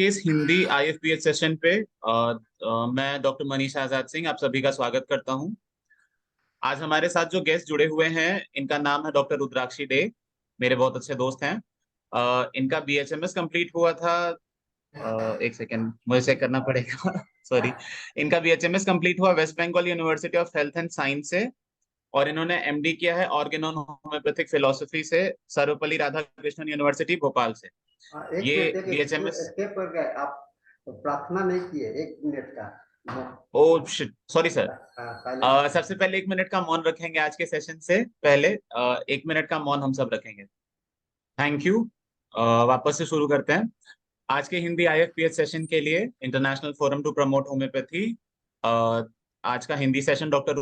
इस Hindi IFPH session पे मैं डॉक्टर मनीष आजाद सिंह आप सभी का स्वागत करता हूं। आज हमारे साथ जो गेस्ट जुड़े हुए हैं इनका नाम है डॉक्टर रुद्राक्षी डे। मेरे बहुत अच्छे दोस्त हैं। इनका BHMS कंप्लीट हुआ था। एक सेकेंड मुझे चेक करना पड़ेगा सॉरी। इनका BHMS कंप्लीट हुआ West Bengal university of health and science से, और इन्होंने MD किया है ऑर्गेन ऑन होम्योपैथिक फिलोसफी से सर्वपल्ली राधाकृष्णन यूनिवर्सिटी भोपाल से। एक ये मिनट, एक BHMS स्टेप पर गए आप। प्रार्थना नहीं किए 1 मिनट का। ओ सॉरी सर। पहले सबसे पहले 1 मिनट का मौन रखेंगे आज के सेशन से पहले। 1 मिनट का मौन हम सब रखेंगे। Thank you. वापस से शुरू करते हैं। आज के हिंदी IFPH सेशन के लिए international forum to promote homoeopathy, आज का हिंदी सेशन डॉक्टर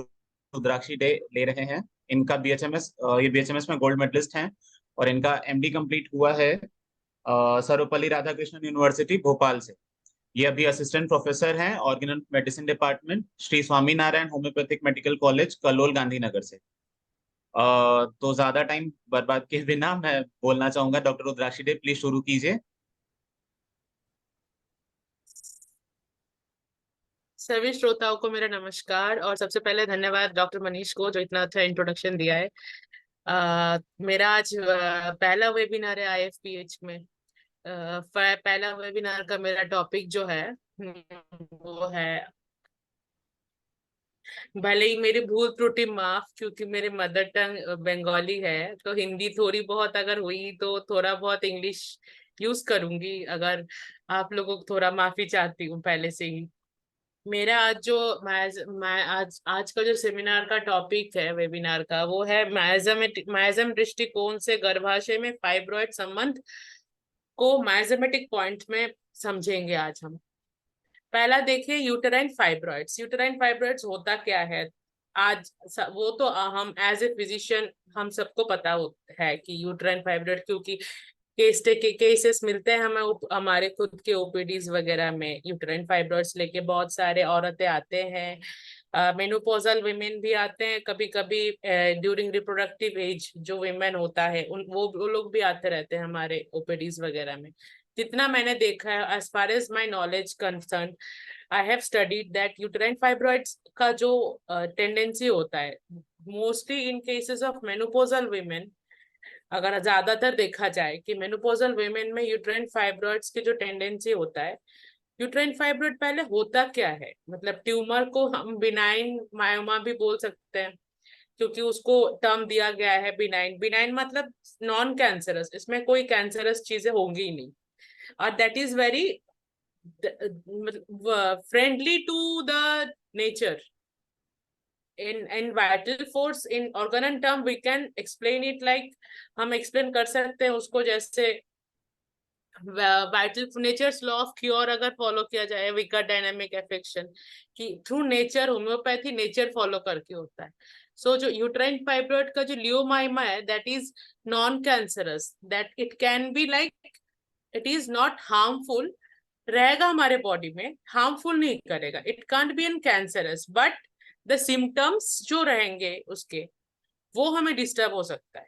रुद्राक्षी डे ले रहे हैं। इनका BHMS, ये BHMS में गोल्ड मेडलिस्ट हैं, और इनका MD कंप्लीट हुआ है सर्वपल्ली राधाकृष्णन यूनिवर्सिटी भोपाल से। ये अभी असिस्टेंट प्रोफेसर हैं organon medicine department Shri Swami Narayan homeopathic medical college Kalol Gandhinagar से। तो ज्यादा टाइम बर्बाद किए बिना मैं बोलना चाहूंगा डॉक्टर रुद्राक्षी डे, प्लीज शुरू कीजिए। सभी श्रोताओं को मेरा नमस्कार, और सबसे पहले धन्यवाद डॉक्टर मनीष को जो इतना अच्छा इंट्रोडक्शन दिया है। मेरा आज पहला वेबिनार है IFPH में। पहला वेबिनार का मेरा टॉपिक जो है वो है, भले ही मेरी भूल त्रुटि माफ, क्योंकि मेरे मदर टंग बंगाली है, तो हिंदी थोड़ी बहुत अगर हुई तो थोड़ा बहुत इंग्लिश यूज करूंगी। अगर आप लोगों को थोड़ा माफी चाहती हूँ पहले से ही। मेरा आज जो मैं आज का जो सेमिनार का टॉपिक है वेबिनार का, वो है मायाजम दृष्टिकोण से गर्भाशय में फाइब्रॉइड संबंध को मायाजेमेटिक पॉइंट में समझेंगे आज हम। पहला देखिए, यूटेराइन फाइब्रॉइड्स। यूटेराइन फाइब्रॉइड्स होता क्या है? आज वो तो हम एज ए फिजिशियन हम सबको पता है कि यूटेराइन फाइब्रॉइड, क्योंकि केसेस मिलते हैं हमें हमारे खुद के OPDs वगैरह में। यूटेराइन फाइब्रॉइड्स लेके बहुत सारे औरतें आते हैं। मेनोपॉजल विमेन भी आते हैं कभी कभी। ड्यूरिंग रिप्रोडक्टिव एज जो विमेन होता है वो लोग भी आते रहते हैं हमारे OPDs वगैरह में। जितना मैंने देखा है, as far as my knowledge concern, I have studied that uterine fibroids का जो टेंडेंसी होता है mostly in cases of menopausal women, अगर ज्यादातर देखा जाए कि मेनोपॉजल वुमेन में यूट्राइन फाइब्रॉइड्स की जो टेंडेंसी होता है। यूट्राइन फाइब्रॉइड पहले होता क्या है, मतलब ट्यूमर को हम बिनाइन मायोमा भी बोल सकते हैं, क्योंकि उसको टर्म दिया गया है बिनाइन। बिनाइन मतलब नॉन कैंसरस, इसमें कोई कैंसरस चीजें होंगी ही नहीं, और that is very friendly to the nature. in vital force, in organ term we can explain it like, हम explain कर सकते हैं उसको जैसे vital nature's law of cure अगर फॉलो किया जाए, विकर डायनामिक एफेक्शन कि through nature, homoeopathy nature follow करके होता है। सो जो यूट्राइन फाइब्रॉइड का जो लियोमाइमा है, that is non cancerous, that it can be like, it is not harmful, रहेगा हमारे बॉडी में, हार्मफुल नहीं करेगा। It can't be an cancerous, but the symptoms जो रहेंगे उसके, वो हमें डिस्टर्ब हो सकता है।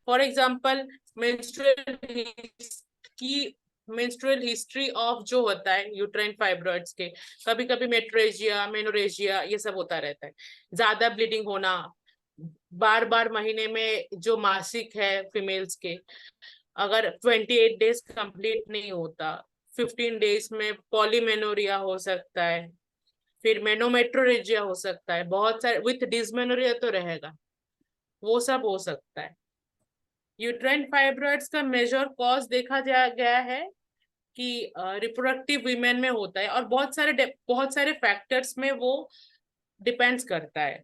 For example menstrual history of जो होता है यूट्राइन फाइब्रॉइड्स के, कभी कभी मेट्रेजिया, मेनोरेजिया, ये सब होता रहता है। ज्यादा ब्लीडिंग होना, बार बार महीने में जो मासिक है फीमेल्स के, अगर 28 डेज कंप्लीट नहीं होता, 15 डेज में पॉलीमेनोरिया हो सकता है, फिर मेनोमेट्रोरेजिया हो सकता है, बहुत सारे विथ डिसमेनोरिया तो रहेगा, वो सब हो सकता है। यूट्राइन फाइब्रॉइड्स का मेजर कॉज देखा गया है कि रिप्रोडक्टिव वीमेन में होता है, और बहुत सारे फैक्टर्स में वो डिपेंड्स करता है।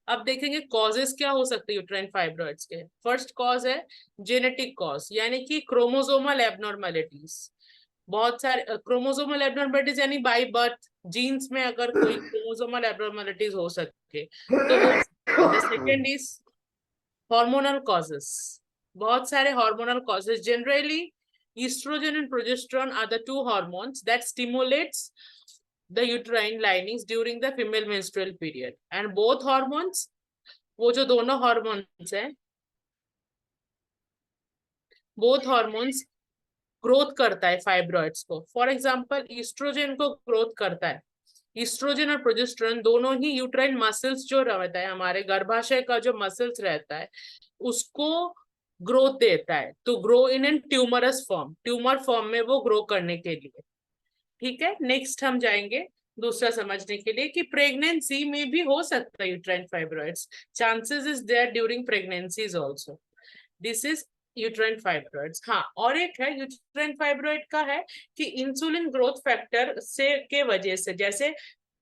अब देखेंगे कॉजेस क्या हो सकते हैं यूट्राइन फाइब्रॉइड्स के। फर्स्ट कॉज है जेनेटिक कॉज, यानी कि क्रोमोसोमल एबनॉर्मेलिटीज। बहुत सारे क्रोमोसोमल एबनॉर्मेलिटीज यानी बाय बर्थ, जीन्स में अगर कोई क्रोमोसोमल एबनॉर्मेलिटीज हो सके तो वो। The second is hormonal causes. बहुत सारे hormonal causes, generally estrogen and progesterone are the two hormones that stimulates the uterine linings during the female menstrual period, and both hormones, वो जो दोनों हॉर्मोन्स हैं बोथ हॉर्मोन्स ग्रोथ करता है fibroids को। For example oestrogen को growth करता है। ईस्ट्रोजन और प्रोजेस्टेरोन दोनों ही यूट्राइन मसल्स जो रहता है, हमारे गर्भाशय का जो मसल्स रहता है, उसको ग्रोथ देता है, to grow in an tumorous form, tumour form में वो ग्रो करने के लिए। ठीक है, नेक्स्ट हम जाएंगे दूसरा समझने के लिए कि प्रेगनेंसी में भी हो सकता है uterine fibroids. Chances is there during pregnancy is also. This is uterine fibroids. हाँ, और एक है यूट्राइन फाइब्रॉइड का है कि इंसुलिन ग्रोथ फैक्टर से के वजह से, जैसे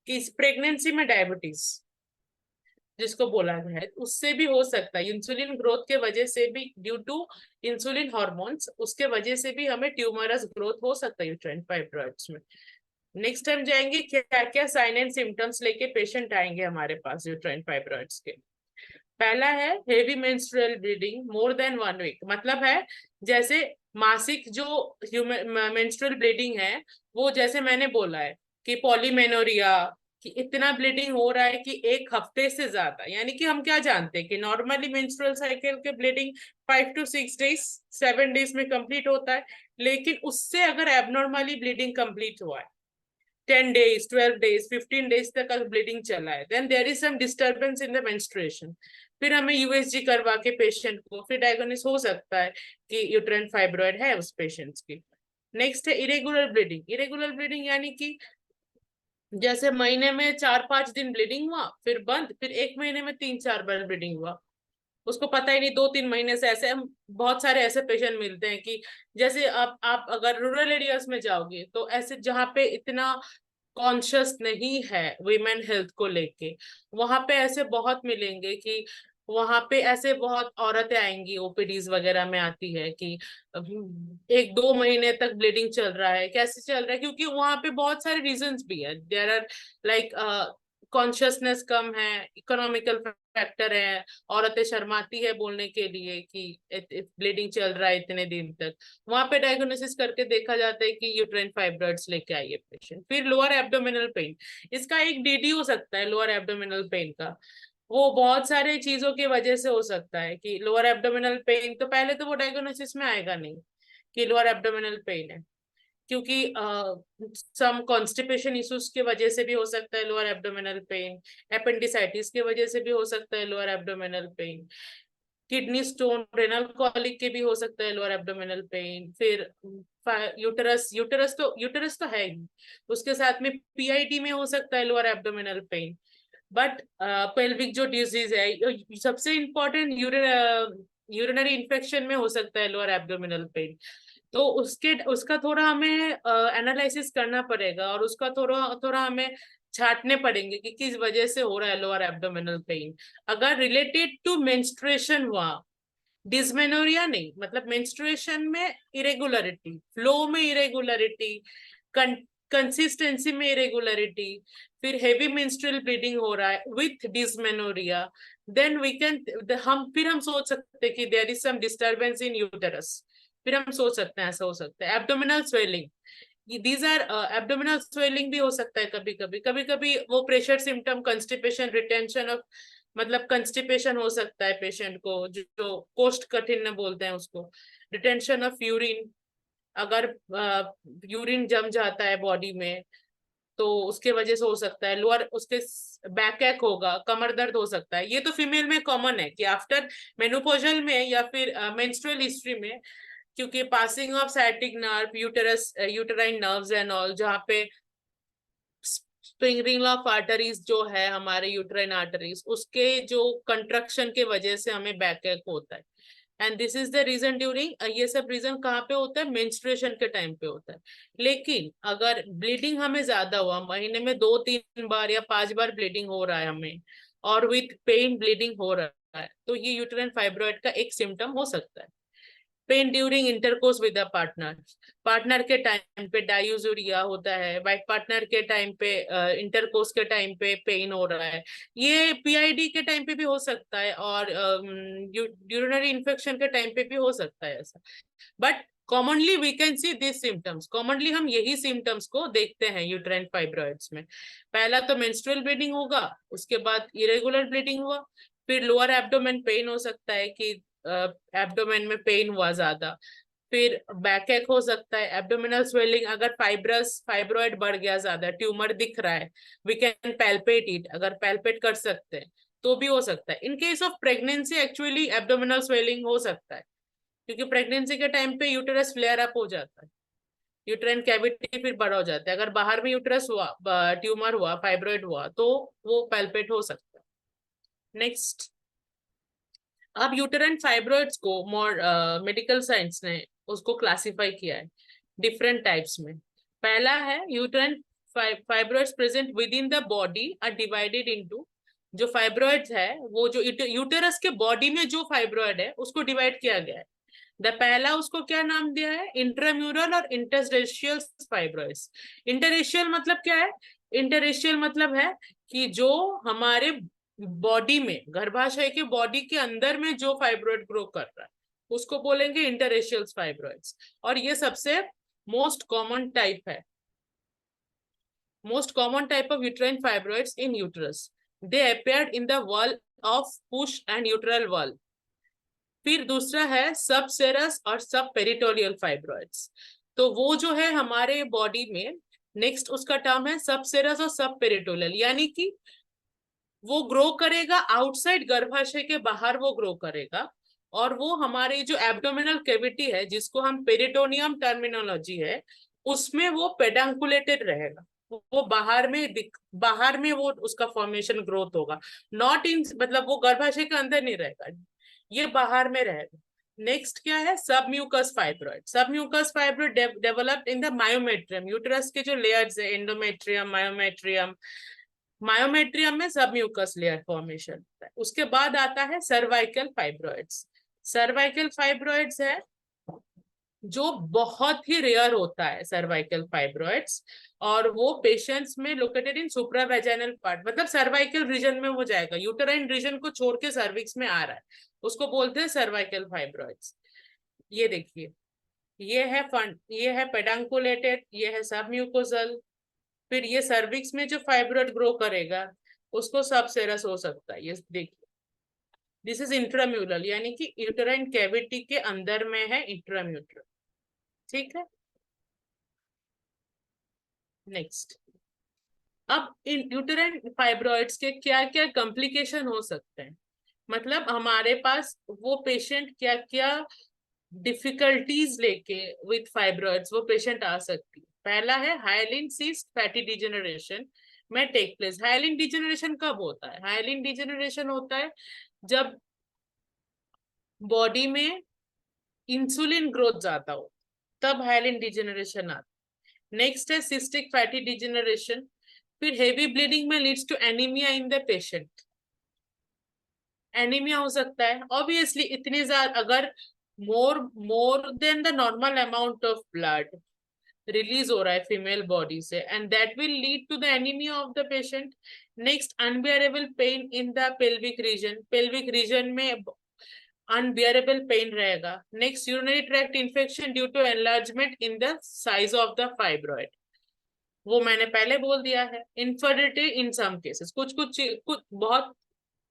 कि प्रेगनेंसी में डायबिटीज जिसको बोला गया है, उससे भी हो सकता है। इंसुलिन ग्रोथ के वजह से भी, ड्यू टू इंसुलिन हार्मोन्स, उसके वजह से भी हमें ट्यूमरस ग्रोथ हो सकता है यूट्राइन फाइब्रॉइड्स में। नेक्स्ट टाइम जाएंगे क्या क्या साइन एंड सिम्टम्स लेके पेशेंट आएंगे हमारे पास यूट्राइन फाइब्रॉइड्स के। पहला है heavy menstrual bleeding more than 1 week. मतलब है जैसे मासिक जो मेंस्ट्रुअल ब्लीडिंग है, वो जैसे मैंने बोला है कि पॉलीमेनोरिया, कि इतना ब्लीडिंग हो रहा है कि 1 हफ्ते से ज्यादा। यानी कि हम क्या जानते हैं कि नॉर्मली मेंस्ट्रुअल साइकिल के ब्लीडिंग 5 to 6 डेज, 7 डेज में कंप्लीट होता है, लेकिन उससे अगर एबनॉर्मली ब्लीडिंग कंप्लीट हुआ है 10 days, 12 days, 15 days तक अगर ब्लीडिंग चला है, then there is some disturbance in the menstruation. फिर हमें यूएसजी करवा के पेशेंट को फिर डायग्नोसिस हो सकता है कि यूट्राइन फाइब्रॉइड है उस पेशेंट की। नेक्स्ट है इरेगुलर ब्लीडिंग। इरेगुलर ब्लीडिंग यानी कि जैसे महीने में 4-5 दिन ब्लीडिंग हुआ, फिर बंद, फिर 1 महीने में 3-4 बार ब्लीडिंग हुआ, उसको पता ही नहीं, 2-3 महीने से। ऐसे हम बहुत सारे ऐसे पेशेंट मिलते हैं कि जैसे आप अगर रूरल एरियाज में जाओगे तो ऐसे जहाँ पे इतना कॉन्शियस नहीं है वीमेन हेल्थ को लेके, वहां पे ऐसे बहुत मिलेंगे कि वहां पे ऐसे बहुत औरतें आएंगी, ओपीडीज वगैरह में आती है कि 1-2 महीने तक ब्लीडिंग चल रहा है। कैसे चल रहा है? क्योंकि वहां पे बहुत सारे रीजंस भी है। देयर आर लाइक कॉन्शियसनेस कम है, इकोनॉमिकल फैक्टर है, औरतें शर्माती है बोलने के लिए कि ब्लीडिंग चल रहा है इतने दिन तक। वहां पे डायग्नोसिस करके देखा जाता है कि यूट्राइन फाइब्रॉइड्स लेके आइए पेशेंट। फिर लोअर एब्डोमिनल पेन, इसका एक डीडी हो सकता है लोअर एब्डोमिनल पेन का। वो बहुत सारे चीजों की वजह से हो सकता है कि लोअर एब्डोमिनल पेन, तो पहले तो वो डायग्नोसिस में आएगा नहीं कि लोअर एब्डोमिनल पेन है, क्योंकि सम कॉन्स्टिपेशन इश्यूज की वजह से भी हो सकता है लोअर एब्डोमिनल पेन, एपेंडिसाइटिस की वजह से भी हो सकता है lower abdominal pen, kidney stone, renal colic के भी हो सकता है लोअर एब्डोमिनल पेन। फिर यूटरस तो है ही, उसके साथ में पीआईडी में हो सकता है lower abdominal pen. But pelvic जो डिजीज है, सबसे इम्पोर्टेंट यूरिनरी इन्फेक्शन में हो सकता है लोअर एब्डोमिनल पेन। तो उसका थोड़ा हमें एनालिसिस करना पड़ेगा और उसका थोड़ा थोड़ा हमें छांटने पड़ेंगे कि किस वजह से हो रहा है लोअर एब्डोमिनल पेन। अगर रिलेटेड टू मेंस्ट्रुएशन हुआ, डिस्मेनोरिया नहीं, मतलब मेंस्ट्रुएशन में इरेगुलरिटी, फ्लो में इरेगुलरिटी, कंसिस्टेंसी में इरेगुलरिटी, फिर हेवी मेंस्ट्रुअल ब्लीडिंग हो रहा है with dysmenorrhoea, then we can हम सोच सकते हैं कि there is some disturbance in uterus. फिर हम सोच सकते हैं ऐसा हो सकता है। Abdominal swelling, these are abdominal swelling भी हो सकता है कभी कभी। कभी कभी वो pressure symptom, constipation, retention of, मतलब कंस्टिपेशन हो सकता है पेशेंट को, जो कोष्ठ कठिन बोलते हैं उसको, रिटेंशन ऑफ यूरिन। अगर यूरिन जम जाता है बॉडी में तो उसके वजह से हो सकता है। लोअर उसके बैक एक होगा, कमर दर्द हो सकता है। ये तो फीमेल में कॉमन है कि आफ्टर मेनोपॉजल में या फिर मेंस्ट्रुअल हिस्ट्री में, क्योंकि passing of sciatic nerve, uterine nerves and all, जहाँ पे स्प्रिंग ऑफ आर्टरीज जो है हमारे यूटेराइन आर्टरीज, उसके जो कंट्रक्शन के वजह से हमें बैक एक होता है। And this is the reason during, ये सब रीजन कहाँ पे होता है? मेंस्ट्रुएशन के टाइम पे होता है। लेकिन अगर ब्लीडिंग हमें ज्यादा हुआ, महीने में 2-3 बार या 5 बार ब्लीडिंग हो रहा है हमें, और विथ पेन ब्लीडिंग हो रहा है, तो ये यूटेराइन फाइब्रॉइड का एक सिम्टम हो सकता है। Pen during intercourse with the partner, partner के टाइम पे डायूजुरिया होता है, वाइफ पार्टनर के टाइम पे इंटरकोर्स के टाइम पे पेन हो रहा है, ये पीआईडी के टाइम पे भी हो सकता है, और यूरिनरी इन्फेक्शन के टाइम पे भी हो सकता है ऐसा। But commonly we can see this symptoms, commonly हम यही सिम्टम्स को देखते हैं यूट्राइन फाइब्रॉइड्स में। पहला तो मेंस्ट्रुअल ब्लीडिंग होगा, उसके बाद इरेगुलर ब्लीडिंग हुआ, फिर लोअर एब्डोमेन पेन हो सकता है कि एब्डोमेन में पेन हुआ ज्यादा, फिर बैक एक हो सकता है, एब्डोमिनल स्वेलिंग, अगर फाइब्रॉइड बढ़ गया ज्यादा, ट्यूमर दिख रहा है, वी कैन पैल्पेट इट, अगर पैल्पेट कर सकते हैं तो भी हो सकता है। इन case of pregnancy actually abdominal swelling हो सकता है, क्योंकि प्रेगनेंसी के टाइम पे यूटेरस फ्लेयर अप हो जाता है, यूट्राइन कैविटी फिर बड़ा हो जाता है। अगर बाहर में यूटेरस हुआ, ट्यूमर हुआ, फाइब्रॉइड हुआ, तो वो पैल्पेट हो सकता है। नेक्स्ट, अब यूटेराइन फाइब्रॉइड्स को मेडिकल साइंस ने उसको क्लासिफाई किया है डिफरेंट टाइप्स में। पहला है uterine fibroids present within the body are divided into, जो फाइब्रॉइड्स है वो जो यूटेरस के बॉडी में जो फाइब्रॉइड है उसको डिवाइड किया गया है। पहला उसको क्या नाम दिया है, इंट्राम्यूरल और इंटरस्टेशियल फाइब्रॉइड्स। इंटरस्टेशियल मतलब क्या है, इंटरस्टेशियल मतलब है कि जो हमारे बॉडी में, गर्भाशय के बॉडी के अंदर में जो फाइब्रॉइड ग्रो कर रहा है उसको बोलेंगे इंटरस्टेशियल फाइब्रॉइड्स। और ये सबसे मोस्ट कॉमन टाइप है, most common type of uterine fibroids in uterus. They appeared in the wall of push and uterine wall. फिर दूसरा है सबसेरस और सब पेरिटोनियल फाइब्रॉइड्स। तो वो जो है हमारे बॉडी में, नेक्स्ट उसका टर्म है सबसेरस और सब पेरिटोनियल, यानी कि वो ग्रो करेगा आउटसाइड, गर्भाशय के बाहर वो ग्रो करेगा, और वो हमारे जो एब्डोमिनल कैविटी है जिसको हम पेरिटोनियम टर्मिनोलॉजी है उसमें वो पेडंकुलेटेड रहेगा, वो बाहर में वो उसका फॉर्मेशन ग्रोथ होगा, नॉट इन, मतलब वो गर्भाशय के अंदर नहीं रहेगा, ये बाहर में रहेगा। नेक्स्ट क्या है, submucous fibroid. Submucous fibroid developed in the myometrium, uterus के जो लेयर्स है, एंडोमेट्रियम, मायोमेट्रियम, मायोमेट्रियम में सब म्यूकस लेयर फॉर्मेशन होता है। उसके बाद आता है सर्वाइकल फाइब्रॉइड्स। सर्वाइकल फाइब्रॉइड्स है जो बहुत ही रेयर होता है, सर्वाइकल फाइब्रॉइड्स, और वो पेशेंट्स में लोकेटेड इन सुप्रावेजाइनल पार्ट, मतलब सर्वाइकल रीजन में वो जाएगा, यूटेराइन रीजन को छोड़ के सर्विक्स में आ रहा है, उसको बोलते हैं सर्वाइकल फाइब्रॉइड्स। ये देखिए, ये है पेडंकुलेटेड, ये है सब म्यूकोजल। फिर ये सर्विक्स में जो फाइब्रॉइड ग्रो करेगा उसको सबसेरस हो सकता है, ये देखिए, दिस इज इंट्राम्यूरल, यानी कि यूटेराइन कैविटी के अंदर में है, इंट्राम्यूरल। ठीक है, नेक्स्ट, अब इन यूटेराइन फाइब्रॉइड्स के क्या क्या कॉम्प्लिकेशन हो सकते हैं, मतलब हमारे पास वो पेशेंट क्या क्या डिफिकल्टीज लेके विथ फाइब्रॉइड्स वो पेशेंट आ सकती है। पहला है हाइलिन सिस्ट फैटी डिजेनरेशन में टेक प्लेस। हाइलिन डिजेनरेशन कब होता है, हाइलिन डिजेनरेशन होता है जब बॉडी में इंसुलिन ग्रोथ ज्यादा हो, तब हाइलिन डिजेनरेशन आता है। नेक्स्ट है सिस्टिक फैटी डिजेनरेशन। फिर हेवी ब्लीडिंग में leads to anaemia in the patient, anaemia हो सकता है ऑब्वियसली, इतने ज्यादा, अगर more than the normal amount of blood release हो रहा है फीमेल बॉडी से, and that will lead to the anaemia of the patient. Next, unbearable pain in the pelvic region, pelvic region में अनबियरेबल पेन रहेगा। Next, urinary tract infection due to enlargement in the size of the fibroid, वो मैंने पहले बोल दिया है। Infertility इन some cases, कुछ बहुत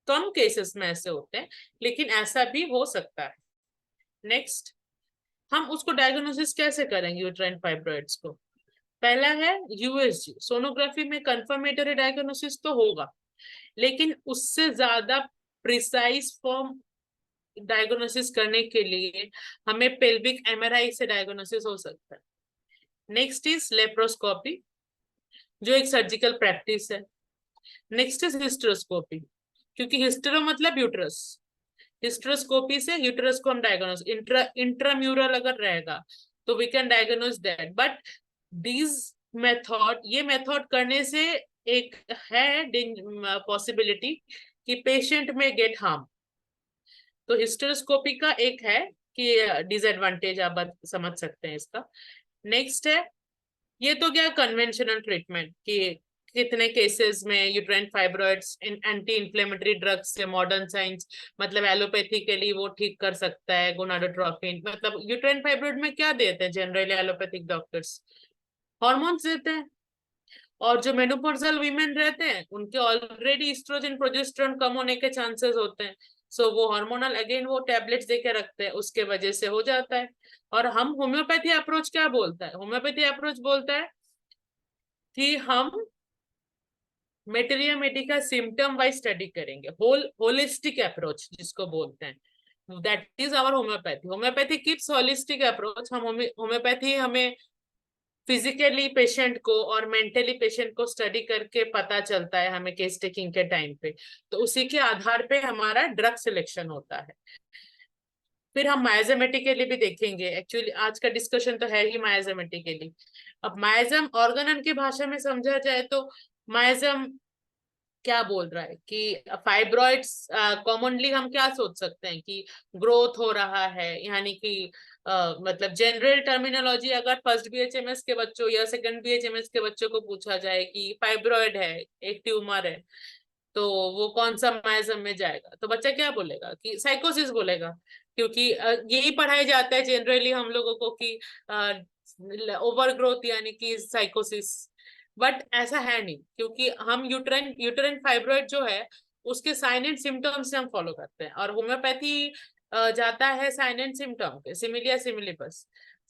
कम केसेस में ऐसे होते हैं, लेकिन ऐसा भी हो सकता है। नेक्स्ट, हम उसको डायग्नोसिस कैसे करेंगे यूट्राइन फाइब्रॉइड्स को। पहला है यूएसजी, सोनोग्राफी में कंफर्मेटरी डायग्नोसिस तो होगा, लेकिन उससे ज्यादा प्रिसाइज फॉर्म डायग्नोसिस करने के लिए हमें पेल्विक एमआरआई से डायग्नोसिस हो सकता है। नेक्स्ट इज लेप्रोस्कोपी, जो एक सर्जिकल प्रैक्टिस है। नेक्स्ट इज हिस्टेरोस्कोपी, क्योंकि हिस्टेरो मतलब यूट्रस, हिस्टेरोस्कोपी से यूट्रस को हम डायग्नोस, इंट्राम्यूरल अगर रहेगा तो we can diagnose that, but this method, ये मेथड करने से एक है पॉसिबिलिटी कि पेशेंट में गेट हार्म, तो हिस्टेरोस्कोपी का एक है कि डिसएडवांटेज आप समझ सकते हैं इसका। नेक्स्ट है, ये तो क्या कन्वेंशनल ट्रीटमेंट कि कितने केसेस में uterine fibroids anti inflammatory drugs से, मॉडर्न साइंस मतलब एलोपैथी के लिए वो ठीक कर सकता है, गोनाडोट्रोपिन, मतलब यूट्राइन फाइब्रॉइड में क्या देते हैं जनरली एलोपैथिक डॉक्टर्स, हार्मोन्स देते हैं। और जो मेनोपॉजल वीमेन रहते हैं उनके ऑलरेडी एस्ट्रोजन प्रोजेस्टेरोन कम होने के चांसेस होते हैं, सो वो हार्मोनल अगेन वो टैबलेट्स देके रखते हैं, उसके वजह से हो जाता है। और हम होम्योपैथी अप्रोच क्या बोलता है, होम्योपैथी अप्रोच बोलता है कि हम materia medica symptom wise study करेंगे, होलिस्टिक अप्रोच जिसको बोलते हैं, that is our homoeopathy. Homoeopathy keeps holistic approach. हम होम्योपैथी हमें फिजिकली पेशेंट को और मेंटली पेशेंट को स्टडी करके पता चलता है हमें केस टेकिंग के टाइम पे, तो उसी के आधार पे हमारा ड्रग सिलेक्शन होता है। फिर हम मायाजेमेटिकली भी देखेंगे, एक्चुअली आज का डिस्कशन तो है ही मायाजेमेटिकली। अब मायाजम ऑर्गनन की भाषा में समझा जाए तो मायाजम क्या बोल रहा है कि फाइब्रॉइड्स, कॉमनली हम क्या सोच सकते हैं कि ग्रोथ हो रहा है, यानी कि मतलब जनरल टर्मिनोलॉजी अगर फर्स्ट बीएचएमएस के बच्चों या सेकंड बीएचएमएस के बच्चों को पूछा जाए कि फाइब्रॉइड है, एक ट्यूमर है, तो वो कौन सा माइजम में जाएगा, तो बच्चा क्या बोलेगा कि साइकोसिस बोलेगा, क्योंकि यही पढ़ाया जाता है जनरली हम लोगों को कि ओवर ग्रोथ यानी कि साइकोसिस। बट ऐसा है नहीं, क्योंकि हम यूट्राइन यूट्राइन फाइब्रॉइड जो है उसके साइन एंड सिम्टम्स से हम फॉलो करते हैं, और होम्योपैथी जाता है साइन एंड सिम्टम के, सिमिलिया सिमिलिबस।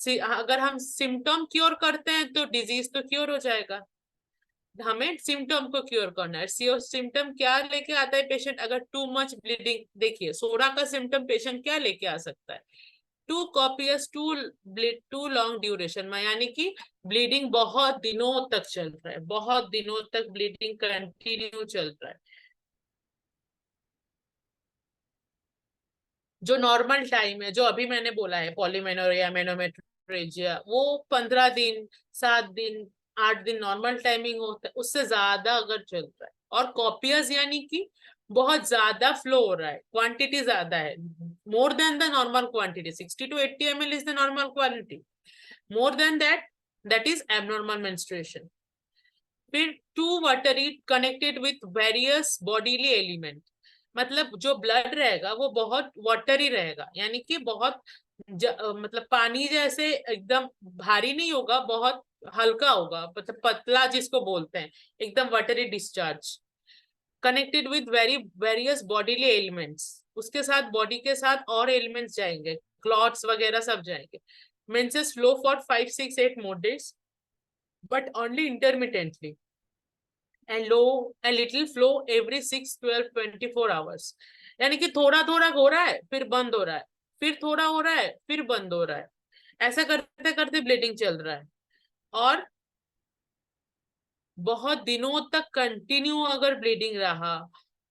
अगर हम सिम्टम क्योर करते हैं तो डिजीज तो क्योर हो जाएगा। हमें सिम्टम को क्योर करना है। सिम्टम क्या लेके आता है पेशेंट, अगर टू मच ब्लीडिंग, देखिए सोरा का सिम्टम पेशेंट क्या लेके आ सकता है, too copious to bleed too long duration में, यानी कि ब्लीडिंग बहुत दिनों तक चल रहा है, बहुत दिनों तक ब्लीडिंग कंटिन्यू चल रहा है। जो नॉर्मल टाइम है, जो अभी मैंने बोला है पॉलीमेनोरिया मेनोमेट्रेजिया, वो 15 दिन, 7 दिन, 8 दिन नॉर्मल टाइमिंग होता है, उससे ज्यादा अगर चल रहा है। और कॉपियस यानी कि बहुत ज्यादा फ्लो हो रहा है, क्वांटिटी ज्यादा है, more than the normal quantity, 60 to 80 ml is the normal quantity, more than that is abnormal menstruation. फिर too watery connected with various bodily element, मतलब जो ब्लड रहेगा वो बहुत वाटरी रहेगा, यानी कि बहुत मतलब पानी जैसे एकदम भारी नहीं होगा, बहुत हल्का होगा, मतलब पतला जिसको बोलते हैं, एकदम watery discharge, connected with various bodily elements, उसके साथ बॉडी के साथ और एलिमेंट्स जाएंगे, क्लॉट्स वगैरह सब जाएंगे। Menses flow for 5, 6, 8 more days but only intermittently and low a little flow every 6, 12, 24 hours, यानी कि थोड़ा थोड़ा हो रहा है फिर बंद हो रहा है, फिर थोड़ा हो रहा है फिर बंद हो रहा है, ऐसा करते करते ब्लीडिंग चल रहा है। और बहुत दिनों तक कंटिन्यू अगर ब्लीडिंग रहा,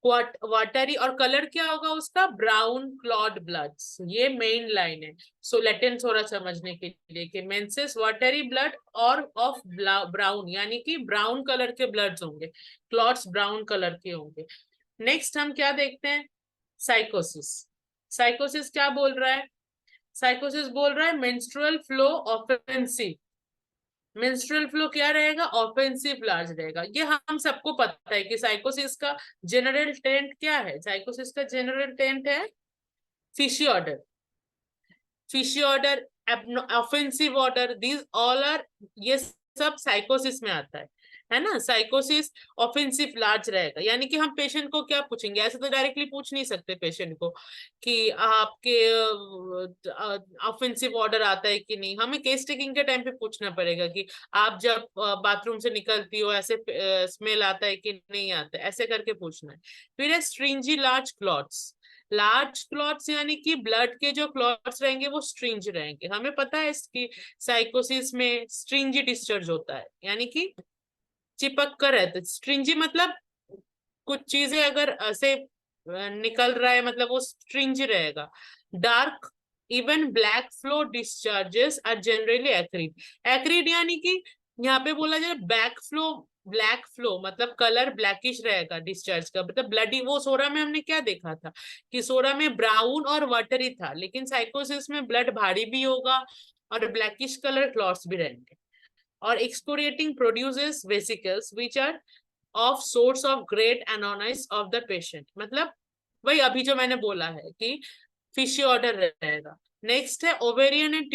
वाटरी, और कलर क्या होगा उसका, ब्राउन क्लॉट ब्लड्स, ये मेन लाइन है। सो लेटिन थोड़ा समझने के लिए कि मेंसेस वाटरी ब्लड और ऑफ ब्राउन, यानी कि ब्राउन कलर के ब्लड्स होंगे, क्लॉट्स ब्राउन कलर के होंगे। नेक्स्ट हम क्या देखते हैं, साइकोसिस। साइकोसिस क्या बोल रहा है, साइकोसिस बोल रहा है menstrual flow offensive. Menstrual flow क्या रहेगा, ऑफेंसिव लार्ज रहेगा। ये हम सबको पता है कि साइकोसिस का जनरल टेंट क्या है, साइकोसिस का जनरल टेंट है fishy order, fishy order, offensive order, these all are, ये सब साइकोसिस में आता है ना। साइकोसिस ऑफेंसिव लार्ज रहेगा, यानी कि हम पेशेंट को क्या पूछेंगे, ऐसे तो डायरेक्टली पूछ नहीं सकते पेशेंट को कि आपके ऑफेंसिव ऑर्डर आता है कि नहीं, हमें केस टेकिंग के टाइम पे पूछना पड़ेगा कि आप जब बाथरूम से निकलती हो ऐसे स्मेल आता है कि नहीं आता है, ऐसे करके पूछना है। फिर है स्ट्रिंजी लार्ज क्लॉट्स। लार्ज क्लॉट्स यानी कि ब्लड के जो क्लॉट्स रहेंगे वो स्ट्रिंज रहेंगे। हमें पता है इसकी साइकोसिस में स्ट्रिंजी डिस्चार्ज होता है, यानी कि चिपक कर रहते। स्ट्रिंजी मतलब कुछ चीजें अगर ऐसे निकल रहा है मतलब वो स्ट्रिंज रहेगा। Dark even black flow discharges are generally acrid. Acrid यानी कि यहाँ पे बोला जाए बैक फ्लो, ब्लैक फ्लो मतलब कलर ब्लैकिश रहेगा डिस्चार्ज का, मतलब ब्लडी। वो सोरा में हमने क्या देखा था कि सोरा में ब्राउन और वाटरी था, लेकिन साइकोसिस में ब्लड भारी भी होगा और ब्लैकिश कलर क्लॉट्स भी रहेंगे। और excoriating produces vesicles which are of source of great annoyance of the patient, मतलब वही अभी जो मैंने बोला है कि फिशी ऑर्डर रहेगा। नेक्स्ट है ovarian and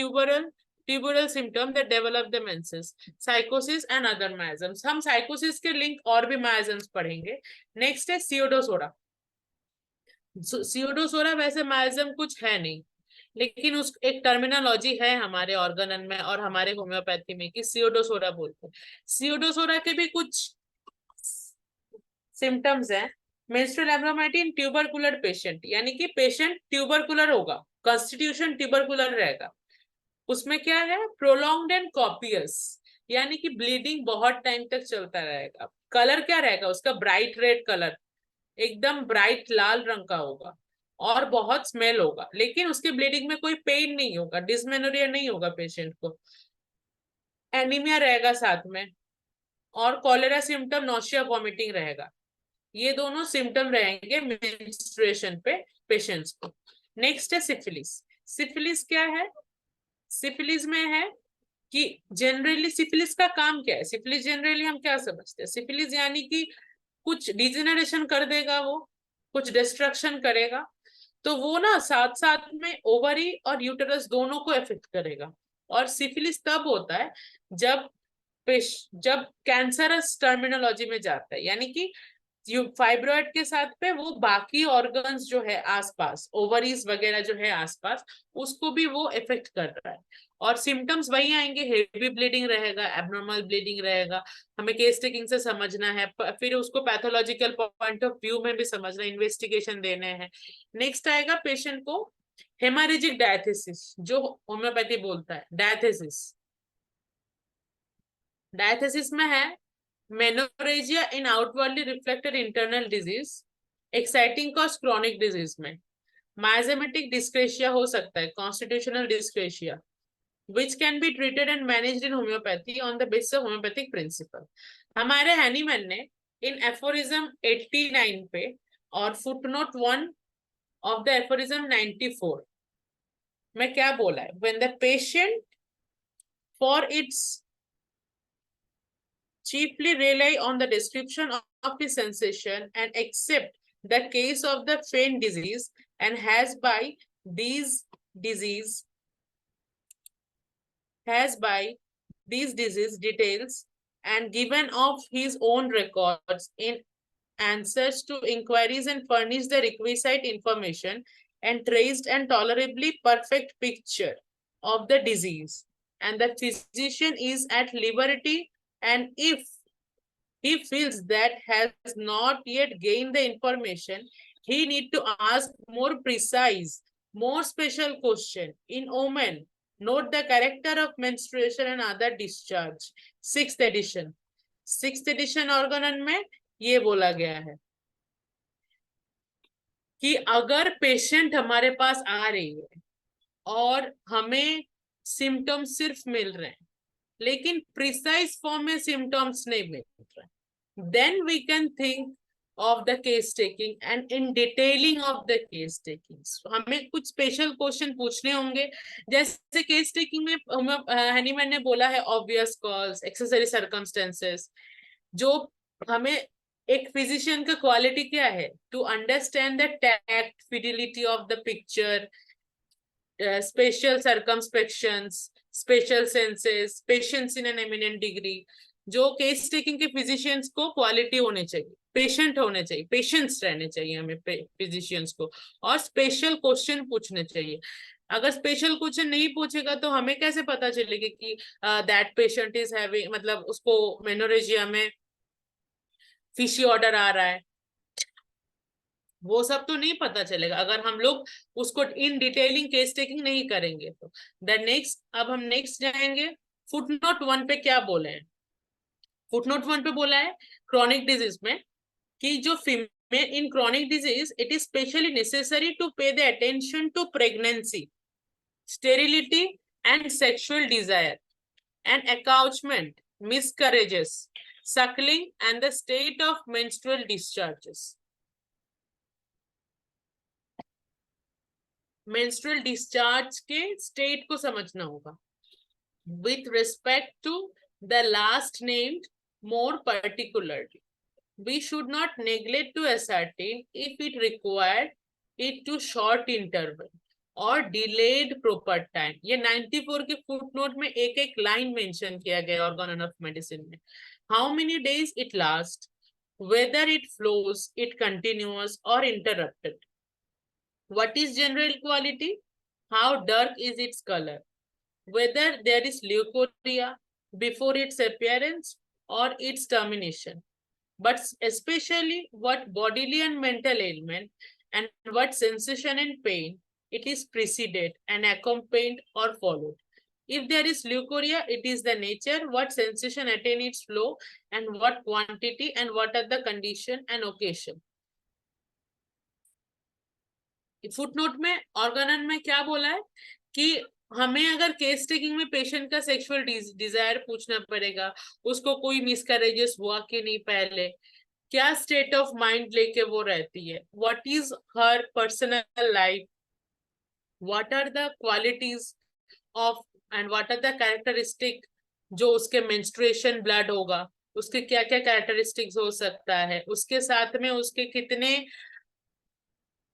tubal symptom that develop the menses, sycosis and other miasms. हम साइकोसिस के लिंक और भी मायाजम्स पढ़ेंगे। नेक्स्ट है सियोडोसोरा। स्यूडोसोरा वैसे माइजम कुछ है नहीं, लेकिन उस एक टर्मिनोलॉजी है हमारे ऑर्गनन में और हमारे होम्योपैथी में कि स्यूडोसोरा बोलते हैं। स्यूडोसोरा के भी कुछ सिम्टम्स हैं। मेंस्ट्रुअल एब्नॉर्मलिटी इन ट्यूबरकुलर पेशेंट, यानी कि पेशेंट ट्यूबरकुलर होगा, कॉन्स्टिट्यूशन ट्यूबरकुलर रहेगा। उसमें क्या है, प्रोलॉन्ग्ड एंड कॉपियस, यानी कि ब्लीडिंग बहुत टाइम तक चलता रहेगा। कलर क्या रहेगा उसका, ब्राइट रेड कलर, एकदम ब्राइट लाल रंग का होगा, और बहुत स्मेल होगा, लेकिन उसके ब्लीडिंग में कोई पेन नहीं होगा, डिस्मेनोरिया नहीं होगा पेशेंट को। एनीमिया रहेगा साथ में, और कॉलेरा सिम्टम नोशिया वॉमिटिंग रहेगा। ये दोनों सिम्टम रहेंगे मेंस्ट्रुएशन पे पेशेंट्स को। नेक्स्ट है सिफिलिस। सिफिलिस क्या है, सिफिलिस में है कि जनरली सिफिलिस का काम क्या है, सिफिलिस जनरली हम क्या समझते हैं, सिफिलिस यानी कि कुछ डिजेनरेशन कर देगा, वो कुछ डिस्ट्रक्शन करेगा, तो वो ना साथ साथ में ओवरी और यूटेरस दोनों को इफेक्ट करेगा। और सिफिलिस तब होता है जब जब कैंसरस टर्मिनोलॉजी में जाता है, यानी कि फाइब्रॉइड के साथ पे वो बाकी ऑर्गन्स जो है आसपास, ओवरीज वगैरह जो है आसपास, उसको भी वो इफेक्ट कर रहा है। और सिम्टम्स वही आएंगे, हेवी ब्लीडिंग रहेगा, एब्नॉर्मल ब्लीडिंग रहेगा, हमें केस टेकिंग से समझना है, फिर उसको पैथोलॉजिकल पॉइंट ऑफ व्यू में भी समझना, इन्वेस्टिगेशन देने हैं। नेक्स्ट आएगा पेशेंट को हेमारेजिक डायथेसिस, जो होम्योपैथी बोलता है डायथेसिस। डायथेसिस में है menorrhagia in outwardly reflected internal disease, exciting cause chronic disease में माइजेमेटिक डिस्क्रेशिया हो सकता है, constitutional dyscrasia, which can be treated and managed in homeopathy on the basis of homeopathic principle। हमारे Hahnemann ने इन aphorism 89 पे और फुटनोट 1 ऑफ द एफोरिज्म 94 में क्या बोला है, when the patient for its chiefly rely on the description of his sensation and accept the case of the faint disease and has by these disease details and given of his own records in answers to inquiries and furnish the requisite information and traced and tolerably perfect picture of the disease, and the physician is at liberty, and if he feels that has not yet gained the information, he need to ask more precise, more special question in omen, note the character of menstruation and other discharge। Sixth edition organon में ये बोला गया है कि अगर patient हमारे पास आ रही है और हमें सिम्टम्स सिर्फ मिल रहे हैं, लेकिन प्रिसाइज फॉर्म में सिम्टम्स नहीं मिल रहे, then we can think of the case taking and in detailing of the case taking। हमें कुछ स्पेशल क्वेश्चन पूछने होंगे, जैसे केस टेकिंग में हैनीमैन ने बोला है ऑब्वियस कॉज, एक्सेसरी सर्कमस्टेंसेस। जो हमें एक फिजिशियन का क्वालिटी क्या है, to understand the tact, fidelity of the picture, special circumspections, special senses, patience in an eminent degree. जो केस टेकिंग के फिजिशियंस को क्वालिटी होने चाहिए, पेशेंट होने चाहिए, पेशेंस रहने चाहिए हमें फिजिशियंस को, और स्पेशल क्वेश्चन पूछने चाहिए। अगर स्पेशल क्वेश्चन नहीं पूछेगा तो हमें कैसे पता चलेगा कि दैट पेशेंट इज हैविंग, मतलब उसको मेनोरेजिया में फिशी ऑर्डर आ रहा है, वो सब तो नहीं पता चलेगा अगर हम लोग उसको इन डिटेलिंग केस टेकिंग नहीं करेंगे तो। अब हम नेक्स्ट जाएंगे, फुटनोट 1 पे क्या बोले हैं। फुटनोट 1 पे बोला है क्रॉनिक डिजीज में कि जो female in chronic disease it is specially necessary to pay the attention to pregnancy, sterility and sexual desire and accouchement, miscarriages, suckling and the state of menstrual discharges। menstrual discharge के state को समझना होगा with respect to the last named more particularly। We should not neglect to ascertain if it required it to short interval or delayed proper time। ये 94 के footnote में एक एक line mention किया गया ऑर्गन ऑफ मेडिसिन में। How many days it lasts, whether it flows, it continuous or interrupted। What is general quality? How dark is its color? Whether there is leukorrhea before its appearance or its termination, but especially what bodily and mental ailment and what sensation and pain it is preceded and accompanied or followed. If there is leukorrhea, it is the nature, what sensation attain its flow, and what quantity, and what are the condition and occasion. Footnote में Organon में क्या बोला है कि हमें अगर case taking में patient का सेक्सुअल डिजायर पूछना पड़ेगा, उसको कोई मिसकैरेजेस हुआ कि नहीं पहले, क्या स्टेट ऑफ माइंड लेके वो रहती है, what is her personal life, what are the qualities of and what are the characteristic, जो उसके मेंस्ट्रुएशन ब्लड होगा उसके क्या क्या कैरेक्टरिस्टिक्स हो सकता है, उसके साथ में उसके कितने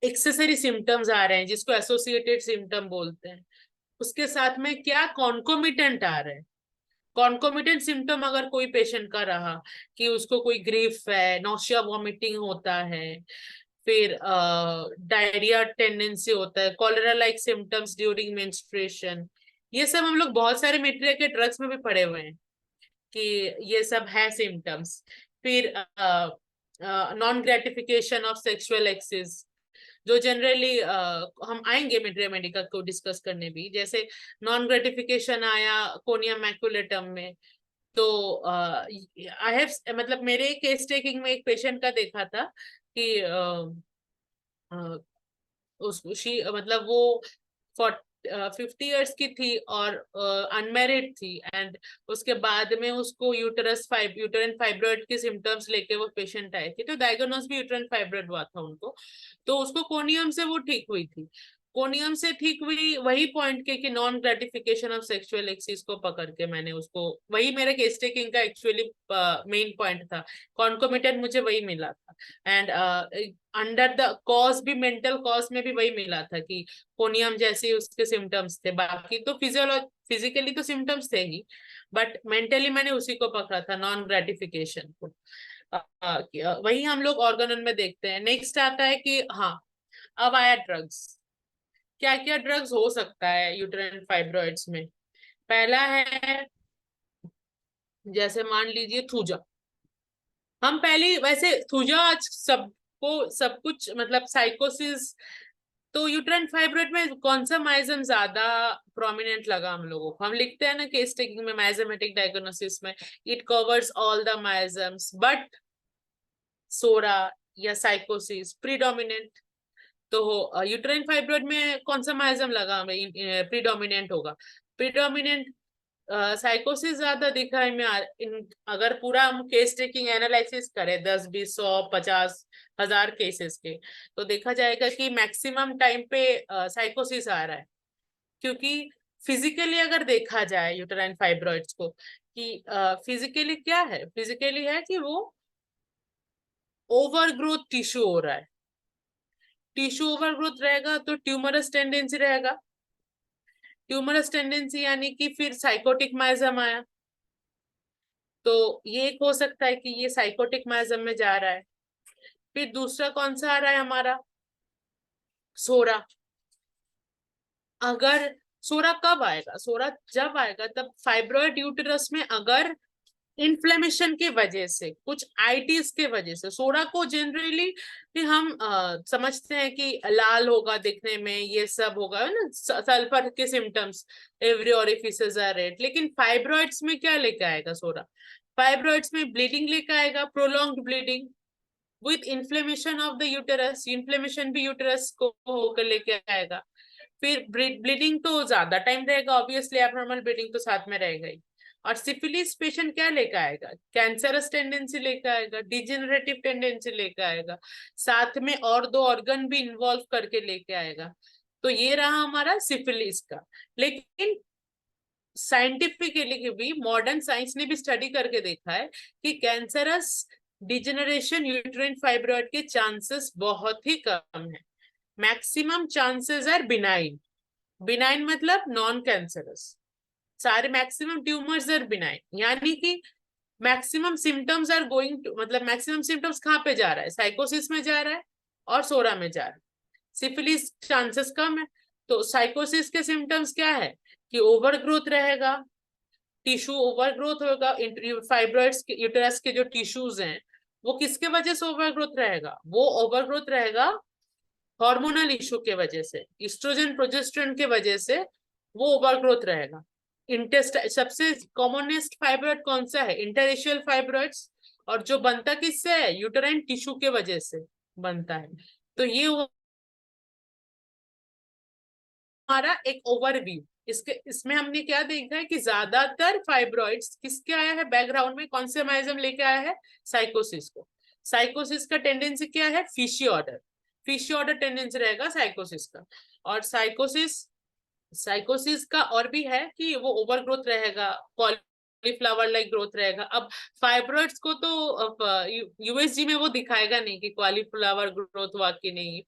एक्सेसरी सिम्टम्स आ रहे हैं जिसको एसोसिएटेड सिम्टम बोलते हैं, उसके साथ में क्या कॉन्कोमिटेंट आ रहे हैं। कॉन्कोमिटेंट सिम्टम अगर कोई पेशेंट का रहा कि उसको कोई ग्रीफ है, नोशिया वॉमिटिंग होता है, फिर डायरिया टेंडेंसी होता है, cholera like symptoms during menstruation, ये सब हम लोग बहुत सारे मेटेरियल के ड्रग्स में भी पढ़े हुए हैं कि ये सब है सिम्टम्स। फिर non gratification of sexual excess, जो जनरली हम आएंगे मिड्रिया मेडिका को डिस्कस करने भी, जैसे नॉन ग्रेटिफिकेशन आया कोनिया मैकुलेटम में, तो आई हैव मतलब मेरे केस टेकिंग में एक पेशेंट का देखा था कि मतलब वो 50 इयर्स की थी और अनमैरिड थी, एंड उसके बाद में उसको यूटेरन फाइब्रॉइड के सिम्टम्स लेके वो पेशेंट आए थे, तो डायग्नोस भी यूटेरन फाइब्रॉइड हुआ था उनको, तो उसको कोनियम से वो ठीक हुई थी। कोनियम से ठीक हुई वही पॉइंट के कि non gratification of sexual axis को पकड़ के मैंने उसको, वही मेरे केस टेकिंग का एक्चुअली मेन पॉइंट था, कॉन्कोमिटेंट मुझे वही मिला था, एंड अंडर द कॉज भी मेंटल कॉज में भी वही मिला था कि कोनियम जैसे उसके सिम्टम्स थे, बाकी तो फिजिकली तो सिम्टम्स थे ही, बट मेंटली मैंने उसी को पकड़ा था, नॉन ग्रेटिफिकेशन को। वही हम लोग ऑर्गेनन में देखते हैं। नेक्स्ट आता है कि हाँ, अब आया ड्रग्स, क्या क्या ड्रग्स हो सकता है यूटेराइन फाइब्रॉइड्स में। पहला है जैसे मान लीजिए थूजा, हम पहले वैसे थूजा आज सबको सब कुछ मतलब साइकोसिस, तो यूटेराइन फाइब्रॉइड में कौन सा माइजम ज्यादा प्रोमिनेंट लगा हम लोगों को, हम लिखते हैं ना केस टेकिंग में माइजमेटिक डायग्नोसिस में, it covers all the miasms but psora या साइकोसिस प्रीडोमिनेंट, तो यूटेराइन फाइब्रॉइड में कौन सा माइजम लगा हमें प्रीडोमिनेंट होगा, प्रीडोमिनेंट साइकोसिस ज्यादा दिखा है में। अगर पूरा हम केस टेकिंग एनालिसिस करें 10 20 100 50 हजार केसेस के, तो देखा जाएगा कि मैक्सिमम टाइम पे साइकोसिस आ रहा है, क्योंकि फिजिकली अगर देखा जाए यूटेराइन फाइब्रॉइड्स को कि फिजिकली क्या है, फिजिकली है कि वो ओवरग्रोथ टिश्यू हो रहा है, टिश्यू ओवरग्रोथ रहेगा तो ट्यूमरस टेंडेंसी रहेगा, ट्यूमरस टेंडेंसी यानी कि फिर साइकोटिक माइजम आया, तो ये एक हो सकता है कि ये साइकोटिक माइजम में जा रहा है। फिर दूसरा कौन सा आ रहा है हमारा, सोरा। अगर सोरा कब आएगा, सोरा जब आएगा तब फाइब्रॉइड यूटेरस में अगर इन्फ्लेमेशन के वजह से, कुछ आईटीज के वजह से, सोरा को जनरली हम समझते हैं कि लाल होगा दिखने में, ये सब होगा ना, सल्फर के symptoms, every orifices are red, लेकिन फाइब्रॉइड्स में क्या लेके आएगा सोरा, फाइब्रॉइड्स में ब्लीडिंग लेके आएगा, prolonged bleeding with inflammation of the uterus, inflammation भी यूटेरस को होकर लेके आएगा, फिर ब्लीडिंग तो ज्यादा टाइम रहेगा, ऑब्वियसली एबनॉर्मल ब्लीडिंग तो साथ में रहेगा ही, और सिफिलिस पेशेंट क्या लेकर आएगा, कैंसरस टेंडेंसी लेकर आएगा, डिजेनरेटिव टेंडेंसी लेकर आएगा, साथ में और 2 ऑर्गन भी इन्वॉल्व करके लेके आएगा, तो ये रहा हमारा सिफिलिस का। लेकिन साइंटिफिकली भी मॉडर्न साइंस ने भी स्टडी करके देखा है कि कैंसरस डिजेनरेशन यूटेराइन फाइब्रॉइड के चांसेस बहुत ही कम है, maximum chances are benign, benign मतलब नॉन कैंसरस, सारे मैक्सिमम ट्यूमर्स आर बिनाइन, यानी कि maximum symptoms are going to, मतलब मैक्सिमम सिम्टम्स कहाँ पे जा रहा है, साइकोसिस में जा रहा है और सोरा में जा रहा है, सिफिलिस चांसेस कम है। तो साइकोसिस के सिम्टम्स क्या है कि ओवर ग्रोथ रहेगा, टिश्यू ओवर ग्रोथ होगा, फाइब्रॉइड्स के यूटेरस के जो टिश्यूज हैं वो किसके वजह से ओवर ग्रोथ रहेगा, वो ओवर ग्रोथ रहेगा हार्मोनल इशू के वजह से, इस्ट्रोजन प्रोजेस्टेरोन के वजह से वो ओवर ग्रोथ रहेगा। सबसे कॉमनेस्ट फाइब्रॉइड कौन सा है, इंटररेशियल फाइब्रॉइड्स, और जो बनता किससे है, यूटेराइन टिश्यू के वजह से बनता है। तो ये हमारा एक ओवरव्यू। इसमें हमने क्या देखा है कि ज्यादातर फाइब्रॉइड्स किसके आया है बैकग्राउंड में, कौन से माइजम लेके आया है, साइकोसिस को। साइकोसिस का टेंडेंसी क्या है, फिशी ऑर्डर टेंडेंसी रहेगा साइकोसिस का। और साइकोसिस का और भी है कि वो ओवर ग्रोथ रहेगा, कॉलीफ्लावर लाइक ग्रोथ रहेगा। अब फाइब्रॉइड्स को तो यूएसजी में वो दिखाएगा नहीं कि कॉलीफ्लावर ग्रोथ हुआ कि नहीं,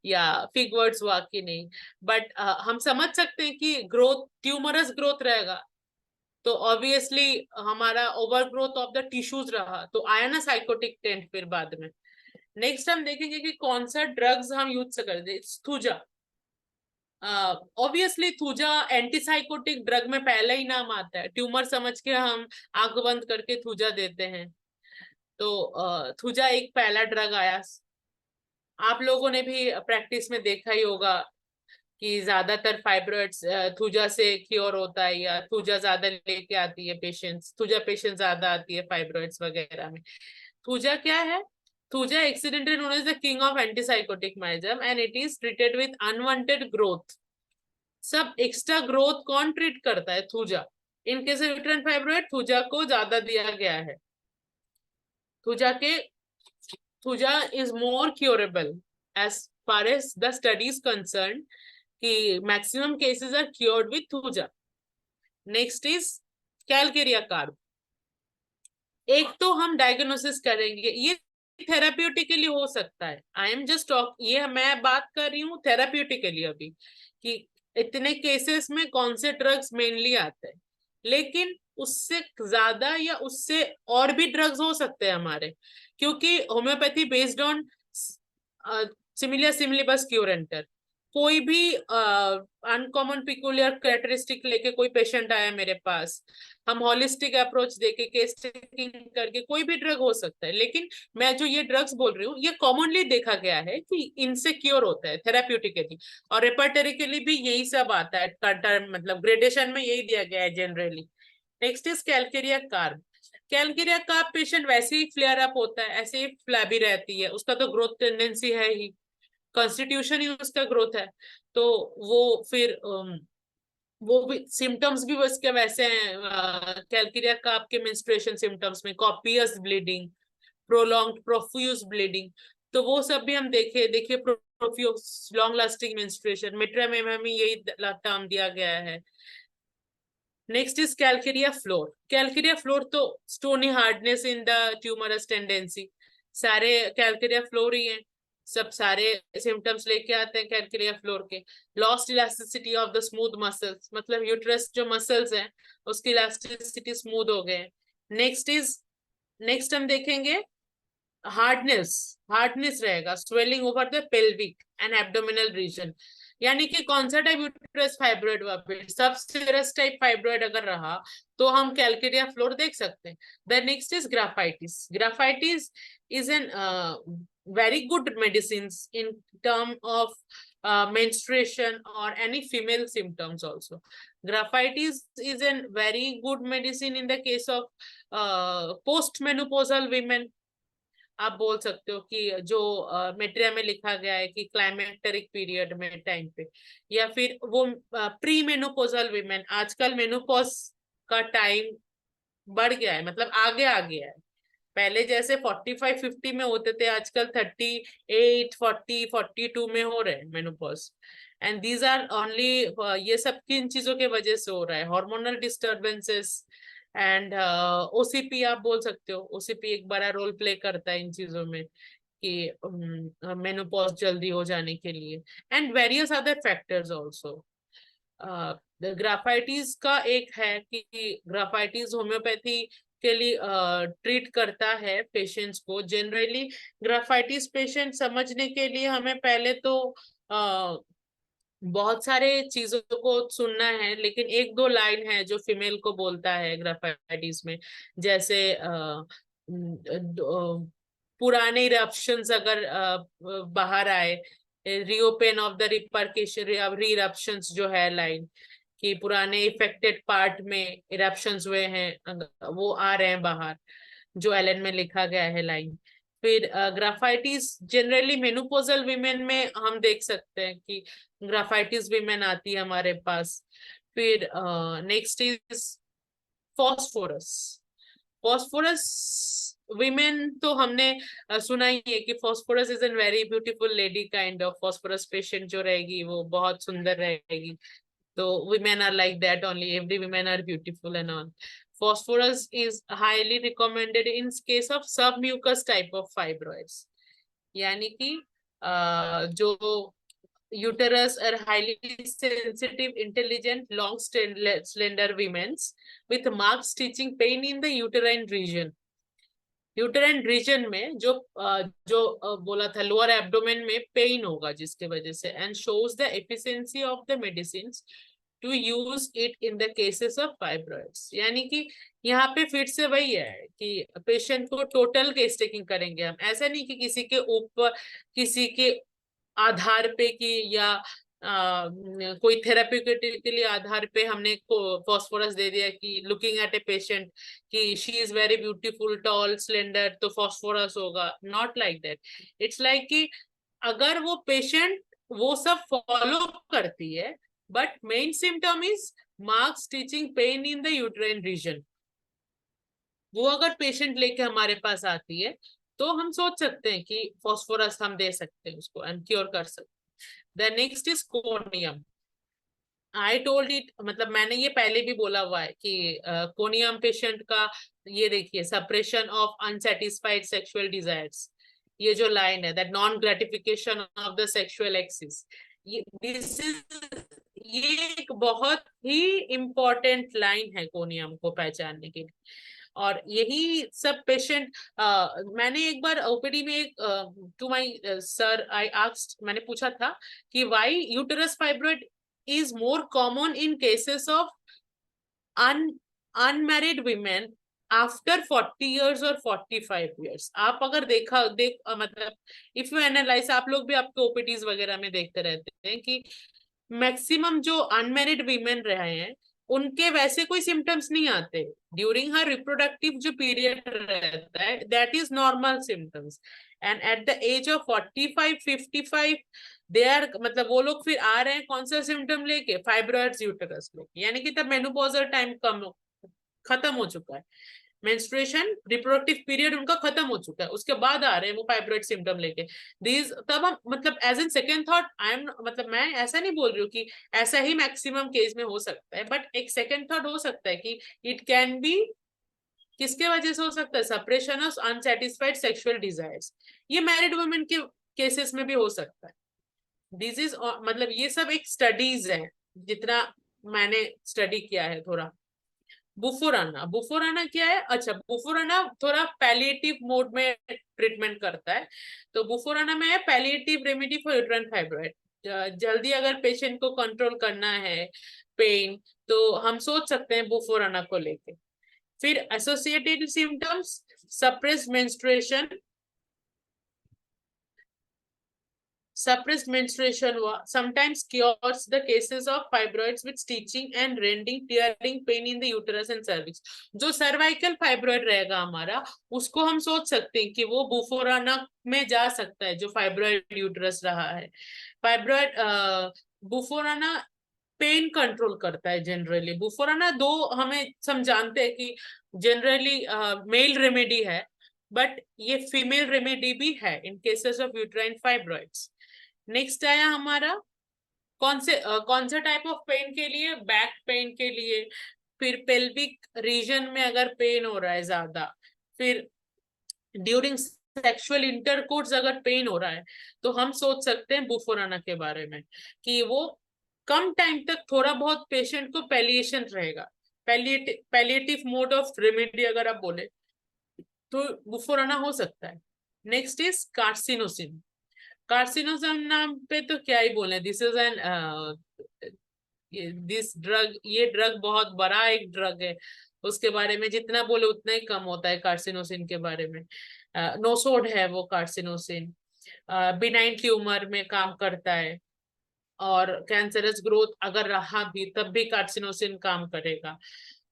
या फिगवर्ड्स हुआ कि नहीं, बट हम समझ सकते हैं कि ग्रोथ ट्यूमरस ग्रोथ रहेगा, तो ऑब्वियसली हमारा over growth of the tissues रहा, तो आया ना साइकोटिक टेंट फिर बाद में। नेक्स्ट हम देखेंगे कि कौन सा ड्रग्स हम यूज करते हैं। Thuja, obviously thuja antipsychotic drug में पहला ही नाम आता है, ट्यूमर समझ के हम आंख बंद करके थूजा देते हैं, तो थूजा एक पहला ड्रग आया। आप लोगों ने भी प्रैक्टिस में देखा ही होगा कि ज्यादातर फाइब्रॉइड्स थूजा से क्योर होता है, या थूजा ज्यादा लेके आती है पेशेंट्स, थूजा पेशेंट ज्यादा आती है फाइब्रॉइड्स वगैरह में। थूजा क्या है, thuja accidentally known as the king of antipsychotic miasm and it is treated with unwanted growth। सब एक्स्ट्रा ग्रोथ कौन ट्रीट करता है, thuja. In case of uterine fibroid thuja को ज्यादा दिया गया है। Thuja is more curable as far as the studies concern, कि maximum cases are cured with thuja. Next is calcarea carb. एक तो हम डायग्नोसिस करेंगे, ये थेराप्यूटिकली हो सकता है, आई एम जस्ट टॉक, ये मैं बात कर रही हूँ थेराप्यूटिकली अभी, कि इतने केसेस में कौन से ड्रग्स मेनली आते हैं, लेकिन उससे ज्यादा या उससे और भी ड्रग्स हो सकते हैं हमारे, क्योंकि होम्योपैथी बेस्ड ऑन सिमिलियर सिमिलिबस क्यूरेंटर। कोई भी अनकॉमन पिकुलियर कैरेक्टरिस्टिक लेके कोई पेशेंट आया मेरे पास, हम होलिस्टिक अप्रोच देके केस टेकिंग करके कोई भी ड्रग हो सकता है, लेकिन मैं जो ये ड्रग्स बोल रही हूँ ये कॉमनली देखा गया है कि इनसे क्योर होता है थेराप्यूटिकली, और रेपर्टरिकली भी यही सब आता है, मतलब ग्रेडेशन में यही दिया गया है generally. Next is calcarea carb. Calcarea carb patient वैसे ही फ्लेयर अप होता है, ऐसे ही फ्लैबी रहती है, उसका तो ग्रोथ टेंडेंसी है ही, कॉन्स्टिट्यूशन ही उसका ग्रोथ है, तो वो फिर वो भी सिम्टम्स भी उसके वैसे हैं। कैलकेरिया का आपके मेंस्ट्रुएशन सिम्टम्स में copious bleeding, prolonged profuse bleeding, तो वो सब भी हम देखिए प्रोफ्यूज लॉन्ग लास्टिंग मेंस्ट्रुएशन, मिट्रा में हमें यही टर्म दिया गया है। Next is calcarea fluor. Calcarea fluor तो stony hardness in the tumorous tendency, सारे कैलकेरिया फ्लोर ही हैं, सब सारे सिम्टम्स लेके आते हैं कैलकेरिया फ्लोर के। Lost elasticity of the smooth muscles, मतलब यूट्रस जो मसल्स हैं उसकी इलास्टिसिटी स्मूथ हो गए। नेक्स्ट हम देखेंगे हार्डनेस रहेगा, swelling over the pelvic and abdominal region, यानी कि कौन सा टाइप यूट्रस फाइब्रॉइड वापस सब सीरस टाइप फाइब्रॉइड अगर रहा तो हम कैलकेरिया फ्लोर देख सकते हैं। The next is ग्राफाइटिस is an very good medicines in term of menstruation or any female symptoms also. Graphitis is a very good medicine in the case of postmenopausal women। आप बोल सकते हो कि जो materia में लिखा गया है कि क्लाइमेक्टेरिक पीरियड में टाइम पे, या फिर वो प्री मेनोपोजल वीमेन, आजकल मेनोपॉज का टाइम बढ़ गया है, मतलब आगे आ गया है, पहले जैसे 45-50 में होते थे, आजकल 38, 40, 42 में हो रहे हैं menopause. And these are only, ये सब किन चीजों के वजह से हो रहा है, हार्मोनल डिस्टर्बेंसेस एंड ओसीपी, आप बोल सकते हो ओसीपी एक बड़ा रोल प्ले करता है इन चीजों में कि मेनोपॉज जल्दी हो जाने के लिए, and various other factors also. ग्राफाइटिस का एक है कि ग्राफाइटिस होम्योपैथी के लिए ट्रीट करता है पेशेंट्स को। जनरली ग्राफाइटिस पेशेंट समझने के लिए हमें पहले तो बहुत सारे चीजों को सुनना है, लेकिन एक दो लाइन है जो फीमेल को बोलता है ग्राफाइटिस में, जैसे पुराने इरप्शंस अगर बाहर आए, रीओपन ऑफ द रिपरकेशन रीरप्शंस जो है लाइन, कि पुराने इफेक्टेड पार्ट में इरप्शंस हुए हैं, वो आ रहे हैं बाहर, जो एलन में लिखा गया है लाइन। फिर ग्राफाइटिस जनरली मेनोपॉजल वीमेन में हम देख सकते हैं कि ग्राफाइटिस वीमेन आती है हमारे पास। फिर next is phosphorus. Phosphorus women तो हमने सुना ही है कि phosphorus is an very beautiful lady kind of, phosphorus patient जो रहेगी वो बहुत सुंदर रहेगी। So women are like that only. Every women are beautiful and all. Phosphorus is highly recommended in case of submucous type of fibroids. यानी कि जो uterus are highly sensitive, intelligent, long, slender women with marked stitching pain in the uterine region. Uterine region में जो बोला था lower abdomen में pen होगा जिसके वजह से, and shows the efficiency of the medicines to use it in the cases of fibroids. यानी कि यहाँ पे फिर से वही है कि पेशेंट को टोटल केस टेकिंग करेंगे हम, ऐसा नहीं कि किसी के ऊपर किसी के आधार पे कि या कोई थेराप्यूटिकली आधार पे हमने फॉस्फोरस दे दिया कि लुकिंग एट ए पेशेंट कि she is very beautiful tall slender तो फॉस्फोरस होगा, not like that. It's like कि अगर वो पेशेंट वो सब फॉलो करती है, but main symptom is marked stitching pain in the uterine region, वो अगर पेशेंट लेके हमारे पास आती है तो हम सोच सकते हैं कि फॉस्फोरस हम दे सकते हैं उसको एंड क्योर कर सकते हैं। The next is conium. I told it, मतलब मैंने ये पहले भी बोला हुआ है कि कोनियम पेशेंट का ये देखिए, suppression of unsatisfied sexual desires, ये जो लाइन है that non gratification of the sexual axis, ये एक बहुत ही इम्पोर्टेंट लाइन है कोनियम को पहचानने के लिए। और यही सब पेशेंट मैंने एक बार ओपीडी में एक to my sir I asked, मैंने पूछा था कि why uterus fibroid is more common in cases of unmarried women after 40 years और 45 years। आप अगर मतलब इफ यू एनालाइज, आप लोग भी आपके ओपीडीज वगैरह में देखते रहते हैं कि मैक्सिमम जो अनमैरिड वीमेन रहे हैं उनके वैसे कोई सिम्टम्स नहीं आते ड्यूरिंग हर रिप्रोडक्टिव जो पीरियड रहता है, that is normal symptoms, and at the age of 45-55 they are, मतलब वो लोग फिर आ रहे हैं कौन सा सिम्टम लेके, फाइब्रॉइड्स यूटेरस लेके, यानी कि तब मेनोपॉजल टाइम खत्म हो चुका है, मेंस्ट्रुएशन रिप्रोडक्टिव पीरियड उनका खत्म हो चुका है, उसके बाद आ रहे हैं वो फाइब्रॉइड सिम्टम लेके। दीज तब हम मतलब as an second thought I am, मतलब मैं ऐसा नहीं बोल रही हूँ कि ऐसा ही मैक्सिमम केस में हो सकता है, बट एक सेकेंड थॉट हो सकता है कि इट कैन बी किसके वजह से हो सकता है, suppression of unsatisfied sexual desires. ये मैरिड वुमेन के केसेस में भी हो सकता है। दिस इज मतलब ये सब एक स्टडीज है जितना मैंने स्टडी किया है थोड़ा। बुफोराना क्या है? अच्छा, बुफोराना थोड़ा पैलिएटिव मोड में ट्रीटमेंट करता है। तो बुफोराना में है palliative remedy for uterine fibroid. जल्दी अगर पेशेंट को कंट्रोल करना है पेन, तो हम सोच सकते हैं बुफोराना को लेके। फिर associated symptoms, suppressed menstruation, suppressed menstruation sometimes cures the cases of fibroids with stitching and rending, tearing pain in the uterus and cervix। जो cervical fibroid रहेगा हमारा, उसको हम सोच सकते हैं कि वो बुफोराना में जा सकता है जो फाइब्रॉइड यूटरस रहा है। फाइब्रॉइड बुफोराना पेन कंट्रोल करता है जनरली। बुफोराना दो हमें समझाते हैं कि जनरली मेल रेमेडी है, बट ये फीमेल रेमेडी भी है in cases of uterine fibroids. Next आया हमारा कौन से टाइप ऑफ पेन के लिए, बैक पेन के लिए, फिर पेल्विक रीजन में अगर पेन हो रहा है ज्यादा, फिर ड्यूरिंग सेक्सुअल इंटरकोर्स अगर पेन हो रहा है, तो हम सोच सकते हैं बुफोराना के बारे में कि वो कम टाइम तक थोड़ा बहुत पेशेंट को पैलिएशन रहेगा, पैलिएटिव मोड ऑफ रेमेडी अगर आप बोले तो बुफोराना हो सकता है। Next is carcinosin. कार्सिनोसम नाम पे तो क्या ही बोले, this is an this drug, ये ड्रग बहुत बड़ा एक ड्रग है, उसके बारे में जितना बोले उतना ही कम होता है कार्सिनोसिन के बारे में। नोसोड है वो कार्सिनोसिन, बिनाइन ट्यूमर में काम करता है, और कैंसरस ग्रोथ अगर रहा भी तब भी कार्सिनोसिन काम करेगा।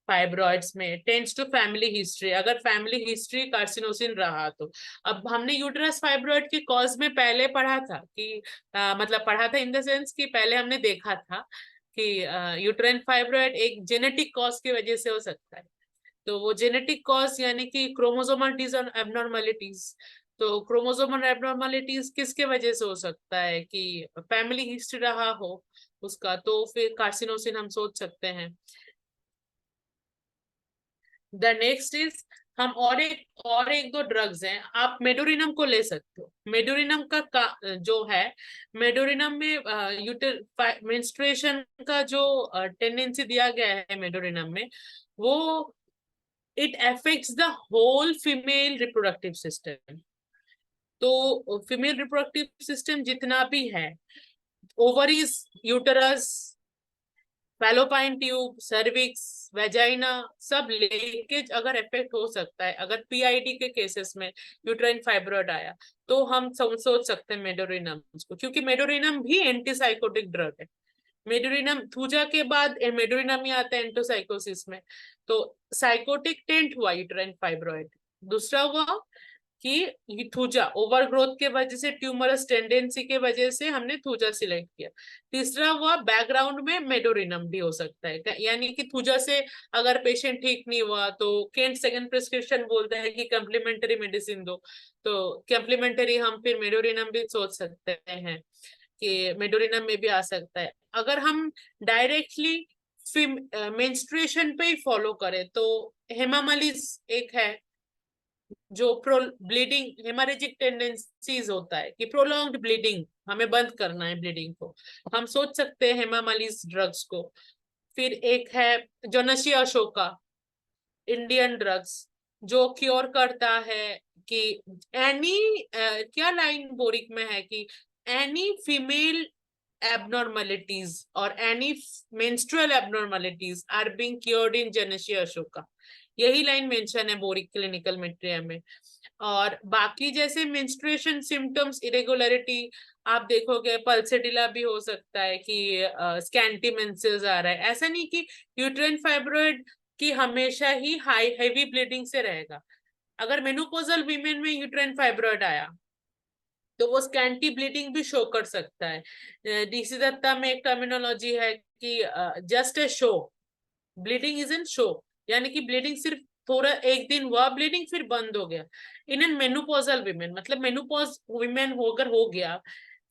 फाइब्रॉइड्स में टेंड्स टू फैमिली हिस्ट्री, अगर फैमिली हिस्ट्री कार्सिनोसिन रहा तो। अब हमने यूट्रस फाइब्रॉइड की कॉज में पहले पढ़ा था कि मतलब पढ़ा था इन द सेंस कि पहले हमने देखा था कि यूट्राइन फाइब्रॉइड एक जेनेटिक कॉज की वजह से हो सकता है। तो वो जेनेटिक कॉज यानी कि क्रोमोसोमल एबनॉर्मलिटीज, तो क्रोमोसोमल एबनॉर्मलिटीज किसके वजह से हो सकता है कि फैमिली हिस्ट्री रहा हो उसका, तो फिर कार्सिनोसिन हम सोच सकते हैं। द नेक्स्ट इज, हम और एक दो ड्रग्स हैं, आप मेडोरिनम को ले सकते हो। मेडोरिनम जो है, मेडोरिनम में मेंस्ट्रुएशन का जो टेंडेंसी दिया गया है मेडोरिनम में, वो it affects the whole female reproductive system. तो फीमेल रिप्रोडक्टिव सिस्टम जितना भी है, ovaries, uterus, fallopian tube, cervix, vagina, सब लीकेज अगर इफेक्ट हो सकता है। अगर पीआईडी के केसेस में यूट्राइन फाइब्रॉइड आया तो हम सोच सकते हैं मेडोरिनम को, क्योंकि मेडोरिनम भी एंटीसाइकोटिक ड्रग है। मेडोरिनम थूजा के बाद मेडोरिनम ही आता है एंटोसाइकोसिस में। तो साइकोटिक टेंट हुआ यूट्राइन फाइब्रॉइड, दूसरा हुआ कि थूजा ओवरग्रोथ के वजह से, ट्यूमरस टेंडेंसी के वजह से हमने थूजा सिलेक्ट किया। तीसरा हुआ बैकग्राउंड में मेडोरिनम भी हो सकता है, यानी कि थूजा से अगर पेशेंट ठीक नहीं हुआ तो केंट सेकंड प्रिस्क्रिप्शन बोलते हैं कि कम्प्लीमेंट्री मेडिसिन दो, तो कम्प्लीमेंट्री हम फिर मेडोरिनम भी सोच सकते हैं कि मेडोरिनम में भी आ सकता है। अगर हम डायरेक्टली मेंस्ट्रुएशन पे ही फॉलो करें तो हेमामालिज एक है जो ब्लीडिंग हेमरेजिक टेंडेंसीज होता है कि प्रोलॉन्ग्ड ब्लीडिंग, हमें बंद करना है ब्लीडिंग को, हम सोच सकते हैं हेमामालिज ड्रग्स को। फिर एक है जोनशी अशोका, इंडियन ड्रग्स, जो क्योर करता है कि एनी क्या लाइन बोरिक में है कि any female abnormalities or any menstrual abnormalities are being cured in Janashia Ashoka, यही लाइन मेंशन है बोरिक क्लिनिकल मेटेरियल में। और बाकी जैसे मेंस्ट्रुएशन सिम्टम्स, इरेगुलरिटी आप देखोगे, पल्सेटिला भी हो सकता है कि स्कैंटी मेंसेस आ रहा है। ऐसा नहीं कि यूट्राइन फाइब्रॉइड की हमेशा ही हाई हेवी ब्लीडिंग से रहेगा। अगर मेनोपॉजल वीमेन में यूट्राइन फाइब्रॉइड आया तो वो स्कैंटी ब्लीडिंग भी शो कर सकता है। डीसी दत्ता में एक टर्मिनोलॉजी है कि just a show, bleeding is in show, यानी कि ब्लीडिंग सिर्फ थोड़ा एक दिन हुआ ब्लीडिंग फिर बंद हो गया। इन एन मेनोपॉजल वीमेन, मतलब मेनोपॉज वीमेन होकर हो गया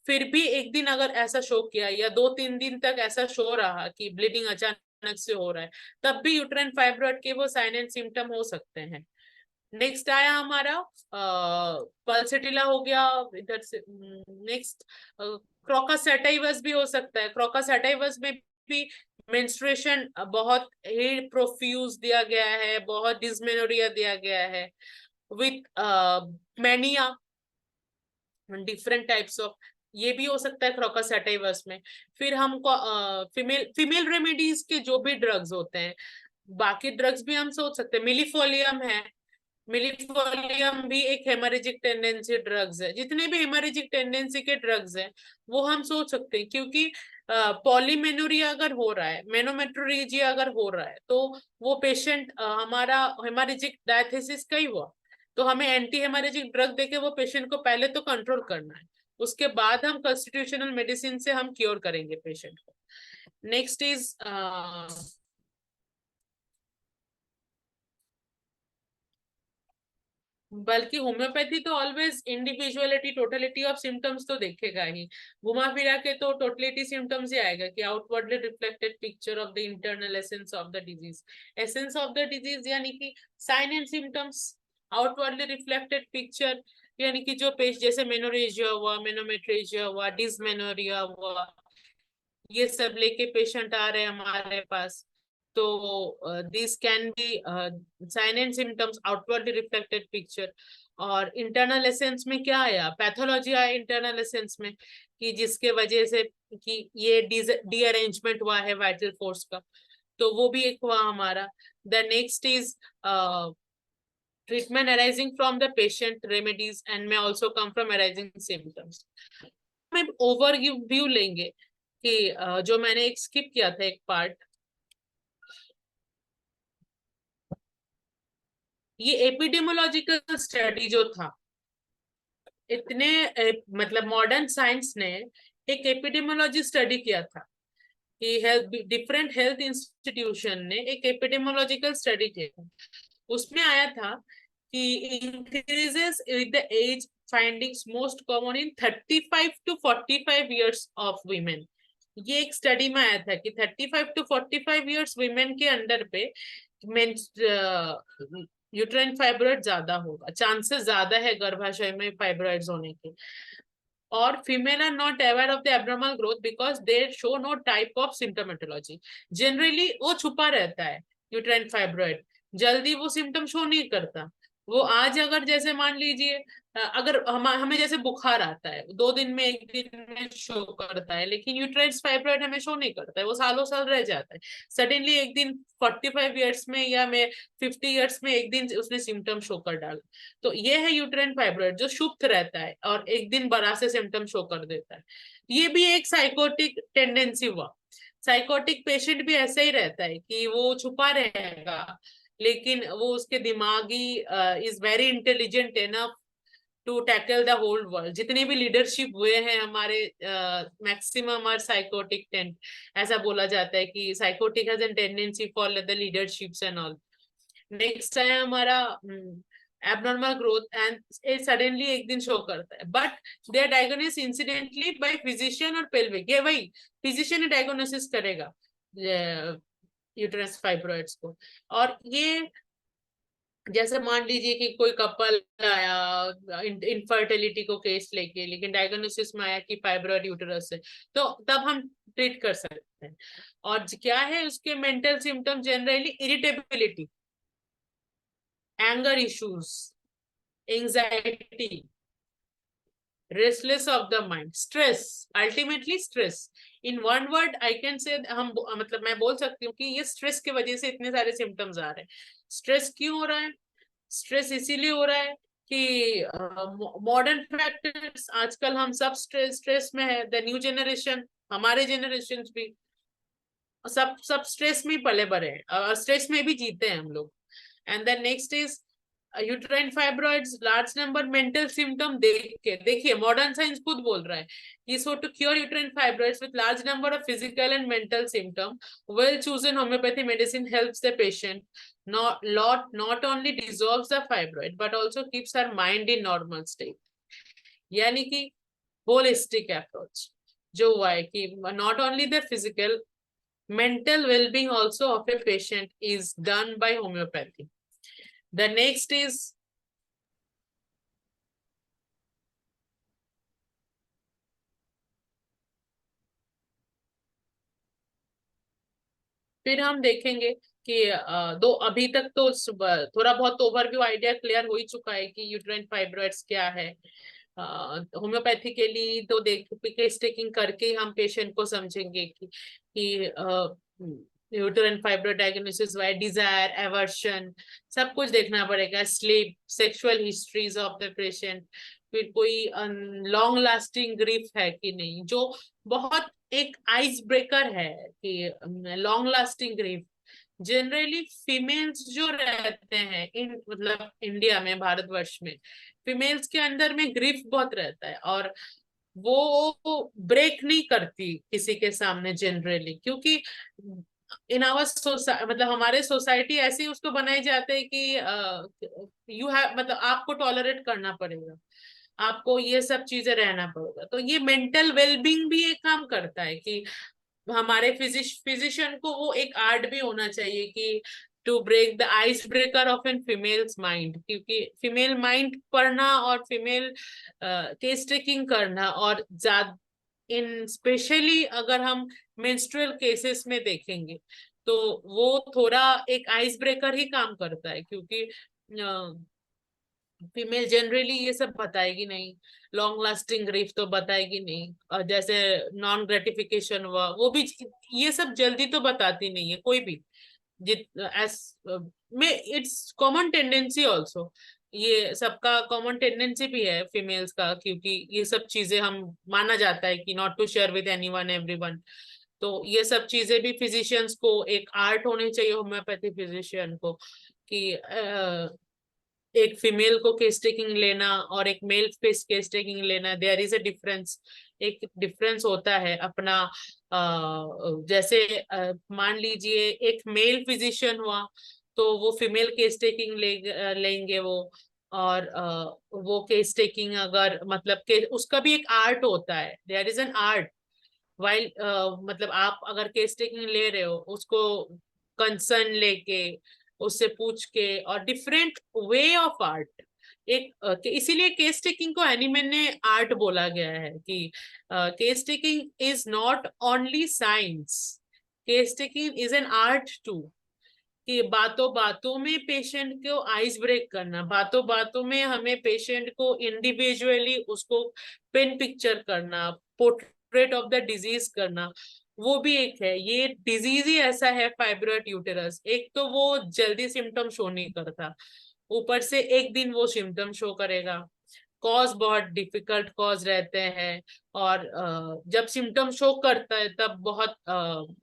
फिर भी एक दिन अगर ऐसा शो किया या 2-3 दिन तक ऐसा शो रहा कि ब्लीडिंग अचानक से हो रहा है, तब भी यूट्राइन फाइब्रॉइड के वो साइन एंड सिम्टम हो सकते हैं। नेक्स्ट आया हमारा पल्सेटिला हो गया इधर से। नेक्स्ट क्रोकस सैटाइवस भी हो सकता है। क्रोकस सैटाइवस में भी मेंस्ट्रुएशन बहुत ही प्रोफ्यूज दिया गया है, बहुत डिस्मेनोरिया दिया गया है with mania, different types of, ये भी हो सकता है क्रोकस सैटाइवस में। फिर हमको फीमेल रेमेडीज के जो भी ड्रग्स होते हैं, बाकी ड्रग्स भी हम सोच सकते हैं। मिलीफोलियम है, मिलीफोलियम भी एक हेमरेजिक टेंडेंसी ड्रग्स है। जितने भी हेमरेजिक टेंडेंसी के ड्रग्स हैं वो हम सोच सकते हैं, क्योंकि पॉलीमेनोरिया अगर हो रहा है, मेनोमेट्रोरेजिया अगर हो रहा है, तो वो पेशेंट हमारा हेमरेजिक डायथेसिस का ही हुआ, तो हमें एंटी हेमरेजिक ड्रग देके वो पेशेंट को पहले तो कंट्रोल करना है, उसके बाद हम कॉन्स्टिट्यूशनल मेडिसिन से हम क्योर करेंगे पेशेंट को। नेक्स्ट इज बल्कि होम्योपैथी तो always individuality, totality of symptoms तो देखेगा ही, घुमा फिरा के तो टोटलिटी सिम्टम्स ही आएगा कि outwardly reflected picture of the internal essence of the disease. Essence of the disease यानी कि sign and symptoms, outwardly reflected picture यानी कि जो पेश जैसे मेनोरेजिया हुआ, मेनोमेट्रेजिया हुआ, डिसमेनोरिया हुआ, ये सब लेके पेशेंट आ रहे हैं हमारे पास, तो this can be sign and symptoms, outwardly reflected picture. और इंटरनल एसेंस में क्या आया, पैथोलॉजी आया इंटरनल एसेंस में, कि जिसके वजह से कि ये डीअरेंजमेंट हुआ है वाइटल फोर्स का, तो वो भी एक हुआ हमारा। The next is treatment arising from the patient remedies and may also come from arising symptoms। हम ओवरव्यू लेंगे कि जो मैंने एक स्किप किया था एक पार्ट, ये एपिडेमियोलॉजिकल स्टडी जो था, इतने मतलब मॉडर्न साइंस ने एक एपिडेमियोलॉजी स्टडी किया था कि डिफरेंट हेल्थ इंस्टीट्यूशन ने एक एपिडेमियोलॉजिकल स्टडी किया। उसमें आया था कि increases with the age findings most common in 35 to 45 years of women। ये एक स्टडी में आया था कि 35 to 45 years women के अंडर पे यूट्राइन फाइब्रॉइड ज्यादा होगा, चांसेस ज्यादा है गर्भाशय में फाइब्रॉइड्स होने के। और female are not aware of the abnormal growth because they show no type of symptomatology. Generally वो छुपा रहता है यूट्राइन फाइब्रॉइड, जल्दी वो सिम्टम शो नहीं करता। वो आज अगर जैसे मान लीजिए अगर हमें जैसे बुखार आता है 2 दिन में 1 दिन में शो करता है, लेकिन यूट्राइन फाइब्रॉइड हमें शो नहीं करता है, वो सालों साल रह जाता है। सडनली एक दिन 45 इयर्स में या मैं 50 इयर्स में एक दिन उसने सिम्टम शो कर डाला। तो ये है यूट्राइन फाइब्रॉइड जो सुप्त रहता है और एक दिन बड़ा से सिम्टम शो कर देता है। ये भी एक साइकोटिक टेंडेंसी हुआ। साइकोटिक पेशेंट भी ऐसा ही रहता है कि वो छुपा रहेगा, लेकिन वो उसके दिमागी is very intelligent enough to tackle the whole world. जितने भी लीडरशिप हुए हैं हमारे मैक्सिमम आर साइकोटिक टेंड, ऐसा बोला जाता है कि psychotic has an tendency for the leaderships and all. Next है हमारा एबनॉर्मल ग्रोथ एंड सडनली एक दिन शो करता है, but they are diagnosis incidentally by physician और पेल्विक। ये वही फिजिशियन डायग्नोसिस करेगा यूट्रस फाइब्रॉइड्स को। और ये जैसे मान लीजिए कि कोई कपल आया इनफर्टिलिटी को केस लेके, लेकिन डायग्नोसिस में आया कि फाइब्रॉइड यूटरस है, तो तब हम ट्रीट कर सकते हैं। और क्या है उसके mental symptom, generally irritability, anger issues, anxiety, restless of the mind, stress, ultimately stress. In one word I can say हम मतलब मैं बोल सकती हूँ कि ये स्ट्रेस की वजह से इतने सारे सिम्टम्स आ रहे हैं। स्ट्रेस क्यों हो रहा है? स्ट्रेस इसीलिए हो रहा है कि मॉडर्न फैक्टर्स, आजकल हम सब स्ट्रेस में है। द न्यू जनरेशन, हमारे जनरेशन भी सब स्ट्रेस में पले बड़े हैं और स्ट्रेस में भी जीते हैं हम लोग। And then next is uterine fibroids, large number mental symptom देख के, देखिए मॉडर्न साइंस खुद बोल रहा है कि so to cure uterine fibroids with large number of physical and mental symptom, well chosen homeopathy medicine helps the patient not only dissolves the fibroid but also keeps her mind in normal state। यानी कि holistic approach जो हुआ है कि not only the physical, mental well-being also of a patient is done by homeopathy। The next is फिर हम देखेंगे कि अभी तक तो थोड़ा बहुत ओवरव्यू आइडिया क्लियर हो ही चुका है कि यूट्राइन फाइब्रॉइड्स क्या है। होम्योपैथी के लिए तो केस टेकिंग करके ही हम पेशेंट को समझेंगे कि uterine fibroid diagnosis why, desire, aversion, सब कुछ देखना पड़ेगा। Sleep, sexual histories of the patient, फिर कोई लॉन्ग लास्टिंग ग्रीफ है कि नहीं, जो बहुत एक आइस ब्रेकर है कि long lasting grief. Generally females जो रहते हैं मतलब इंडिया में, भारतवर्ष में, फीमेल्स के अंदर में ग्रीफ बहुत रहता है और वो ब्रेक नहीं करती किसी के सामने जनरली, क्योंकि इन आवर मतलब हमारे सोसाइटी ऐसी उसको बनाई जाती है कि यू हैव मतलब आपको टॉलरेट करना पड़ेगा, आपको ये सब चीजें रहना पड़ेगा। तो ये मेंटल वेलबींग भी एक काम करता है कि हमारे फिजिशियन को वो एक आर्ट भी होना चाहिए कि to break the ice breaker of an females mind, क्योंकि फीमेल माइंड पढ़ना और फीमेल केस टेकिंग करना, और इन स्पेशली अगर हम मेंस्ट्रुअल केसेस में देखेंगे तो वो थोड़ा एक आइस ब्रेकर ही काम करता है, क्योंकि फीमेल जनरली ये सब बताएगी नहीं, लॉन्ग लास्टिंग ग्रीफ तो बताएगी नहीं, और जैसे नॉन ग्रेटिफिकेशन हुआ वो भी, ये सब जल्दी तो बताती नहीं है कोई भी। जित एस में इट्स कॉमन टेंडेंसी ऑल्सो, ये सबका कॉमन टेंडेंसी भी है फीमेल्स का, क्योंकि ये सब चीजें हम माना जाता है कि not to share with anyone everyone. तो ये सब चीजें भी फिजिशियंस को एक आर्ट होनी चाहिए, होम्योपैथी फिजिशियन को, कि एक फीमेल को केस टेकिंग लेना और एक मेल केस टेकिंग लेना, देयर इज अ डिफरेंस। एक डिफरेंस होता है अपना। जैसे मान लीजिए एक मेल फिजिशियन हुआ, तो वो फीमेल केस टेकिंग लेंगे वो, और वो केस टेकिंग अगर मतलब के उसका भी एक आर्ट होता है, there is an art. While मतलब आप अगर केस टेकिंग ले रहे हो, उसको कंसर्न लेके, उससे पूछ के, और डिफरेंट वे ऑफ आर्ट। एक इसीलिए केस टेकिंग को एनिमल ने आर्ट बोला गया है, कि case taking is not only science, case taking is an art too. कि बातों बातों में पेशेंट को आइस ब्रेक करना, बातों बातों में हमें पेशेंट को इंडिविजुअली उसको पेन पिक्चर करना, पोर्ट्रेट ऑफ द डिजीज करना, वो भी एक है। ये डिजीज ही ऐसा है फाइब्रॉइड यूटेरस, एक तो वो जल्दी सिम्टम शो नहीं करता, ऊपर से एक दिन वो सिम्टम शो करेगा, कॉज बहुत डिफिकल्ट कॉज रहते हैं, और जब सिम्टम शो करता है तब बहुत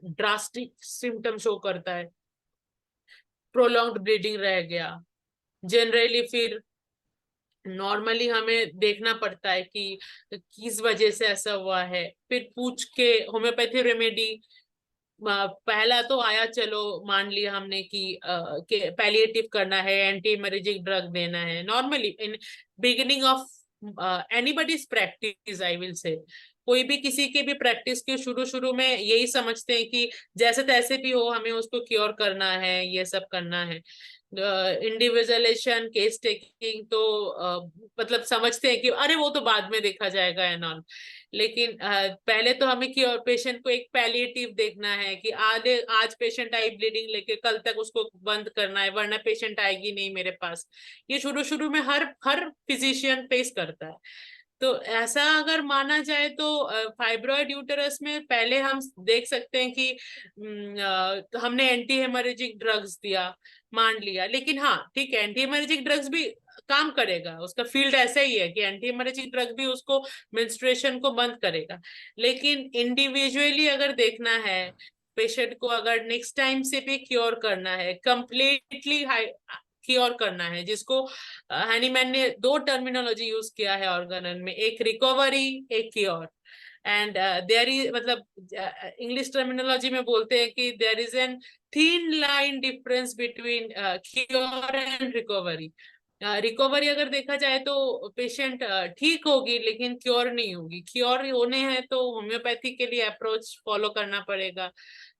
ड्रास्टिक सिम्टम शो करता है, प्रोलॉन्ग्ड ब्लीडिंग रह गया जनरली। फिर नॉर्मली हमें देखना पड़ता है कि किस वजह से ऐसा हुआ है, फिर पूछ के होम्योपैथी रेमेडी। पहला तो आया, चलो मान लिया हमने कि पैलिएटिव करना है, एंटी हेमरेजिक ड्रग देना है, normally in beginning of anybody's practice I will say, कोई भी किसी के भी प्रैक्टिस के शुरू शुरू में यही समझते हैं कि जैसे तैसे भी हो हमें उसको क्योर करना है, ये सब करना है। इंडिविजुअलाइजेशन केस टेकिंग तो मतलब समझते हैं कि अरे वो तो बाद में देखा जाएगा एंड ऑल, लेकिन पहले तो हमें क्योर, पेशेंट को एक पैलिएटिव देखना है कि आज पेशेंट आई ब्लीडिंग लेके, कल तक उसको बंद करना है वरना पेशेंट आएगी नहीं मेरे पास। ये शुरू शुरू में हर फिजिशियन फेस करता है। तो ऐसा अगर माना जाए तो फाइब्रॉइड यूटेरस में पहले हम देख सकते हैं कि हमने एंटी हेमरेजिक ड्रग्स दिया, मान लिया, लेकिन हाँ ठीक है, एंटी हेमरेजिक ड्रग्स भी काम करेगा, उसका फील्ड ऐसा ही है कि एंटी हेमरेजिक ड्रग भी उसको मेंस्ट्रुएशन को बंद करेगा। लेकिन इंडिविजुअली अगर देखना है, पेशेंट को अगर नेक्स्ट टाइम से भी क्योर करना है, कंप्लीटली क्योर करना है, जिसको हैनीमैन ने दो टर्मिनोलॉजी यूज किया है ऑर्गेनन में, एक रिकवरी, एक क्योर। एंड देयर इज मतलब इंग्लिश टर्मिनोलॉजी में बोलते हैं कि there is an thin line difference between cure and recovery. Recovery अगर देखा जाए तो पेशेंट ठीक होगी लेकिन क्योर नहीं होगी, क्योर होने हैं तो होम्योपैथी के लिए अप्रोच फॉलो करना पड़ेगा,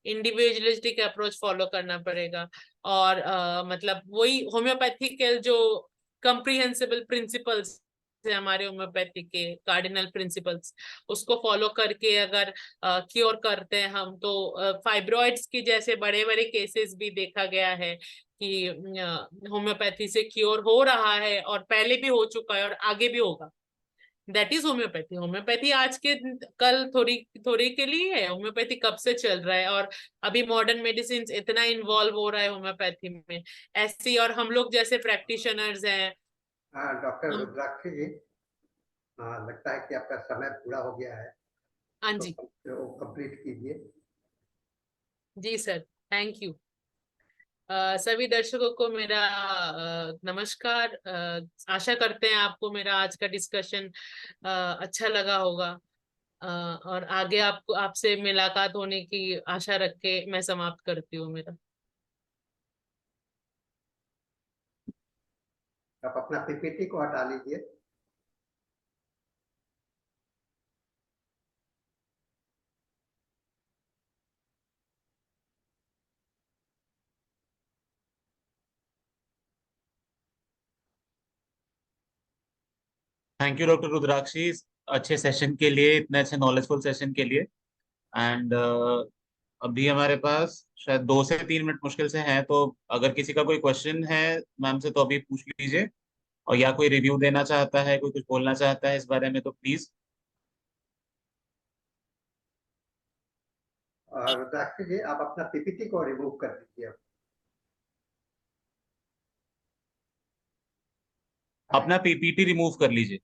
इंडिविजुअलिस्टिक अप्रोच फॉलो करना पड़ेगा, और मतलब वही होम्योपैथिकल जो कंप्रिहेंसिबल प्रिंसिपल्स है हमारे होम्योपैथी के कार्डिनल प्रिंसिपल्स, उसको फॉलो करके अगर क्योर करते हैं हम, तो फाइब्रॉइड्स की जैसे बड़े बड़े केसेस भी देखा गया है कि होम्योपैथी से क्योर हो रहा है, और पहले भी हो चुका है और आगे भी होगा। That is homeopathy. होम्योपैथी आज के कल थोड़ी थोड़ी के लिए है, होम्योपैथी कब से चल रहा है, और अभी मॉडर्न मेडिसिन इतना इन्वॉल्व हो रहा है होम्योपैथी में, ऐसी, और हम लोग जैसे प्रैक्टिशनर्स हैं। डॉक्टर रुद्राक्षी जी, लगता है कि आपका समय पूरा हो गया है, हाँ जी, तो कंप्लीट कीजिए। जी सर, थैंक यू। सभी दर्शकों को मेरा नमस्कार। आशा करते हैं आपको मेरा आज का डिस्कशन अच्छा लगा होगा, और आगे आपको आपसे मुलाकात होने की आशा रख के मैं समाप्त करती हूँ मेरा। आप अपना पीपीटी को हटा लीजिए। थैंक यू डॉक्टर रुद्राक्षी, अच्छे सेशन के लिए, इतने अच्छे नॉलेजफुल सेशन के लिए। एंड अभी हमारे पास शायद 2 से 3 मिनट मुश्किल से हैं, तो अगर किसी का कोई क्वेश्चन है मैम से तो अभी पूछ लीजिए, और या कोई रिव्यू देना चाहता है, कोई कुछ बोलना चाहता है इस बारे में तो प्लीज। रुद्राक्ष जी, आप अपना पीपीटी को रिमूव कर दीजिए। अपना पीपीटी रिमूव कर लीजिए।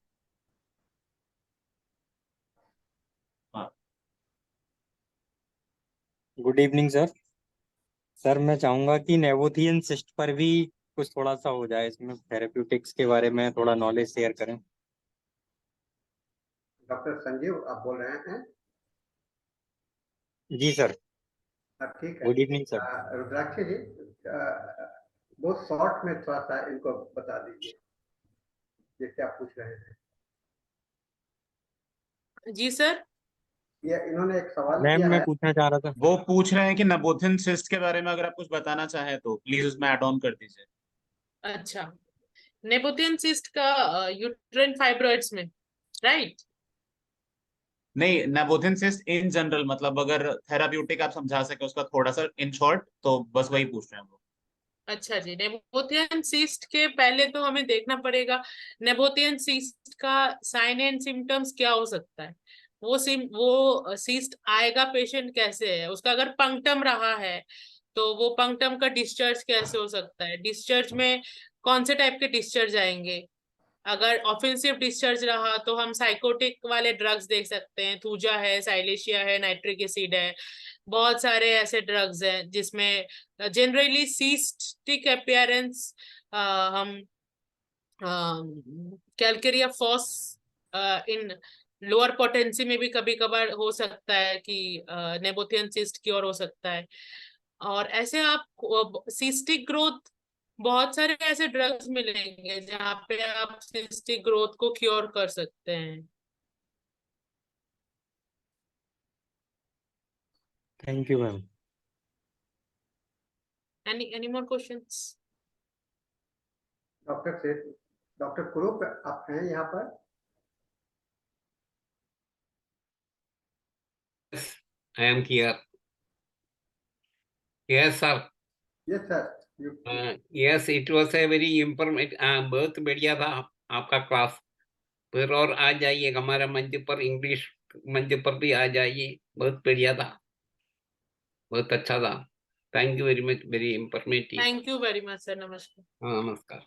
हाँ। Good evening sir. सर मैं चाहूंगा कि नेबोथियन सिस्ट पर भी कुछ थोड़ा सा हो जाए, इसमें थेरेप्यूटिक्स के बारे में थोड़ा नॉलेज शेयर करें। डॉक्टर संजीव आप बोल रहे हैं? जी सर। ठीक है। Good evening sir. Rudraksh ji, बहुत शॉर्ट में थोड़ा सा इनको बता दीजिए जैसे आप पूछ रहे हैं। जी सर। ये इन्होंने एक सवाल मैम किया मैं है। पूछना चाह रहा था। वो पूछ रहे हैं कि नबोथिन सिस्ट के बारे में अगर आप कुछ बताना चाहें तो प्लीज उसमें ऐड ऑन कर दीजिए। अच्छा, नेपोथियन सिस्ट का यूट्राइन फाइब्रॉइड्स में, राइट? नहीं, नबोथिन सिस्ट इन जनरल, मतलब अगर थेराप्यूटिक आप समझा सके उसका थोड़ा सा इन शॉर्ट, तो बस वही पूछ रहे हैं वो। अच्छा जी, नेपोथियन सिस्ट के पहले तो हमें देखना पड़ेगा नेपोथियन सिस्ट का साइन एंड सिम्टम्स क्या हो सकता है। वो सिस्ट आएगा पेशेंट कैसे है, उसका अगर पंक्टम रहा है तो वो पंक्टम का डिस्चार्ज कैसे हो सकता है, डिस्चार्ज में कौन से टाइप के डिस्चार्ज आएंगे। अगर ऑफेंसिव डिस्चार्ज रहा तो हम साइकोटिक वाले ड्रग्स देख सकते हैं, थूजा है, साइलेशिया है, नाइट्रिक एसिड है, बहुत सारे ऐसे ड्रग्स हैं जिसमें जनरली सिस्टिक अपियरेंस हम calcarea phos in lower potency में भी कभी कभार हो सकता है कि नेबोथियन सिस्ट क्योर हो सकता है। और ऐसे आप सिस्टिक ग्रोथ, बहुत सारे ऐसे ड्रग्स मिलेंगे जहाँ पे आप सिस्टिक ग्रोथ को क्योर कर सकते हैं। Thank you ma'am. Any more questions? Doctor से डॉक्टर कुरूप आप हैं यहाँ पर? I am here. Yes, sir. Yes sir. Yes, it was a very informative. बहुत बढ़िया था आपका क्लास। फिर और आ जाइए हमारे मंच पर, इंग्लिश मंच पर भी आ जाइए, बहुत बढ़िया था, बहुत अच्छा था। Thank you very much, very informative. Thank you very much sir, नमस्कार। नमस्कार।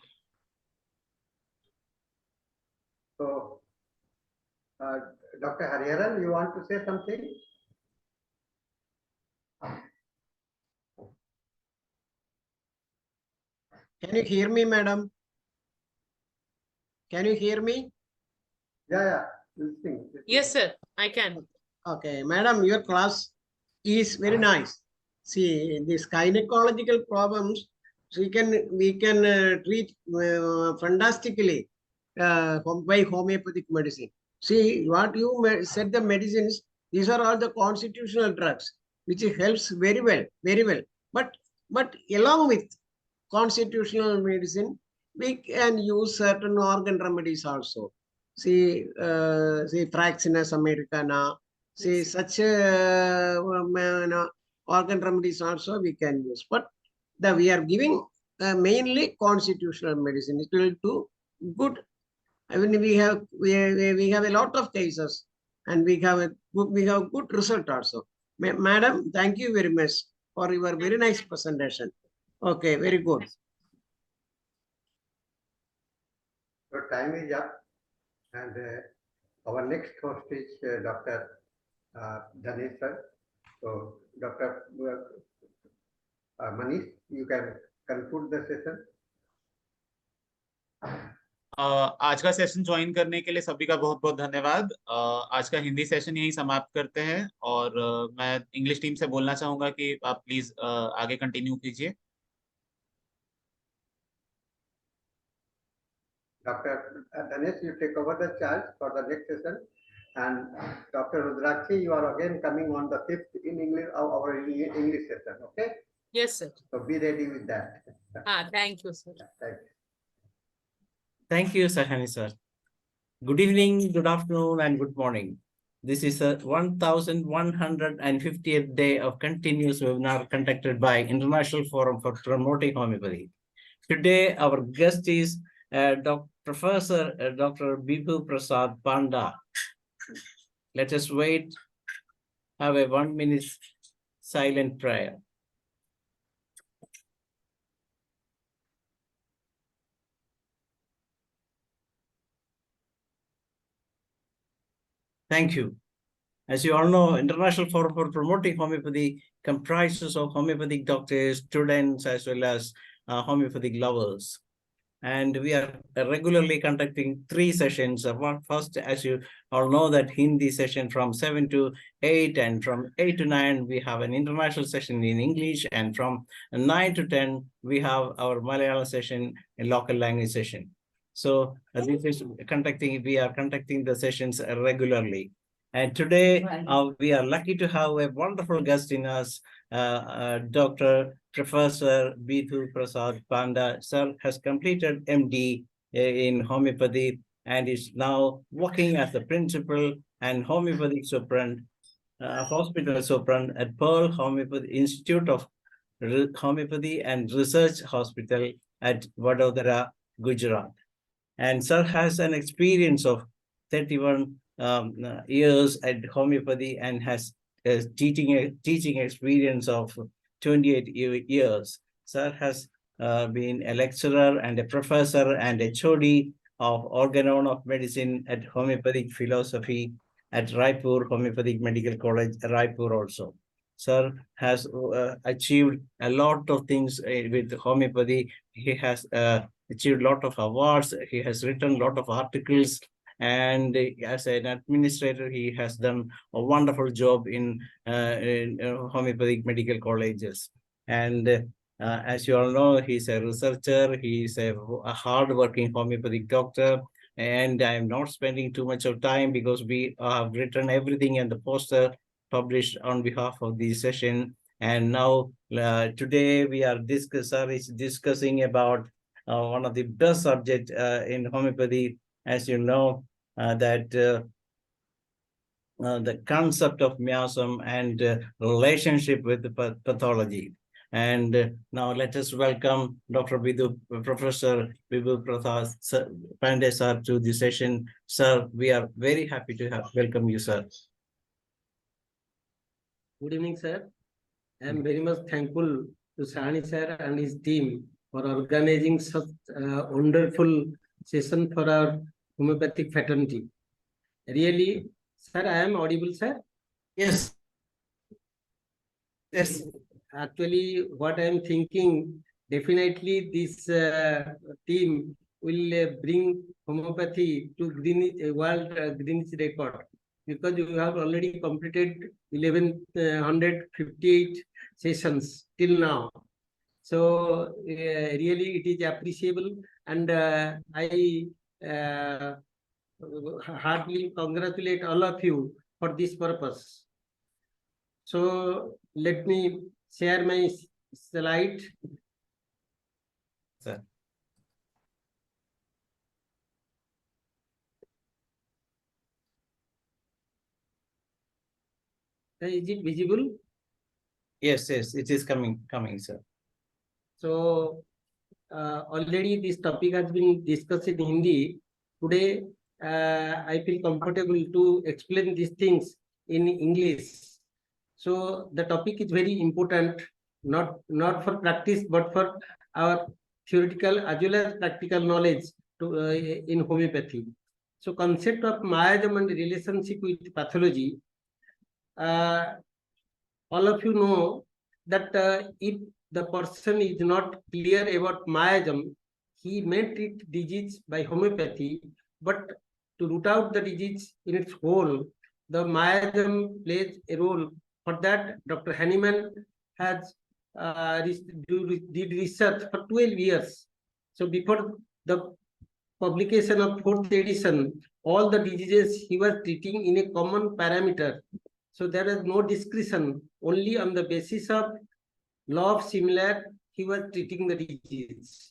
तो doctor Hariharan, you want to say something? Can you hear me, madam? Can you hear me? Yeah, listening. Yes sir, I can. Okay, madam, your class is very nice. See, these gynecological problems, so we can treat fantastically by homeopathic medicine. See, what you said, the medicines, these are all the constitutional drugs, which helps very well, very well. But along with constitutional medicine, we can use certain organ remedies also. See, Fraxinus americana, see such organ remedies also we can use. But we are giving mainly constitutional medicine. It will do good. I mean, we have a lot of cases, and we have good result also. Madam, thank you very much for your very nice presentation. Okay, very good. So time is up, and our next host is Dr. Dhanesh sir. So Dr. Manish, you can conclude the session. आज का session join करने के लिए सभी का बहुत बहुत धन्यवाद। आज का हिंदी सेशन यही समाप्त करते हैं, और मैं इंग्लिश टीम से बोलना चाहूंगा कि आप प्लीज आगे कंटिन्यू कीजिए। Dr. Dhanesh, you take over the charge for the next session, and Dr. Rudrakshi, you are again coming on the 5th in English, our English session. Okay? Yes sir. So be ready with that. Thank you sir. Thank you. Thank you, Sahani sir. Good evening, good afternoon, and good morning. This is the 1150th day of continuous webinar conducted by International Forum for Promoting Homeopathy. Today, our guest is Professor Dr. BIBHU PRASAD PANDA. Let us wait, have a 1 minute silent prayer. Thank you. As you all know, International Forum for Promoting Homeopathy comprises of homeopathic doctors, students, as well as homeopathic lovers. And we are regularly conducting 3 sessions. First, as you all know, that Hindi session from 7 to 8, and from 8 to 9, we have an international session in English, and from 9 to 10, we have our Malayalam session, a local language session. So this is we are conducting the sessions regularly. And today, we are lucky to have a wonderful guest in us, Dr. Professor BIBHU PRASAD PANDA. Sir has completed MD in homeopathy and is now working as the principal and homeopathic hospital superintendent at Pearl Homeopathy Institute of Homeopathy and Research Hospital at Vadodara, Gujarat. And sir has an experience of 31 years at homeopathy and has teaching experience of 28 years. Sir has been a lecturer and a professor and HOD of Organon of Medicine at Homeopathic Philosophy at Raipur Homeopathic Medical College, Raipur also. Sir has achieved a lot of things with homeopathy. He has achieved a lot of awards. He has written a lot of articles. And as an administrator, he has done a wonderful job in homeopathic medical colleges. And as you all know, he's a researcher. He's a hard-working homeopathic doctor. And I'm not spending too much of time because we have written everything in the poster published on behalf of this session. And now today we are discussing about one of the best subjects in homeopathy. As you know, that the concept of miasm and relationship with the pathology. And now let us welcome Dr. Professor BIBHU PRASAD PANDA sir to the session. Sir, we are very happy to welcome you, sir. Good evening, sir. I am very much thankful to Sahani sir and his team for organizing such wonderful session for our homeopathic fraternity. Really, sir, I am audible, sir? Yes. Yes. Actually, what I am thinking, definitely this team will bring homeopathy to world Greenwich record, because you have already completed 1158 sessions till now. So really it is appreciable, and I heartily congratulate all of you for this purpose. So let me share my slide. Sir. Is it visible? Yes, it is coming, sir. So already this topic has been discussed in Hindi. Today, I feel comfortable to explain these things in English. So the topic is very important, not for practice, but for our theoretical as well as practical knowledge in homeopathy. So concept of miasm and relationship with pathology. All of you know that if the person is not clear about miasm, he may treat disease by homeopathy, but to root out the disease in its whole, the miasm plays a role. For that, Dr. Hahnemann has did research for 12 years. So before the publication of 4th edition, all the diseases he was treating in a common parameter. So there is no discretion, only on the basis of law of similar, he was treating the disease.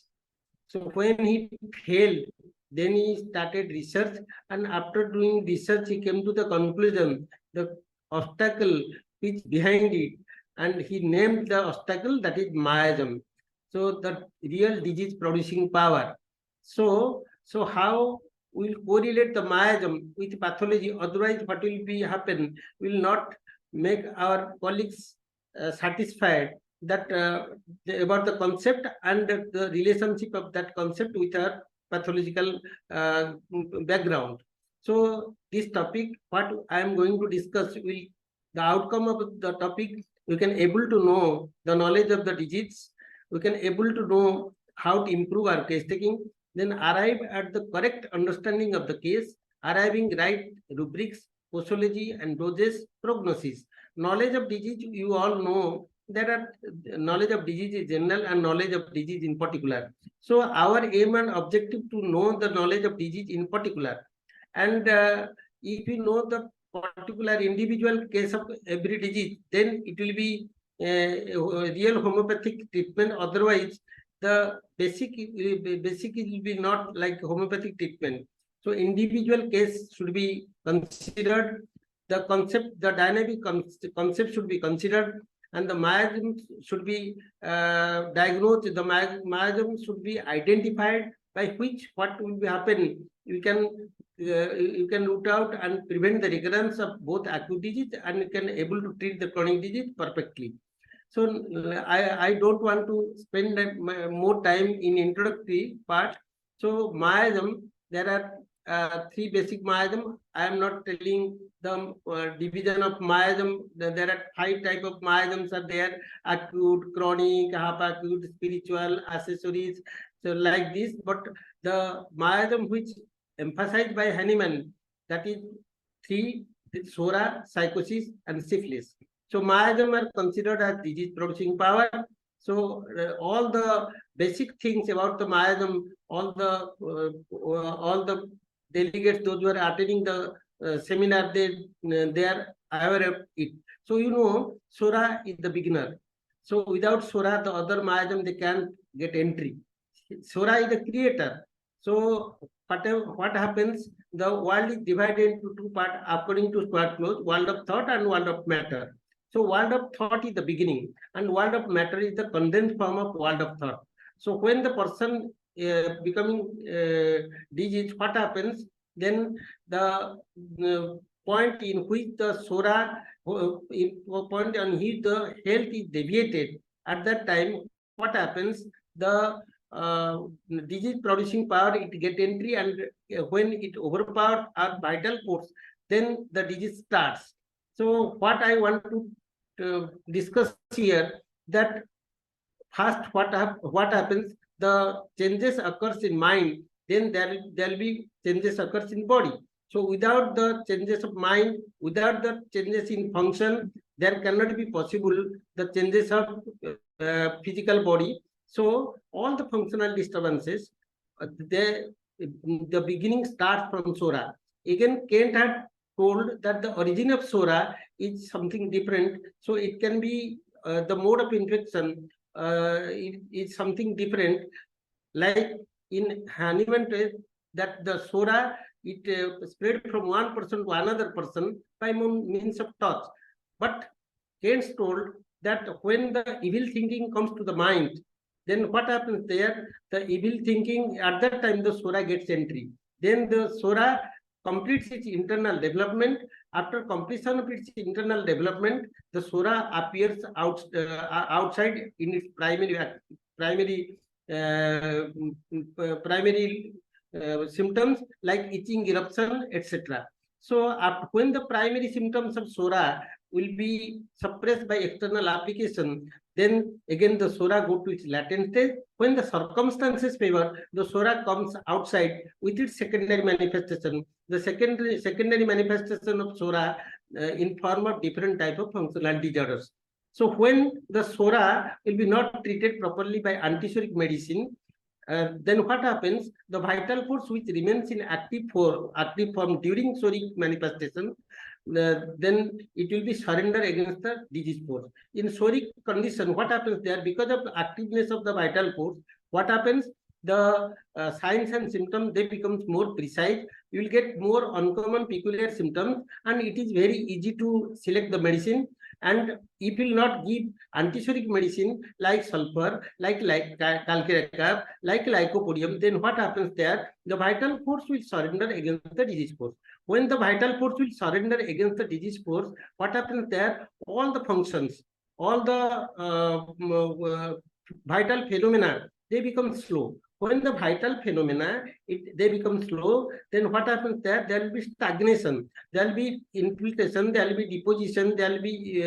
So when he failed Then he started research, and after doing research, he came to the conclusion the obstacle which behind it, and he named the obstacle, that is miasm. So the real disease producing power. So how we'll correlate the miasm with pathology? Otherwise, what will be happen will not make our colleagues satisfied that about the concept and the relationship of that concept with our pathological background. So this topic, what I am going to discuss, will the outcome of the topic, we can able to know the knowledge of the disease, we can able to know how to improve our case taking, then arrive at the correct understanding of the case, arriving right rubrics, posology and doses, prognosis. Knowledge of disease, you all know there are knowledge of disease in general and knowledge of disease in particular. So our aim and objective to know the knowledge of disease in particular. And if you know the particular individual case of every disease, then it will be real homeopathic treatment. Otherwise, the basic will be not like homeopathic treatment. So individual case should be considered. The concept, the dynamic concept should be considered, and the miasm should be diagnosed. The miasm should be identified, by which what will be happen. You can root out and prevent the recurrence of both acute disease, and you can able to treat the chronic disease perfectly. So I don't want to spend more time in introductory part. So miasm, there are three basic miasm. I am not telling the division of miasm. There are 5 type of miasms are there: acute, chronic, half acute, spiritual, accessories. So like this, but the miasm which emphasized by Hahnemann, that is 3: SORA, psychosis, and syphilis. So miasm are considered as disease producing power. So all the basic things about the miasm, all the delegates, those who are attending the seminar, they are aware of it. So you know, SORA is the beginner. So without SORA, the other miasm, they can't get entry. SORA is the creator. So what happens? The world is divided into 2 parts according to Stuart Close: world of thought and world of matter. So world of thought is the beginning, and world of matter is the condensed form of world of thought. So when the person becoming disease, what happens? Then the point in which the SORA, point on which the health is deviated, at that time, what happens? The disease producing power, it get entry, and when it overpower our vital force, then the disease starts. So what I want to discuss here, that first what happens, the changes occurs in mind, then there will be changes occurs in body. So without the changes of mind, without the changes in function, there cannot be possible the changes of physical body. So all the functional disturbances, the beginning starts from SORA. Again, Kent had told that the origin of SORA is something different. So it can be the mode of infection is something different. Like in Hahnemann, that the SORA, it spread from one person to another person by means of touch. But Kent told that when the evil thinking comes to the mind, then what happens there? The evil thinking, at that time, the SORA gets entry. Then the SORA completes its internal development. After completion of its internal development, the SORA appears outside in its primary symptoms like itching, eruption, etc. So when the primary symptoms of SORA will be suppressed by external application, then again the SORA go to its latent stage. When the circumstances favor, the SORA comes outside with its secondary manifestation. The secondary manifestation of SORA in form of different type of functional disorders. So when the SORA will be not treated properly by antisoric medicine, then what happens? The vital force which remains in active form during soric manifestation, then it will be surrender against the disease force. In soric condition, what happens there? Because of the activeness of the vital force, what happens? the signs and symptoms, they becomes more precise. You will get more uncommon peculiar symptoms, and it is very easy to select the medicine. And if you will not give antisoric medicine like sulfur, like calcium, like lycopodium, then what happens there? The vital force will surrender against the disease force. When the vital force will surrender against the disease force, what happens there? All the functions, all the vital phenomena, they become slow. When the vital phenomena, they become slow, then what happens there? There will be stagnation, there will be infiltration, there will be deposition, there will be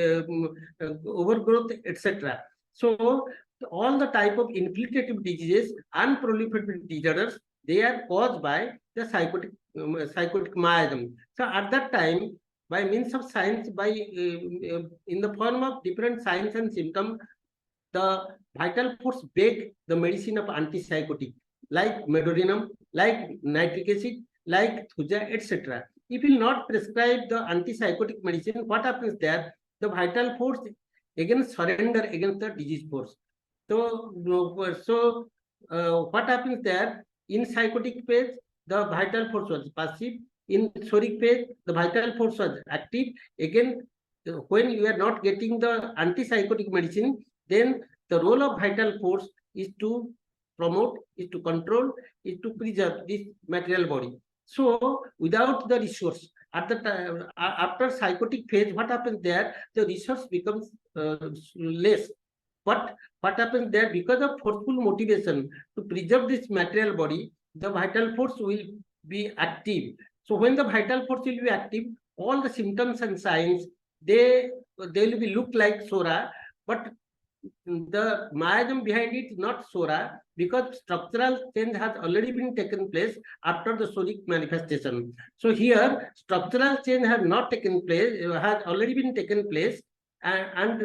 overgrowth, etc. So all the type of infiltrative diseases and proliferative disorders, they are caused by the psychotic miasm. So at that time, by means of science, in the form of different signs and symptoms, the vital force beg the medicine of antipsychotic, like medorinum, like nitric acid, like thuja, etc. If you will not prescribe the antipsychotic medicine, what happens there? The vital force again surrender against the disease force. So what happens there? In psychotic phase, the vital force was passive. In soric phase, the vital force was active. Again, when you are not getting the antipsychotic medicine, then the role of vital force is to promote, is to control, is to preserve this material body. So without the resource, at the time, after psychotic phase, what happens there? The resource becomes less. But what happens there? Because of forceful motivation to preserve this material body, the vital force will be active. So when the vital force will be active, all the symptoms and signs, they will be look like Sora, but the miasm behind it is not Sora, because structural change has already been taken place after the soric manifestation. So here, structural change has not taken place, has already been taken place, and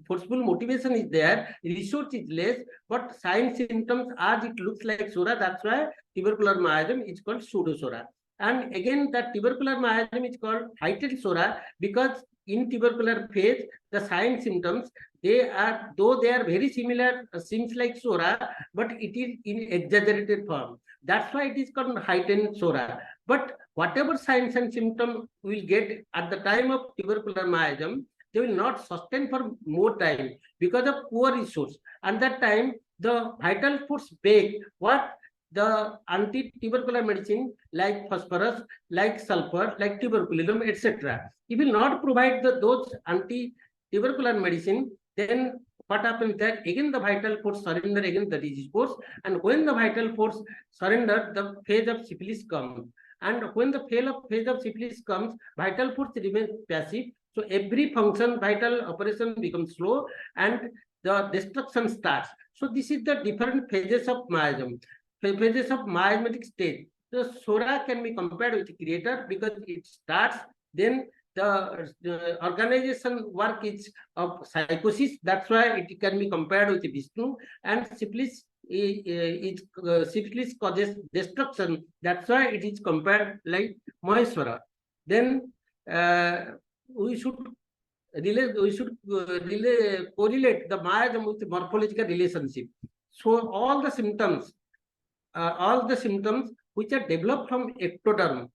forceful motivation is there, resource is less, but signs, symptoms, as it looks like Sora, that's why tubercular miasm is called pseudo-Sora. And again, that tubercular miasm is called heightened Sora, because in tubercular phase, the signs, symptoms, though they are very similar, seems like Sora, but it is in exaggerated form. That's why it is called heightened Sora. But whatever signs and symptoms we will get at the time of tubercular miasm, they will not sustain for more time because of poor resource. And that time, the vital force beg what? The anti-tubercular medicine like phosphorus, like sulfur, like tuberculum, etc. If will not provide those anti-tubercular medicine, then what happens there? Again, the vital force surrender against the disease force. And when the vital force surrender, the phase of syphilis comes. And when the phase of syphilis comes, vital force remains passive. So every function, vital operation becomes slow and the destruction starts. So this is the different phases of miasm, phases of miasmatic state. So Sora can be compared with the creator because it starts, then the organization work is of psychosis. That's why it can be compared with Vishnu, and syphilis syphilis causes destruction. That's why it is compared like Maheshwara. Then we should correlate the miasm with the morphological relationship. So all the symptoms which are developed from ectoderm,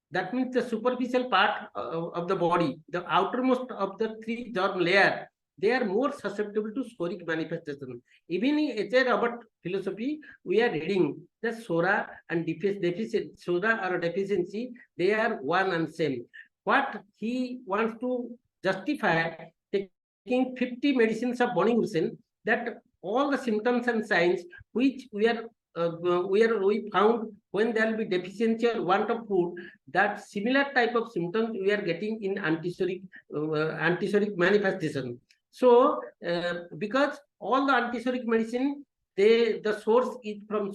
that means the superficial part of the body, the outermost of the three germ layer, they are more susceptible to soric manifestation. Even in H.A. Robert philosophy, we are reading that Sora and Sora or deficiency, they are one and same. What he wants to justify, taking 50 medicines of Bonnie Hussein, that all the symptoms and signs which we found when there will be deficiency or want of food, that similar type of symptoms we are getting in antisoric manifestation. So because all the antisoric medicine, the source is from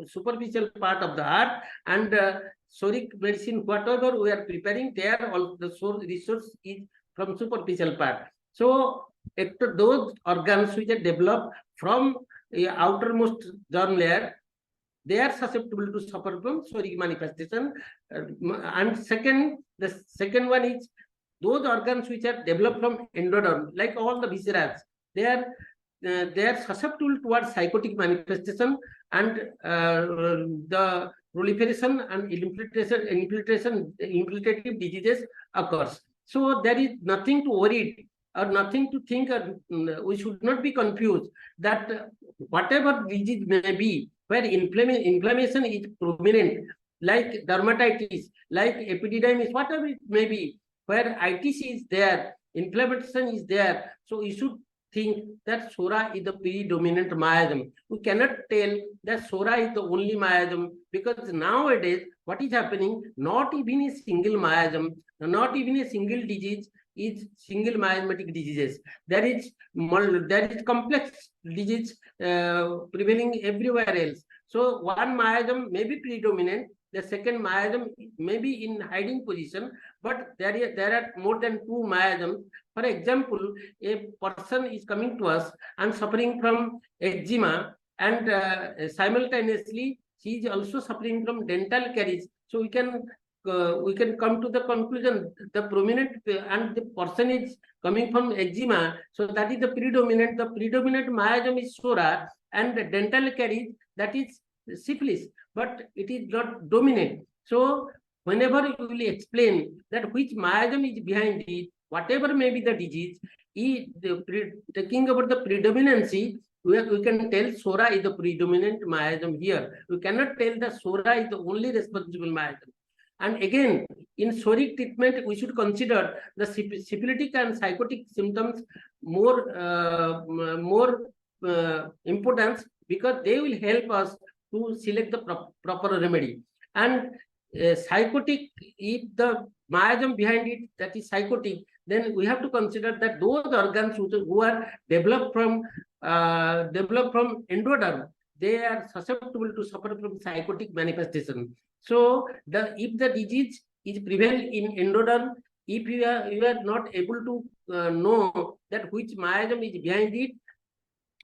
superficial part of the heart, and soric medicine, whatever we are preparing, there all the resource is from superficial part. So those organs which are developed from outermost germ layer, they are susceptible to suffer from soric manifestation. And the second one is those organs which are developed from endoderm, like all the viscera, they are susceptible towards psychotic manifestation. and the proliferation and infiltrative diseases occurs. So there is nothing to worry or nothing to think, or we should not be confused that whatever disease may be, where inflammation is prominent, like dermatitis, like epididymis, whatever it may be, where ITC is there, inflammation is there, so you should think that psora is the predominant miasm. We cannot tell that psora is the only miasm, because nowadays what is happening, not even a single miasm, not even a single disease is single miasmatic diseases. There is complex disease prevailing everywhere else. So one miasm may be predominant, the second miasm may be in hiding position, but there are more than two miasms. For example, a person is coming to us and suffering from eczema, and simultaneously she is also suffering from dental caries. So we can come to the conclusion the prominent and the person is coming from eczema, so that is the predominant miasm is psora, and the dental caries, that is syphilis, but it is not dominant. So whenever you will explain that which miasm is behind it, whatever may be the disease, taking about the predominancy, we can tell psora is the predominant miasm here. We cannot tell that psora is the only responsible miasm. And again, in psoric treatment, we should consider the syphilitic and psychotic symptoms more importance, because they will help us to select the proper remedy. And psychotic, if the miasm behind it, that is psychotic, then we have to consider that those organs who are developed from endoderm, they are susceptible to suffer from psychotic manifestation. So if the disease is prevalent in endoderm, if you are not able to know that which miasm is behind it,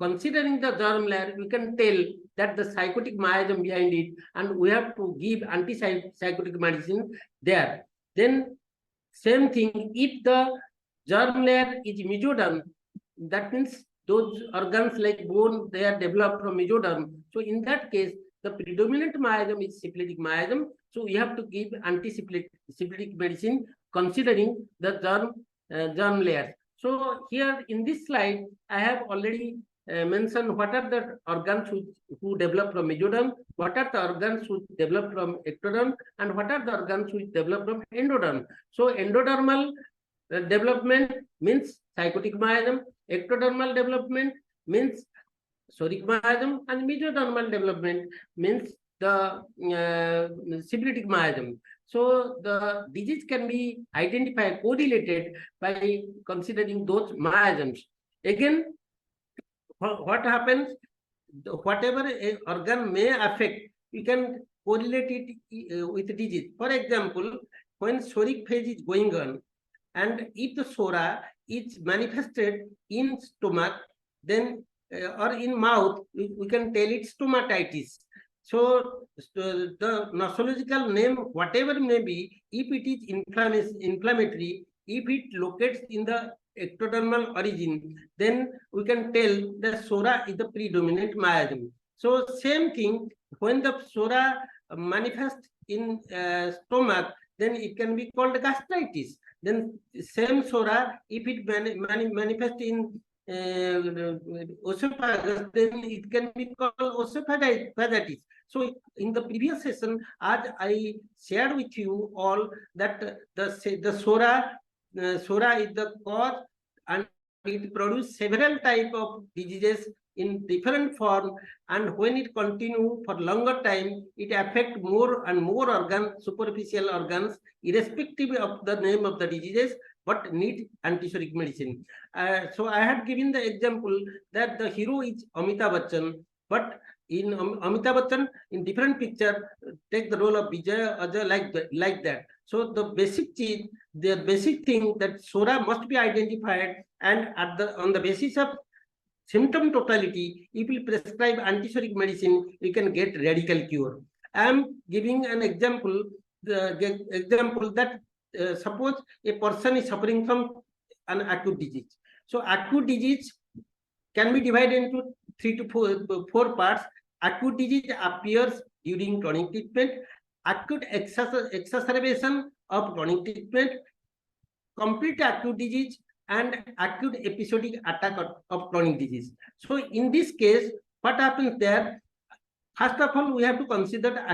considering the germ layer, we can tell that the psychotic miasm behind it, and we have to give antipsychotic medicine there. Then same thing, if the germ layer is mesoderm, that means those organs like bone, they are developed from mesoderm. So in that case, the predominant miasm is syphilitic miasm. So we have to give antisyphilitic medicine considering the germ layer. So here in this slide, I have already mentioned what are the organs who develop from mesoderm, what are the organs who develop from ectoderm, and what are the organs which develop from endoderm. So endodermal development means psychotic miasm, ectodermal development means psoric miasm, and mesodermal development means the syphilitic miasm. So the disease can be identified, correlated by considering those miasms. Again, what happens, whatever a organ may affect, we can correlate it with disease. For example, when psoric phase is going on, and if the psora is manifested in stomach, then or in mouth, we can tell it stomatitis. So the nosological name, whatever may be, if it is inflammatory, if it locates in the ectodermal origin, then we can tell that psora is the predominant miasm. So same thing, when the psora manifests in stomach, then it can be called gastritis. Then same psora, if it manifests in esophagus, then it can be called esophagitis. So in the previous session, as I shared with you all that the psora is the cause, and it produces several types of diseases in different form, and when it continues for longer time, it affects more and more organs, superficial organs, irrespective of the name of the diseases, but need antipsoric medicine. So I had given the example that the hero is Amitabh Bachchan, but in Amitabh Bachchan, in different picture, take the role of Vijay like that. So the basic thing that psora must be identified, and on the basis of symptom totality, if we prescribe antipsoric medicine, we can get radical cure. I am giving an example. That suppose a person is suffering from an acute disease. So acute disease can be divided into 3 to 4 parts. acute disease appears during chronic treatment, acute exacerbation of chronic treatment, complete acute disease, and acute episodic attack of chronic disease. So in this case, what happens there? First of all, we have to consider the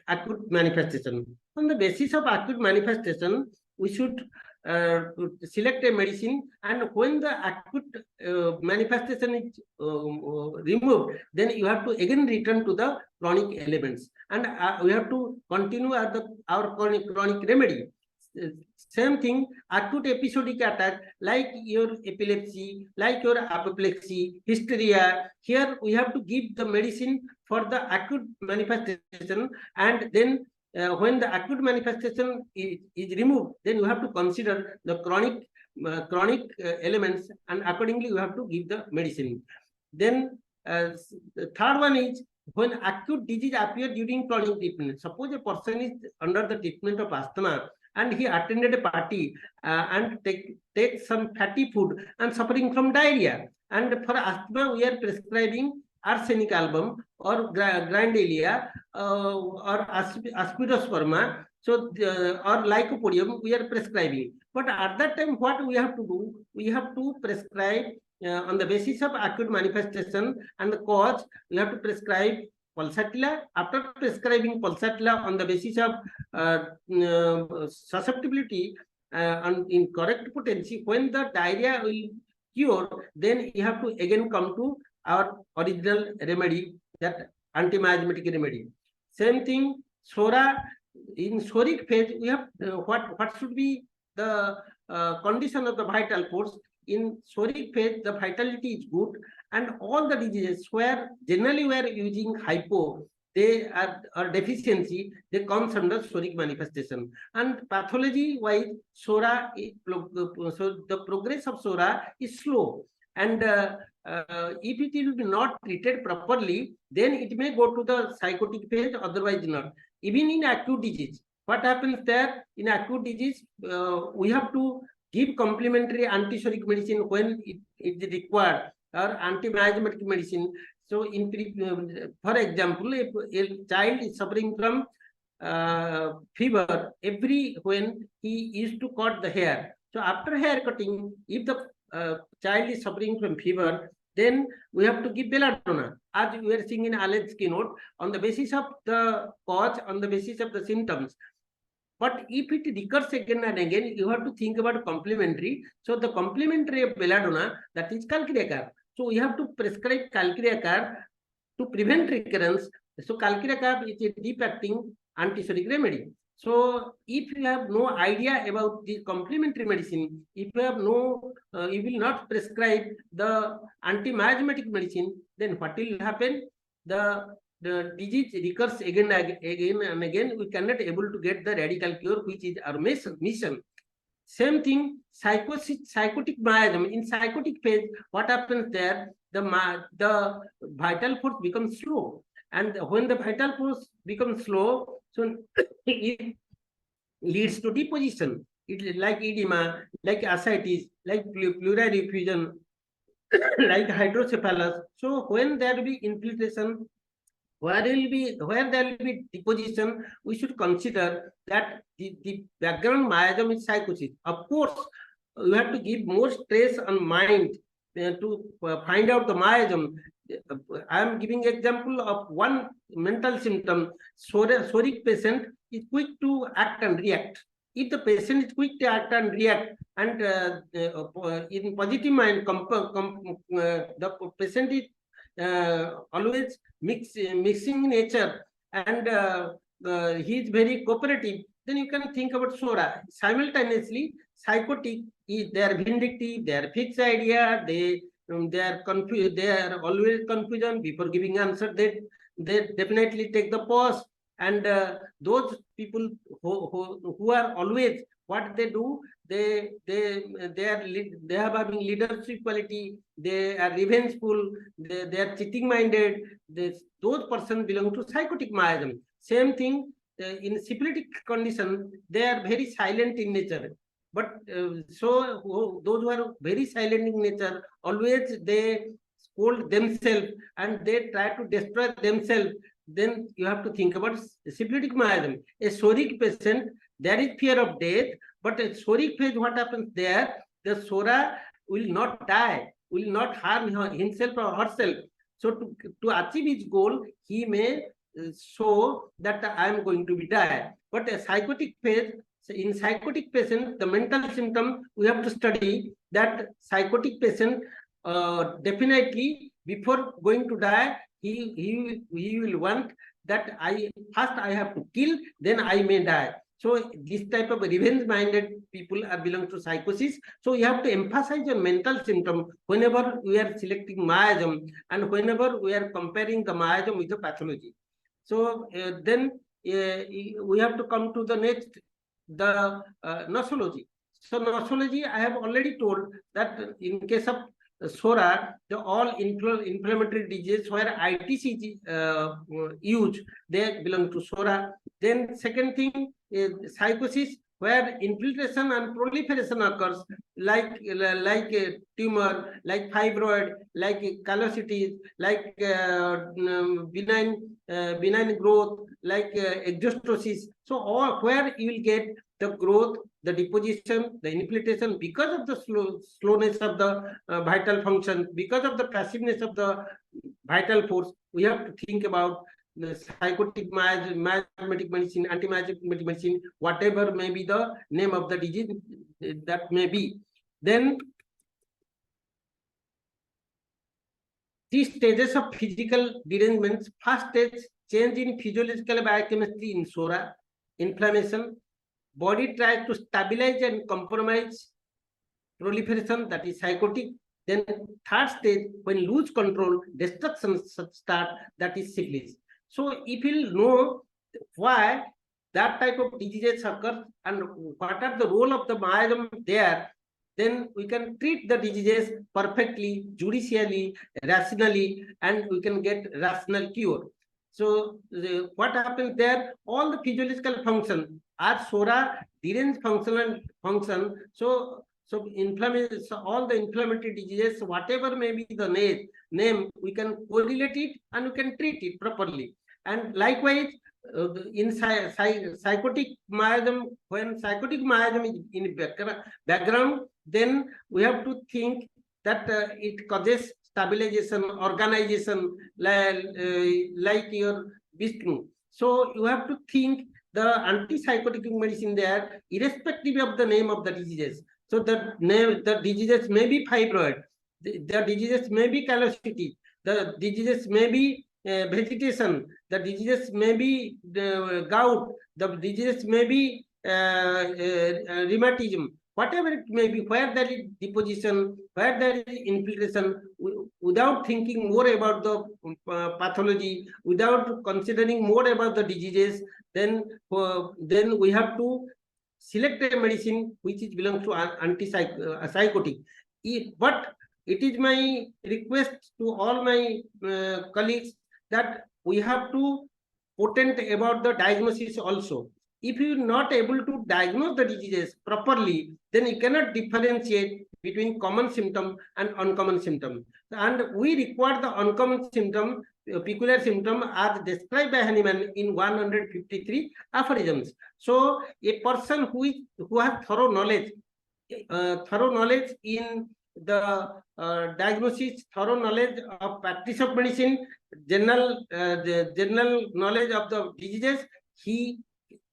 acute manifestation. On the basis of acute manifestation, we should select a medicine, and when the acute manifestation is removed, then you have to again return to the chronic elements, and we have to continue our chronic remedy. Same thing, acute episodic attack, like your epilepsy, like your apoplexy, hysteria. Here we have to give the medicine for the acute manifestation, and then when the acute manifestation is removed, then you have to consider the chronic elements, and accordingly you have to give the medicine. Then the third one is when acute disease appears during chronic treatment. Suppose a person is under the treatment of asthma, and he attended a party and take some fatty food and suffering from diarrhea. And for asthma, we are prescribing arsenic album or grandalia or aspidosperma, so or lycopodium we are prescribing. But at that time, what we have to do? We have to prescribe on the basis of acute manifestation and the cause. We have to prescribe pulsatilla. After prescribing pulsatilla on the basis of susceptibility and in correct potency, when the diarrhea will cure, then you have to again come to our original remedy, that anti-miasmatic remedy. Same thing, SORA. In soric phase, we have what should be the condition of the vital force. In soric phase, the vitality is good, and all the diseases where generally we are using hypo, they are deficiency, they comes under soric manifestation. And pathology wise, SORA, so the progress of SORA is slow, and if it will be not treated properly, then it may go to the psychotic phase, otherwise not. Even in acute disease, what happens there? In acute disease, we have to give complementary antisoric medicine when it is required, or anti-miasmatic medicine. So, for example, if a child is suffering from fever, when he used to cut the hair. So, after hair cutting, if the child is suffering from fever, then we have to give belladonna, as we are seeing in Alec's keynote, on the basis of the cause, on the basis of the symptoms. But if it recurs again and again, you have to think about complementary. So the complementary of belladonna, that is calciriacar. So we have to prescribe calciriacar to prevent recurrence. So calciriacar is a deep acting antisoric remedy. So if you have no idea about the complementary medicine, if you have no, you will not prescribe the anti-miasmatic medicine, then what will happen? The disease recurs again and again. We cannot able to get the radical cure, which is our mission. Same thing, psychotic miasm. In psychotic phase, what happens there? The vital force becomes slow, and when the vital force becomes slow, so it leads to deposition. It like edema, like ascites, like pleural effusion, like hydrocephalus. So when there will be infiltration, where there will be deposition, we should consider that the background miasm is psychosis. Of course, we have to give more stress on mind to find out the miasm. I am giving example of one mental symptom. Soric patient is quick to act and react. If the patient is quick to act and react, and in positive mind, the patient is always mixing nature, and he is very cooperative, then you can think about SORA. Simultaneously, psychotic is they are vindictive, they are fixed idea, they are confused, they are always confusion before giving answer. They definitely take the pause, and those people who are always, what they do, they have having leadership quality, they are revengeful, they are cheating minded. Those persons belong to psychotic miasm. Same thing in syphilitic condition, they are very silent in nature. But so those who are very silent in nature, always they scold themselves and they try to destroy themselves, then you have to think about syphilitic miasm. A psoric patient, there is fear of death, but a psoric phase, what happens there? The psora will not die, will not harm himself or herself. So to achieve his goal, he may show that I am going to be die. But a psychotic phase, in psychotic patient, the mental symptom, we have to study that psychotic patient definitely before going to die, he will want that first I have to kill, then I may die. So this type of revenge-minded people are belong to psychosis. So you have to emphasize on mental symptom whenever we are selecting miasm and whenever we are comparing the miasm with the pathology. So then we have to come to the next, the nosology. So nosology, I have already told that in case of psora, the all inflammatory diseases where ITC is used, they belong to psora. Then second thing is psychosis, where infiltration and proliferation occurs, like a tumor, like fibroid, like callosities, like benign growth, like exostosis. So all where you will get the growth, the deposition, the infiltration, because of the slowness of the vital function, because of the passiveness of the vital force, we have to think about the psychotic miasmatic medicine, anti-miasmatic medicine, whatever may be the name of the disease that may be. Then three stages of physical derangements. First stage, change in physiological biochemistry in psora, inflammation. Body tries to stabilize and compromise proliferation, that is psychotic. Then third stage, when lose control, destruction start, that is syphilis. So if you know why that type of diseases occur and what are the role of the miasm there, then we can treat the diseases perfectly, judicially, rationally, and we can get rational cure. So what happens there? All the physiological function are psora deranged function. So inflammation, so all the inflammatory diseases, whatever may be the name, we can correlate it and we can treat it properly. And likewise, in psychotic miasm, when psychotic miasm is in background, then we have to think that it causes stabilization, organization, like your BIBHU. So you have to think the antipsychotic medicine there, irrespective of the name of the diseases. So the diseases may be fibroid, the diseases may be callosity, the diseases may be vegetation, the diseases may be gout, the diseases may be rheumatism, whatever it may be, where there is deposition, where there is infiltration, without thinking more about the pathology, without considering more about the diseases, then we have to select a medicine which belongs to antipsychotic. But it is my request to all my colleagues that we have to potent about the diagnosis also. If you are not able to diagnose the diseases properly, then you cannot differentiate between common symptom and uncommon symptom. And we require the uncommon symptom, peculiar symptom, as described by Hahnemann in 153 aphorisms. So a person who has thorough knowledge in the diagnosis, thorough knowledge of practice of medicine, general knowledge of the diseases, he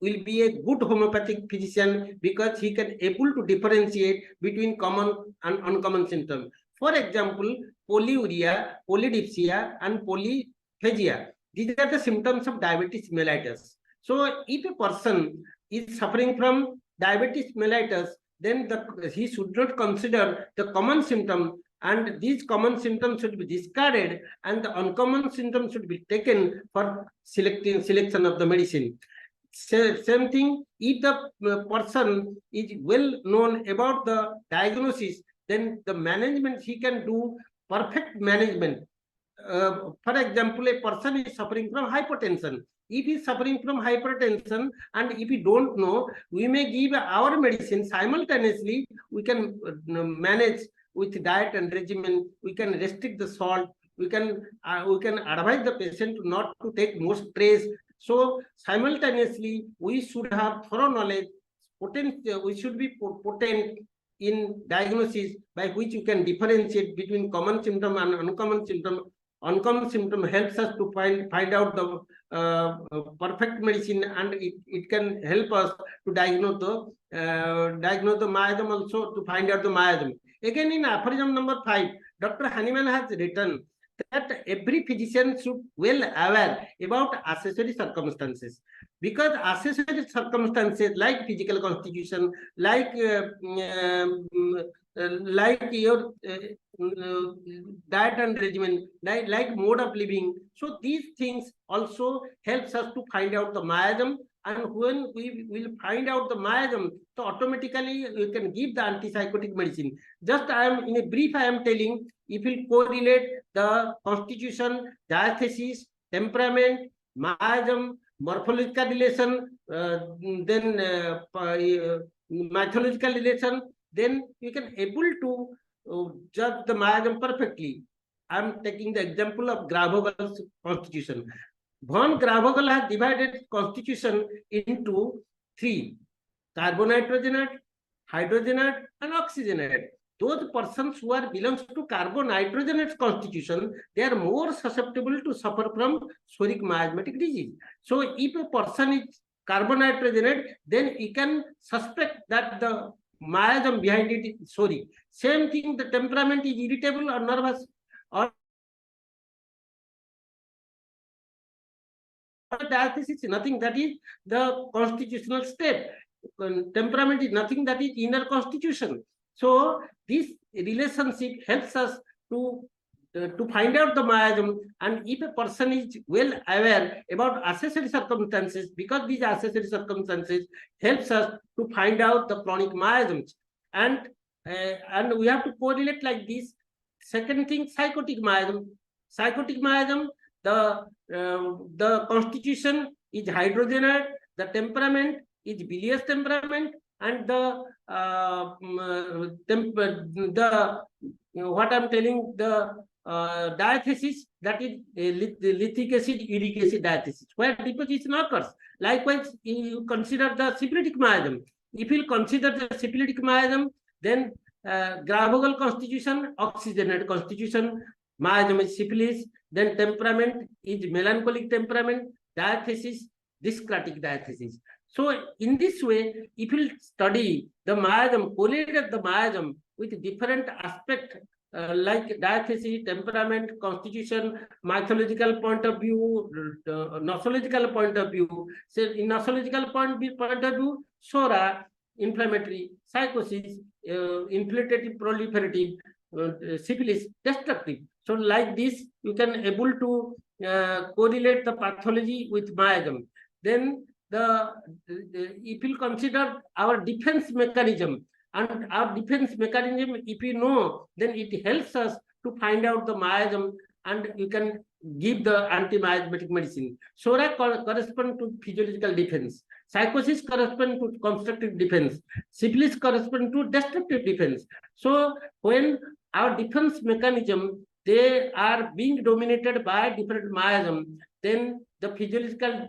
will be a good homeopathic physician because he can able to differentiate between common and uncommon symptoms. For example, polyuria, polydipsia, and polyphagia. These are the symptoms of diabetes mellitus. So if a person is suffering from diabetes mellitus, then he should not consider the common symptom, and these common symptoms should be discarded, and the uncommon symptoms should be taken for selection of the medicine. Same thing, if the person is well known about the diagnosis, then the management, he can do perfect management. For example, a person is suffering from hypertension. If he is suffering from hypertension and if we don't know, we may give our medicine simultaneously. We can manage with diet and regimen. We can restrict the salt. We can advise the patient not to take more stress. So simultaneously, we should have thorough knowledge. We should be potent in diagnosis, by which you can differentiate between common symptom and uncommon symptom. Uncommon symptom helps us to find out the perfect medicine, and it can help us to diagnose the miasm, also to find out the miasm. Again, in aphorism number 5, Dr. Hahnemann has written that every physician should well aware about accessory circumstances, because accessory circumstances like physical constitution, like your diet and regimen, like mode of living. So these things also helps us to find out the miasm. And when we will find out the miasm, so automatically we can give the antipsychotic medicine. Just in a brief, I am telling, if we correlate the constitution, diathesis, temperament, miasm, morphological relation, then mythological relation, then you can able to judge the miasm perfectly. I am taking the example of Gravogel's constitution. Von Gravogel has divided constitution into 3: carbonitrogenate, hydrogenate, and oxygenate. Those persons who belongs to carbonitrogenate constitution, they are more susceptible to suffer from soric miasmatic disease. So if a person is carbonitrogenate, then you can suspect that the miasm behind it is soric. Same thing, the temperament is irritable or nervous, or diathesis is nothing, that is the constitutional state. Temperament is nothing, that is inner constitution. So this relationship helps us to find out the miasm. And if a person is well aware about accessory circumstances, because these accessory circumstances helps us to find out the chronic miasms. And we have to correlate like this. Second thing, psychotic miasm. Psychotic miasm, the constitution is hydrogenate, the temperament is bilious temperament, and what I'm telling, the diathesis, that is lithic acid, uric acid diathesis, where deposition occurs. Likewise, you consider the syphilitic miasm. If you consider the syphilitic miasm, then Gravogel constitution, oxygenate constitution, miasm is syphilis, then temperament is melancholic temperament, diathesis, dyscratic diathesis. So in this way, if you study the miasm, correlate the miasm with different aspects like diathesis, temperament, constitution, mythological point of view, nosological point of view. So in nosological point of view, SORA, inflammatory, psychosis, infiltrative, proliferative, syphilis, destructive. So like this, you can able to correlate the pathology with miasm. Then if you consider our defense mechanism, and our defense mechanism, if you know, then it helps us to find out the miasm, and you can give the anti-miasmatic medicine. SORA corresponds to physiological defense. Psychosis corresponds to constructive defense. Syphilis corresponds to destructive defense. So when our defense mechanism, they are being dominated by different miasm, then the physiological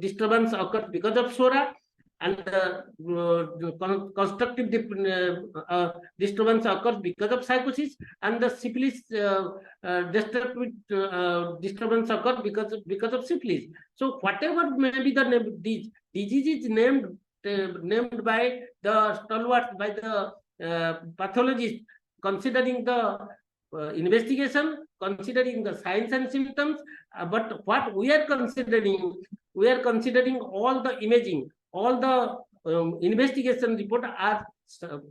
disturbance occurs because of SORA, and the constructive disturbance occurs because of psychosis, and the syphilis destructive disturbance occurs because of syphilis. So whatever may be the disease is named by the stalwarts, by the pathologist, considering the investigation, considering the signs and symptoms, but what we are considering all the imaging, all the investigation report are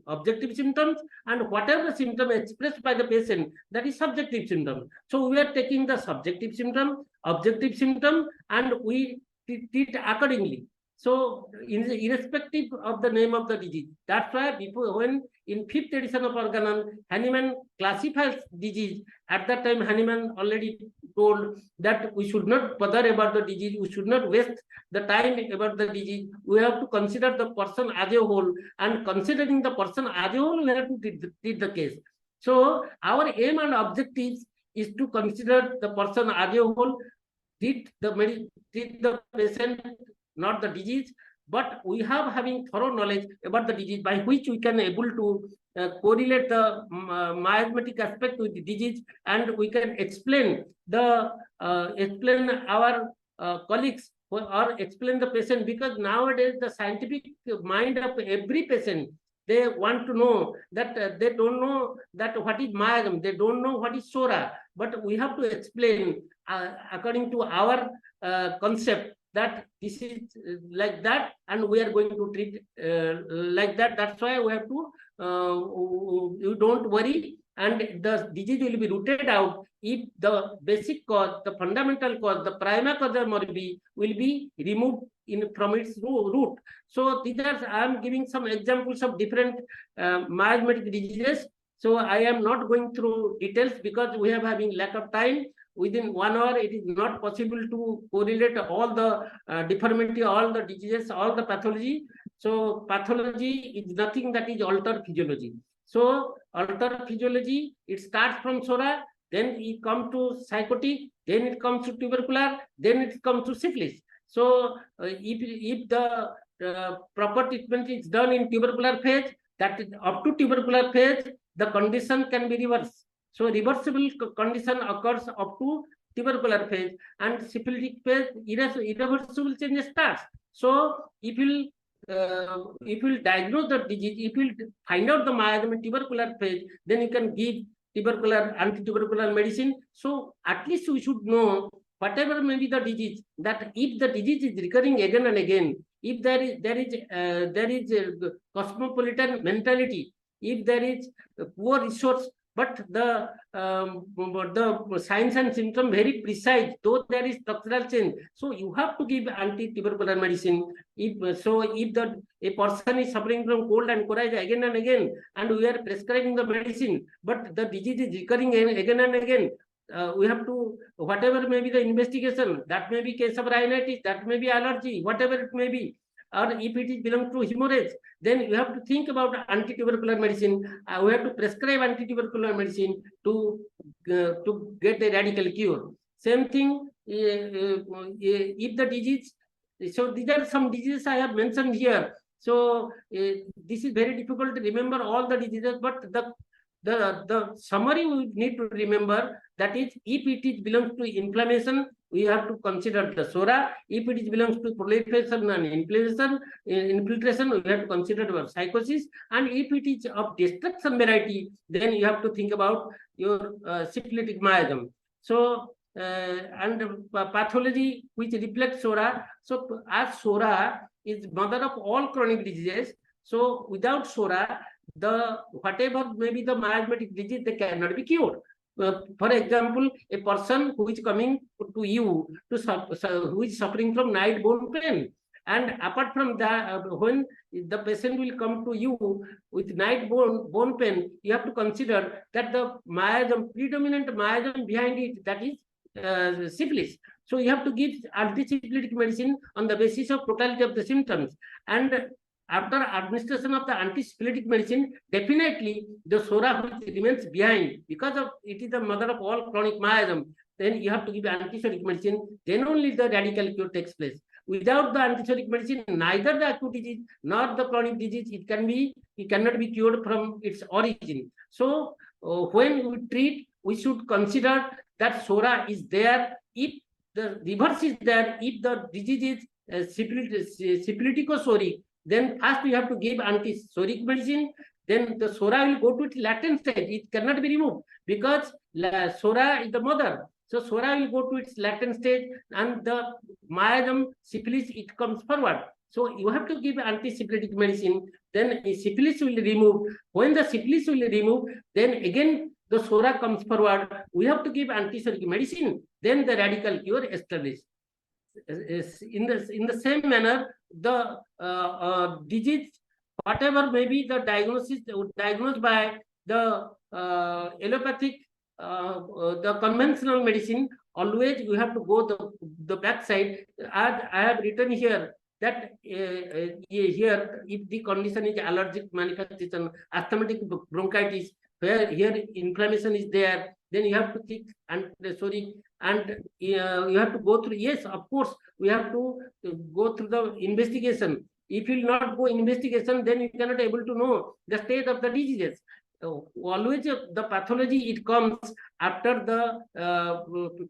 objective symptoms, and whatever symptom expressed by the patient, that is subjective symptom. So we are taking the subjective symptom, objective symptom, and we treat accordingly. So irrespective of the name of the disease. That's why before, when in 5th edition of Organon, Hahnemann classifies disease, at that time Hahnemann already told that we should not bother about the disease, we should not waste the time about the disease. We have to consider the person as a whole, and considering the person as a whole, we have to treat the case. So our aim and objective is to consider the person as a whole, treat the patient, not the disease, but we have having thorough knowledge about the disease by which we can able to correlate the miasmatic aspect with the disease, and we can explain our colleagues or explain the patient, because nowadays the scientific mind of every patient, they want to know that they don't know that what is miasm, they don't know what is sora, but we have to explain according to our concept that this is like that, and we are going to treat like that. That's why we have to, you don't worry, and the disease will be rooted out if the basic cause, the fundamental cause, the prima causa morbi will be removed from its root. So these are, I am giving some examples of different miasmatic diseases. So I am not going through details because we are having lack of time. Within 1 hour, it is not possible to correlate all the deformity, all the diseases, all the pathology. So pathology is nothing that is altered physiology. So altered physiology, it starts from sora, then it comes to psychotic, then it comes to tubercular, then it comes to syphilis. So if the proper treatment is done in tubercular phase, that is up to tubercular phase, the condition can be reversed. So reversible condition occurs up to tubercular phase, and syphilitic phase, irreversible change starts. So if you diagnose the disease, if you find out the miasm in tubercular phase, then you can give tubercular anti-tubercular medicine. So at least we should know, whatever may be the disease, that if the disease is recurring again and again, if there is a cosmopolitan mentality, if there is poor resource, but the signs and symptoms very precise, though there is structural change, so you have to give anti-tubercular medicine. If a person is suffering from cold and coryza again and again, and we are prescribing the medicine, but the disease is recurring again and again, we have to, whatever may be the investigation, that may be case of rhinitis, that may be allergy, whatever it may be, or if it is belongs to hemorrhage, then you have to think about anti-tubercular medicine. We have to prescribe anti-tubercular medicine to get a radical cure. Same thing if the disease. So these are some diseases I have mentioned here. So this is very difficult to remember all the diseases, but the summary we need to remember, that is, if it is belongs to inflammation, we have to consider the sora. If it is belongs to proliferation and infiltration, we have to consider our psychosis. And if it is of destruction variety, then you have to think about your syphilitic miasm. So and pathology which reflects sora. So as sora is mother of all chronic diseases, so without sora, the whatever may be the miasmatic disease, they cannot be cured. For example, a person who is coming to you who is suffering from night bone pain, and apart from that, when the patient will come to you with night bone pain, you have to consider that the miasm, predominant miasm behind it, that is syphilis. So you have to give anti-syphilitic medicine on the basis of totality of the symptoms. And after administration of the anti-syphilitic medicine, definitely the sora which remains behind, because of it is the mother of all chronic miasm, then you have to give antisoric medicine, then only the radical cure takes place. Without the antisoric medicine, neither the acute disease nor the chronic disease, it cannot be cured from its origin. So when we treat, we should consider that sora is there. If the reverse is there, if the disease is syphilitico-soric, then first we have to give anti-soric medicine. Then the sora will go to its latent stage. It cannot be removed because sora is the mother. So sora will go to its latent stage, and the miasm, syphilis, it comes forward. So you have to give anti-syphilitic medicine. Then syphilis will remove. When the syphilis will remove, then again the sora comes forward. We have to give antisoric medicine. Then the radical cure established. In the same manner, the disease, whatever may be the diagnosis, diagnosed by the allopathic, the conventional medicine, always we have to go the backside. As I have written here, that here, if the condition is allergic manifestation, asthmatic bronchitis, where here inflammation is there, then you have to think and you have to go through. Yes, of course, we have to go through the investigation. If you will not go investigation, then you cannot able to know the state of the diseases. Always the pathology, it comes after the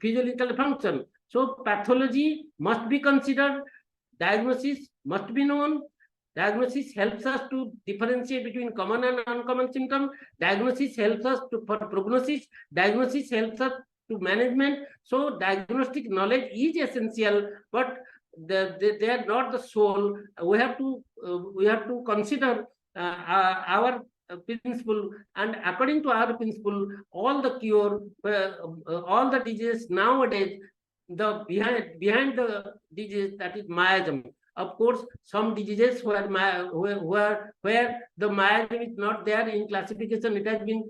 physiological function. So pathology must be considered, diagnosis must be known. Diagnosis helps us to differentiate between common and uncommon symptoms. Diagnosis helps us for prognosis. Diagnosis helps us to management. So diagnostic knowledge is essential, but they are not the sole. We have to consider our principle, and according to our principle, all the cure, all the diseases nowadays, the behind the disease, that is miasm. Of course, some diseases where the miasm is not there in classification, it has been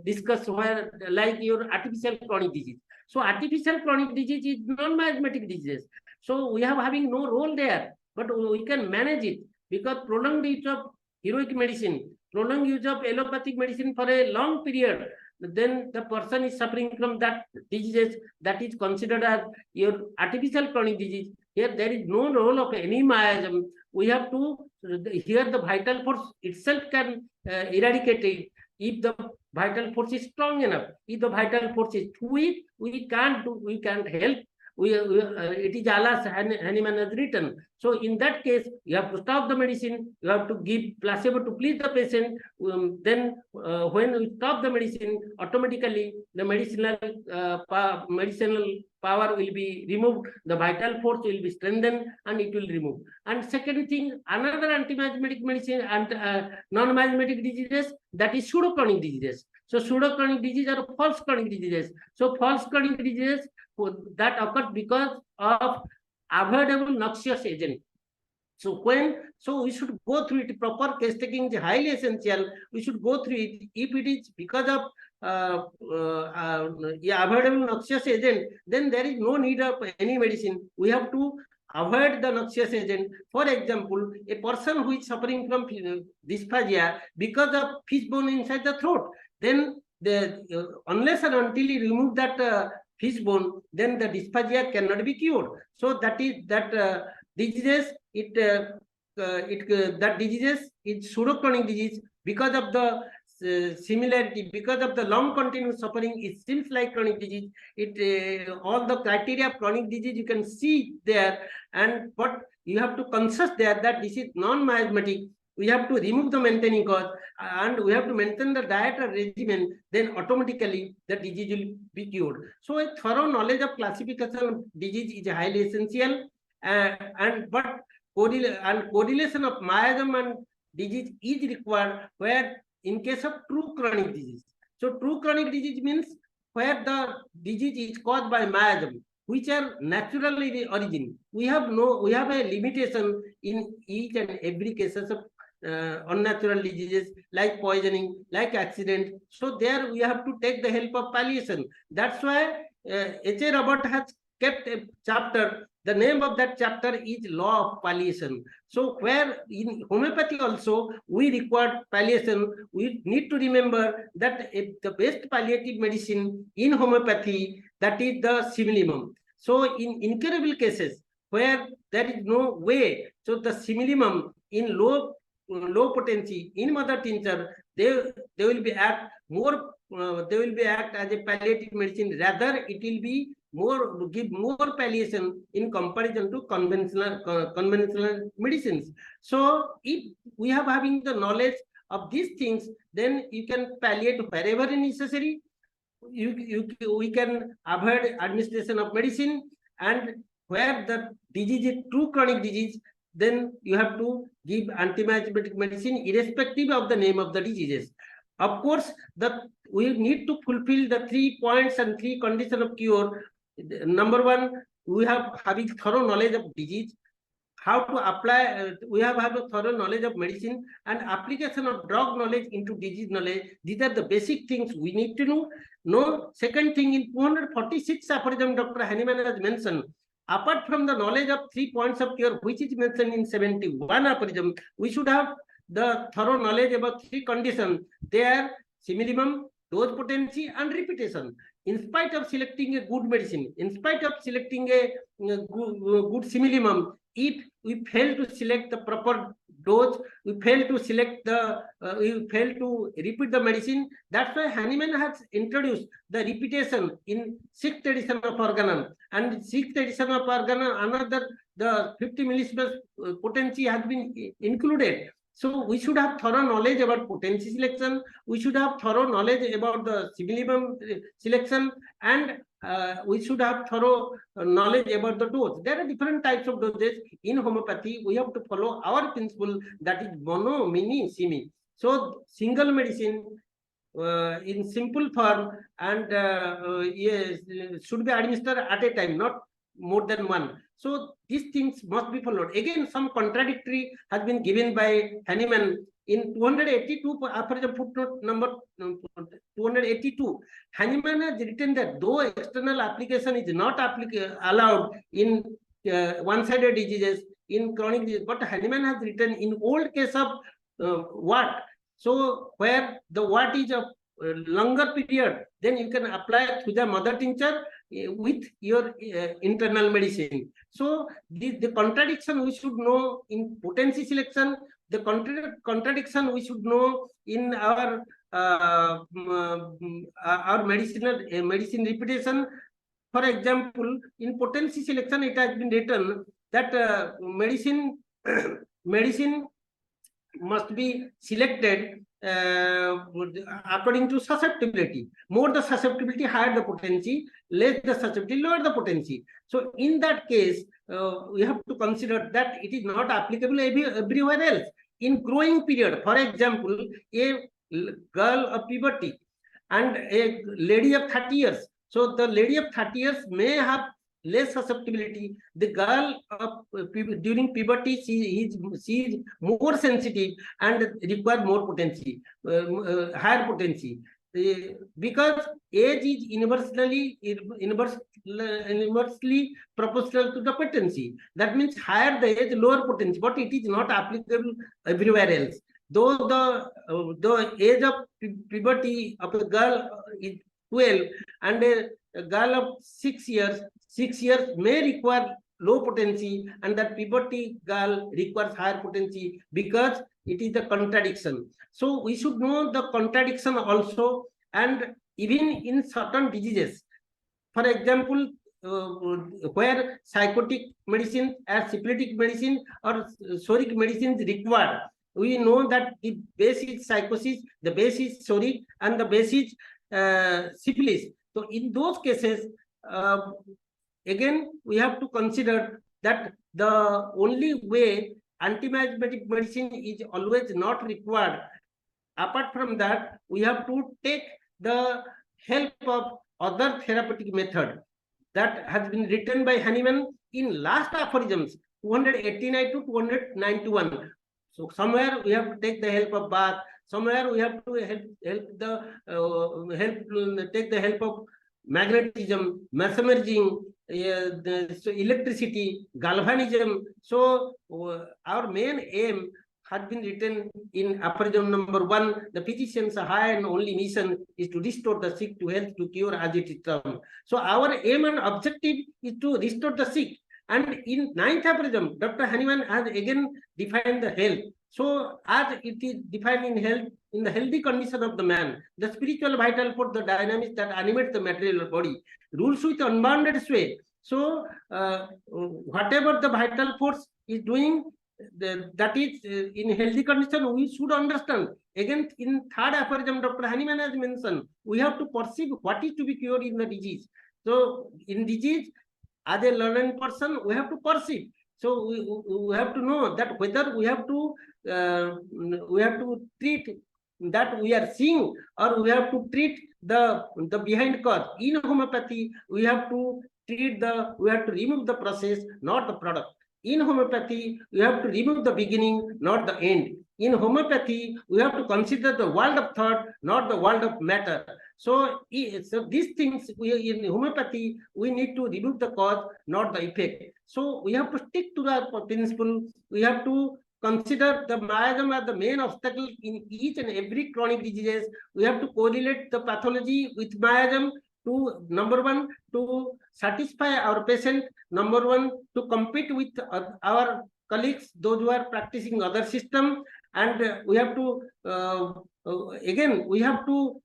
discussed, where like your artificial chronic disease. So artificial chronic disease is non-miasmatic disease. So we have having no role there, but we can manage it, because prolonged use of heroic medicine, prolonged use of allopathic medicine for a long period, then the person is suffering from that diseases that is considered as your artificial chronic disease. Here there is no role of any miasm. We have to, here the vital force itself can eradicate it if the vital force is strong enough. If the vital force is weak, we can't help. It is Allah's Hahnemann has written. So in that case, you have to stop the medicine. You have to give placebo to please the patient. Then when we stop the medicine, automatically the medicinal power will be removed. The vital force will be strengthened, and it will remove. And second thing, another anti-miasmatic medicine and non-miasmatic diseases, that is pseudochronic diseases. So pseudochronic diseases are false chronic diseases. So false chronic diseases that occurs because of avoidable noxious agent. So we should go through it. Proper case taking is highly essential. We should go through it. If it is because of avoidable noxious agent, then there is no need of any medicine. We have to avoid the noxious agent. For example, a person who is suffering from dysphagia because of fish bone inside the throat, then unless and until you remove that fish bone, then the dysphagia cannot be cured. So that is diseases. That diseases is pseudochronic disease because of the similarity, because of the long continuous suffering. It seems like chronic disease. All the criteria of chronic disease you can see there, but you have to conscious there that this is non-miasmatic. We have to remove the maintaining cause, and we have to maintain the diet or regimen, then automatically the disease will be cured. So a thorough knowledge of classification of disease is highly essential, but correlation of miasm and disease is required where in case of true chronic disease. So true chronic disease means where the disease is caused by miasm, which are naturally origin. We have a limitation in each and every cases of unnatural diseases like poisoning, like accident. So there we have to take the help of palliation. That's why H.A. Robert has kept a chapter. The name of that chapter is Law of Palliation. So where in homeopathy also we require palliation, we need to remember that the best palliative medicine in homeopathy, that is the similimum. So in incurable cases where there is no way, so the similimum in low potency in mother tincture, they will be act as a palliative medicine. Rather, it will be give more palliation in comparison to conventional medicines. So if we have having the knowledge of these things, then you can palliate wherever necessary. We can avoid administration of medicine, and where the disease is true chronic disease, then you have to give anti-miasmatic medicine irrespective of the name of the diseases. Of course, we need to fulfill the 3 points and 3 conditions of cure. Number one, we have having thorough knowledge of disease, how to apply. We have a thorough knowledge of medicine and application of drug knowledge into disease knowledge. These are the basic things we need to know. No, second thing, in 246 aphorism, Dr. Hahnemann has mentioned, apart from the knowledge of 3 points of cure, which is mentioned in 71 aphorism, we should have the thorough knowledge about 3 conditions. There, minimum, dose potency, and repetition. In spite of selecting a good medicine, in spite of selecting a good minimum, if we fail to select the proper dose, we fail to select the, we fail to repeat the medicine. That's why Hahnemann has introduced the repetition in 6th edition of Organon. And 6th edition of Organon, another, the 50 millisieverts potency has been included. So we should have thorough knowledge about potency selection. We should have thorough knowledge about the minimum selection, and we should have thorough knowledge about the dose. There are different types of doses in homeopathy. We have to follow our principle, that is mono, mini, semi. So single medicine in simple form and yes, should be administered at a time, not more than one. So these things must be followed. Again, some contradictory has been given by Hahnemann in 282, after footnote number 282. Hahnemann has written that though external application is not allowed in one-sided diseases, in chronic disease, but Hahnemann has written in old case of wart. So where the wart is of longer period, then you can apply to the mother tincture with your internal medicine. So the contradiction we should know in potency selection, the contradiction we should know in our medicine repetition. For example, in potency selection, it has been written that medicine must be selected according to susceptibility. More the susceptibility, higher the potency, less the susceptibility, lower the potency. So in that case, we have to consider that it is not applicable everywhere else. In growing period, for example, a girl of puberty and a lady of 30 years. So the lady of 30 years may have less susceptibility. The girl of, during puberty, she is more sensitive and require more potency, higher potency. Because age is inversely proportional to the potency. That means higher the age, lower potency, but it is not applicable everywhere else. Though the age of puberty of a girl is 12 and a girl of 6 years may require low potency, and that puberty girl requires higher potency, because it is the contradiction. So we should know the contradiction also, and even in certain diseases, for example, where psychotic medicine as syphilitic medicine or soric medicine is required, we know that the base is psychosis, the base is soric, and the base is syphilis. So in those cases, again, we have to consider that the only way anti-miasmatic medicine is always not required. Apart from that, we have to take the help of other therapeutic method that has been written by Hahnemann in last aphorisms, 289 to 291. So somewhere we have to take the help of bath, somewhere we have to take the help of magnetism, mesmerizing, electricity, galvanism. So our main aim had been written in aphorism number 1. The physician's high and only mission is to restore the sick to health, to cure as it is termed. So our aim and objective is to restore the sick. And in 9th aphorism, Dr. Hahnemann has again defined the health. So as it is defined in health, in the healthy condition of the man, the spiritual vital force, the dynamics that animate the material body, rules with unbounded sway. So whatever the vital force is doing, that is in healthy condition, we should understand. Again, in 3rd aphorism, Dr. Hahnemann has mentioned, we have to perceive what is to be cured in the disease. So in disease, as a learned person, we have to perceive. So we have to know that whether we have to treat that we are seeing, or we have to treat the behind cause. In homeopathy, we have to remove the process, not the product. In homeopathy, we have to remove the beginning, not the end. In homeopathy, we have to consider the world of thought, not the world of matter. So these things, in homeopathy, we need to remove the cause, not the effect. So we have to stick to the principle. We have to consider the miasm as the main obstacle in each and every chronic diseases. We have to correlate the pathology with miasm to, number one, to satisfy our patient, number one, to compete with our colleagues, those who are practicing other system, and we have to again we have to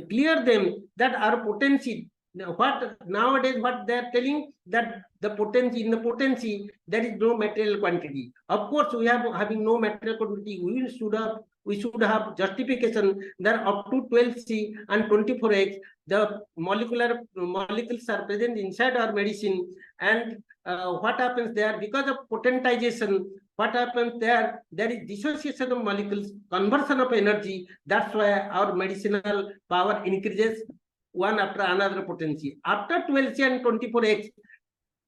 clear them that our potency. What nowadays what they are telling, that the potency, in the potency there is no material quantity. Of course, we have having no material quantity, we should have justification that up to 12C and 24X the molecules are present inside our medicine, and what happens there, because of potentization, what happens there is dissociation of molecules, conversion of energy. That's why our medicinal power increases one after another potency. After 12C and 24X,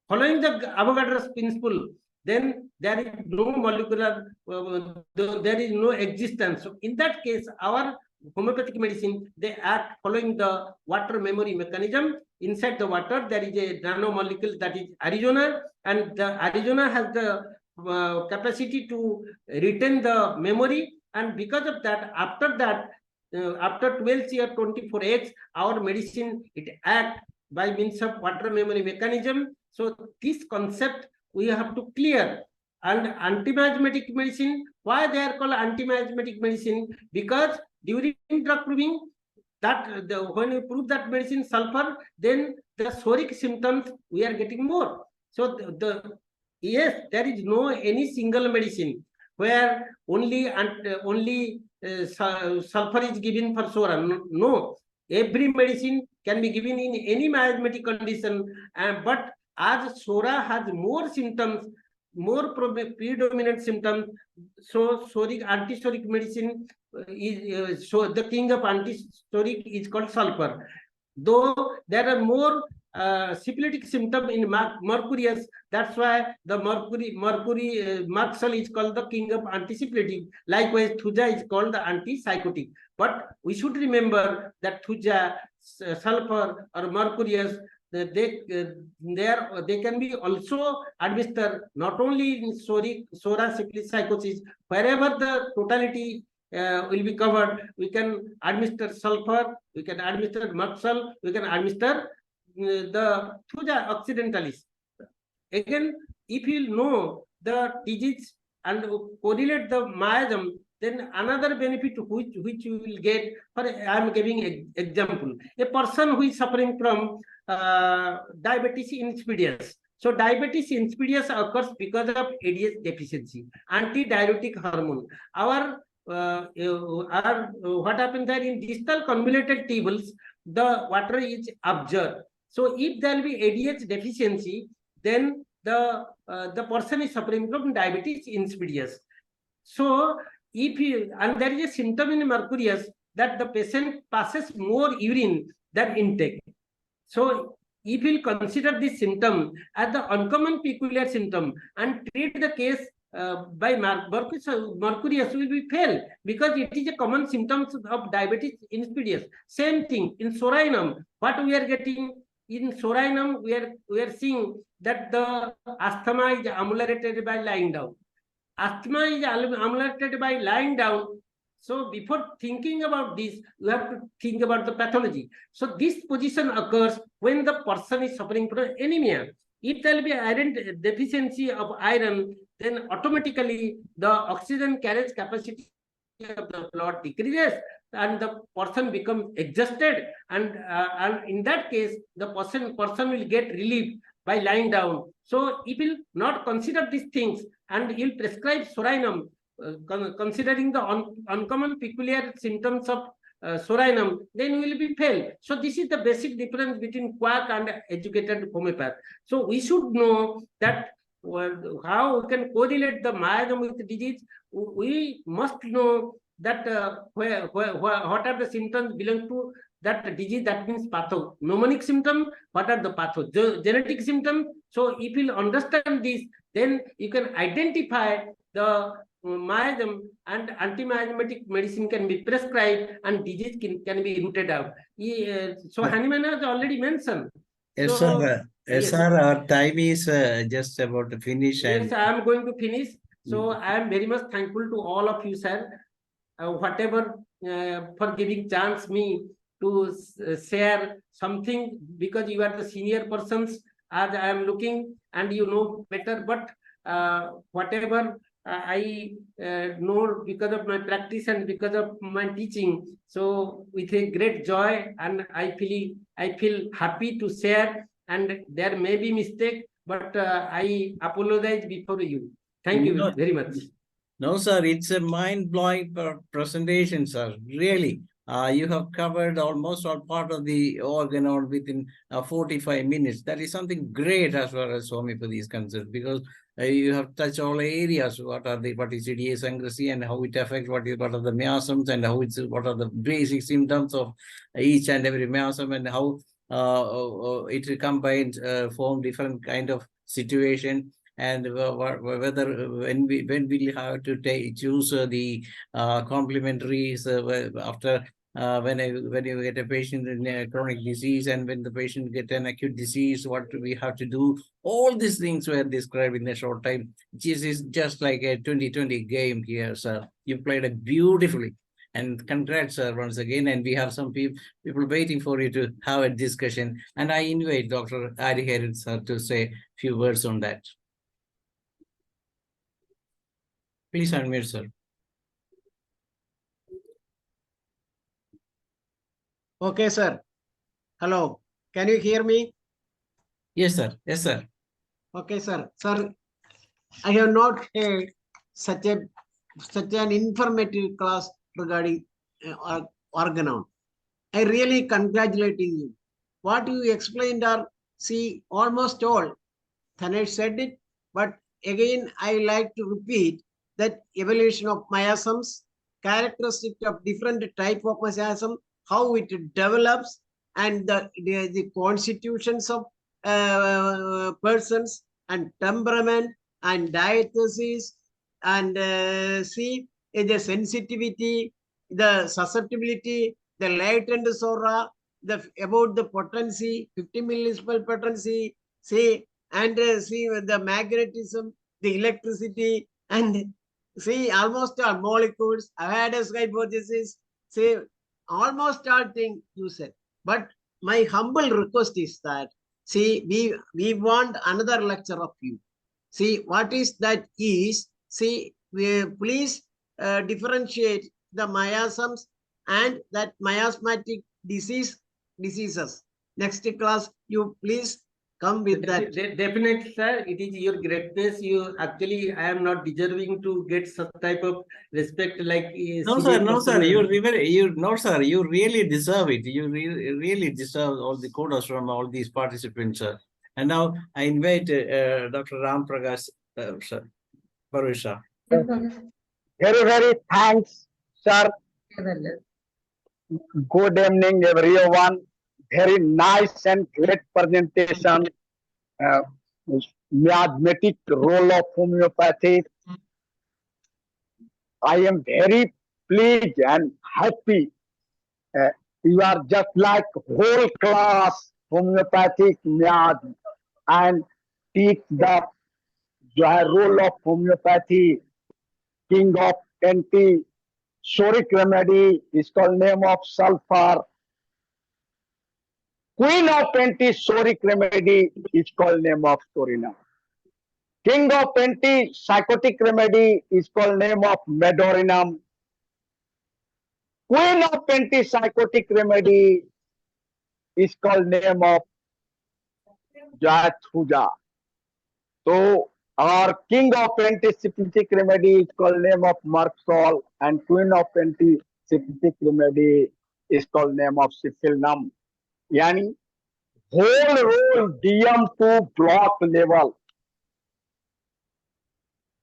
following the Avogadro's principle, then there is no molecular, there is no existence. So in that case, our homeopathic medicine, they act following the water memory mechanism. Inside the water, there is a nanomolecule, that is Arizona, and the Arizona has the capacity to retain the memory, and because of that, after 12C or 24X, our medicine, it acts by means of water memory mechanism. So this concept we have to clear. And anti-miasmatic medicine, why they are called anti-miasmatic medicine? Because during drug proving, that when we prove that medicine sulfur, then the psoric symptoms we are getting more. So yes, there is no any single medicine where only sulfur is given for psora. No, every medicine can be given in any miasmatic condition, but as psora has more symptoms, more predominant symptoms, so anti-psoric medicine is so the king of anti-psoric is called sulfur. Though there are more syphilitic symptom in mercurius, that's why the Marxal is called the king of antisyphilitic. Likewise, Thuja is called the antipsychotic. But we should remember that Thuja, sulfur, or mercurius, they can be also administered not only in psora, syphilis, psychosis. Wherever the totality will be covered, we can administer sulfur, we can administer Marxal, we can administer the Thuja occidentalis. Again, if you know the disease and correlate the miasm, then another benefit which you will get, for I am giving an example. A person who is suffering from diabetes insipidus. So diabetes insipidus occurs because of ADH deficiency, antidiuretic hormone. What happens there, in distal convoluted tubules, the water is absorbed. So if there will be ADH deficiency, then the person is suffering from diabetes insipidus. So and there is a symptom in mercurius that the patient passes more urine than intake. So if you consider this symptom as the uncommon peculiar symptom and treat the case by mercurius, will be fail, because it is a common symptom of diabetes insipidus. Same thing in psorinum. What we are getting in psorinum, we are seeing that the asthma is ameliorated by lying down. Asthma is ameliorated by lying down. So before thinking about this, you have to think about the pathology. So this position occurs when the person is suffering from anemia. If there will be iron deficiency of iron, then automatically the oxygen carriage capacity of the blood decreases and the person becomes exhausted, and in that case the person will get relief by lying down. So if you will not consider these things and you will prescribe psorinum, considering the uncommon peculiar symptoms of psorinum, then you will be failed. So this is the basic difference between quack and educated homeopath. So we should know that how we can correlate the miasm with the disease. We must know that what are the symptoms belong to that disease, that means pathognomonic symptom, what are the pathogenetic symptoms. So if you understand this, then you can identify the miasm, and anti-miasmatic medicine can be prescribed and disease can be rooted out. So Hanuman has already mentioned. Yes, so, sir. Yes, sir. Our time is just about to finish. Yes, I am going to finish. So I am very much thankful to all of you, sir. Whatever for giving chance me to share something, because you are the senior persons as I am looking and you know better. But whatever I know because of my practice and because of my teaching, so with a great joy, and I feel happy to share. And there may be mistake, but I apologize before you. Thank you very much. No, sir, it's a mind-blowing presentation, sir. Really, you have covered almost all part of the organ within 45 minutes. That is something great as far as homeopathy is concerned, because you have touched all areas. What is idiosyncrasy and how it affects what are the miasms, and what are the basic symptoms of each and every miasm, and how it combines form different kind of situation. And whether when we have to choose the complementaries after when you get a patient in a chronic disease, and when the patient get an acute disease, what we have to do. All these things were described in a short time. This is just like a 2020 game here, sir. You played it beautifully. And congrats, sir, once again. And we have some people waiting for you to have a discussion. And I invite Dr. Hariharan, sir, to say a few words on that. Please unmute, sir. Okay, sir. Hello. Can you hear me? Yes, sir. Yes, sir. Okay, sir. Sir, I have not heard such an informative class regarding organon. I really congratulating you. What you explained are, see, almost all. Thanesh said it, but again, I like to repeat that evolution of miasms, characteristics of different type of miasm, how it develops, and the constitutions of persons, and temperament, and diathesis, and see the sensitivity, the susceptibility, the latent aura, about the potency, 50 millisipal potency, see, and see the magnetism, the electricity, and see almost all molecules, Avogadro's hypothesis, say almost all things you said. But my humble request is that, see, we want another lecture of you. See, what is that is, see, please differentiate the miasms and that miasmatic diseases. Next class, you please come with that. Definitely, sir. It is your greatness. You actually, I am not deserving to get such type of respect like. No, sir. No, sir. No, sir. You really deserve it. You really deserve all the kudos from all these participants, sir. And now I invite Dr. Ram Prakash, sir. Parusha. Very, very thanks, sir. Good evening, everyone. Very nice and great presentation. Miasmatic role of homeopathy. I am very pleased and happy. You are just like whole class homeopathic miasm and teach the role of homeopathy. King of anti-soric remedy is called name of sulfur. Queen of anti-soric remedy is called name of Torina. King of anti-psychotic remedy is called name of Medorinum. Queen of anti-psychotic remedy is called name of Jathuja. So our king of anti-syphilitic remedy is called name of Marksol, and queen of anti-syphilitic remedy is called name of Syphilnum. Yani whole role DM to block level.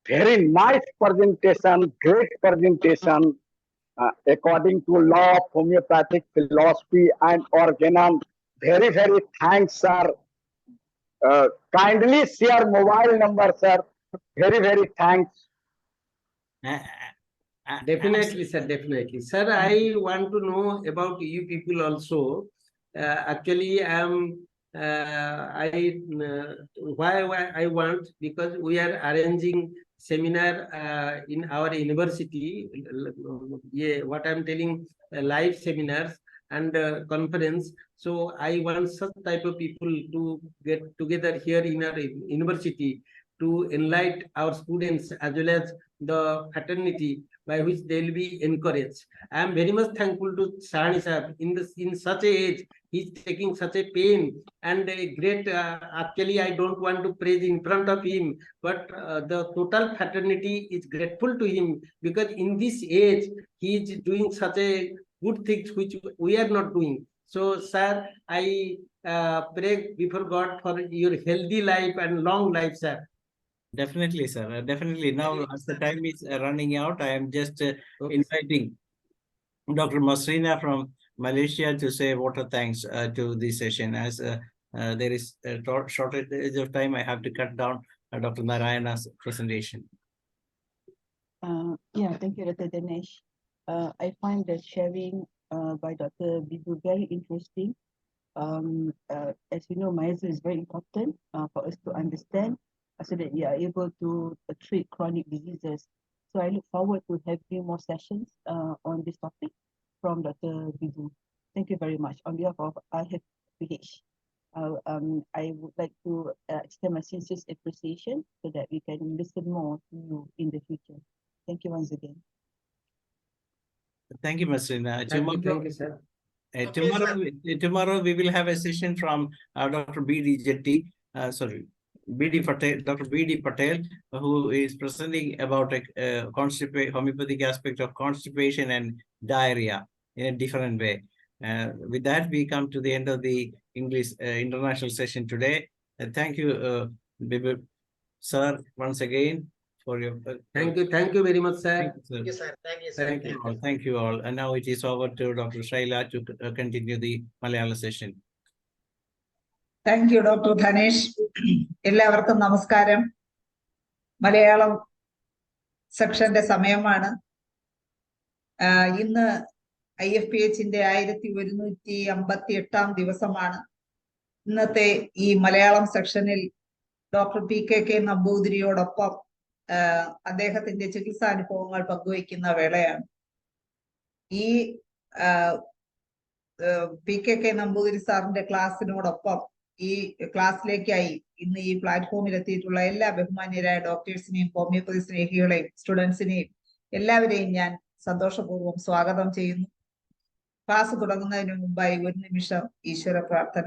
Very nice presentation, great presentation. According to law of homeopathic philosophy and organon. Very, very thanks, sir. Kindly share mobile number, sir. Very, very thanks. Definitely, sir. Definitely, sir. I want to know about you people also. Actually, why I want, because we are arranging seminar in our university. Yeah, what I'm telling, live seminars and conference. So I want such type of people to get together here in our university to enlighten our students as well as the fraternity, by which they will be encouraged. I am very much thankful to Sahani sir. In such a age, he's taking such a pain and a great. Actually, I don't want to praise in front of him, but the total fraternity is grateful to him, because in this age he is doing such a good things which we are not doing. So, sir, I pray before God for your healthy life and long life, sir. Definitely, sir. Definitely. Now, as the time is running out, I am just inviting Dr. Masrina from Malaysia to say vote of thanks to this session. As there is a shortage of time, I have to cut down Dr. Narayana's presentation. Yeah, thank you, Dr. Dinesh. I find the sharing by Dr. BIBHU very interesting. As you know, MIASM is very important for us to understand, so that we are able to treat chronic diseases. So I look forward to having more sessions on this topic from Dr. BIBHU. Thank you very much. On behalf of Ifph, I would like to extend my sincere appreciation so that we can listen more to you in the future. Thank you once again. Thank you, Masrina. Thank you, sir. Tomorrow we will have a session from Dr. B.D. Jetty, B.D. Patel, Dr. B.D. Patel, who is presenting about a homeopathic aspect of constipation and diarrhea in a different way. With that, we come to the end of the English international session today. Thank you, BIBHU, sir, once again for your. Thank you very much, sir. Thank you, sir. Thank you, sir. Thank you. Thank you all. And now it is over to Dr. Shaila to continue the Malayalam session. Thank you, Dr. Dhanesh. എല്ലാവർക്കും നമസ്കാരം. മലയാളം സെക്ഷന്റെ സമയമാണ്. ഇന്ന് IFPHന്റെ 1158 ദിവസമാണ്. ഇന്നത്തെ ഈ മലയാളം സെക്ഷനിൽ doctor PKK നമ്പൂതിരിയോടൊപ്പം അദ്ദേഹത്തിന്റെ ചികിത്സാനുഭവങ്ങൾ പങ്കുവയ്ക്കുന്ന വേളയാണ്. ഈ PKK നമ്പൂതിരി സാറിന്റെ ക്ലാസ്സിനോടൊപ്പം ഈ ക്ലാസ്സിലേക്കായി ഇന്ന് ഈ പ്ലാറ്റ്ഫോമിൽ എത്തിയിട്ടുള്ള എല്ലാ ബഹുമാന്യരായ ഡോക്ടേഴ്സിനെയും ഹോമിയോപ്പതി സ്നേഹികളെയും സ്റ്റുഡൻസിനെയും എല്ലാവരെയും ഞാൻ സന്തോഷപൂർവ്വം സ്വാഗതം ചെയ്യുന്നു. ക്ലാസ് തുടങ്ങുന്നതിന് മുമ്പായി ഒരു നിമിഷം ഈശ്വര പ്രാർത്ഥന.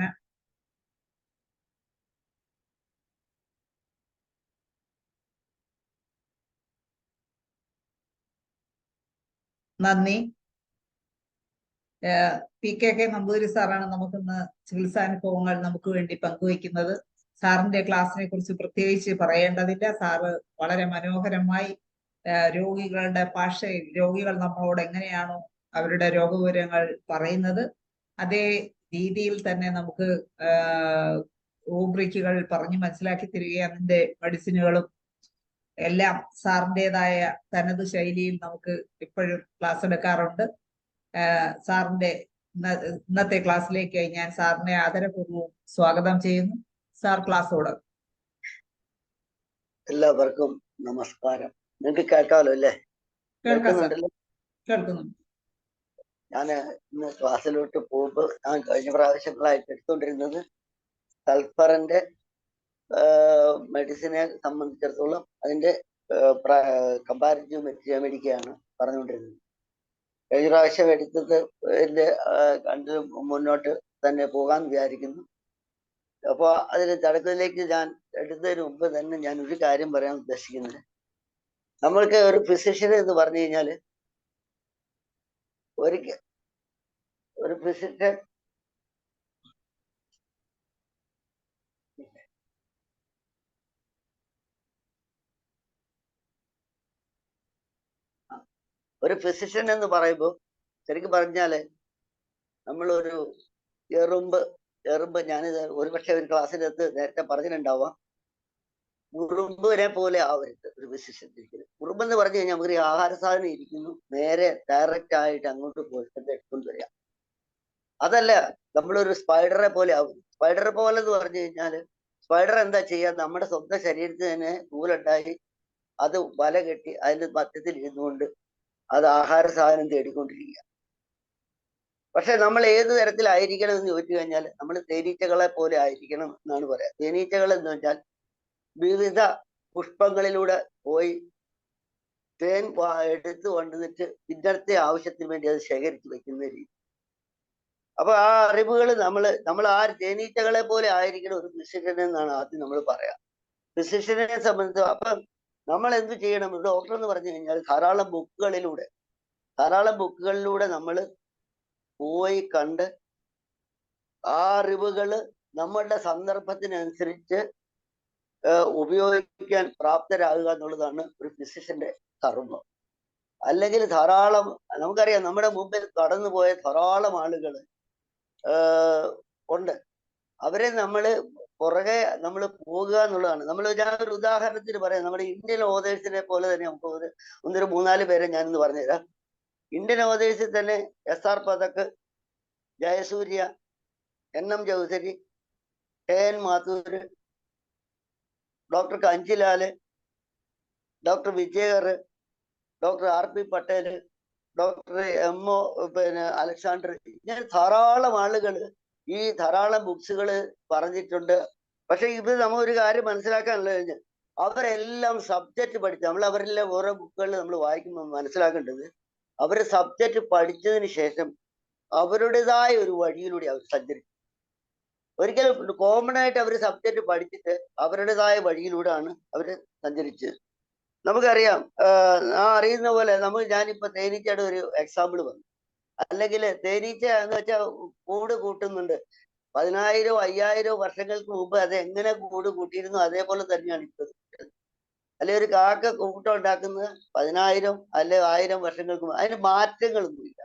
നന്ദി. PKK നമ്പൂതിരി സാറാണ് നമുക്കിന്ന് ചികിത്സാനുഭവങ്ങൾ നമുക്ക് വേണ്ടി പങ്കുവയ്ക്കുന്നത്. സാറിന്റെ ക്ലാസ്സിനെ കുറിച്ച് പ്രത്യേകിച്ച് പറയേണ്ടതില്ല. സാറ് വളരെ മനോഹരമായി രോഗികളുടെ ഭാഷയിൽ രോഗികൾ നമ്മളോട് എങ്ങനെയാണോ അവരുടെ രോഗവിവരങ്ങൾ പറയുന്നത്, അതേ രീതിയിൽ തന്നെ നമുക്ക് റൂബ്രിക്കുകൾ പറഞ്ഞ് മനസ്സിലാക്കി തരികയും അതിന്റെ മെഡിസിനുകളും എല്ലാം സാറിൻ്റെതായ തനത് ശൈലിയിൽ നമുക്ക് എപ്പോഴും ക്ലാസ് എടുക്കാറുണ്ട്. സാറിന്റെ ഇന്നത്തെ ക്ലാസ്സിലേക്കായി ഞാൻ സാറിനെ ആദരപൂർവ്വം സ്വാഗതം ചെയ്യുന്നു. സാർ ക്ലാസ് തുടങ്ങും. എല്ലാവർക്കും നമസ്കാരം. നിങ്ങൾക്ക് കേൾക്കാമല്ലോ അല്ലേ? കേൾക്കുന്നുണ്ട്. ഞാൻ ഇന്ന് ക്ലാസ്സിലോട്ട് പോകുമ്പോൾ ഞാൻ കഴിഞ്ഞ പ്രാവശ്യങ്ങളായിട്ട് എടുത്തുകൊണ്ടിരുന്നത് സൾഫറിന്റെ മെഡിസിനെ സംബന്ധിച്ചിടത്തോളം അതിന്റെ കമ്പാരിറ്റീവ് റെമഡിക്കാണ് പറഞ്ഞുകൊണ്ടിരുന്നത്. കഴിഞ്ഞ പ്രാവശ്യം എടുത്തത് കണ്ട് മുന്നോട്ട് തന്നെ പോകാൻ വിചാരിക്കുന്നു. അപ്പോൾ അതിന് തുടക്കത്തിലേക്ക് ഞാൻ എടുത്തതിന് മുമ്പ് തന്നെ ഞാൻ ഒരു കാര്യം പറയാൻ ഉദ്ദേശിക്കുന്നത്, നമ്മൾക്ക് ഒരു ഫിസിഷ്യൻ എന്ന് പറഞ്ഞു കഴിഞ്ഞാൽ ഒരു ഫിസിഷ്യൻ എന്ന് പറയുമ്പോൾ ശരിക്കും പറഞ്ഞാല് നമ്മളൊരു എറുമ്പ് ഞാനിത് ഒരുപക്ഷെ ഒരു ക്ലാസ്സിനകത്ത് നേരത്തെ പറഞ്ഞിട്ടുണ്ടാവാം, ഉറുമ്പിനെ പോലെ ആവരുത് ഒരു ഫിസിഷ്യൻ ഇരിക്കുന്നത്. ഉറുമ്പെന്ന് പറഞ്ഞു കഴിഞ്ഞാൽ നമുക്ക് ആഹാര സാധനം ഇരിക്കുന്നു, നേരെ ഡയറക്റ്റ് ആയിട്ട് അങ്ങോട്ട് പോയിട്ട് എടുത്തുകൊണ്ട് വരിക. അതല്ല, നമ്മളൊരു സ്പൈഡറെ പോലെ ആവും. സ്പൈഡറെ പോലെ എന്ന് പറഞ്ഞു കഴിഞ്ഞാല് സ്പൈഡർ എന്താ ചെയ്യുക, നമ്മുടെ സ്വന്തം ശരീരത്തിൽ തന്നെ നൂലുണ്ടായി അത് വല കെട്ടി അതിന്റെ മധ്യത്തിൽ ഇരുന്നുകൊണ്ട് അത് ആഹാര സാധനം തേടിക്കൊണ്ടിരിക്കുക. പക്ഷെ നമ്മൾ ഏത് തരത്തിലായിരിക്കണം എന്ന് ചോദിച്ചു കഴിഞ്ഞാൽ നമ്മൾ തേനീച്ചകളെ പോലെ ആയിരിക്കണം എന്നാണ് പറയാ. തേനീച്ചകൾ എന്ന് വെച്ചാൽ വിവിധ പുഷ്പങ്ങളിലൂടെ പോയി തേൻ എടുത്തു കൊണ്ടുവന്നിട്ട് ഇന്നത്തെ ആവശ്യത്തിന് വേണ്ടി അത് ശേഖരിച്ചു വെക്കുന്ന രീതി. അപ്പൊ ആ അറിവുകൾ നമ്മൾ ആ തേനീച്ചകളെ പോലെ ആയിരിക്കണം ഒരു ഫിസിഷ്യൻ എന്നാണ് ആദ്യം നമ്മൾ പറയാം. ഫിസിഷ്യനെ സംബന്ധിച്ച് അപ്പൊ നമ്മൾ എന്ത് ചെയ്യണം? ഡോക്ടർ എന്ന് പറഞ്ഞു കഴിഞ്ഞാൽ ധാരാളം ബുക്കുകളിലൂടെ നമ്മൾ പോയി കണ്ട് ആ അറിവുകൾ നമ്മളുടെ സന്ദർഭത്തിനനുസരിച്ച് ഉപയോഗിക്കാൻ പ്രാപ്തരാകുക എന്നുള്ളതാണ് ഒരു ഫിസിഷ്യന്റെ ധർമ്മം. അല്ലെങ്കിൽ ധാരാളം നമുക്കറിയാം നമ്മുടെ മുമ്പിൽ കടന്നുപോയ ധാരാളം ആളുകൾ ഉണ്ട്. അവരെ പുറകെ നമ്മൾ പോകുക എന്നുള്ളതാണ്. ഞാൻ ഒരു ഉദാഹരണത്തിന് പറയാം. നമ്മുടെ ഇന്ത്യൻ ഓതേഴ്സിനെ പോലെ തന്നെ നമുക്ക് ഒന്നൊരു 3-4 പേരെ ഞാനിന്ന് പറഞ്ഞുതരാം. ഇന്ത്യൻ ഓതേഴ്സിൽ തന്നെ SR Pathak, Jayasurya, NM Chaudhary, KN Mathur, doctor Kanjilal, doctor Vijayar, doctor RP Patel, doctor MO Alexander, ഇങ്ങനെ ധാരാളം ആളുകൾ ഈ ധാരാളം ബുക്സുകൾ പറഞ്ഞിട്ടുണ്ട്. പക്ഷെ ഇത് ഒരു കാര്യം മനസ്സിലാക്കാനുള്ള കഴിഞ്ഞാൽ അവരെല്ലാം സബ്ജക്റ്റ് പഠിച്ചു. അവരെല്ലാം ഓരോ ബുക്കുകളിൽ നമ്മൾ വായിക്കുമ്പോൾ മനസ്സിലാക്കേണ്ടത് അവർ സബ്ജക്റ്റ് പഠിച്ചതിന് ശേഷം അവരുടേതായ ഒരു വഴിയിലൂടെ അവർ സഞ്ചരിച്ചു. ഒരിക്കലും കോമൺ ആയിട്ട് അവർ സബ്ജക്റ്റ് പഠിച്ചിട്ട് അവരുടേതായ വഴിയിലൂടെയാണ് അവർ സഞ്ചരിച്ചത്. നമുക്കറിയാം, അറിയുന്ന പോലെ ഞാനിപ്പോ തേനീച്ചയുടെ ഒരു എക്സാമ്പിൾ പറഞ്ഞു. അല്ലെങ്കിൽ തേനീച്ച എന്ന് വെച്ചാൽ കൂട് കൂട്ടുന്നുണ്ട്. 10,000 5,000 വർഷങ്ങൾക്ക് മുമ്പ് അത് എങ്ങനെ കൂട് കൂട്ടിയിരുന്നു അതേപോലെ തന്നെയാണ് ഇപ്പൊ. അല്ലെ ഒരു കാക്ക കൂട്ടം ഉണ്ടാക്കുന്നത് 10,000 അല്ലെ 1000 വർഷങ്ങൾക്ക് മുമ്പ്. അതിന് മാറ്റങ്ങളൊന്നുമില്ല.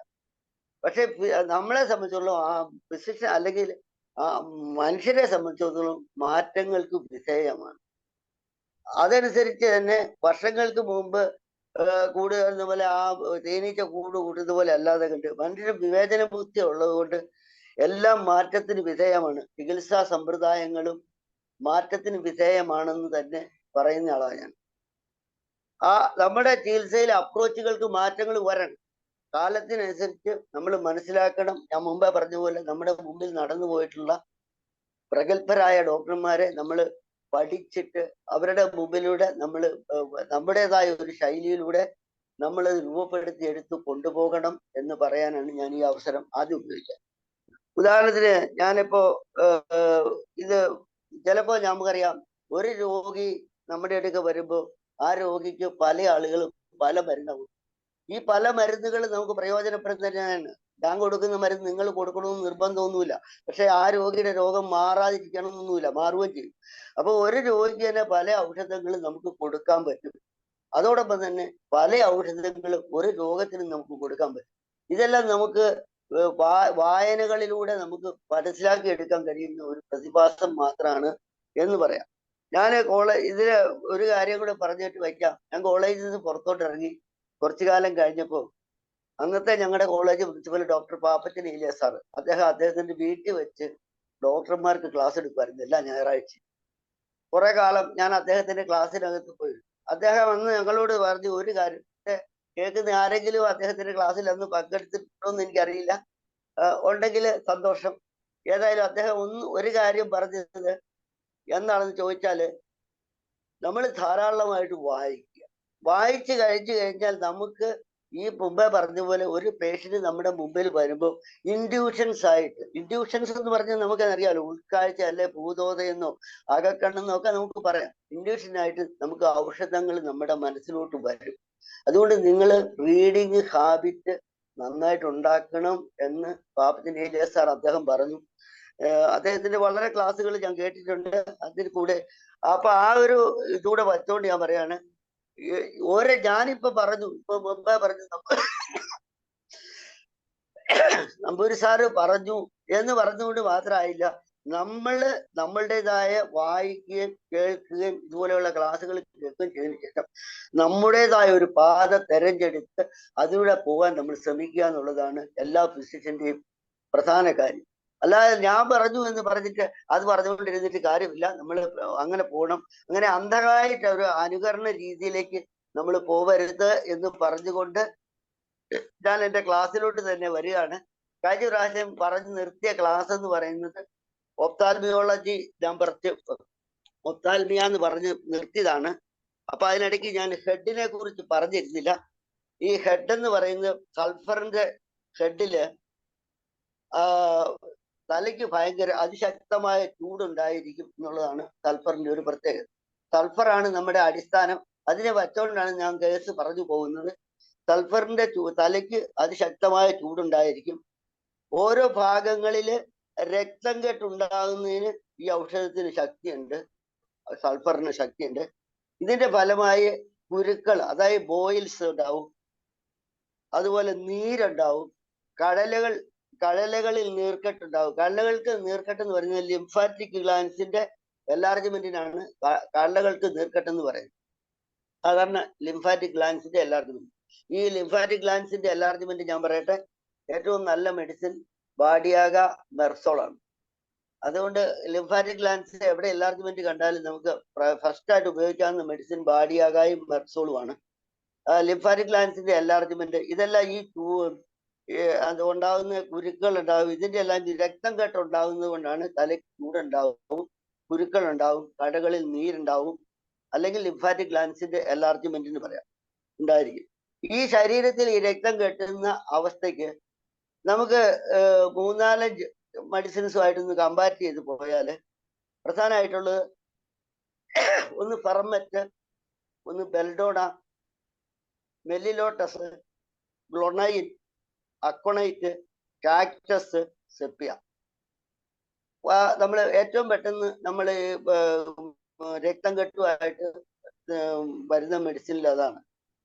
പക്ഷെ നമ്മളെ സംബന്ധിച്ചിടത്തോളം ആ ഫിസിക്സ് അല്ലെങ്കിൽ ആ മനുഷ്യരെ സംബന്ധിച്ചിടത്തോളം മാറ്റങ്ങൾക്ക് വിധേയമാണ്. അതനുസരിച്ച് തന്നെ വർഷങ്ങൾക്ക് മുമ്പ് കൂട് എന്ന പോലെ ആ തേനീച്ച കൂട് കൂട്ടുന്ന പോലെ അല്ലാതെ കണ്ട് മനുഷ്യന് വിവേചന ബുദ്ധി ഉള്ളത് കൊണ്ട് എല്ലാം മാറ്റത്തിന് വിധേയമാണ്. ചികിത്സാ സമ്പ്രദായങ്ങളും മാറ്റത്തിന് വിധേയമാണെന്ന് തന്നെ പറയുന്ന ആളാണ് ഞാൻ. നമ്മുടെ ചികിത്സയിലെ അപ്രോച്ചുകൾക്ക് മാറ്റങ്ങൾ വരണം. കാലത്തിനനുസരിച്ച് നമ്മൾ മനസ്സിലാക്കണം. ഞാൻ മുമ്പേ പറഞ്ഞ പോലെ നമ്മുടെ മുമ്പിൽ നടന്നു പോയിട്ടുള്ള പ്രഗത്ഭരായ ഡോക്ടർമാരെ നമ്മൾ പഠിച്ചിട്ട് അവരുടെ മുമ്പിലൂടെ നമ്മുടേതായ ഒരു ശൈലിയിലൂടെ നമ്മൾ രൂപപ്പെടുത്തി എടുത്ത് കൊണ്ടുപോകണം എന്ന് പറയാനാണ് ഞാൻ ഈ അവസരം ആദ്യം ഉപയോഗിക്കുക. ഉദാഹരണത്തിന് ഞാനിപ്പോ ഇത് ചിലപ്പോൾ നമുക്കറിയാം, ഒരു രോഗി നമ്മുടെ അടുക്ക വരുമ്പോൾ ആ രോഗിക്ക് പല ആളുകളും പല മരുന്നാകും. ഈ പല മരുന്നുകൾ നമുക്ക് പ്രയോജനപ്പെടുത്തുന്നതാണ്. ഞാൻ കൊടുക്കുന്ന മരുന്ന് നിങ്ങൾ കൊടുക്കണമെന്ന് നിർബന്ധമൊന്നുമില്ല. പക്ഷെ ആ രോഗിയുടെ രോഗം മാറാതിരിക്കണമെന്നൊന്നുമില്ല, മാറുകയും ചെയ്യും. അപ്പൊ ഒരു രോഗിക്ക് തന്നെ പല ഔഷധങ്ങളും നമുക്ക് കൊടുക്കാൻ പറ്റും. അതോടൊപ്പം തന്നെ പല ഔഷധങ്ങളും ഒരു രോഗത്തിനും നമുക്ക് കൊടുക്കാൻ പറ്റും. ഇതെല്ലാം നമുക്ക് വായനകളിലൂടെ നമുക്ക് മനസ്സിലാക്കി എടുക്കാൻ കഴിയുന്ന ഒരു പ്രതിഭാസം മാത്രമാണ് എന്ന് പറയാം. ഞാൻ ഇതില് ഒരു കാര്യം കൂടെ പറഞ്ഞിട്ട് വയ്ക്കാം. ഞാൻ കോളേജിൽ നിന്ന് പുറത്തോട്ട് ഇറങ്ങി കുറച്ചു കാലം കഴിഞ്ഞപ്പോൾ അന്നത്തെ ഞങ്ങളുടെ college principal doctor Pappachan Iliya sir, അദ്ദേഹത്തിന്റെ വീട്ടിൽ വെച്ച് ഡോക്ടർമാർക്ക് ക്ലാസ് എടുക്കുമായിരുന്നു എല്ലാ ഞായറാഴ്ച. കുറെ കാലം ഞാൻ അദ്ദേഹത്തിന്റെ ക്ലാസ്സിനകത്ത് പോയി. അദ്ദേഹം അന്ന് ഞങ്ങളോട് പറഞ്ഞു ഒരു കാര്യം, കേൾക്കുന്ന ആരെങ്കിലും അദ്ദേഹത്തിന്റെ ക്ലാസ്സിൽ അന്ന് പങ്കെടുത്തിട്ടുണ്ടോ എന്ന് എനിക്കറിയില്ല, ഉണ്ടെങ്കിൽ സന്തോഷം. ഏതായാലും അദ്ദേഹം ഒരു കാര്യം പറഞ്ഞത് എന്താണെന്ന് ചോദിച്ചാല്, നമ്മൾ ധാരാളമായിട്ട് വായിച്ചു കഴിച്ചു കഴിഞ്ഞാൽ നമുക്ക് ഈ മുമ്പേ പറഞ്ഞ പോലെ ഒരു പേഷ്യന്റ് നമ്മുടെ മുമ്പിൽ വരുമ്പോൾ ഇൻഡ്യൂഷൻസ് എന്ന് പറഞ്ഞാൽ നമുക്കറിയാലോ, ഉൾക്കാഴ്ച അല്ലെ ഭൂതോദയെന്നോ അകക്കണ്ണെന്നോ ഒക്കെ നമുക്ക് പറയാം. ഇൻഡ്യൂഷനായിട്ട് നമുക്ക് ഔഷധങ്ങൾ നമ്മുടെ മനസ്സിലോട്ട് വരും. അതുകൊണ്ട് നിങ്ങൾ റീഡിങ് ഹാബിറ്റ് നന്നായിട്ട് ഉണ്ടാക്കണം എന്ന് പാപ്പച്ചൻ ഇലിയ സാർ അദ്ദേഹം പറഞ്ഞു. അദ്ദേഹത്തിന്റെ വളരെ ക്ലാസ്സുകൾ ഞാൻ കേട്ടിട്ടുണ്ട്. അതിൽ കൂടെ അപ്പൊ ആ ഒരു ഇതുകൂടെ വച്ചോണ്ട് ഞാൻ പറയാണ്, ഞാനിപ്പോ പറഞ്ഞു, ഇപ്പൊ മുമ്പേ പറഞ്ഞു നമ്പൂരി സാറ് പറഞ്ഞു എന്ന് പറഞ്ഞുകൊണ്ട് മാത്രമായില്ല, നമ്മളുടേതായ വായിക്കുകയും കേൾക്കുകയും ഇതുപോലെയുള്ള ക്ലാസ്സുകൾ കേൾക്കുകയും ചെയ്തതിനു ശേഷം നമ്മുടേതായ ഒരു പാത തെരഞ്ഞെടുത്ത് അതിലൂടെ പോകാൻ നമ്മൾ ശ്രമിക്കുക എന്നുള്ളതാണ് എല്ലാ ഫിസിഷ്യന്റെയും പ്രധാന കാര്യം. അല്ലാതെ ഞാൻ പറഞ്ഞു എന്ന് പറഞ്ഞിട്ട് അത് പറഞ്ഞുകൊണ്ടിരുന്നിട്ട് കാര്യമില്ല. നമ്മൾ അങ്ങനെ പോകണം. അങ്ങനെ അന്ധമായിട്ട് ഒരു അനുകരണ രീതിയിലേക്ക് നമ്മൾ പോവരുത് എന്ന് പറഞ്ഞുകൊണ്ട് ഞാൻ എൻ്റെ ക്ലാസ്സിലോട്ട് തന്നെ വരികയാണ്. കഴിഞ്ഞ പ്രാവശ്യം പറഞ്ഞു നിർത്തിയ ക്ലാസ് എന്ന് പറയുന്നത് ഒപ്താൽമിയോളജി ഞാൻ ഒപ്താൽമിയ എന്ന് പറഞ്ഞ് നിർത്തിയതാണ്. അപ്പൊ അതിനിടയ്ക്ക് ഞാൻ ഹെഡിനെ കുറിച്ച് പറഞ്ഞിരുന്നില്ല. ഈ ഹെഡ് എന്ന് പറയുന്നത് സൾഫറിന്റെ ഹെഡില് തലയ്ക്ക് ഭയങ്കര അതിശക്തമായ ചൂടുണ്ടായിരിക്കും എന്നുള്ളതാണ് സൾഫറിന്റെ ഒരു പ്രത്യേകത. സൾഫറാണ് നമ്മുടെ അടിസ്ഥാനം. അതിനെ വച്ചുകൊണ്ടാണ് ഞാൻ കേസ് പറഞ്ഞു പോകുന്നത്. സൾഫറിന്റെ തലയ്ക്ക് അതിശക്തമായ ചൂടുണ്ടായിരിക്കും. ഓരോ ഭാഗങ്ങളില് രക്തം കെട്ടുണ്ടാകുന്നതിന് ഈ ഔഷധത്തിന് ശക്തിയുണ്ട്, സൾഫറിന് ശക്തിയുണ്ട്. ഇതിന്റെ ഫലമായി കുരുക്കൾ, അതായത് ബോയിൽസ് ഉണ്ടാവും, അതുപോലെ നീരുണ്ടാവും, കഴലകളിൽ നീർക്കെട്ടുണ്ടാവും. കഴലകൾക്ക് നീർക്കെട്ട് എന്ന് പറയുന്നത് ലിംഫാറ്റിക് ഗ്ലാൻസിന്റെ എൻലാർജ്മെന്റിനാണ് കഴലകൾക്ക് നീർക്കെട്ടെന്ന് പറയുന്നത്. സാധാരണ ലിംഫാറ്റിക് ഗ്ലാൻസിന്റെ എൻലാർജ്മെന്റ്. ഈ ലിംഫാറ്റിക് ഗ്ലാൻസിന്റെ എൻലാർജ്മെന്റ് ഞാൻ പറയട്ടെ, ഏറ്റവും നല്ല മെഡിസിൻ ബാഡിയാഗ മെർസോളാണ്. അതുകൊണ്ട് ലിംഫാറ്റിക് ഗ്ലാൻസ് എവിടെ എൻലാർജ്മെന്റ് കണ്ടാലും നമുക്ക് ഫസ്റ്റ് ആയിട്ട് ഉപയോഗിക്കാവുന്ന മെഡിസിൻ ബാഡിയാഗയും മെർസോളുമാണ്. ലിംഫാറ്റിക് ഗ്ലാൻസിന്റെ എൻലാർജ്മെന്റ്, ഇതെല്ലാം ഈ അത് ഉണ്ടാകുന്ന കുരുക്കൾ ഉണ്ടാവും. ഇതിന്റെ എല്ലാം രക്തം കെട്ടുണ്ടാകുന്നത് കൊണ്ടാണ് തലയ്ക്ക് ചൂടുണ്ടാവും, കുരുക്കൾ ഉണ്ടാവും, കടകളിൽ നീരുണ്ടാവും, അല്ലെങ്കിൽ ലിംഫാറ്റിക് ഗ്ലാൻസിന്റെ എൻലാർജ്മെന്റ് എന്ന് പറയാം ഉണ്ടായിരിക്കും. ഈ ശരീരത്തിൽ ഈ രക്തം കെട്ടുന്ന അവസ്ഥയ്ക്ക് നമുക്ക് 3-4 മെഡിസിൻസുമായിട്ടൊന്ന് കമ്പാറ്റ് ചെയ്ത് പോയാൽ പ്രധാനമായിട്ടുള്ളത് ഒന്ന് ഫെർമെറ്റ്, ഒന്ന് ബെൽഡോണ, മെല്ലിലോട്ടസ്, ഗ്ലോണൈൻ, അക്വണൈറ്റ്, കാക്ടസ്, സെപ്പിയ. നമ്മൾ ഏറ്റവും പെട്ടെന്ന് നമ്മൾ രക്തം കെട്ടുമായിട്ട് വരുന്ന മെഡിസിനിൽ അതാണ്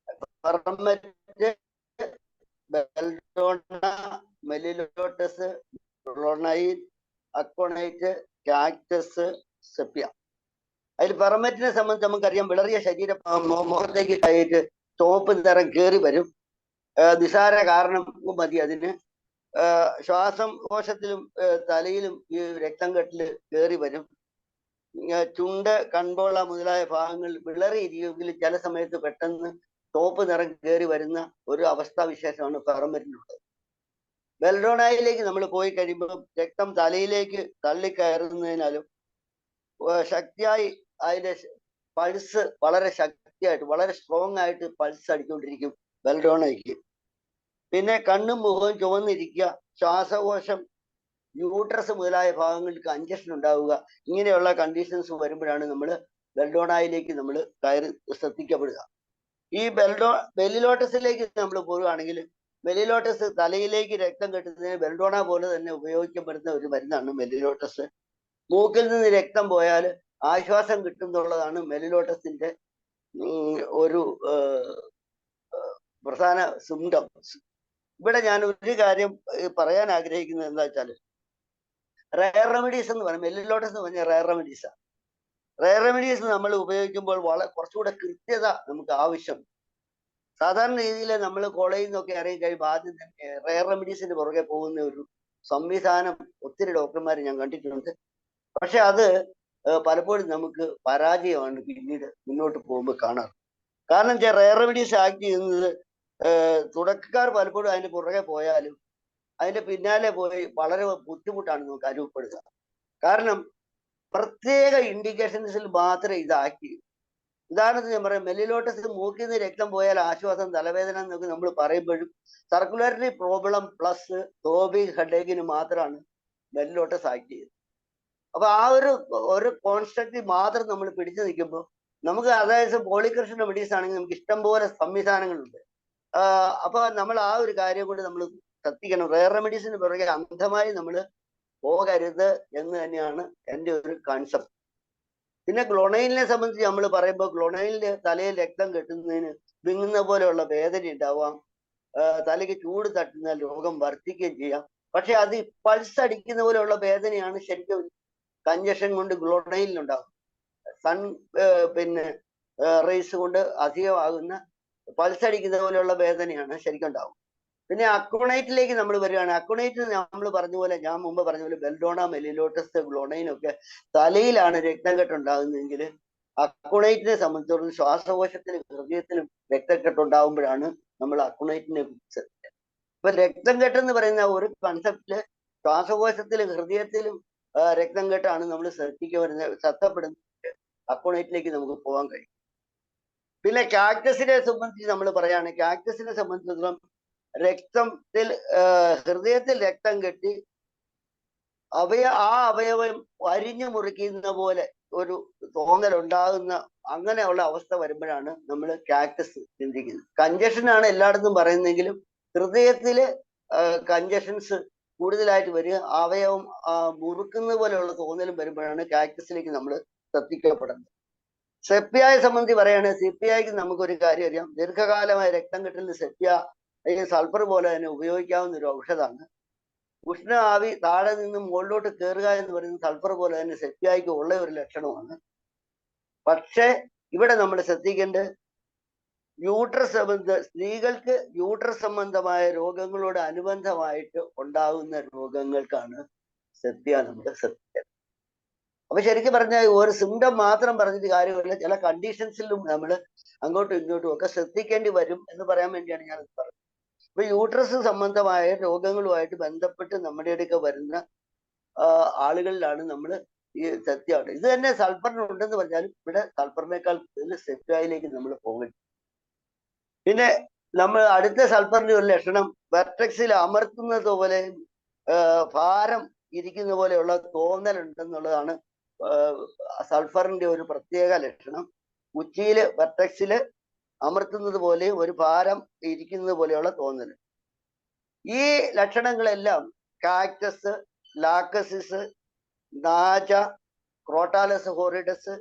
ഫെർമെറ്റ്, ബെൽഡോണ, മെല്ലിലോട്ടസ്, ഗ്ലോണൈൻ, അക്വണൈറ്റ്, കാക്ടസ്, സെപ്പിയ. അതിൽ ഫെർമെറ്റിനെ സംബന്ധിച്ച് നമുക്കറിയാം, വിളറിയ ശരീരം മുഖത്തേക്ക് കയറ്റ് ചുവപ്പ് നിറം കയറി വരും. നിസാര കാരണം മതി അതിന്. ശ്വാസകോശത്തിലും തലയിലും ഈ രക്തം കെട്ടില് കയറി വരും. ചുണ്ട്, കൺപോള മുതലായ ഭാഗങ്ങൾ വിളറിയിരിക്കുമെങ്കിൽ ചില സമയത്ത് പെട്ടെന്ന് ചുവപ്പ് നിറം കയറി വരുന്ന ഒരു അവസ്ഥാവിശേഷമാണ് ഫെർമെറ്റിനുള്ളത്. ബെൽഡോണയിലേക്ക് നമ്മൾ പോയി കഴിയുമ്പോൾ രക്തം തലയിലേക്ക് തള്ളിക്കയറുന്നതിനാലും ശക്തിയായി അതിന്റെ പൾസ് വളരെ ശക്തിയായിട്ട്, വളരെ സ്ട്രോങ് ആയിട്ട് പൾസ് അടിച്ചുകൊണ്ടിരിക്കും ബെൽഡോണയ്ക്ക്. പിന്നെ കണ്ണും മുഖവും ചുവന്നിരിക്കുക, ശ്വാസകോശം, യൂട്രസ് മുതലായ ഭാഗങ്ങൾക്ക് കൺജഷൻ ഉണ്ടാവുക. ഇങ്ങനെയുള്ള കണ്ടീഷൻസ് വരുമ്പോഴാണ് നമ്മൾ ബെൽഡോണയിലേക്ക് നമ്മൾ കയറി ശ്രദ്ധിക്കപ്പെടുക. ഈ മെല്ലിലോട്ടസിലേക്ക് നമ്മൾ പോവുകയാണെങ്കിൽ മെല്ലിലോട്ടസ് തലയിലേക്ക് രക്തം കെട്ടുന്നതിന് ബെൽഡോണ പോലെ തന്നെ ഉപയോഗിക്കപ്പെടുന്ന ഒരു മരുന്നാണ് മെല്ലിലോട്ടസ്. മൂക്കിൽ നിന്ന് രക്തം പോയാൽ ആശ്വാസം കിട്ടുന്നുള്ളതാണ് മെല്ലിലോട്ടസിന്റെ ഒരു പ്രധാന സിംറ്റംസ്. ഇവിടെ ഞാൻ ഒരു കാര്യം പറയാൻ ആഗ്രഹിക്കുന്നത് എന്താ വെച്ചാൽ, റയർ റെമഡീസ് എന്ന് പറയും. മെല്ലിലോട്ടസ് എന്ന് പറഞ്ഞാൽ റയർ റെമഡീസാണ്. റയർ റെമഡീസ് നമ്മൾ ഉപയോഗിക്കുമ്പോൾ കുറച്ചുകൂടെ കൃത്യത നമുക്ക് ആവശ്യം. സാധാരണ രീതിയിൽ നമ്മൾ കോളേജിൽ നിന്നൊക്കെ ഇറങ്ങി കഴിയുമ്പോൾ ആദ്യം തന്നെ റയർ റെമഡീസിന് പുറകെ പോകുന്ന ഒരു സംവിധാനം ഒത്തിരി ഡോക്ടർമാർ ഞാൻ കണ്ടിട്ടുണ്ട്. പക്ഷെ അത് പലപ്പോഴും നമുക്ക് പരാജയമാണ് പിന്നീട് മുന്നോട്ട് പോകുമ്പോൾ കാണാറ്. കാരണം റയർ റെമഡീസ് ആക്ട് ചെയ്യുന്നത് തുടക്കക്കാർ പലപ്പോഴും അതിന്റെ പുറകെ പോയാലും അതിന്റെ പിന്നാലെ പോയി വളരെ ബുദ്ധിമുട്ടാണ് നമുക്ക് അനുഭവപ്പെടുക. കാരണം പ്രത്യേക ഇൻഡിക്കേഷൻസിൽ മാത്രമേ ഇത് ആക്ട് ചെയ്യൂ. ഉദാഹരണത്തിന് ഞാൻ പറയാം, മെല്ലിലോട്ടസ് മൂക്കിൽ നിന്ന് രക്തം പോയാൽ ആശ്വാസം, തലവേദന എന്നൊക്കെ നമ്മൾ പറയുമ്പോഴും സർക്കുലേറ്ററി പ്രോബ്ലം പ്ലസ് ടോപ്പിക് ഹെഡേക്കിന് മാത്രമാണ് മെല്ലിലോട്ടസ് ആക്ട് ചെയ്യുന്നത്. അപ്പൊ ആ ഒരു കോൺസ്ട്രക്റ്റ് മാത്രം നമ്മൾ പിടിച്ചു നിൽക്കുമ്പോൾ നമുക്ക്, അതായത് പോളിക്രിഷൻ റെമഡീസ് ആണെങ്കിൽ നമുക്ക് ഇഷ്ടംപോലെ സംവിധാനങ്ങളുണ്ട്. അപ്പൊ നമ്മൾ ആ ഒരു കാര്യം കൊണ്ട് നമ്മൾ ശ്രദ്ധിക്കണം. റയർ റെമഡീസിന് പുറകെ അന്ധമായി നമ്മൾ പോകരുത് എന്ന് തന്നെയാണ് എൻ്റെ ഒരു കൺസെപ്റ്റ്. പിന്നെ ഗ്ലോണൈലിനെ സംബന്ധിച്ച് നമ്മൾ പറയുമ്പോൾ, ഗ്ലോണൈലിന് തലയിൽ രക്തം കെട്ടുന്നതിന് വിങ്ങുന്ന പോലെയുള്ള വേദന ഉണ്ടാവാം, തലയ്ക്ക് ചൂട് തട്ടുന്നാൽ രോഗം വർദ്ധിക്കുകയും ചെയ്യാം. പക്ഷെ അത് പൾസ് അടിക്കുന്ന പോലെയുള്ള വേദനയാണ് ശരിക്കും കഞ്ചഷൻ കൊണ്ട് ഗ്ലോണൈലിനുണ്ടാകും. സൺ റേസ് കൊണ്ട് അധികമാകുന്ന പൾസ് അടിക്കുന്ന പോലെയുള്ള വേദനയാണ് ശരിക്കും ഉണ്ടാവും. പിന്നെ അക്വണൈറ്റിലേക്ക് നമ്മൾ വരികയാണ്. അക്വണൈറ്റ് നമ്മൾ പറഞ്ഞ പോലെ, ഞാൻ മുമ്പ് പറഞ്ഞ പോലെ ബെൽഡോണ, മെലിലോട്ടസ്, ഗ്ലോണൈൻ ഒക്കെ തലയിലാണ് രക്തക്കെട്ടുണ്ടാകുന്നതെങ്കിൽ അക്വണൈറ്റിനെ സംബന്ധിച്ചിടത്തോളം ശ്വാസകോശത്തിലും ഹൃദയത്തിലും രക്തക്കെട്ടുണ്ടാകുമ്പോഴാണ് നമ്മൾ അക്വണൈറ്റിനെ കുറിച്ച്. ഇപ്പൊ രക്തം കെട്ടെന്ന് പറയുന്ന ഒരു കൺസെപ്റ്റില് ശ്വാസകോശത്തിലും ഹൃദയത്തിലും രക്തം കെട്ടാണ് നമ്മൾ ശ്രദ്ധിക്കുക വരുന്നത്, ശക്തപ്പെടുന്നത്. അക്വണൈറ്റിലേക്ക് നമുക്ക് പോകാൻ കഴിയും. പിന്നെ കാക്ടസിനെ സംബന്ധിച്ച് നമ്മൾ പറയുകയാണ്, കാക്ടസിനെ സംബന്ധിച്ചിടത്തോളം രക്തത്തിൽ ഹൃദയത്തിൽ രക്തം കെട്ടി ആ അവയവം അരിഞ്ഞു മുറിക്കുന്ന പോലെ ഒരു തോന്നലുണ്ടാകുന്ന അങ്ങനെയുള്ള അവസ്ഥ വരുമ്പോഴാണ് നമ്മൾ കാക്ടസ് ചിന്തിക്കുന്നത്. കഞ്ചഷനാണ് എല്ലായിടത്തും പറയുന്നെങ്കിലും ഹൃദയത്തില് കഞ്ചഷൻസ് കൂടുതലായിട്ട് വരിക, അവയവം മുറുക്കുന്ന പോലെയുള്ള തോന്നലും വരുമ്പോഴാണ് കാക്ടസിലേക്ക് നമ്മൾ ശ്രദ്ധിക്കപ്പെടുന്നത്. സെപ്യായെ സംബന്ധിച്ച് പറയുകയാണെങ്കിൽ സെപ്യായ്ക്ക് നമുക്കൊരു കാര്യം അറിയാം, ദീർഘകാലമായ രക്തം കെട്ടലിന് സെപ്യ സൾഫർ പോലെ തന്നെ ഉപയോഗിക്കാവുന്ന ഒരു ഔഷധമാണ്. ഉഷ്ണ ആവി താഴെ നിന്നും മുകളിലോട്ട് കയറുക എന്ന് പറയുന്നത് സൾഫർ പോലെ തന്നെ സെപ്യായ്ക്ക് ഉള്ള ഒരു ലക്ഷണമാണ്. പക്ഷേ ഇവിടെ നമ്മൾ ശ്രദ്ധിക്കേണ്ടത് സ്ത്രീകൾക്ക് യൂട്രസ് സംബന്ധമായ രോഗങ്ങളോട് അനുബന്ധമായിട്ട് ഉണ്ടാകുന്ന രോഗങ്ങൾക്കാണ് സെപ്യ നമ്മൾ ശ്രദ്ധിക്കേണ്ടത്. അപ്പൊ ശരിക്കും പറഞ്ഞാൽ ഒരു സിംറ്റം മാത്രം പറഞ്ഞിട്ട് കാര്യമില്ല, ചില കണ്ടീഷൻസിലും നമ്മൾ അങ്ങോട്ടും ഇങ്ങോട്ടും ഒക്കെ ശ്രദ്ധിക്കേണ്ടി വരും എന്ന് പറയാൻ വേണ്ടിയാണ് ഞാൻ പറഞ്ഞത്. ഇപ്പൊ യൂട്രസ് സംബന്ധമായ രോഗങ്ങളുമായിട്ട് ബന്ധപ്പെട്ട് നമ്മുടെ അടുക്ക വരുന്ന ആളുകളിലാണ് നമ്മൾ ഈ സത്യമാണ്. ഇത് തന്നെ സൾഫറിനുണ്ടെന്ന് പറഞ്ഞാലും ഇവിടെ സൾഫറിനേക്കാൾ കൂടുതൽ സെപ്യായിലേക്ക് നമ്മൾ പോകണം. പിന്നെ നമ്മൾ അടുത്ത സൾഫറിന്റെ ഒരു ലക്ഷണം വെർട്ടെക്സിൽ അമർത്തുന്നത് പോലെ ഭാരം ഇരിക്കുന്ന പോലെയുള്ള തോന്നലുണ്ടെന്നുള്ളതാണ് സൾഫറിന്റെ ഒരു പ്രത്യേക ലക്ഷണം. ഉച്ചിയില് വെർട്ടെക്സില് അമർത്തുന്നത് പോലെ ഒരു ഭാരം ഇരിക്കുന്നത് പോലെയുള്ള തോന്നൽ. ഈ ലക്ഷണങ്ങളെല്ലാം കാക്ടസ്, ലാക്കസിസ്, നാജ, ക്രോട്ടാലസ് ഹോറിഡസ്,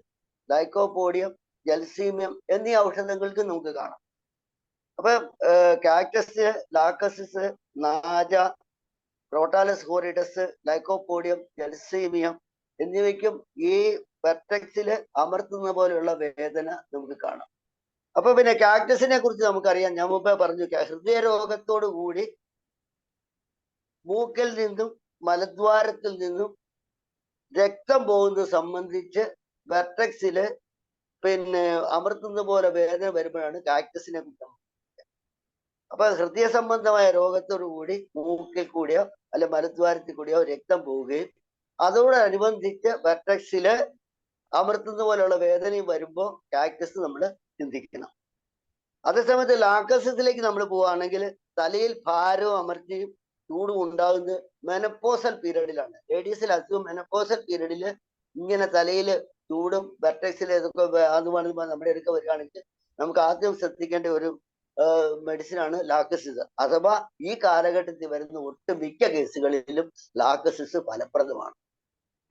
ലൈക്കോപോഡിയം, ജൽസീമിയം എന്നീ ഔഷധങ്ങൾക്ക് നമുക്ക് കാണാം. അപ്പൊ കാക്ടസ്, ലാക്കസിസ്, നാജ, ക്രോട്ടാലസ് ഹോറിഡസ്, ലൈക്കോപോഡിയം, ജൽസീമിയം എന്നിവയ്ക്കും ഈ വെർട്ടെക്സിൽ അമർത്തുന്ന പോലെയുള്ള വേദന നമുക്ക് കാണാം. അപ്പൊ പിന്നെ കാക്ടസിനെ കുറിച്ച് നമുക്കറിയാം, ഞാൻ മുമ്പേ പറഞ്ഞു, ഹൃദയരോഗത്തോടു കൂടി മൂക്കിൽ നിന്നും മലദ്വാരത്തിൽ നിന്നും രക്തം പോകുന്നത് സംബന്ധിച്ച് വെർട്ടെക്സില് പിന്നെ അമർത്തുന്ന പോലെ വേദന വരുമ്പോഴാണ് കാക്ടസിനെ കുറിച്ച്. അപ്പൊ ഹൃദയ സംബന്ധമായ രോഗത്തോടു കൂടി മൂക്കിൽ കൂടിയോ അല്ലെ മലദ്വാരത്തിൽ കൂടിയോ രക്തം പോവുകയും അതോടനുബന്ധിച്ച് വെർട്ടെക്സില് അമർത്തുന്ന പോലെയുള്ള വേദനയും വരുമ്പോൾ കാക്ടസ് നമ്മൾ ചിന്തിക്കണം. അതേസമയത്ത് ലാക്കസിലേക്ക് നമ്മൾ പോവുകയാണെങ്കിൽ തലയിൽ ഭാരവും അമർച്ചയും ചൂടും ഉണ്ടാകുന്നത് മെനപ്പോസൽ പീരീഡിലാണ്. ലേഡീസിൽ അസുഖം മെനപ്പോസൽ പീരീഡിൽ ഇങ്ങനെ തലയിൽ ചൂടും വെർട്ടെക്സിൽ ഏതൊക്കെ അതുമാണ് നമ്മുടെ അടുക്ക വരികയാണെങ്കിൽ നമുക്ക് ആദ്യം ശ്രദ്ധിക്കേണ്ട ഒരു മെഡിസിനാണ് ലാക്കസിസ്. അഥവാ ഈ കാലഘട്ടത്തിൽ വരുന്ന ഒട്ടുമിക്ക കേസുകളിലും ലാക്കസിസ് ഫലപ്രദമാണ്.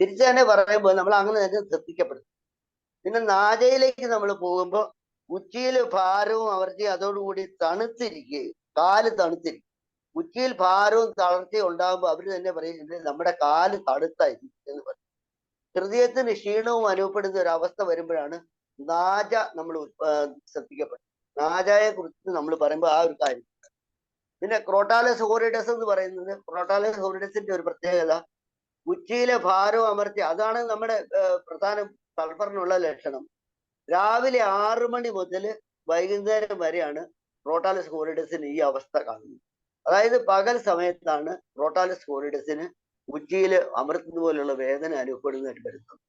തിരിച്ചു തന്നെ പറയുമ്പോൾ നമ്മൾ അങ്ങനെ തന്നെ ശ്രദ്ധിക്കപ്പെടും. പിന്നെ നാജയിലേക്ക് നമ്മൾ പോകുമ്പോൾ ഉച്ചിയിൽ ഭാരവും അമർച്ചയും അതോടുകൂടി തണുത്തിരിക്കുകയും കാല് തണുത്തിരിക്കും. ഉച്ചിയിൽ ഭാരവും തളർച്ചയും ഉണ്ടാകുമ്പോൾ അവർ തന്നെ പറയുന്നത് നമ്മുടെ കാല് തണുത്തായിരിക്കും എന്ന് പറയും. ഹൃദയത്തിന് ക്ഷീണവും അനുഭവപ്പെടുന്ന ഒരു അവസ്ഥ വരുമ്പോഴാണ് നാജ നമ്മൾ ശ്രദ്ധിക്കപ്പെടുന്നത്. നാജയെ കുറിച്ച് നമ്മൾ പറയുമ്പോൾ ആ ഒരു കാര്യം. പിന്നെ ക്രോട്ടാലസ് ഹോറിഡസ് എന്ന് പറയുന്നത്, ക്രോട്ടാലസ് ഹോറിഡസിന്റെ ഒരു പ്രത്യേകത ഉച്ചിയിലെ ഭാരവും അമർത്തി, അതാണ് നമ്മുടെ പ്രധാന സൾഫറിനുള്ള ലക്ഷണം. രാവിലെ 6 മണി മുതൽ വൈകുന്നേരം വരെയാണ് ക്രോട്ടാലസ് ഹോറിഡസിന് ഈ അവസ്ഥ കാണുന്നത്. അതായത് പകൽ സമയത്താണ് ക്രോട്ടാലസ് ഹോറിഡസിന് ഉച്ചിയിൽ അമർത്തുന്ന പോലെയുള്ള വേദന അനുഭവപ്പെടുന്നതായിട്ട് വരുന്നത്.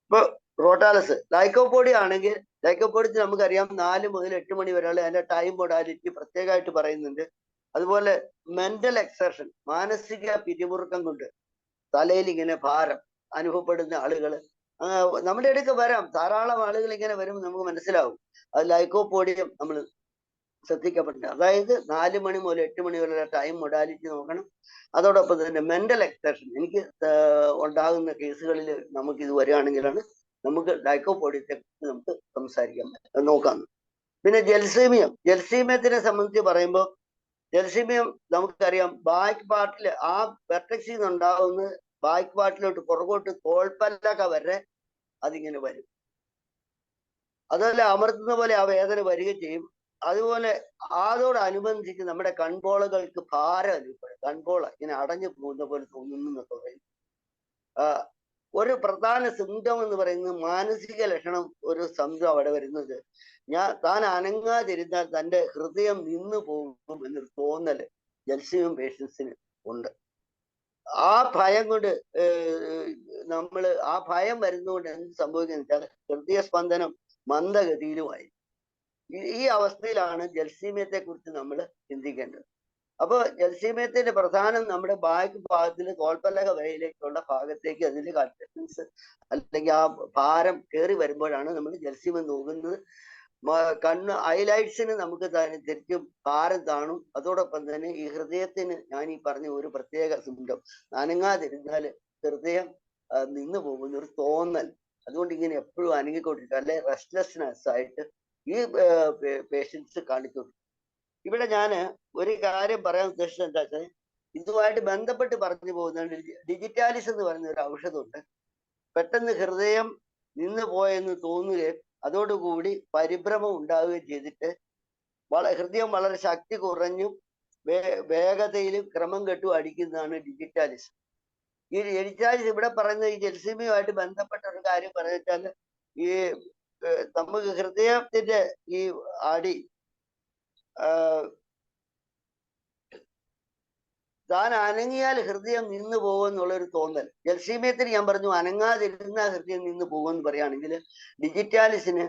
ഇപ്പൊ ക്രോട്ടാലസ് ലൈക്കോപോഡിയ ആണെങ്കിൽ ലൈക്കോപോഡിയത്തിൽ നമുക്കറിയാം 4 മുതൽ 8 മണി വരെയുള്ള അതിന്റെ ടൈം മൊഡാലിറ്റി പ്രത്യേകമായിട്ട് പറയുന്നുണ്ട്. അതുപോലെ മെന്റൽ എക്സർഷൻ, മാനസിക പിരിമുറുക്കം കൊണ്ട് തലയിൽ ഇങ്ങനെ ഭാരം അനുഭവപ്പെടുന്ന ആളുകൾ നമ്മുടെ ഇടയ്ക്ക് വരാം. ധാരാളം ആളുകൾ ഇങ്ങനെ വരുമ്പോൾ നമുക്ക് മനസ്സിലാവും അത് ലൈക്കോപോഡിയം നമ്മൾ ശ്രദ്ധിക്കപ്പെട്ടില്ല. അതായത് 4 മണി മുതൽ 8 മണി വരെ ടൈം മൊഡാലിറ്റി നോക്കണം. അതോടൊപ്പം തന്നെ മെന്റൽ എക്സർഷൻ എനിക്ക് ഉണ്ടാകുന്ന കേസുകളിൽ നമുക്ക് ഇത് വരികയാണെങ്കിലാണ് നമുക്ക് ലൈക്കോപോഡിയത്തെ കുറിച്ച് നമുക്ക് സംസാരിക്കാൻ നോക്കാം. പിന്നെ ജൽസീമിയത്തിനെ സംബന്ധിച്ച് പറയുമ്പോൾ ജൽസീമിയം നമുക്കറിയാം ബാക്ക് പാർട്ടിൽ ആ വെർട്ടെക്സിൽ നിന്നുണ്ടാവുന്ന ബാക്ക് പാർട്ടിലോട്ട് പുറകോട്ട് തോൾപ്പല്ലക വരെ അതിങ്ങനെ വരും. അതുപോലെ അമർത്തുന്ന പോലെ ആ വേദന വരികയും ചെയ്യും. അതുപോലെ അതോടനുബന്ധിച്ച് നമ്മുടെ കൺപോളകൾക്ക് ഭാരം അനുഭവപ്പെടും. കൺപോള ഇങ്ങനെ അടഞ്ഞു പോകുന്ന പോലെ തോന്നുന്നു എന്നൊക്കെ പറയും. ഒരു പ്രധാന സിംറ്റം എന്ന് പറയുന്നത് മാനസിക ലക്ഷണം. ഒരു സിംറ്റം അവിടെ വരുന്നത് താൻ അനങ്ങാതിരുന്നാൽ തൻ്റെ ഹൃദയം നിന്നു പോകും എന്നൊരു തോന്നല് ജൽസീമിയം പേഷ്യൻസിന് ഉണ്ട്. ആ ഭയം കൊണ്ട് ആ ഭയം വരുന്നതുകൊണ്ട് എന്ത് സംഭവിക്കുന്നത് വെച്ചാൽ ഹൃദയസ്പന്ദനം മന്ദഗതിയിലുമായി. ഈ അവസ്ഥയിലാണ് ജൽസീമിയത്തെ കുറിച്ച് നമ്മൾ ചിന്തിക്കേണ്ടത്. അപ്പൊ ജൽസീമിയത്തിന്റെ പ്രധാനം നമ്മുടെ ബാക്ക് ഭാഗത്തിൽ തോൾപ്പലക വരയിലേക്കുള്ള ഭാഗത്തേക്ക് അതിന്റെ കണ്ടൻസ് അല്ലെങ്കിൽ ആ ഭാരം കയറി വരുമ്പോഴാണ് നമ്മൾ ജൽസീമിയം നോക്കുന്നത്. കണ്ണ് ഹൈലൈറ്റ്സിന് നമുക്ക് ശരിക്കും ഭാരം കാണും. അതോടൊപ്പം തന്നെ ഈ ഹൃദയത്തിന് ഞാൻ ഈ പറഞ്ഞ ഒരു പ്രത്യേക സിംറ്റം, അനങ്ങാതിരുന്നാൽ ഹൃദയം നിന്നു പോകുന്ന ഒരു തോന്നൽ. അതുകൊണ്ട് ഇങ്ങനെ എപ്പോഴും അനങ്ങിക്കൊണ്ടിരിക്കുക, അല്ലെ റെസ്റ്റ്ലെസ്നെസ് ആയിട്ട് ഈ പേഷ്യൻസ് കാണിക്കുന്നു. ഇവിടെ ഞാൻ ഒരു കാര്യം പറയാൻ ഉദ്ദേശിച്ചത് എന്താ വെച്ചാൽ, ഇതുമായിട്ട് ബന്ധപ്പെട്ട് പറഞ്ഞു പോകുന്നുണ്ട്. ഡിജിറ്റാലിസ് എന്ന് പറയുന്ന ഒരു ഔഷധമുണ്ട്. പെട്ടെന്ന് ഹൃദയം നിന്ന് പോയെന്ന് തോന്നുകയും അതോടുകൂടി പരിഭ്രമം ഉണ്ടാവുകയും ചെയ്തിട്ട് ഹൃദയം വളരെ ശക്തി കുറഞ്ഞും വേഗതയിലും ക്രമം കെട്ടും അടിക്കുന്നതാണ് ഡിജിറ്റാലിസ്. ഈ ഡിജിറ്റാലിസ് ഇവിടെ പറയുന്നത് ഈ ജൽസീമിയുമായിട്ട് ബന്ധപ്പെട്ട ഒരു കാര്യം പറഞ്ഞാൽ, ഈ നമുക്ക് ഹൃദയത്തിന്റെ ഈ അടി താൻ അനങ്ങിയാൽ ഹൃദയം നിന്നു പോകുമെന്നുള്ളൊരു തോന്നൽ. ജൽസീമിയത്തിന് ഞാൻ പറഞ്ഞു അനങ്ങാതിരുന്ന ഹൃദയം നിന്നു പോകുമെന്ന് പറയുകയാണെങ്കിൽ, ഡിജിറ്റാലിസിന്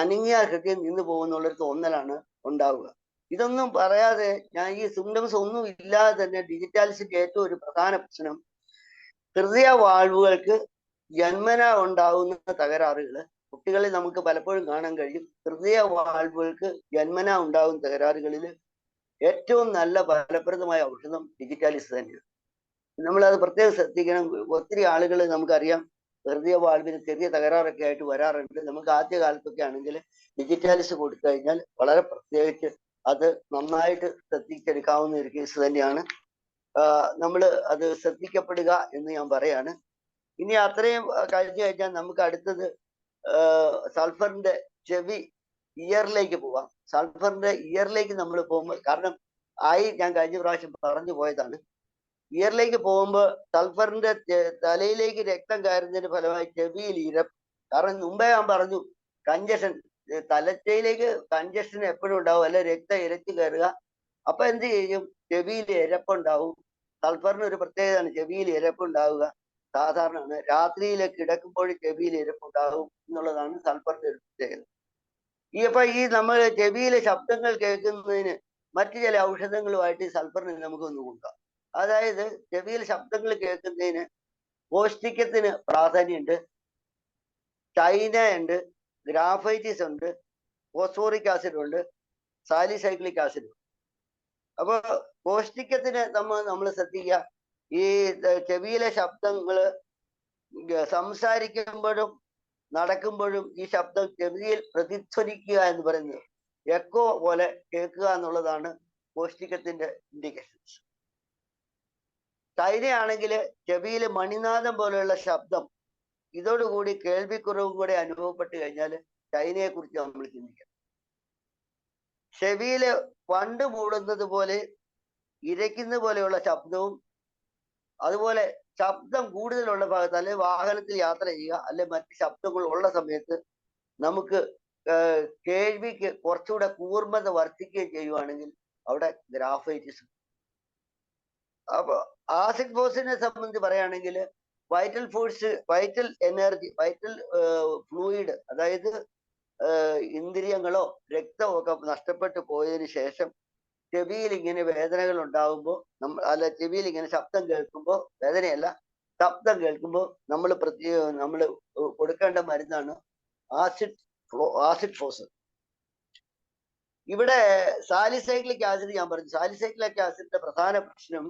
അനങ്ങിയാൽ ഹൃദയം നിന്നു പോകുമെന്നുള്ളൊരു തോന്നലാണ് ഉണ്ടാവുക. ഇതൊന്നും പറയാതെ ഞാൻ ഈ സിംറ്റംസ് ഒന്നും ഇല്ലാതെ തന്നെ ഡിജിറ്റാലിസിന്റെ ഏറ്റവും ഒരു പ്രധാന പ്രശ്നം ഹൃദയ വാൾവുകൾക്ക് ജന്മന ഉണ്ടാവുന്ന തകരാറുകൾ കുട്ടികളിൽ നമുക്ക് പലപ്പോഴും കാണാൻ കഴിയും. ഹൃദയ വാൾവുകൾക്ക് ജന്മന ഉണ്ടാകുന്ന തകരാറുകളിൽ ഏറ്റവും നല്ല ഫലപ്രദമായ ഔഷധം ഡിജിറ്റാലിസ് തന്നെയാണ്. നമ്മളത് പ്രത്യേകം ശ്രദ്ധിക്കണം. ഒത്തിരി ആളുകൾ നമുക്കറിയാം ഹൃദയ വാൾവിന് ചെറിയ തകരാറൊക്കെ ആയിട്ട് വരാറുണ്ട്. നമുക്ക് ആദ്യ കാലത്തൊക്കെ ആണെങ്കിൽ ഡിജിറ്റാലിസ് കൊടുത്തു കഴിഞ്ഞാൽ വളരെ പ്രത്യേകിച്ച് അത് നന്നായിട്ട് ശ്രദ്ധിച്ചെടുക്കാവുന്ന ഒരു കേസ് തന്നെയാണ്. നമ്മൾ അത് ശ്രദ്ധിക്കപ്പെടുക എന്ന് ഞാൻ പറയാണ്. ഇനി അത്രയും കഴിഞ്ഞു കഴിഞ്ഞാൽ നമുക്ക് അടുത്തത് സൾഫറിന്റെ ചെവി ഇയറിലേക്ക് പോവാം. സൾഫറിന്റെ ഇയറിലേക്ക് നമ്മൾ പോകുമ്പോൾ, കാരണം ഞാൻ കഴിഞ്ഞ പ്രാവശ്യം പറഞ്ഞു പോയതാണ്, ഇയറിലേക്ക് പോകുമ്പോൾ സൾഫറിന്റെ തലയിലേക്ക് രക്തം കയറുന്നതിന്റെ ഫലമായി ചെവിയിൽ ഇരപ്പ്. കാരണം മുമ്പേ ഞാൻ പറഞ്ഞു കഞ്ചഷൻ, തലച്ചയിലേക്ക് കഞ്ചഷൻ എപ്പോഴും ഉണ്ടാവും, അല്ലെ രക്തം ഇരച്ചു കയറുക. അപ്പൊ എന്ത് ചെയ്യും? ചെവിയിൽ ഇരപ്പുണ്ടാവും. സൾഫറിന് ഒരു പ്രത്യേകതയാണ് ചെവിയിൽ ഇരപ്പുണ്ടാവുക. സാധാരണ രാത്രിയിൽ കിടക്കുമ്പോൾ ചെവിയിൽ ഇരപ്പുണ്ടാവും എന്നുള്ളതാണ് സൾഫറിന്റെ ഒരു പ്രത്യേകത. ഈ നമ്മൾ ചെവിയിലെ ശബ്ദങ്ങൾ കേൾക്കുന്നതിന് മറ്റു ചില ഔഷധങ്ങളുമായിട്ട് ഈ സൾഫറിന് നമുക്കൊന്ന് കൊടുക്കാം. അതായത് ചെവിയിലെ ശബ്ദങ്ങൾ കേൾക്കുന്നതിന് പൗഷ്ടികത്തിന് പ്രാധാന്യമുണ്ട്, ചൈന ഉണ്ട്, ഗ്രാഫൈറ്റിസ് ഉണ്ട്, ഫോസ്ഫോറിക് ആസിഡ് ഉണ്ട്, സാലിസൈക്ലിക് ആസിഡ് ഉണ്ട്. അപ്പൊ പൗഷ്ടികത്തിന് നമ്മൾ ശ്രദ്ധിക്കുക. ഈ ചെവിയിലെ ശബ്ദങ്ങള് സംസാരിക്കുമ്പോഴും നടക്കുമ്പോഴും ഈ ശബ്ദം ചെവിയിൽ പ്രതിധ്വനിക്കുക എന്ന് പറയുന്നത് എക്കോ പോലെ കേൾക്കുക എന്നുള്ളതാണ് പൗഷ്ടികത്തിന്റെ ഇൻഡിക്കേഷൻസ്. ചൈനയാണെങ്കിൽ ചെവിയിൽ മണിനാദം പോലെയുള്ള ശബ്ദം, ഇതോടുകൂടി കേൾവിക്കുറവും കൂടെ അനുഭവപ്പെട്ട് കഴിഞ്ഞാൽ ചൈനയെ കുറിച്ച് നമ്മൾ ചിന്തിക്കണം. ചെവിയില് വണ്ട് മൂടുന്നത് പോലെ ഇരയ്ക്കുന്ന പോലെയുള്ള ശബ്ദവും, അതുപോലെ ശബ്ദം കൂടുതലുള്ള ഭാഗത്ത്, അല്ലെ വാഹനത്തിൽ യാത്ര ചെയ്യുക, അല്ലെ മറ്റ് ശബ്ദങ്ങൾ ഉള്ള സമയത്ത് നമുക്ക് കേൾവിക്ക് കുറച്ചുകൂടെ കൂർമ്മത വർദ്ധിക്കുകയും ചെയ്യുവാണെങ്കിൽ അവിടെ ഗ്രാഫൈറ്റിസ്. അപ്പൊ ആസിഡ് ഫോഴ്സിനെ സംബന്ധിച്ച് പറയുകയാണെങ്കിൽ vital force, vital energy, vital fluid, അതായത് ഇന്ദ്രിയങ്ങളോ രക്തമോ ഒക്കെ നഷ്ടപ്പെട്ടു പോയതിനു ശേഷം ചെവിയിൽ ഇങ്ങനെ വേദനകൾ ഉണ്ടാകുമ്പോൾ ചെവിയിൽ ഇങ്ങനെ ശബ്ദം കേൾക്കുമ്പോൾ, വേദനയല്ല ശബ്ദം കേൾക്കുമ്പോൾ നമ്മൾ കൊടുക്കേണ്ട മരുന്നാണ് ആസിഡ് ഫോഴ്സ്. ഇവിടെ സാലിസൈക്ലിക് ആസിഡ് ഞാൻ പറഞ്ഞു. സാലിസൈക്ലിക് ആസിഡിന്റെ പ്രധാന പ്രശ്നം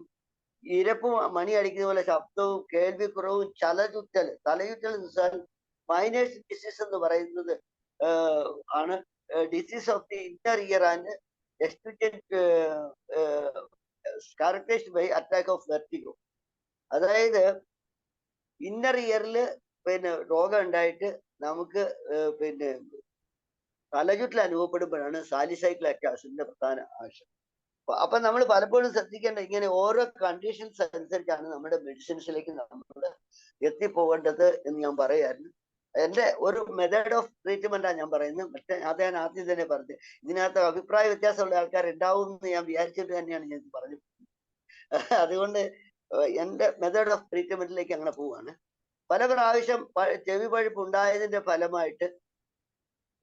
ഇരപ്പും മണി അടിക്കുന്ന പോലെ ശബ്ദവും കേൾവിക്കുറവും തലചുറ്റൽ എന്ന് വെച്ചാൽ മൈനേഴ്സ് ഡിസീസ് എന്ന് പറയുന്നത് ആണ് disease of the Inter year and characterized by attack of vertigo. അതായത് ഇന്നർ ഇയറിൽ രോഗം ഉണ്ടായിട്ട് നമുക്ക് തലചുറ്റൽ അനുഭവപ്പെടുമ്പോഴാണ് സാലിസൈക്ലിക് ആസിഡിന്റെ പ്രധാന ആവശ്യം. അപ്പൊ നമ്മൾ പലപ്പോഴും ശ്രദ്ധിക്കേണ്ട ഇങ്ങനെ ഓരോ കണ്ടീഷൻസ് അനുസരിച്ചാണ് നമ്മുടെ മെഡിസിൻസിലേക്ക് നമ്മൾ എത്തിപ്പോകേണ്ടത് എന്ന് ഞാൻ പറയായിരുന്നു. എന്റെ ഒരു മെത്തേഡ് ഓഫ് ട്രീറ്റ്മെന്റാണ് ഞാൻ പറയുന്നത്. പക്ഷെ അത് ഞാൻ ആദ്യം തന്നെ പറഞ്ഞു, ഇതിനകത്ത് അഭിപ്രായ വ്യത്യാസമുള്ള ആൾക്കാർ ഉണ്ടാവും എന്ന് ഞാൻ വിചാരിച്ചിട്ട് തന്നെയാണ് ഞാൻ പറഞ്ഞത്. അതുകൊണ്ട് എന്റെ മെത്തേഡ് ഓഫ് ട്രീറ്റ്മെന്റിലേക്ക് അങ്ങനെ പോവാണ്. പല പ്രാവശ്യം ചെവി പഴുപ്പ് ഉണ്ടായതിന്റെ ഫലമായിട്ട്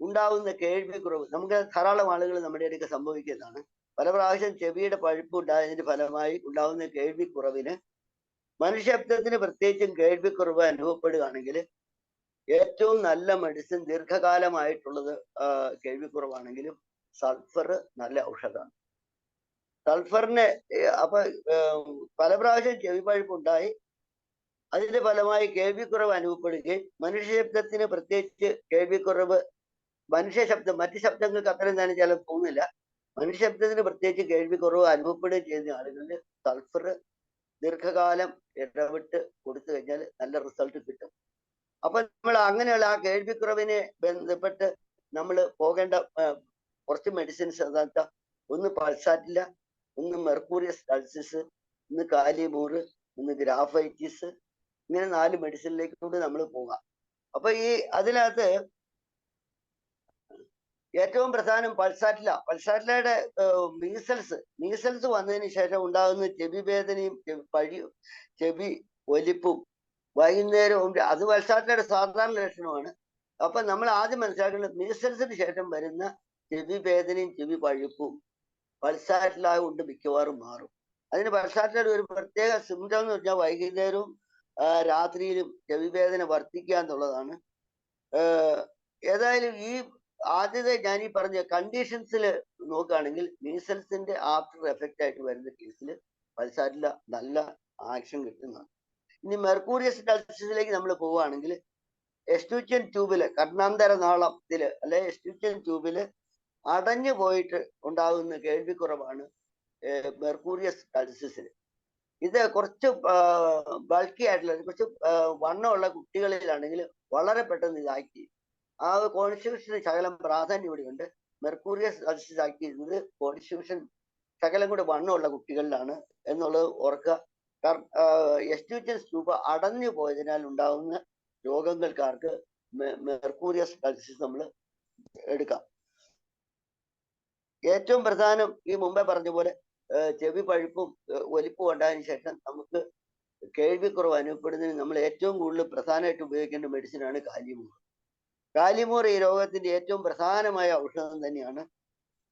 ഉണ്ടാവുന്ന കേൾവിക്കുറവ് നമുക്ക് ധാരാളം ആളുകൾ നമ്മുടെ ഇടയ്ക്ക് സംഭവിക്കുന്നതാണ്. പല പ്രാവശ്യം ചെവിയുടെ പഴുപ്പ് ഉണ്ടായതിന്റെ ഫലമായി ഉണ്ടാവുന്ന കേൾവിക്കുറവിന് മനുഷ്യശബ്ദത്തിന് പ്രത്യേകിച്ചും കേൾവിക്കുറവ് അനുഭവപ്പെടുകയാണെങ്കിൽ ഏറ്റവും നല്ല മെഡിസിൻ ദീർഘകാലമായിട്ടുള്ളത് കേൾവിക്കുറവാണെങ്കിലും സൾഫർ നല്ല ഔഷധമാണ്. സൾഫറിന് അപ്പൊ പല പ്രാവശ്യം ചെവി പഴുപ്പ് ഉണ്ടായി അതിന്റെ ഫലമായി കേൾവിക്കുറവ് അനുഭവപ്പെടുകയും മനുഷ്യശബ്ദത്തിന് പ്രത്യേകിച്ച് കേൾവിക്കുറവ് മനുഷ്യശബ്ദം മറ്റു ശബ്ദങ്ങൾക്ക് അത്രയും തന്നെ ചില തോന്നില്ല, മനുഷ്യശബ്ദത്തിന് പ്രത്യേകിച്ച് കേൾവിക്കുറവ് അനുഭവപ്പെടുകയും ചെയ്യുന്ന ആളുകളിൽ സൾഫർ ദീർഘകാലം ഇടവിട്ട് കൊടുത്തു കഴിഞ്ഞാൽ നല്ല റിസൾട്ട് കിട്ടും. അപ്പൊ നമ്മൾ അങ്ങനെയുള്ള ആ കേൾവിക്കുറവിനെ ബന്ധപ്പെട്ട് നമ്മൾ പോകേണ്ട കുറച്ച് മെഡിസിൻസ് എന്താ, ഒന്ന് പൾസാറ്റില്ല, ഒന്ന് മെർക്കൂറിയസ് ഡൾസിസ്, ഒന്ന് കാലിമൂറ്, ഒന്ന് ഗ്രാഫൈറ്റിസ്, ഇങ്ങനെ 4 മെഡിസിനിലേക്ക് കൂടി നമ്മൾ പോകാം. അപ്പൊ ഈ അതിനകത്ത് ഏറ്റവും പ്രധാനം പൾസാറ്റിലയുടെ മീസൽസ് വന്നതിന് ശേഷം ഉണ്ടാകുന്ന ചെവി വേദനയും ചെവി ഒലിപ്പും വൈകുന്നേരവും അത് പൾസാറ്റിലയുടെ സാധാരണ ലക്ഷണമാണ്. അപ്പൊ നമ്മൾ ആദ്യം മനസ്സിലാക്കേണ്ടത് മീസൽസിന് ശേഷം വരുന്ന ചെവി വേദനയും ചെവി പഴുപ്പും പൾസാറ്റിലായ കൊണ്ട് മിക്കവാറും മാറും. അതിന് പൾസാറ്റിലയുടെ ഒരു പ്രത്യേക സിംറ്റം എന്ന് പറഞ്ഞാൽ വൈകുന്നേരവും രാത്രിയിലും ചെവി വേദന വർദ്ധിക്കുക എന്നുള്ളതാണ്. ഏതായാലും ഈ ആദ്യത്തെ ഞാൻ ഈ പറഞ്ഞ കണ്ടീഷൻസിൽ നോക്കുകയാണെങ്കിൽ മീസൽസിന്റെ ആഫ്റ്റർ എഫക്റ്റ് ആയിട്ട് വരുന്ന കേസിൽ പൾസാറ്റില നല്ല ആക്ഷൻ കിട്ടുന്നതാണ്. ഇനി മെർക്കൂറിയസ് ഡൾസിസിലേക്ക് നമ്മൾ പോവുകയാണെങ്കിൽ എസ്റ്റൂഷ്യൻ ട്യൂബില് കർണാന്തര നാളത്തില് അല്ലെ എസ്റ്റൂഷ്യൻ ട്യൂബില് അടഞ്ഞു പോയിട്ട് ഉണ്ടാകുന്ന കേൾവിക്കുറവാണ് മെർക്കൂറിയസ് ഡൾസിസിൽ. ഇത് കുറച്ച് ബൾക്കി ആയിട്ടുള്ള കുറച്ച് വണ്ണമുള്ള കുട്ടികളിലാണെങ്കിൽ വളരെ പെട്ടെന്ന് ഇതാക്കി ആ കോൺസ്റ്റിറ്റ്യൂഷന് ശകലം പ്രാധാന്യം ഇവിടെയുണ്ട്. മെർക്കൂറിയസ് ഡൾസിസ് ആക്കി ചെയ്യുന്നത് കോൺസ്റ്റിറ്റ്യൂഷൻ ശകലം കൂടി വണ്ണമുള്ള കുട്ടികളിലാണ് എന്നുള്ളത് ഓർക്കുക. എസ്റ്റൂഷ്യൻ ട്യൂബ് അടഞ്ഞു പോയതിനാൽ ഉണ്ടാകുന്ന രോഗങ്ങൾക്കാർക്ക് മെർക്കൂറിയസ് ഡൾസിസ് നമ്മൾ എടുക്കാം. ഏറ്റവും പ്രധാനം ഈ മുമ്പേ പറഞ്ഞ പോലെ ചെവി പഴുപ്പും ഒലിപ്പും ഉണ്ടായതിനു ശേഷം നമുക്ക് കേൾവിക്കുറവ് അനുഭവപ്പെടുന്നതിന് നമ്മൾ ഏറ്റവും കൂടുതൽ പ്രധാനമായിട്ട് ഉപയോഗിക്കേണ്ട മെഡിസിനാണ് കാലിമൂർ. കാലിമൂർ ഈ രോഗത്തിന്റെ ഏറ്റവും പ്രധാനമായ ഔഷധം തന്നെയാണ്.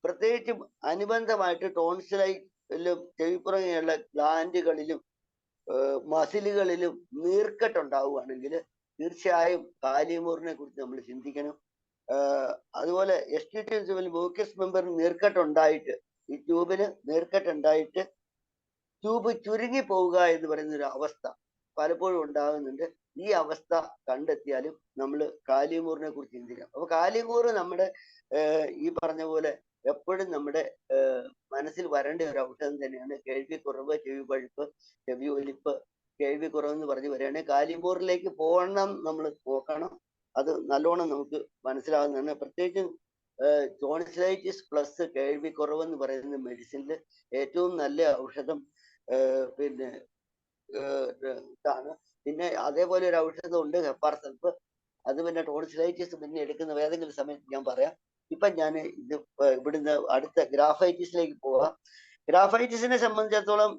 പ്രത്യേകിച്ചും അനുബന്ധമായിട്ട് ടോൺസിലൈറ്റിലും ചെവിപ്പുറകെയുള്ള ഗ്ലാൻഡുകളിലും മസിലുകളിലും നീർക്കെട്ടുണ്ടാവുകയാണെങ്കിൽ തീർച്ചയായും കാലിമൂറിനെ കുറിച്ച് നമ്മൾ ചിന്തിക്കണം. അതുപോലെ എസ്റ്റൂഷ്യൻ ട്യൂബിൽ മ്യൂക്കസ് മെമ്പറിന് നീർക്കെട്ടുണ്ടായിട്ട് ഈ ട്യൂബിന് നീർക്കെട്ടുണ്ടായിട്ട് ട്യൂബ് ചുരുങ്ങി പോവുക എന്ന് പറയുന്ന ഒരു അവസ്ഥ പലപ്പോഴും ഉണ്ടാകുന്നുണ്ട്. ഈ അവസ്ഥ കണ്ടെത്തിയാലും നമ്മൾ കാലിമൂറിനെ കുറിച്ച് ചിന്തിക്കണം. അപ്പൊ കാലിമൂറ് നമ്മുടെ ഈ പറഞ്ഞ പോലെ എപ്പോഴും നമ്മുടെ മനസ്സിൽ വരേണ്ട ഒരു ഔഷധം തന്നെയാണ്. കേൾവിക്കുറവ്, ചെവി പഴുപ്പ്, ചെവി ഒലിപ്പ്, കേൾവിക്കുറവ് എന്ന് പറഞ്ഞ് വരികയാണെങ്കിൽ കാലിമൂറിലേക്ക് പോകണം, നമ്മൾ നോക്കണം. അത് നല്ലോണം നമുക്ക് മനസ്സിലാവുന്നതാണ്. പ്രത്യേകിച്ചും ടോൺസിലൈറ്റിസ് പ്ലസ് കേൾവിക്കുറവ് എന്ന് പറയുന്ന മെഡിസിനിൽ ഏറ്റവും നല്ല ഔഷധം പിന്നെ ഇതാണ്. പിന്നെ അതേപോലെ ഒരു ഔഷധം ഉണ്ട് ഹെപ്പാർ സൾഫ്. അത് പിന്നെ ടോൺസിലൈറ്റിസ് പിന്നെ എടുക്കുന്ന ഏതെങ്കിലും സമയത്ത് ഞാൻ പറയാം. ഇപ്പൊ ഞാൻ ഇത് ഇവിടുന്ന് അടുത്ത ഗ്രാഫൈറ്റിസിലേക്ക് പോവാം. ഗ്രാഫൈറ്റിസിനെ സംബന്ധിച്ചിടത്തോളം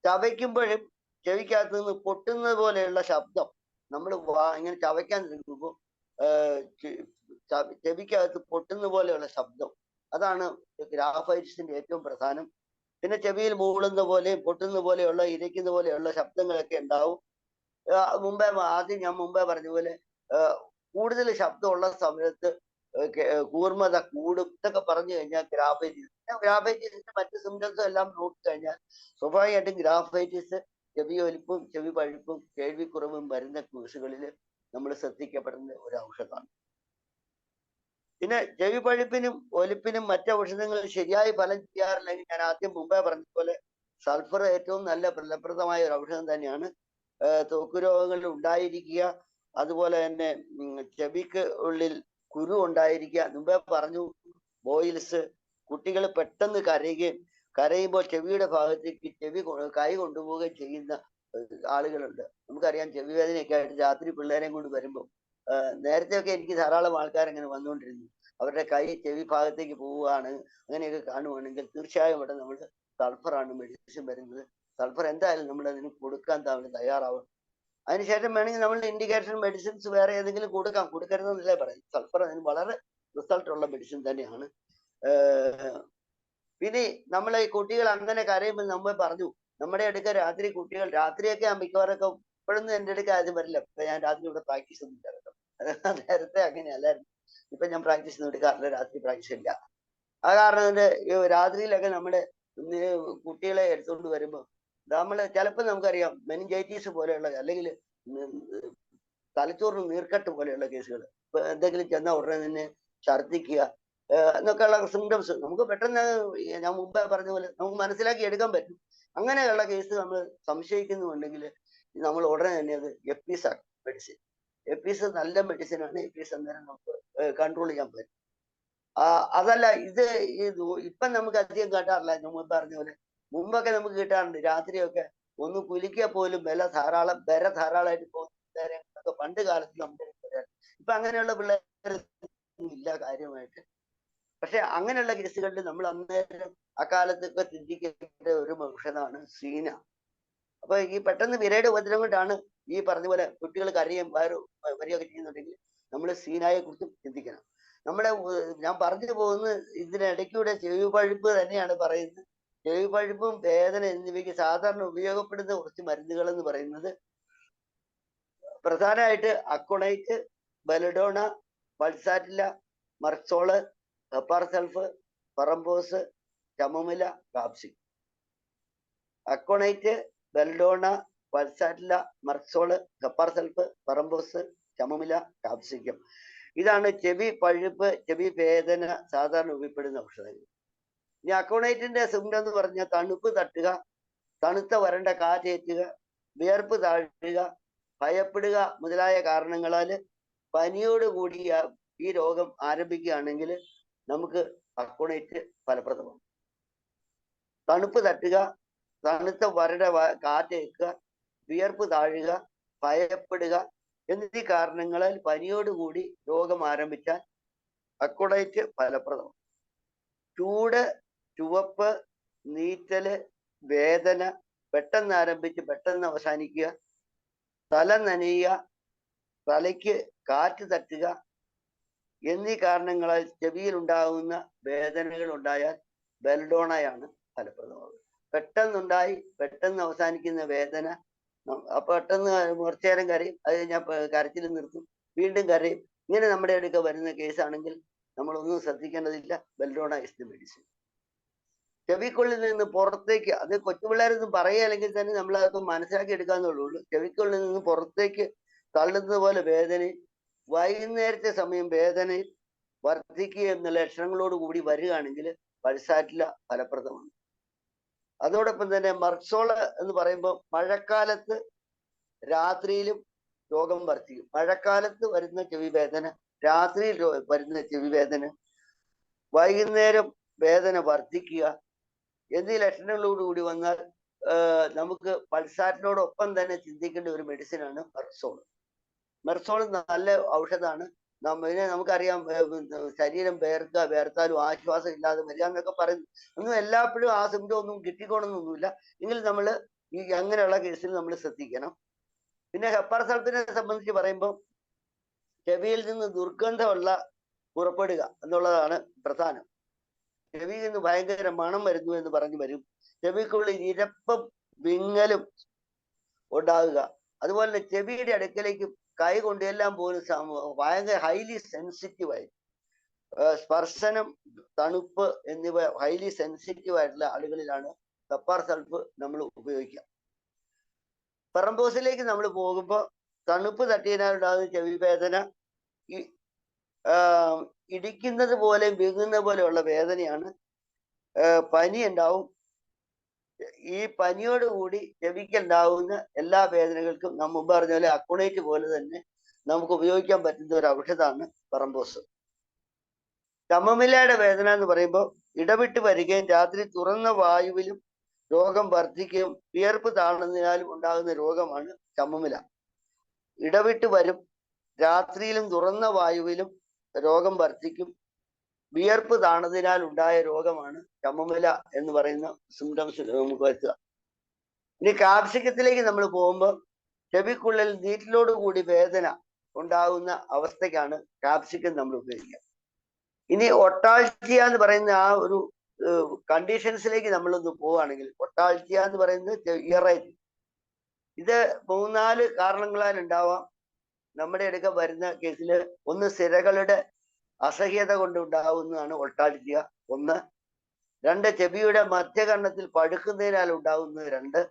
ചവയ്ക്കുമ്പോഴും ചെവിക്കകത്ത് നിന്ന് പൊട്ടുന്നത് പോലെയുള്ള ശബ്ദം നമ്മൾ ഇങ്ങനെ ചവയ്ക്കാൻ നിൽക്കുമ്പോൾ ചെവിക്കകത്ത് പൊട്ടുന്ന പോലെയുള്ള ശബ്ദം, അതാണ് ഗ്രാഫൈറ്റിസിന്റെ ഏറ്റവും പ്രധാനം. പിന്നെ ചെവിയിൽ മൂളുന്ന പോലെയും പൊട്ടുന്ന പോലെയുള്ള ഇരയ്ക്കുന്ന പോലെയുള്ള ശബ്ദങ്ങളൊക്കെ ഉണ്ടാവും. ഞാൻ മുമ്പേ പറഞ്ഞ പോലെ കൂടുതൽ ശബ്ദമുള്ള സമയത്ത് കൂർമ്മത കൂടും എന്നൊക്കെ പറഞ്ഞു കഴിഞ്ഞാൽ ഗ്രാഫൈറ്റിസിന്റെ മറ്റ് സിംറ്റംസും എല്ലാം നോക്കിക്കഴിഞ്ഞാൽ സ്വാഭാവികമായിട്ടും ഗ്രാഫൈറ്റിസ് ചെവി ഒലിപ്പും ചെവി പഴുപ്പും കേൾവിക്കുറവും വരുന്ന കേസുകളിൽ നമ്മൾ ശ്രദ്ധിക്കപ്പെടുന്ന ഒരു ഔഷധമാണ്. പിന്നെ ചെവി പഴുപ്പിനും ഒലിപ്പിനും മറ്റ് ഔഷധങ്ങളിൽ ശരിയായി ഫലം ചെയ്യാറില്ലെങ്കിൽ ഞാൻ ആദ്യം മുമ്പേ പറഞ്ഞതുപോലെ സൾഫർ ഏറ്റവും നല്ല ഫലപ്രദമായ ഒരു ഔഷധം തന്നെയാണ്. ത്വക്ക് രോഗങ്ങളിൽ ഉണ്ടായിരിക്കുക, അതുപോലെ തന്നെ ചെവിക്ക് ഉള്ളിൽ കുരു ഉണ്ടായിരിക്കുക, മുമ്പേ പറഞ്ഞു ബോയിൽസ്, കുട്ടികൾ പെട്ടെന്ന് കരയുമ്പോൾ ചെവിയുടെ ഭാഗത്തേക്ക് കൈ കൊണ്ടുപോവുകയും ചെയ്യുന്ന ആളുകളുണ്ട്. നമുക്കറിയാം ചെവി വേദനയൊക്കെ ആയിട്ട് രാത്രി പിള്ളേരെയും കൊണ്ട് വരുമ്പോൾ നേരത്തെയൊക്കെ എനിക്ക് ധാരാളം ആൾക്കാരങ്ങനെ വന്നുകൊണ്ടിരുന്നു. അവരുടെ കൈ ചെവി ഭാഗത്തേക്ക് പോവുകയാണ്, അങ്ങനെയൊക്കെ കാണുവാണെങ്കിൽ തീർച്ചയായും ഇവിടെ നമ്മൾ സൾഫറാണ് മെഡിസിൻ വരുന്നത്. സൾഫർ എന്തായാലും നമ്മൾ അതിന് കൊടുക്കാൻ തയ്യാറാവും. അതിനുശേഷം വേണമെങ്കിൽ നമ്മളുടെ ഇൻഡിക്കേഷൻ മെഡിസിൻസ് വേറെ ഏതെങ്കിലും കൊടുക്കരുതെന്നല്ലേ പറയും. സൾഫർ അതിന് വളരെ റിസൾട്ട് ഉള്ള മെഡിസിൻ തന്നെയാണ്. പിന്നെ നമ്മളെ ഈ കുട്ടികൾ അങ്ങനെ കരയുമ്പോൾ നമ്മൾ പറഞ്ഞു, നമ്മുടെ അടുക്ക രാത്രി കുട്ടികൾ രാത്രിയൊക്കെ മിക്കവാറൊക്കെ ഇപ്പോഴൊന്നും എൻ്റെ അടുക്ക ആദ്യം വരില്ല. ഇപ്പൊ ഞാൻ രാത്രി ഇവിടെ പ്രാക്ടീസ് ഒന്നും ഇല്ല കേട്ടോ. നേരത്തെ അങ്ങനെയല്ലായിരുന്നു. ഇപ്പൊ ഞാൻ പ്രാക്ടീസ് ഒന്നും എടുക്കാറില്ല, രാത്രി പ്രാക്ടീസ് ഇല്ല. ആ കാരണം രാത്രിയിലൊക്കെ നമ്മുടെ കുട്ടികളെ എടുത്തുകൊണ്ട് വരുമ്പോൾ നമ്മൾ ചിലപ്പോൾ നമുക്കറിയാം മെനിഞ്ചൈറ്റീസ് പോലെയുള്ള അല്ലെങ്കിൽ തലച്ചോറിന് നീർക്കെട്ട് പോലെയുള്ള കേസുകൾ, ഇപ്പൊ എന്തെങ്കിലും ചെന്നാൽ ഉടനെ തന്നെ ഛർദ്ദിക്കുക എന്നൊക്കെയുള്ള സിംറ്റംസ് നമുക്ക് പെട്ടെന്ന് ഞാൻ മുമ്പേ പറഞ്ഞ പോലെ നമുക്ക് മനസ്സിലാക്കി എടുക്കാൻ പറ്റും. അങ്ങനെയുള്ള കേസ് നമ്മൾ സംശയിക്കുന്നുണ്ടെങ്കിൽ നമ്മൾ ഉടനെ തന്നെ അത് എഫ്പീസ് ആണ് മെഡിസിൻ. എഫ്പീസ് നല്ല മെഡിസിനാണ്. എഫ്പീസ് അന്നേരം നമുക്ക് കൺട്രോൾ ചെയ്യാൻ പറ്റും. അതല്ല ഇപ്പം നമുക്ക് അധികം കേട്ടാറില്ല. ഞാൻ മുമ്പ് പറഞ്ഞ പോലെ മുമ്പൊക്കെ നമുക്ക് കിട്ടാറുണ്ട്. രാത്രിയൊക്കെ ഒന്ന് കുലിക്കുക പോലും ധാരാളമായിട്ട് പോകുന്ന പണ്ട് കാലത്ത് നമുക്ക് ഇപ്പൊ അങ്ങനെയുള്ള പിള്ളേർ ഇല്ല കാര്യമായിട്ട്. പക്ഷെ അങ്ങനെയുള്ള കേസുകളിൽ നമ്മൾ അന്നേരം അക്കാലത്തൊക്കെ ചിന്തിക്കേണ്ട ഒരു ഔഷധമാണ് സീന. അപ്പൊ ഈ പെട്ടെന്ന് വിരയുടെ ഉപദ്രവം കൊണ്ടാണ് ഈ പറഞ്ഞ പോലെ കുട്ടികൾ കരയും വരികയൊക്കെ ചെയ്യുന്നുണ്ടെങ്കിൽ നമ്മൾ സീനായെ കുറിച്ചും ചിന്തിക്കണം. ഞാൻ പറഞ്ഞു പോകുന്നത് ഇതിനിടയ്ക്കൂടെ ചെവി പഴുപ്പ് തന്നെയാണ് പറയുന്നത്. ചെവി പഴുപ്പും വേദന എന്നിവയ്ക്ക് സാധാരണ ഉപയോഗപ്പെടുന്ന കുറച്ച് മരുന്നുകൾ എന്ന് പറയുന്നത് പ്രധാനമായിട്ട് അക്കോണൈറ്റ്, ബെലഡോണ, പൾസാറ്റില, മർസോള്, ഹെപ്പാർസൾഫ്, പറമ്പോസ്, ചമോമില, കാപ്സി. അക്കോണൈറ്റ്, ബെൽഡോണ, പൾസാറ്റില, മർസോള്, ഹെപ്പാർസൾഫ്, പറമ്പോസ്, ചമോമില, കാപ്സിക്കം. ഇതാണ് ചെവി പഴുപ്പ്, ചെവി വേദന സാധാരണ ഉപയോഗപ്പെടുന്ന ഔഷധങ്ങൾ. ഇനി അക്കോണൈറ്റിന്റെ സിംറ്റം എന്ന് പറഞ്ഞാൽ തണുപ്പ് തട്ടുക, തണുത്ത വരണ്ട കാറ്റേറ്റുക, വിയർപ്പ് താഴുക, ഭയപ്പെടുക മുതലായ കാരണങ്ങളാൽ പനിയോടുകൂടി ഈ രോഗം ആരംഭിക്കുകയാണെങ്കിൽ നമുക്ക് അക്കോണൈറ്റ് ഫലപ്രദമാണ്. തണുപ്പ് തട്ടുക, തണുത്ത വരണ്ട കാറ്റേക്കുക, വിയർപ്പ് താഴുക, ഭയപ്പെടുക എന്നീ കാരണങ്ങളാൽ പനിയോടുകൂടി രോഗം ആരംഭിച്ചാൽ അക്കോണൈറ്റ് ഫലപ്രദമാണ്. ചൂട്, ചുവപ്പ്, നീറ്റല്, വേദന പെട്ടെന്ന് ആരംഭിച്ച് പെട്ടെന്ന് അവസാനിക്കുക, തല നനയുക, തലയ്ക്ക് കാറ്റ് തട്ടുക എന്നീ കാരണങ്ങളാൽ ചെവിയിൽ ഉണ്ടാകുന്ന വേദനകൾ ഉണ്ടായാൽ ബെൽഡോണയാണ് ഫലപ്രദമാകുന്നത്. പെട്ടെന്നുണ്ടായി പെട്ടെന്ന് അവസാനിക്കുന്ന വേദന, പെട്ടെന്ന് കുറച്ചു നേരം കരയും, അത് കഴിഞ്ഞാൽ കരച്ചിൽ നിർത്തും, വീണ്ടും കരയും. ഇങ്ങനെ നമ്മുടെ അടുക്ക വരുന്ന കേസാണെങ്കിൽ നമ്മളൊന്നും ശ്രദ്ധിക്കേണ്ടതില്ല. ബെൽഡോണ ഇസ് ദി മെഡിസിൻ. ചെവിക്കുള്ളിൽ നിന്ന് പുറത്തേക്ക്, അത് കൊച്ചുപിള്ളേരൊന്നും പറയുകയല്ലെങ്കിൽ തന്നെ നമ്മൾ അതൊക്കെ മനസ്സിലാക്കി എടുക്കാന്നുള്ളൂ. ചെവിക്കുള്ളിൽ നിന്ന് പുറത്തേക്ക് തള്ളുന്നത് പോലെ വേദനയും വൈകുന്നേരത്തെ സമയം വേദനയും വർദ്ധിക്കുക എന്ന ലക്ഷണങ്ങളോട് കൂടി വരികയാണെങ്കിൽ പൾസാറ്റില ഫലപ്രദമാണ്. അതോടൊപ്പം തന്നെ മർസോള് എന്ന് പറയുമ്പോൾ മഴക്കാലത്ത് രാത്രിയിലും രോഗം വർദ്ധിക്കും. മഴക്കാലത്ത് വരുന്ന ചെവി വേദന, രാത്രിയിൽ വരുന്ന ചെവി വേദന, വൈകുന്നേരം വേദന വർദ്ധിക്കുക എന്നീ ലക്ഷണങ്ങളോടുകൂടി വന്നാൽ നമുക്ക് പൾസാറ്റിനോടൊപ്പം തന്നെ ചിന്തിക്കേണ്ട ഒരു മെഡിസിനാണ് മെർസോൾ. മെർസോൾ നല്ല ഔഷധമാണ്. ഇതിനെ നമുക്കറിയാം, ശരീരം വേർത്താലും ആശ്വാസം ഇല്ലാതെ വരിക എന്നൊക്കെ പറയുന്നു. ഒന്നും എല്ലാപ്പോഴും ആ സിംറ്റം ഒന്നും കിട്ടിക്കോണമെന്നൊന്നുമില്ല. എങ്കിൽ നമ്മൾ ഈ അങ്ങനെയുള്ള കേസിൽ നമ്മൾ ശ്രദ്ധിക്കണം. പിന്നെ ഹെപ്പാർസൾഫിനെ സംബന്ധിച്ച് പറയുമ്പോൾ ചെവിയിൽ നിന്ന് ദുർഗന്ധമുള്ള പുറപ്പെടുക എന്നുള്ളതാണ് പ്രധാനം. ചെവിയിൽ നിന്ന് ഭയങ്കര മണം വരുന്നു എന്ന് പറഞ്ഞു വരും. ചെവിക്കുള്ളിൽ ഇരപ്പും വിങ്ങലും ഉണ്ടാകുക. അതുപോലെ തന്നെ ചെവിയുടെ അടുക്കലേക്ക് കൈ കൊണ്ടെല്ലാം പോലും ഭയങ്കര ഹൈലി സെൻസിറ്റീവ് ആയി, സ്പർശനം, തണുപ്പ് എന്നിവ ഹൈലി സെൻസിറ്റീവ് ആയിട്ടുള്ള ആളുകളിലാണ് ഹെപ്പാർസൾഫ് നമ്മൾ ഉപയോഗിക്കുക. പറമ്പോസിലേക്ക് നമ്മൾ പോകുമ്പോൾ തണുപ്പ് തട്ടിയതിനാലുണ്ടാകുന്ന ചെവി വേദന ഇടിക്കുന്നത് പോലെ വിങ്ങുന്ന പോലെയുള്ള വേദനയാണ്. പനി ഉണ്ടാവും. ഈ പനിയോടുകൂടി ചെവിക്കുണ്ടാവുന്ന എല്ലാ വേദനകൾക്കും നാം മുമ്പ് പറഞ്ഞ പോലെ അക്കോണൈറ്റ് പോലെ തന്നെ നമുക്ക് ഉപയോഗിക്കാൻ പറ്റുന്ന ഒരു ഔഷധമാണ് പറമ്പോസ്. ചമമിലയുടെ വേദന എന്ന് പറയുമ്പോൾ ഇടവിട്ട് വരികയും രാത്രി തുറന്ന വായുവിലും രോഗം വർദ്ധിക്കുകയും വിയർപ്പ് താഴുന്നതിനാലും ഉണ്ടാകുന്ന രോഗമാണ് ചമമില. ഇടവിട്ട് വരും, രാത്രിയിലും തുറന്ന വായുവിലും രോഗം വർദ്ധിക്കും, വിയർപ്പ് താണതിനാൽ ഉണ്ടായ രോഗമാണ് ചമമില എന്ന് പറയുന്ന സിംറ്റംസ് നമുക്ക് വരുത്തുക. ഇനി കാപ്സിക്കത്തിലേക്ക് നമ്മൾ പോകുമ്പോൾ ചെവിക്കുള്ളിൽ നീറ്റിലോട് കൂടി വേദന ഉണ്ടാകുന്ന അവസ്ഥയ്ക്കാണ് കാപ്സിക്കം നമ്മൾ ഉപയോഗിക്കുക. ഇനി ഒട്ടാൾജിയ എന്ന് പറയുന്ന ആ ഒരു കണ്ടീഷൻസിലേക്ക് നമ്മളൊന്ന് പോവുകയാണെങ്കിൽ, ഒട്ടാൾജിയ എന്ന് പറയുന്നത് ഇയറേജ്. ഇത് 3-4 കാരണങ്ങളാൽ ഉണ്ടാവാം. നമ്മുടെ അടുക്ക വരുന്ന കേസിൽ ഒന്ന് സിരകളുടെ അസഹ്യത കൊണ്ട് ഉണ്ടാകുന്നതാണ് ഒട്ടാൾജിയ 1. 2 ചെവിയുടെ മധ്യകർണത്തിൽ പഴുക്കുന്നതിനാൽ ഉണ്ടാകുന്നത് 2.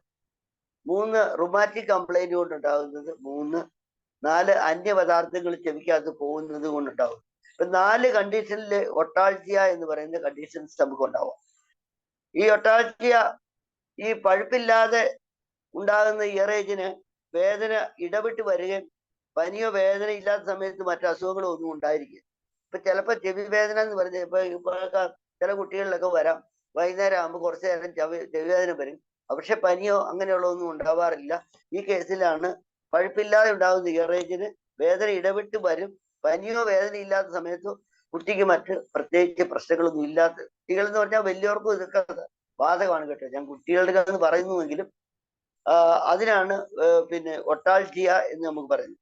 3 റുമാറ്റിക് കംപ്ലൈന്റ് കൊണ്ട് ഉണ്ടാകുന്നത് 3. 4 അന്യപദാർത്ഥങ്ങൾ ചെവിക്കകത്ത് പോകുന്നത് കൊണ്ടുണ്ടാകും. ഇപ്പൊ 4 കണ്ടീഷനിൽ ഒട്ടാൾജിയ എന്ന് പറയുന്ന കണ്ടീഷൻസ് നമുക്ക് ഉണ്ടാവാം. ഈ ഒട്ടാൾജിയ ഈ പഴുപ്പില്ലാതെ ഉണ്ടാകുന്ന ഇയറേജിന് വേദന ഇടവിട്ട് വരികയും പനിയോ വേദന ഇല്ലാത്ത സമയത്ത് മറ്റു അസുഖങ്ങളോ ഒന്നും ഉണ്ടായിരിക്കും. ഇപ്പൊ ചിലപ്പോൾ ചെവി വേദന എന്ന് പറഞ്ഞ ഇപ്പൊ ചില കുട്ടികളിലൊക്കെ വരാം, വൈകുന്നേരം ആകുമ്പോൾ കുറച്ചു നേരം ചെവി വേദന വരും, പക്ഷെ പനിയോ അങ്ങനെയുള്ളതൊന്നും ഉണ്ടാവാറില്ല. ഈ കേസിലാണ് പഴുപ്പില്ലാതെ ഉണ്ടാകുന്ന ഇയറേജിന് വേദന ഇടവിട്ട് വരും, പനിയോ വേദന ഇല്ലാത്ത സമയത്ത് കുട്ടിക്ക് മറ്റ് പ്രത്യേകിച്ച് പ്രശ്നങ്ങളൊന്നും ഇല്ലാത്ത കുട്ടികൾ എന്ന് പറഞ്ഞാൽ വലിയവർക്കും ഇതൊക്കെ ബാധകമാണ് കേട്ടോ. ഞാൻ കുട്ടികളുടെ എന്ന് പറയുന്നുവെങ്കിലും അതിനാണ് പിന്നെ ഒട്ടാൾജിയ എന്ന് നമുക്ക് പറയുന്നത്.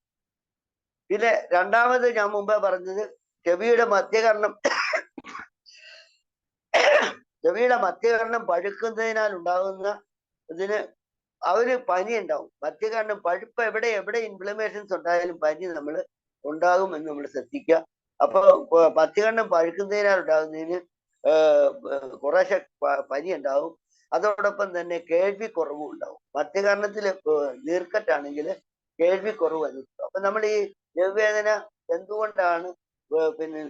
പിന്നെ രണ്ടാമത് ഞാൻ മുമ്പേ പറഞ്ഞത് ചെവിയുടെ മധ്യകർണം പഴുക്കുന്നതിനാൽ ഉണ്ടാകുന്ന ഇതിന് പനി ഉണ്ടാവും. മധ്യകർണം പഴുപ്പ് എവിടെ ഇൻഫ്ലമേഷൻസ് ഉണ്ടായാലും പനി നമ്മൾ ഉണ്ടാകും എന്ന് നമ്മൾ ശ്രദ്ധിക്കുക. അപ്പൊ മധ്യകർണം പഴുക്കുന്നതിനാൽ ഉണ്ടാകുന്നതിന് കുറേശ്ശെ പനി ഉണ്ടാവും. അതോടൊപ്പം തന്നെ കേൾവി കുറവും ഉണ്ടാവും. മധ്യകർണത്തിൽ നീർക്കെട്ടാണെങ്കിൽ കേൾവി കുറവ് അനുഭവം. അപ്പൊ നമ്മൾ ഈ ചെവിവേദന എന്തുകൊണ്ടാണ് പിന്നെ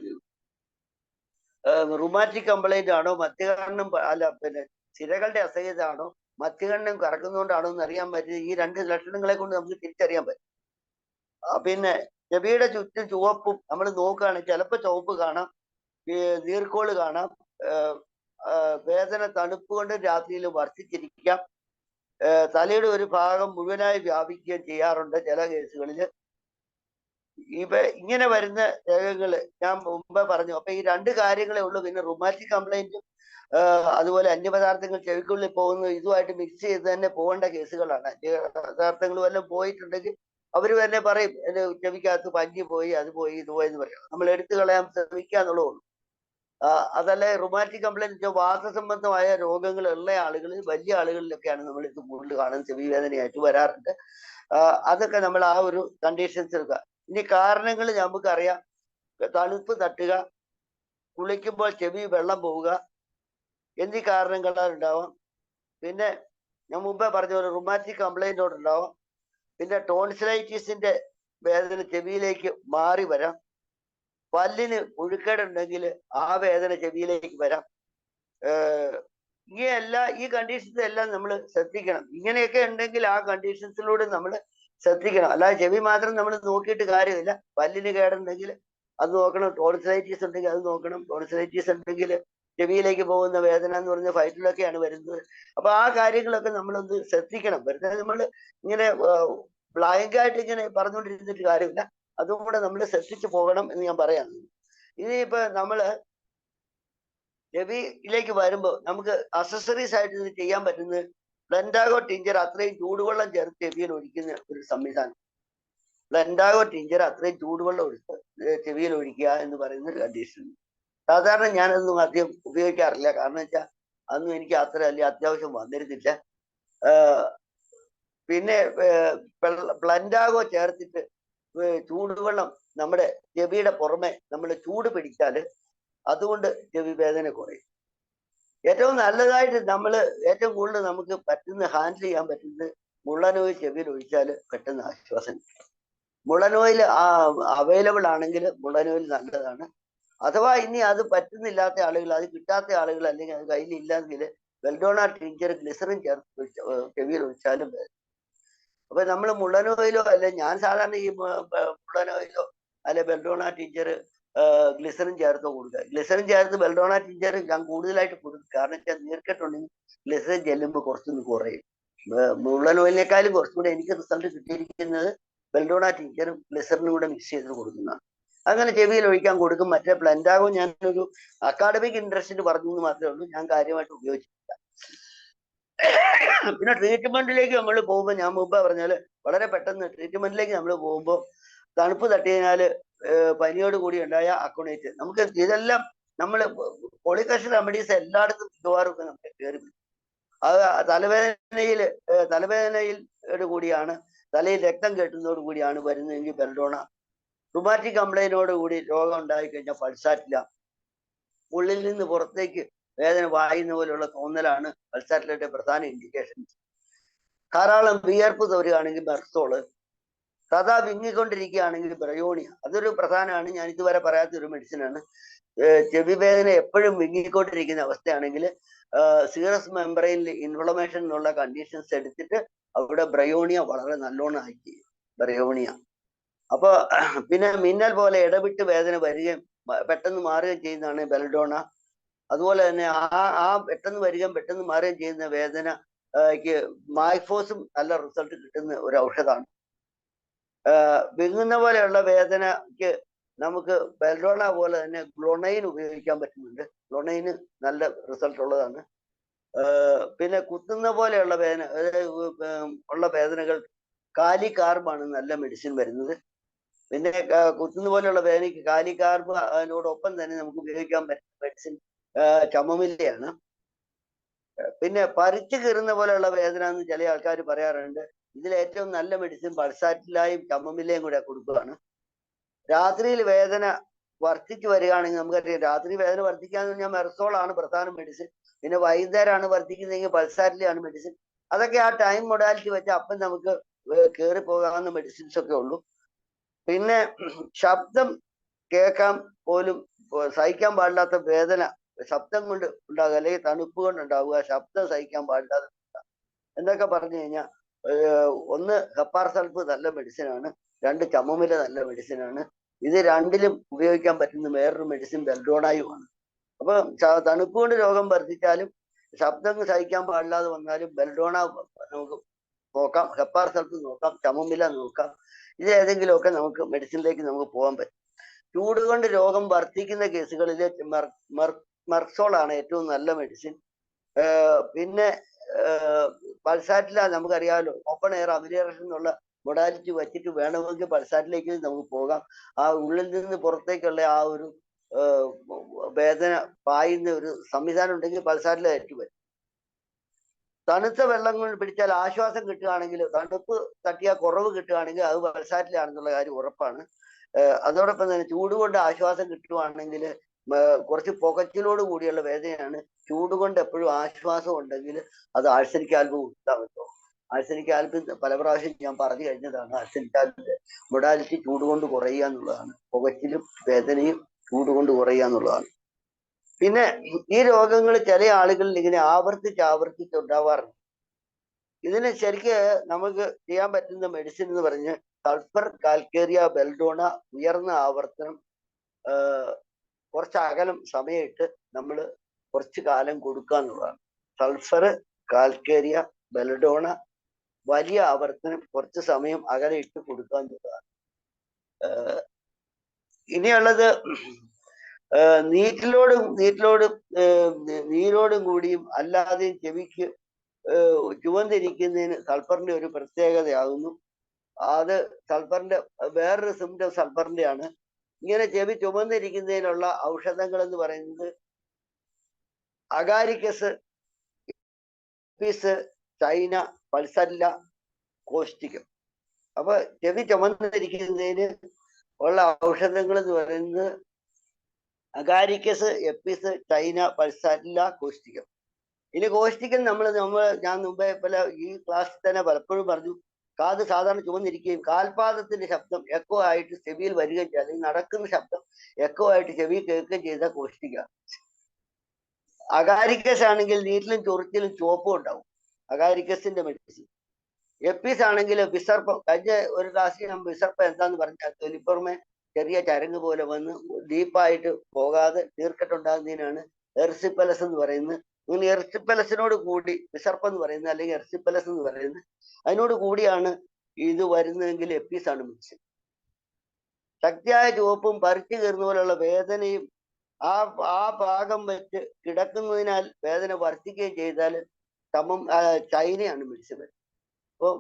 റുമാറ്റിക് കംപ്ലൈന്റ് ആണോ, മധ്യകർണം സിരകളുടെ അസഹ്യത ആണോ, മധ്യകർണം കറക്കുന്നതുകൊണ്ടാണോ എന്ന് അറിയാൻ പറ്റും. ഈ 2 ലക്ഷണങ്ങളെ കൊണ്ട് നമുക്ക് തിരിച്ചറിയാൻ പറ്റും. പിന്നെ ചെവിയുടെ ചുറ്റും ചുവപ്പും നമ്മൾ നോക്കുകയാണെങ്കിൽ ചിലപ്പോൾ ചുവപ്പ് കാണാം, നീർക്കോള് കാണാം, വേദന തണുപ്പ് കൊണ്ട് രാത്രിയിൽ വർദ്ധിച്ചിരിക്കാം, തലയുടെ ഒരു ഭാഗം മുഴുവനായി വ്യാപിക്കുകയും ചെയ്യാറുണ്ട് ചില കേസുകളിൽ. ഇങ്ങനെ വരുന്ന രോഗങ്ങള് ഞാൻ മുമ്പേ പറഞ്ഞു. അപ്പൊ ഈ 2 കാര്യങ്ങളേ ഉള്ളൂ. പിന്നെ റുമാറ്റിക് കംപ്ലൈന്റും അതുപോലെ അന്യപദാർത്ഥങ്ങൾ ചെവിക്കുള്ളിൽ പോകുന്നു ഇതുമായിട്ട് മിക്സ് ചെയ്ത് തന്നെ പോകേണ്ട കേസുകളാണ്. അന്യപദാർത്ഥങ്ങൾ വല്ലതും പോയിട്ടുണ്ടെങ്കിൽ അവർ തന്നെ പറയും എന്റെ ചെവിക്കകത്ത് പഞ്ഞി പോയി, അത് പോയി, ഇത് പോയി എന്ന് പറയാം. നമ്മൾ എടുത്തു കളയാൻ ശ്രമിക്കുക എന്നുള്ളൂ. അതല്ല റുമാറ്റിക് കംപ്ലൈന്റ് വാതസംബന്ധമായ രോഗങ്ങൾ ഉള്ള ആളുകളിൽ, വലിയ ആളുകളിലൊക്കെയാണ് നമ്മൾ ഇത് കൂടുതൽ കാണുന്നത്, ചെവി വേദനയായിട്ട് വരാറുണ്ട്. അതൊക്കെ നമ്മൾ ആ ഒരു കണ്ടീഷൻസ് എടുക്കുക. ഇനി കാരണങ്ങൾ നമുക്കറിയാം. തണുപ്പ് തട്ടുക, കുളിക്കുമ്പോൾ ചെവി വെള്ളം പോവുക എന്നീ കാരണങ്ങളാൽ ഉണ്ടാവാം. പിന്നെ ഞാൻ മുമ്പേ പറഞ്ഞ പോലെ റുമാറ്റിക് കംപ്ലൈന്റോട് ഉണ്ടാവാം. പിന്നെ ടോൺസിലൈറ്റിസിന്റെ വേദന ചെവിയിലേക്ക് മാറി വരാം. പല്ലിന് പുഴുക്കേടുണ്ടെങ്കിൽ ആ വേദന ചെവിയിലേക്ക് വരാം. ഈ കണ്ടീഷൻസ് എല്ലാം നമ്മൾ ശ്രദ്ധിക്കണം. ഇങ്ങനെയൊക്കെ ഉണ്ടെങ്കിൽ ആ കണ്ടീഷൻസിലൂടെ നമ്മൾ ശ്രദ്ധിക്കണം. അല്ലാതെ ചെവി മാത്രം നമ്മൾ നോക്കിയിട്ട് കാര്യമില്ല. പല്ലിന് കേടുണ്ടെങ്കിൽ അത് നോക്കണം, ടോൺസിലൈറ്റിസ് ഉണ്ടെങ്കിൽ അത് നോക്കണം. ടോൺസിലൈറ്റിസ് ഉണ്ടെങ്കിൽ ചെവിയിലേക്ക് പോകുന്ന വേദന എന്ന് പറഞ്ഞ ഫൈറ്റിലൊക്കെയാണ് വരുന്നത്. അപ്പൊ ആ കാര്യങ്ങളൊക്കെ നമ്മളൊന്ന് ശ്രദ്ധിക്കണം. വെറുതെ നമ്മൾ ഇങ്ങനെ ബ്ലാങ്കായിട്ട് ഇങ്ങനെ പറഞ്ഞുകൊണ്ടിരുന്നിട്ട് കാര്യമില്ല. അതും കൂടെ നമ്മൾ ശ്രദ്ധിച്ചു പോകണം എന്ന് ഞാൻ പറയാം. ഇനിയിപ്പോ നമ്മള് ചെവിയിലേക്ക് വരുമ്പോൾ നമുക്ക് അസസറീസ് ആയിട്ട് ഇത് ചെയ്യാൻ പറ്റുന്നത് ബ്ലെൻഡാഗോ ടിഞ്ചർ അത്രയും ചൂടുവെള്ളം ചേർത്ത് ചെവിയിൽ ഒഴിക്കുന്ന ഒരു സംവിധാനം. ബ്ലെൻഡാഗോ ടിഞ്ചർ അത്രയും ചൂടുവെള്ളം ഒഴിച്ച് ചെവിയിൽ ഒഴിക്കുക എന്ന് പറയുന്ന ഒരു കണ്ടീഷൻ. സാധാരണ ഞാനതൊന്നും അധികം ഉപയോഗിക്കാറില്ല. കാരണം വെച്ചാൽ അതൊന്നും എനിക്ക് അത്ര വലിയ അത്യാവശ്യം വന്നിരുന്നില്ല. പിന്നെ ബ്ലെൻഡാഗോ ചേർത്തിട്ട് ചൂടുവെള്ളം നമ്മുടെ ചെവിയുടെ പുറമെ നമ്മൾ ചൂട് പിടിച്ചാൽ അതുകൊണ്ട് ചെവി വേദന കുറയും. ഏറ്റവും നല്ലതായിട്ട് ഏറ്റവും കൂടുതൽ നമുക്ക് ഹാൻഡിൽ ചെയ്യാൻ പറ്റുന്നത് മുള്ളനോയിൽ ചെവിയിൽ ഒഴിച്ചാൽ പെട്ടെന്ന് ആശ്വാസം കിട്ടും. മുള്ളനോയിൽ അവൈലബിൾ ആണെങ്കിൽ മുള്ളനോയിൽ നല്ലതാണ്. അഥവാ ഇനി അത് പറ്റുന്നില്ലാത്ത ആളുകൾ, അത് കിട്ടാത്ത ആളുകൾ, അല്ലെങ്കിൽ അത് കയ്യിലില്ലെങ്കിൽ വെൽഡോണ ടിഞ്ചർ ഗ്ലിസറിൻ ചേർത്ത് ചെവിയിൽ ഒഴിച്ചാലും വേദന. അപ്പൊ നമ്മൾ മുള്ളനോയിലോ അല്ലെ, ഞാൻ സാധാരണ ഈ മുള്ളനോയിലോ അല്ലെ ബെൽഡോണ ടീച്ചർ ഗ്ലിസറിൻ ചേർത്ത് കൊടുക്കുക. ഗ്ലിസറിൻ ചേർത്ത് ബെൽഡോണ ടിഞ്ചർ ഞാൻ കൂടുതലായിട്ട് കൊടുക്കും. കാരണം വെച്ചാൽ നീർക്കെട്ടുണ്ടെങ്കിൽ ഗ്ലിസറിൻ ചെല്ലുമ്പോൾ കുറച്ചൊന്ന് കുറയും. മുള്ളൻ ഓയിലിനേക്കാളും കുറച്ചുകൂടെ എനിക്ക് റിസൾട്ട് കിട്ടിയിരിക്കുന്നത് ബെൽഡോണ ടിഞ്ചറും ഗ്ലിസറിനും കൂടെ മിക്സ് ചെയ്ത് കൊടുക്കുന്നതാണ്. അങ്ങനെ ചെവിയിൽ ഒഴിക്കാൻ കൊടുക്കും. മറ്റേ പ്ലന്റാഗോ ഞാനൊരു അക്കാഡമിക് ഇൻട്രസ്റ്റിന് പറഞ്ഞു എന്ന് മാത്രമേ ഉള്ളൂ, ഞാൻ കാര്യമായിട്ട് ഉപയോഗിച്ചിട്ടില്ല. പിന്നെ ട്രീറ്റ്മെന്റിലേക്ക് നമ്മൾ പോകുമ്പോൾ ഞാൻ മുമ്പ് പറഞ്ഞാല് വളരെ പെട്ടെന്ന് ട്രീറ്റ്മെന്റിലേക്ക് നമ്മൾ പോകുമ്പോൾ തണുപ്പ് തട്ടിയതിനാല് പനിയോട് കൂടി ഉണ്ടായ അക്കോണേറ്റ്, നമുക്ക് ഇതെല്ലാം നമ്മൾ പോളിക്കഷൻ റെമഡീസ് എല്ലായിടത്തും മിക്കവാറും നമുക്ക് കയറി. അത് തലവേദനയിൽ കൂടിയാണ്, തലയിൽ രക്തം കെട്ടുന്നതോട് കൂടിയാണ് വരുന്നതെങ്കിൽ ബെൽഡോണ. റുമാറ്റിക് കംപ്ലൈന്റോട് കൂടി രോഗം ഉണ്ടായി കഴിഞ്ഞാൽ പൾസാറ്റില. ഉള്ളിൽ നിന്ന് പുറത്തേക്ക് വേദന വായുന്ന പോലെയുള്ള തോന്നലാണ് പൾസാറ്റിലയുടെ പ്രധാന ഇൻഡിക്കേഷൻ. ധാരാളം വിയർപ്പ് തോരുകയാണെങ്കിൽ ബെർസോള്, സദാ വിങ്ങിക്കൊണ്ടിരിക്കുകയാണെങ്കിൽ ബ്രയോണിയ, അതൊരു പ്രധാനമാണ്. ഞാൻ ഇതുവരെ പറയാത്തൊരു മെഡിസിനാണ്. ചെവി വേദന എപ്പോഴും വിങ്ങിക്കൊണ്ടിരിക്കുന്ന അവസ്ഥയാണെങ്കിൽ സീറസ് മെമ്പറൈനിൽ ഇൻഫ്ലമേഷൻ എന്നുള്ള കണ്ടീഷൻസ് എടുത്തിട്ട് അവിടെ ബ്രയോണിയ വളരെ നല്ലോണം ആക്കി ബ്രയോണിയ. അപ്പൊ പിന്നെ മിന്നൽ പോലെ ഇടവിട്ട് വേദന വരികയും പെട്ടെന്ന് മാറുകയും ചെയ്യുന്നതാണ് ബെൽഡോണ. അതുപോലെ തന്നെ ആ പെട്ടെന്ന് വരികയും പെട്ടെന്ന് മാറുകയും ചെയ്യുന്ന വേദനക്ക് മായ്ഫോസും നല്ല റിസൾട്ട് കിട്ടുന്ന ഒരു ഔഷധമാണ്. വിങ്ങുന്ന പോലെയുള്ള വേദനക്ക് നമുക്ക് ബെൽഡോണ പോലെ തന്നെ ഗ്ലോണൈൻ ഉപയോഗിക്കാൻ പറ്റുന്നുണ്ട്. ഗ്ലോണൈന് നല്ല റിസൾട്ട് ഉള്ളതാണ്. പിന്നെ കുത്തുന്ന പോലെയുള്ള ഉള്ള വേദനകൾ കാലികാർബാണ് നല്ല മെഡിസിൻ വരുന്നത്. പിന്നെ കുത്തുന്ന പോലെയുള്ള വേദനയ്ക്ക് കാലികാർബ് അതിനോടൊപ്പം തന്നെ നമുക്ക് ഉപയോഗിക്കാൻ പറ്റുന്ന മെഡിസിൻ ചമമില്ലയാണ്. പിന്നെ പറിച്ചു കീറുന്ന പോലെയുള്ള വേദന എന്ന് ചില ആൾക്കാർ പറയാറുണ്ട്. ഇതിൽ ഏറ്റവും നല്ല മെഡിസിൻ പൾസാറ്റിലായും ചമമില്ലയും കൂടെ കൊടുക്കുകയാണ്. രാത്രിയിൽ വേദന വർദ്ധിച്ചു വരികയാണെങ്കിൽ നമുക്കറിയാം, രാത്രി വേദന വർദ്ധിക്കാന്ന് പറഞ്ഞാൽ മെർസോളാണ് പ്രധാന മെഡിസിൻ. പിന്നെ വൈകുന്നേരമാണ് വർദ്ധിക്കുന്നതെങ്കിൽ പൾസാറ്റിലാണ് മെഡിസിൻ. അതൊക്കെ ആ ടൈം മൊഡാലിറ്റി വെച്ച് അപ്പം നമുക്ക് കയറി പോകാവുന്ന മെഡിസിൻസ് ഒക്കെ ഉള്ളൂ. പിന്നെ ശബ്ദം കേൾക്കാൻ പോലും സഹിക്കാൻ പാടില്ലാത്ത വേദന ശബ്ദം കൊണ്ട് ഉണ്ടാകുക, അല്ലെങ്കിൽ തണുപ്പ് കൊണ്ട് ഉണ്ടാവുക, ശബ്ദം സഹിക്കാൻ പാടില്ലാതെ എന്നൊക്കെ പറഞ്ഞു കഴിഞ്ഞാൽ ഒന്ന് ഹെപ്പാർ സൾഫ് നല്ല മെഡിസിനാണ്, 2 ചമമില നല്ല മെഡിസിനാണ്. ഇത് രണ്ടിലും ഉപയോഗിക്കാൻ പറ്റുന്ന വേറൊരു മെഡിസിൻ ബെൽഡോണയുമാണ്. അപ്പൊ തണുപ്പ് കൊണ്ട് രോഗം വർദ്ധിച്ചാലും ശബ്ദം സഹിക്കാൻ പാടില്ലാതെ വന്നാലും ബെൽഡോണ നമുക്ക് നോക്കാം, ഹെപ്പാർ സൾഫ് നോക്കാം, ചമമില നോക്കാം. ഇത് ഏതെങ്കിലുമൊക്കെ നമുക്ക് മെഡിസിനിലേക്ക് നമുക്ക് പോകാൻ പറ്റും. ചൂട് കൊണ്ട് രോഗം വർദ്ധിക്കുന്ന കേസുകളിൽ മെർസോളാണ് ഏറ്റവും നല്ല മെഡിസിൻ. പിന്നെ പൾസാറ്റില നമുക്കറിയാമല്ലോ, ഓപ്പൺ എയർ അമിനേഷൻ എന്നുള്ള മൊഡാലിറ്റി വച്ചിട്ട് വേണമെങ്കിൽ പൾസാറ്റിലേക്ക് നമുക്ക് പോകാം. ആ ഉള്ളിൽ നിന്ന് പുറത്തേക്കുള്ള ആ ഒരു വേദന പായുന്ന ഒരു സംവിധാനം ഉണ്ടെങ്കിൽ പൾസാറ്റിലായിട്ട് വരും. തണുത്ത വെള്ളങ്ങൾ പിടിച്ചാൽ ആശ്വാസം കിട്ടുകയാണെങ്കിൽ, തണുപ്പ് തട്ടിയാൽ കുറവ് കിട്ടുകയാണെങ്കിൽ അത് പൾസാറ്റിലാണെന്നുള്ള കാര്യം ഉറപ്പാണ്. അതോടൊപ്പം തന്നെ ചൂട് കൊണ്ട് ആശ്വാസം കിട്ടുകയാണെങ്കിൽ, കുറച്ച് പുകച്ചിലോട് കൂടിയുള്ള വേദനയാണ്. ചൂട് കൊണ്ട് എപ്പോഴും ആശ്വാസം ഉണ്ടെങ്കിൽ അത് ആഴ്സനിക് ആൽബം ഉണ്ടാകുമല്ലോ. ആഴ്സനിക് ആൽബം പല പ്രാവശ്യം ഞാൻ പറഞ്ഞു കഴിഞ്ഞതാണ്. ആഴ്സനിക് ആൽബിന്റെ മൊഡാലിറ്റി ചൂട് കൊണ്ട് കുറയുക എന്നുള്ളതാണ്. പുകച്ചിലും വേദനയും ചൂട് കൊണ്ട് കുറയുക എന്നുള്ളതാണ്. പിന്നെ ഈ രോഗങ്ങൾ ചില ആളുകളിൽ ഇങ്ങനെ ആവർത്തിച്ച് ഉണ്ടാവാറുണ്ട്. ഇതിന് ശരിക്ക് നമുക്ക് ചെയ്യാൻ പറ്റുന്ന മെഡിസിൻ എന്ന് പറഞ്ഞ് സൾഫർ, കാൽക്കേറിയ, ബെൽഡോണ, ഉയർന്ന ആവർത്തനം, കുറച്ച് അകലം സമയമിട്ട് നമ്മൾ കുറച്ച് കാലം കൊടുക്കുക എന്നുള്ളതാണ്. സൾഫർ, കാൽക്കേറിയ, ബെൽഡോണ, വലിയ ആവർത്തനം, കുറച്ച് സമയം അകലയിട്ട് കൊടുക്കുക എന്നുള്ളതാണ്. ഇനിയുള്ളത് നീരോടും കൂടിയും അല്ലാതെയും ചെവിക്ക് ചുവന്നിരിക്കുന്നതിന് സൾഫറിന്റെ ഒരു പ്രത്യേകതയാകുന്നു. അത് സൾഫറിന്റെ വേറൊരു സിംറ്റം സൾഫറിന്റെ ആണ്. ഇങ്ങനെ ചെവി ചുമന്നിരിക്കുന്നതിനുള്ള ഔഷധങ്ങൾ എന്ന് പറയുന്നത് അഗാരിക്കസ്, ഇഫ്പീസ്, ചൈന, പൾസല്ല, കോസ്റ്റിക്കം. അപ്പൊ ചെവി ചുമന്നിരിക്കുന്നതിന് ഉള്ള ഔഷധങ്ങൾ എന്ന് പറയുന്നത് അഗാരിക്കസ്, എപ്പിസ്, ചൈന, പൾസാറ്റില്ല, കോസ്റ്റിക്കം. ഇനി കോസ്റ്റിക്കം ഞാൻ മുമ്പേ ഈ ക്ലാസ്സിൽ തന്നെ പലപ്പോഴും പറഞ്ഞു, കാത് സാധാരണ ചുമന്നിരിക്കുകയും കാൽപാദത്തിന്റെ ശബ്ദം എക്കോ ആയിട്ട് ചെവിയിൽ വരികയും ചെയ്യും, അല്ലെങ്കിൽ നടക്കുന്ന ശബ്ദം എക്കോ ആയിട്ട് ചെവിയിൽ കേൾക്കുകയും ചെയ്ത കോസ്റ്റിക്ക. അഗാരിക്കസ് ആണെങ്കിൽ നീറ്റിലും ചൊറിച്ചിലും ചുവപ്പും ഉണ്ടാവും, അഗാരിക്കസിന്റെ മെഡിസിൻ. എപ്പിസ് ആണെങ്കിൽ വിസർപ്പം, കഴിഞ്ഞ ഒരു ക്ലാസ്സിൽ ഞാൻ വിസർപ്പം എന്താന്ന് പറഞ്ഞാൽ തൊലിപ്പുറമെ ചെറിയ ചരങ്ങ് പോലെ വന്ന് ഡീപ്പായിട്ട് പോകാതെ നീർക്കെട്ടുണ്ടാകുന്നതിനാണ് എർസിപ്പലസ് എന്ന് പറയുന്നത്. ഇങ്ങനെ എർസിപ്പലസിനോട് കൂടി വിസർപ്പം എന്ന് പറയുന്നത്, അല്ലെങ്കിൽ എർസിപ്പലസ് എന്ന് പറയുന്നത്, അതിനോട് കൂടിയാണ് ഇത് വരുന്നതെങ്കിൽ എപ്പീസ് ആണ് മിക്സ്. ശക്തിയായ ചുവപ്പും പറിച്ചു കയറുന്ന പോലെയുള്ള വേദനയും ആ ഭാഗം വെച്ച് കിടക്കുന്നതിനാൽ വേദന വർദ്ധിക്കുകയും ചെയ്താൽ ചൈനയാണ് മെഡിസിൻ വരുന്നത്. അപ്പോൾ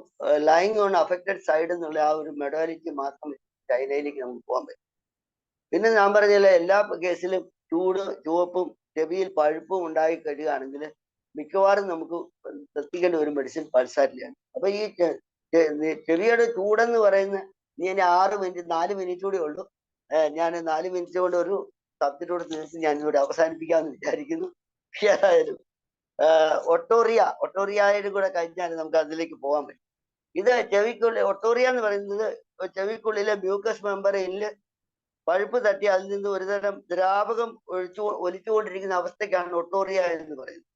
ലൈങ് ഓൺ അഫക്റ്റഡ് സൈഡ് എന്നുള്ള ആ ഒരു മെഡാലിറ്റി മാത്രം ചൈനയിലേക്ക് നമുക്ക് പോകാൻ പറ്റും. പിന്നെ ഞാൻ പറഞ്ഞില്ല, എല്ലാ കേസിലും ചുവപ്പും ചെവിയിൽ പഴുപ്പും ഉണ്ടായി കഴിയുകയാണെങ്കിൽ മിക്കവാറും നമുക്ക് ശ്രദ്ധിക്കേണ്ട ഒരു മെഡിസിൻ പൾസാറ്റിലാണ്. അപ്പൊ ഈ ചെവിയുടെ ചൂടെന്ന് പറയുന്ന ഇനി 6 മിനിറ്റ് 4 മിനിറ്റ് കൂടെ ഉള്ളൂ. ഞാൻ 4 മിനിറ്റ് കൊണ്ട് ഒരു സബ്ജക്റ്റോട് തീർത്ത് ഞാൻ ഇവിടെ അവസാനിപ്പിക്കാമെന്ന് വിചാരിക്കുന്നു. ഏതായാലും ഒട്ടോറിയയുടെ കൂടെ കഴിഞ്ഞാൽ നമുക്ക് അതിലേക്ക് പോകാൻ പറ്റും. ഇത് ചെവിക്കുള്ളിൽ ഒട്ടോറിയ എന്ന് പറയുന്നത് ചെവിക്കുള്ളിലെ മ്യൂക്കസ് മെമ്പറൈനിൽ പഴുപ്പ് തട്ടി അതിൽ നിന്ന് ഒരുതരം ദ്രാവകം ഒലിച്ചുകൊണ്ടിരിക്കുന്ന അവസ്ഥയ്ക്കാണ് ഒട്ടോറിയ എന്ന് പറയുന്നത്.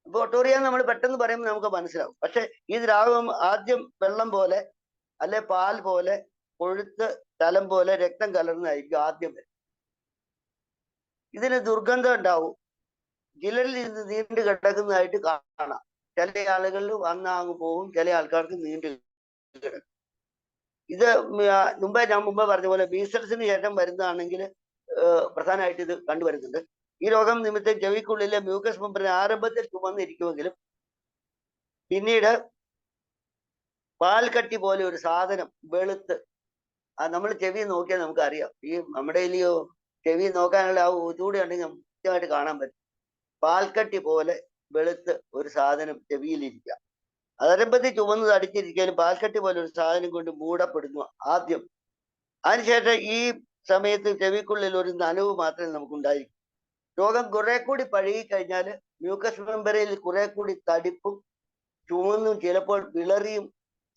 അപ്പൊ ഒട്ടോറിയ നമ്മൾ പെട്ടെന്ന് പറയുമ്പോൾ നമുക്ക് മനസ്സിലാവും. പക്ഷെ ഈ ദ്രാവകം ആദ്യം വെള്ളം പോലെ അല്ലെ പാൽ പോലെ കൊഴുത്ത് ജലം പോലെ രക്തം കലർന്നതായിരിക്കും ആദ്യം വരും. ഇതിന് ദുർഗന്ധം ഉണ്ടാവും. ചിലരിൽ ഇത് നീണ്ടു കിടക്കുന്നതായിട്ട് കാണാം. ചില ആളുകളിൽ വന്നങ്ങ് പോകും, ചില ആൾക്കാർക്ക് നീണ്ടു കിടക്കും. ഇത് ഞാൻ മുമ്പേ പറഞ്ഞ പോലെ മീസൽസിന് ശേഷം വരുന്നതാണെങ്കിൽ പ്രധാനമായിട്ട് ഇത് കണ്ടുവരുന്നുണ്ട്. ഈ രോഗം നിമിത്തം ചെവിക്കുള്ളിലെ മ്യൂക്കസ് മെമ്പറിന് ആരംഭത്തിൽ ചുമന്നിരിക്കുമെങ്കിലും പിന്നീട് പാൽക്കട്ടി പോലെ ഒരു സാധനം വെളുത്ത്, നമ്മൾ ചെവി നോക്കിയാൽ നമുക്ക് അറിയാം. ഈ നമ്മുടെ ഇതിലെയോ ചെവി നോക്കാനുള്ള ആ ഒന്നുകൂടി ഉണ്ടെങ്കിൽ കൃത്യമായിട്ട് കാണാൻ പറ്റും. പാൽക്കട്ടി പോലെ വെളുത്ത് ഒരു സാധനം ചെവിയിലിരിക്കുക. ആരംഭത്തിൽ ചുവന്ന് തടിച്ചിരിക്കാനും പാൽക്കട്ടി പോലെ ഒരു സാധനം കൊണ്ട് മൂടപ്പെടുന്നു ആദ്യം. അതിനുശേഷം ഈ സമയത്ത് ചെവിക്കുള്ളിൽ ഒരു നനവ് മാത്രമേ നമുക്കുണ്ടായിരിക്കും. രോഗം കുറെ കൂടി പഴകിക്കഴിഞ്ഞാൽ മ്യൂക്കസ് മെമ്പറയിൽ കുറെ കൂടി തടിപ്പും ചുവന്നും ചിലപ്പോൾ വിളറിയും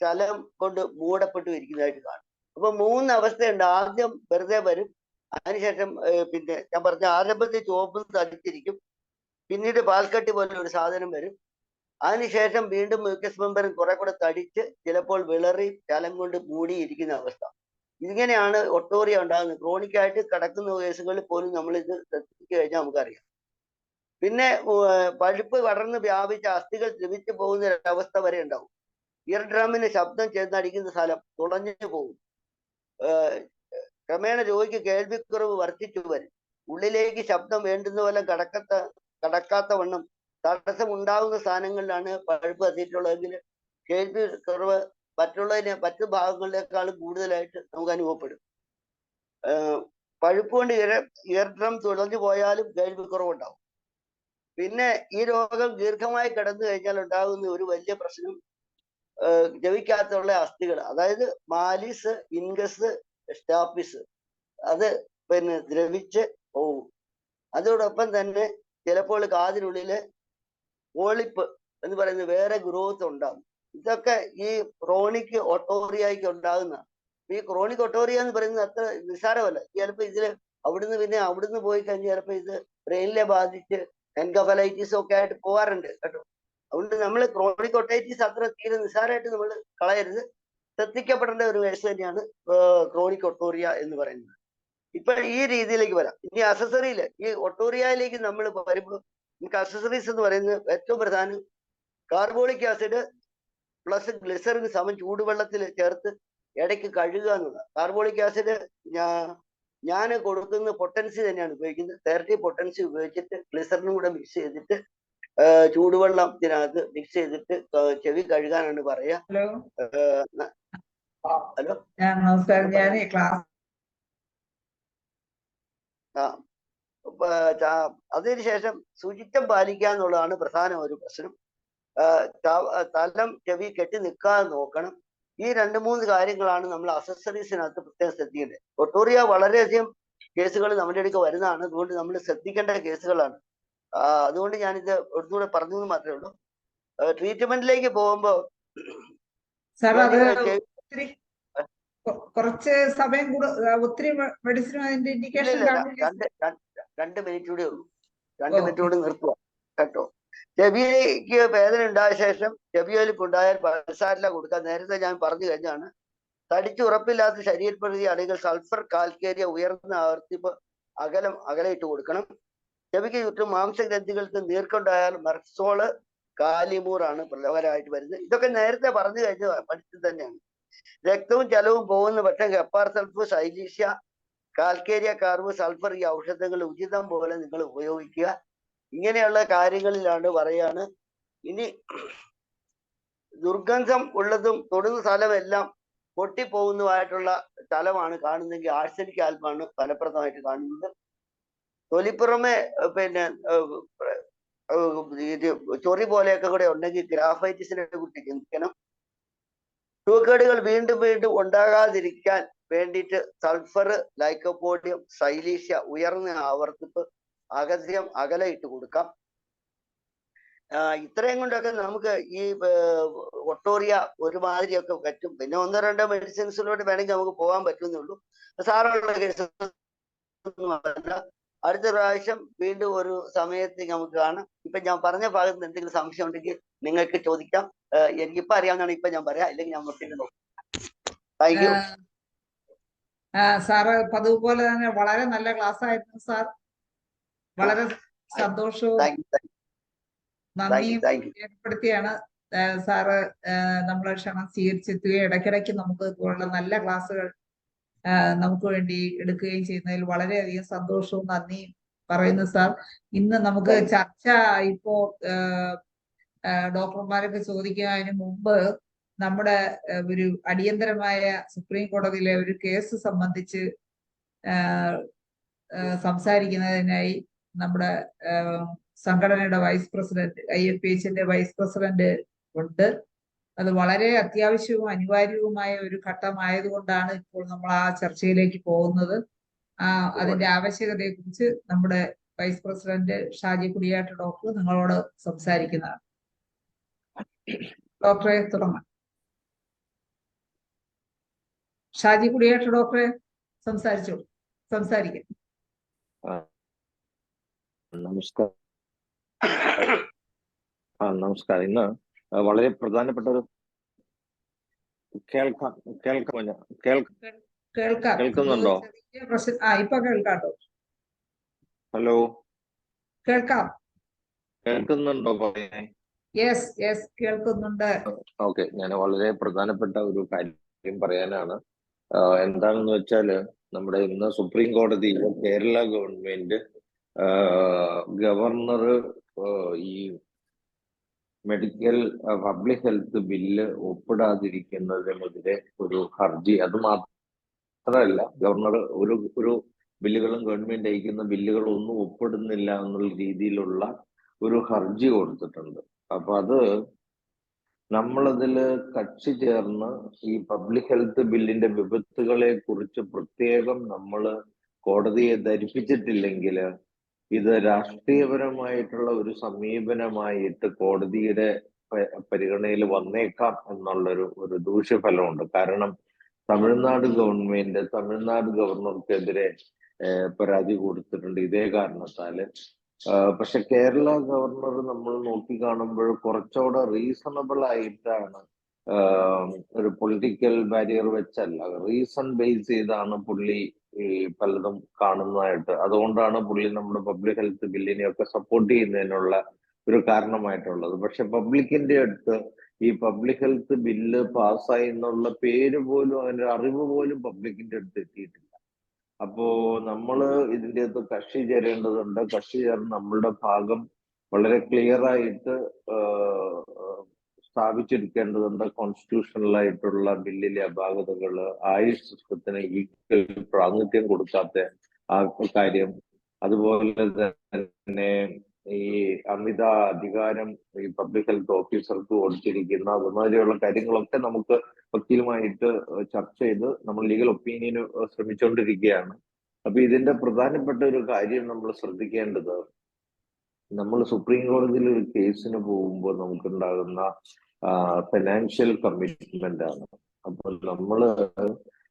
ചലം കൊണ്ട് മൂടപ്പെട്ടു ഇരിക്കുന്നതായിട്ട് കാണും. അപ്പൊ 3 അവസ്ഥയുണ്ട്. ആദ്യം വെറുതെ വരും, അതിനുശേഷം പിന്നെ ഞാൻ പറഞ്ഞ ആരംഭത്തിൽ ചുവപ്പും തടിച്ചിരിക്കും, പിന്നീട് പാൽക്കട്ടി പോലെ ഒരു സാധനം വരും, അതിനുശേഷം വീണ്ടും മ്യൂക്കസ് മെമ്പറിൻ കുറെ കൂടെ തടിച്ച് ചിലപ്പോൾ വിളറി ചലം കൊണ്ട് മൂടിയിരിക്കുന്ന അവസ്ഥ. ഇങ്ങനെയാണ് ഒട്ടോറിയ ഉണ്ടാകുന്നത്. ക്രോണിക്കായിട്ട് കിടക്കുന്ന കേസുകളിൽ പോലും നമ്മൾ ഇത് ശ്രദ്ധിച്ചു കഴിഞ്ഞാൽ നമുക്കറിയാം. പിന്നെ പഴുപ്പ് പടർന്ന് വ്യാപിച്ച അസ്ഥികൾ ദ്രവിച്ചു പോകുന്ന ഒരവസ്ഥ വരെ ഉണ്ടാവും. ഇയർ ഡ്രമ്മിന് ശബ്ദം ചെന്നടിക്കുന്ന സ്ഥലം തുളഞ്ഞു പോകും. ക്രമേണ രോഗിക്ക് കേൾവിക്കുറവ് വർദ്ധിച്ചു വരും. ഉള്ളിലേക്ക് ശബ്ദം വേണ്ടുന്ന പോലെ കടക്കാത്ത വണ്ണം തടസ്സം ഉണ്ടാകുന്ന സ്ഥാനങ്ങളിലാണ് പഴുപ്പ് എത്തിയിട്ടുള്ളതെങ്കിൽ കേൾവി കുറവ് മറ്റു ഭാഗങ്ങളിലേക്കാളും കൂടുതലായിട്ട് നമുക്ക് അനുഭവപ്പെടും. പഴുപ്പ് കൊണ്ട് ഇയർ ഡ്രം തുളഞ്ഞു പോയാലും കേൾവി കുറവുണ്ടാവും. പിന്നെ ഈ രോഗം ദീർഘമായി കിടന്നു കഴിഞ്ഞാൽ ഉണ്ടാകുന്ന ഒരു വലിയ പ്രശ്നം ജവിക്കകത്തുള്ള അസ്ഥികൾ, അതായത് മാലിസ്, ഇൻഗസ്, സ്റ്റാപ്പിസ്, അത് പിന്നെ ദ്രവിച്ച് പോകും. അതോടൊപ്പം തന്നെ ചിലപ്പോൾ കാതിനുള്ളില് പോളിപ്പ് എന്ന് പറയുന്ന വേറെ ഗ്രോത്ത് ഉണ്ടാകും. ഇതൊക്കെ ഈ ക്രോണിക് ഒട്ടോറിയയ്ക്ക് ഉണ്ടാകുന്ന. ഈ ക്രോണിക് ഒട്ടോറിയ എന്ന് പറയുന്നത് അത്ര നിസ്സാരമല്ല. ചിലപ്പോൾ ഇതില് അവിടുന്ന് പോയി കഴിഞ്ഞാൽ ചിലപ്പോൾ ഇത് ബ്രെയിനിലെ ബാധിച്ച് എൻകഫലൈറ്റിസ് ഒക്കെ ആയിട്ട് പോകാറുണ്ട് കേട്ടോ. അതുകൊണ്ട് നമ്മൾ ക്രോണിക് ഒട്ടൈറ്റിസ് അത്ര തീരെ നിസ്സാരമായിട്ട് നമ്മൾ കളയരുത്. ശ്രദ്ധിക്കപ്പെടേണ്ട ഒരു കേസ് തന്നെയാണ് ക്രോണിക് ഒട്ടോറിയ എന്ന് പറയുന്നത്. ഇപ്പൊ ഈ രീതിയിലേക്ക് വരാം. ഇനി അസസറിയില് ഈ ഒട്ടോറിയയിലേക്ക് നമ്മൾ വരുമ്പോൾ നമുക്ക് അസസറീസ് എന്ന് പറയുന്നത് ഏറ്റവും പ്രധാനം കാർബോളിക് ആസിഡ് പ്ലസ് ഗ്ലിസറിൻ സമം ചൂടുവെള്ളത്തിൽ ചേർത്ത് ഇടയ്ക്ക് കഴുകുക എന്നുള്ളത്. കാർബോളിക് ആസിഡ് ഞാൻ കൊടുക്കുന്ന പൊട്ടൻസി തന്നെയാണ് ഉപയോഗിക്കുന്നത്. 30 പൊട്ടൻസി ഉപയോഗിച്ചിട്ട് ഗ്ലിസറിനും കൂടെ മിക്സ് ചെയ്തിട്ട് ചൂടുവെള്ളത്തിനകത്ത് മിക്സ് ചെയ്തിട്ട് ചെവി കഴുകാനാണ് പറയാ. ഹലോ അതിനുശേഷം ശുചിത്വം പാലിക്കുക എന്നുള്ളതാണ് പ്രധാന ഒരു പ്രശ്നം. തലം ചെവി കെട്ടി നിൽക്കാതെ നോക്കണം. ഈ 2-3 കാര്യങ്ങളാണ് നമ്മൾ അസസറീസിനകത്ത് പ്രത്യേകം ശ്രദ്ധിക്കേണ്ടത്. ഒട്ടോറിയ വളരെയധികം കേസുകൾ നമ്മുടെ അടുക്ക് വരുന്നതാണ്. അതുകൊണ്ട് നമ്മൾ ശ്രദ്ധിക്കേണ്ട കേസുകളാണ്. അതുകൊണ്ട് ഞാനിത് ഒന്നുകൂടെ പറഞ്ഞു മാത്രമേ ഉള്ളൂ. ട്രീറ്റ്മെന്റിലേക്ക് പോകുമ്പോ കുറച്ച് സമയം ഒത്തിരി മെഡിസിനും അതിന്റെ ഇൻഡിക്കേഷൻ 2 മിനിറ്റ് കൂടെ ഉള്ളൂ. 2 മിനിറ്റ് കൂടി നിർത്തുക കേട്ടോ. ചെവിക്ക് വേദന ഉണ്ടായ ശേഷം ചെവിയൊലിപ്പ് ഉണ്ടായാൽ പൾസാറ്റില കൊടുക്കാൻ നേരത്തെ ഞാൻ പറഞ്ഞു കഴിഞ്ഞാണ്. തടിച്ചുറപ്പില്ലാത്ത ശരീരപ്രകൃതിയാണെങ്കിൽ സൾഫർ കാൽക്കേരിയ ഉയർന്ന ആവർത്തിപ്പ് അകലയിട്ട് കൊടുക്കണം. ചെവിക്ക് ചുറ്റും മാംസഗ്രന്ഥികൾക്ക് നീർക്കൊണ്ടായാൽ മെർസോള് കാലിമൂറാണ് പ്രധാനമായിട്ട് വരുന്നത്. ഇതൊക്കെ നേരത്തെ പറഞ്ഞു കഴിഞ്ഞ പഠിച്ചത് തന്നെയാണ്. രക്തവും ജലവും പോകുന്ന പക്ഷം ഹെപ്പാർ സൾഫ്, സൈലീഷ്യ, കാൽക്കേരിയ കാർബ്, സൾഫർ ഈ ഔഷധങ്ങൾ ഉചിതം പോലെ നിങ്ങൾ ഉപയോഗിക്കുക. ഇങ്ങനെയുള്ള കാര്യങ്ങളിലാണ് പറയാണ്. ഇനി ദുർഗന്ധം ഉള്ളതും തൊടുന്ന സ്ഥലമെല്ലാം പൊട്ടിപ്പോകുന്നതുമായിട്ടുള്ള സ്ഥലമാണ് കാണുന്നതെങ്കിൽ ആഴ്സനിക് ആൽബാണ് ഫലപ്രദമായിട്ട് കാണുന്നത്. തൊലിപ്പുറമെ പിന്നെ ചൊറി പോലെയൊക്കെ കൂടെ ഉണ്ടെങ്കിൽ ഗ്രാഫൈറ്റിസിനെ കുറിച്ച് ചിന്തിക്കണം. സൂക്കേടുകൾ വീണ്ടും വീണ്ടും ഉണ്ടാകാതിരിക്കാൻ വേണ്ടിയിട്ട് സൾഫർ, ലൈക്കോപോഡിയം, സൈലീഷ്യ ഉയർന്ന ആവർത്തിപ്പ് അകലയിട്ട് കൊടുക്കാം. ഇത്രയും കൊണ്ടൊക്കെ നമുക്ക് ഈ ഒട്ടോറിയ ഒരുമാതിരിയൊക്കെ പറ്റും. പിന്നെ 1-2 മെഡിസിൻസിലോട്ട് വേണമെങ്കിൽ നമുക്ക് പോകാൻ പറ്റുന്നുള്ളൂ. സാറുള്ള കേസ് അടുത്ത പ്രാവശ്യം വീണ്ടും ഒരു സമയത്ത് നമുക്ക് കാണാം. ഇപ്പൊ ഞാൻ പറഞ്ഞ ഭാഗത്ത് എന്തെങ്കിലും സംശയം ഉണ്ടെങ്കിൽ നിങ്ങൾക്ക് ചോദിക്കാം. എനിക്കിപ്പോ അറിയാവുന്നതാണ്, ഇപ്പൊ ഞാൻ പറയാം, അല്ലെങ്കിൽ ഞാൻ പിന്നെ നോക്കാം. Thank you. സാറ് പതിവ് പോലെ തന്നെ വളരെ നല്ല ക്ലാസ് ആയിരുന്നു സാർ. വളരെ സന്തോഷവും നന്ദിയും രേഖപ്പെടുത്തിയാണ് സാറ് നമ്മളെ ക്ഷണം സ്വീകരിച്ചെത്തുകയും ഇടയ്ക്കിടയ്ക്ക് നമുക്ക് ഇതുപോലുള്ള നല്ല ക്ലാസ്സുകൾ നമുക്ക് വേണ്ടി എടുക്കുകയും ചെയ്യുന്നതിൽ വളരെയധികം സന്തോഷവും നന്ദിയും പറയുന്നു സാർ. ഇന്ന് നമുക്ക് ചർച്ച ഇപ്പോ ഡോക്ടർമാരൊക്കെ ചോദിക്കുന്നതിന് മുമ്പ് നമ്മുടെ ഒരു അടിയന്തരമായ സുപ്രീം കോടതിയിലെ ഒരു കേസ് സംബന്ധിച്ച് സംസാരിക്കുന്നതിനായി നമ്മുടെ സംഘടനയുടെ വൈസ് പ്രസിഡന്റ്, IFPHന്റെ വൈസ് പ്രസിഡന്റ് ഉണ്ട്. അത് വളരെ അത്യാവശ്യവും അനിവാര്യവുമായ ഒരു ഘട്ടമായതുകൊണ്ടാണ് ഇപ്പോൾ നമ്മൾ ആ ചർച്ചയിലേക്ക് പോകുന്നത്. അതിന്റെ ആവശ്യകതയെ കുറിച്ച് നമ്മുടെ വൈസ് പ്രസിഡന്റ് ഷാജി കുടിയാട്ട് ഡോക്ടർ നിങ്ങളോട് സംസാരിക്കുന്നതാണ്. ഡോക്ടറെ തുടങ്ങാം. ഷാജി കുടിയാട്ട് ഡോക്ടറെ സംസാരിക്കാം. നമസ്കാരം. ഇന്ന് വളരെ പ്രധാനപ്പെട്ട ഒരു കേൾക്കുന്നുണ്ടോ? ഇപ്പൊ കേൾക്കാട്ടോ. ഹലോ, കേൾക്കുന്നുണ്ടോ? യെസ് കേൾക്കുന്നുണ്ട്. ഓക്കെ, ഞാൻ വളരെ പ്രധാനപ്പെട്ട ഒരു കാര്യം പറയാനാണ്. എന്താണെന്ന് വെച്ചാല്, നമ്മുടെ ഇന്ന് സുപ്രീം കോടതിയിലെ കേരള ഗവൺമെന്റ് ഗവർണർ ഈ മെഡിക്കൽ പബ്ലിക് ഹെൽത്ത് ബില്ല് ഒപ്പിടാതിരിക്കുന്നതിനെതിരെ ഒരു ഹർജി, അത് മാത്രമല്ല ഗവർണർ ഒരു ബില്ലുകളും ഗവൺമെന്റ് അയക്കുന്ന ബില്ലുകളും ഒന്നും ഒപ്പിടുന്നില്ല എന്നുള്ള രീതിയിലുള്ള ഒരു ഹർജി കൊടുത്തിട്ടുണ്ട്. അപ്പൊ അത് നമ്മളതില് കക്ഷി ചേർന്ന് ഈ പബ്ലിക് ഹെൽത്ത് ബില്ലിന്റെ വിപത്തുകളെ കുറിച്ച് പ്രത്യേകം നമ്മൾ കോടതിയെ ധരിപ്പിച്ചിട്ടില്ലെങ്കിൽ ഇത് രാഷ്ട്രീയപരമായിട്ടുള്ള ഒരു സമീപനമായിട്ട് കോടതിയുടെ പരിഗണനയിൽ വന്നേക്കാം എന്നുള്ളൊരു ദൂഷ്യഫലമുണ്ട്. കാരണം തമിഴ്നാട് ഗവൺമെന്റ് തമിഴ്നാട് ഗവർണർക്കെതിരെ പരാതി കൊടുത്തിട്ടുണ്ട് ഇതേ കാരണത്താല്. പക്ഷെ കേരള ഗവർണർ നമ്മൾ നോക്കി കാണുമ്പോൾ കുറച്ചുകൂടെ റീസണബിൾ ആയിട്ടാണ്, ഒരു പൊളിറ്റിക്കൽ ബാരിയർ വെച്ചല്ല, റീസൺ ബേസ് ചെയ്താണ് പുള്ളി ഈ പലതും കാണുന്നതായിട്ട്. അതുകൊണ്ടാണ് പുള്ളി നമ്മുടെ പബ്ലിക് ഹെൽത്ത് ബില്ലിനെയൊക്കെ സപ്പോർട്ട് ചെയ്യുന്നതിനുള്ള ഒരു കാരണമായിട്ടുള്ളത്. പക്ഷെ പബ്ലിക്കിന്റെ അടുത്ത് ഈ പബ്ലിക് ഹെൽത്ത് ബില്ല് പാസ്സായി എന്നുള്ള പേര് പോലും, അതിന്റെ അറിവ് പോലും പബ്ലിക്കിന്റെ അടുത്ത് എത്തിയിട്ടില്ല. അപ്പോ നമ്മള് ഇതിന്റെ അകത്ത് കക്ഷി ചേരേണ്ടതുണ്ട്. കക്ഷി ചേർന്ന് നമ്മളുടെ ഭാഗം വളരെ ക്ലിയർ ആയിട്ട് സ്ഥാപിച്ചെടുക്കേണ്ടതുണ്ട്. കോൺസ്റ്റിറ്റ്യൂഷണൽ ആയിട്ടുള്ള ബില്ലിലെ അപാകതകള്, ആയുഷ് സിസ്റ്റത്തിന് ഈക്വൽ പ്രാതിനിധ്യം കൊടുക്കാത്ത ആ കാര്യം, അതുപോലെ തന്നെ ഈ അമിത അധികാരം ഈ പബ്ലിക് ഹെൽത്ത് ഓഫീസർക്ക് കൊടുത്തിരിക്കുന്ന അതുമാതിരിയുള്ള കാര്യങ്ങളൊക്കെ നമുക്ക് വക്കീലുമായിട്ട് ചർച്ച ചെയ്ത് നമ്മൾ ലീഗൽ ഒപ്പീനിയന് ശ്രമിച്ചുകൊണ്ടിരിക്കുകയാണ്. അപ്പൊ ഇതിന്റെ പ്രധാനപ്പെട്ട ഒരു കാര്യം നമ്മൾ ശ്രദ്ധിക്കേണ്ടത്, നമ്മൾ സുപ്രീം കോടതിയിൽ ഒരു കേസിന് പോകുമ്പോൾ നമുക്കുണ്ടാകുന്ന ഫിനാൻഷ്യൽ കമ്മിറ്റ്മെന്റ് ആണ്. അപ്പോൾ നമ്മള്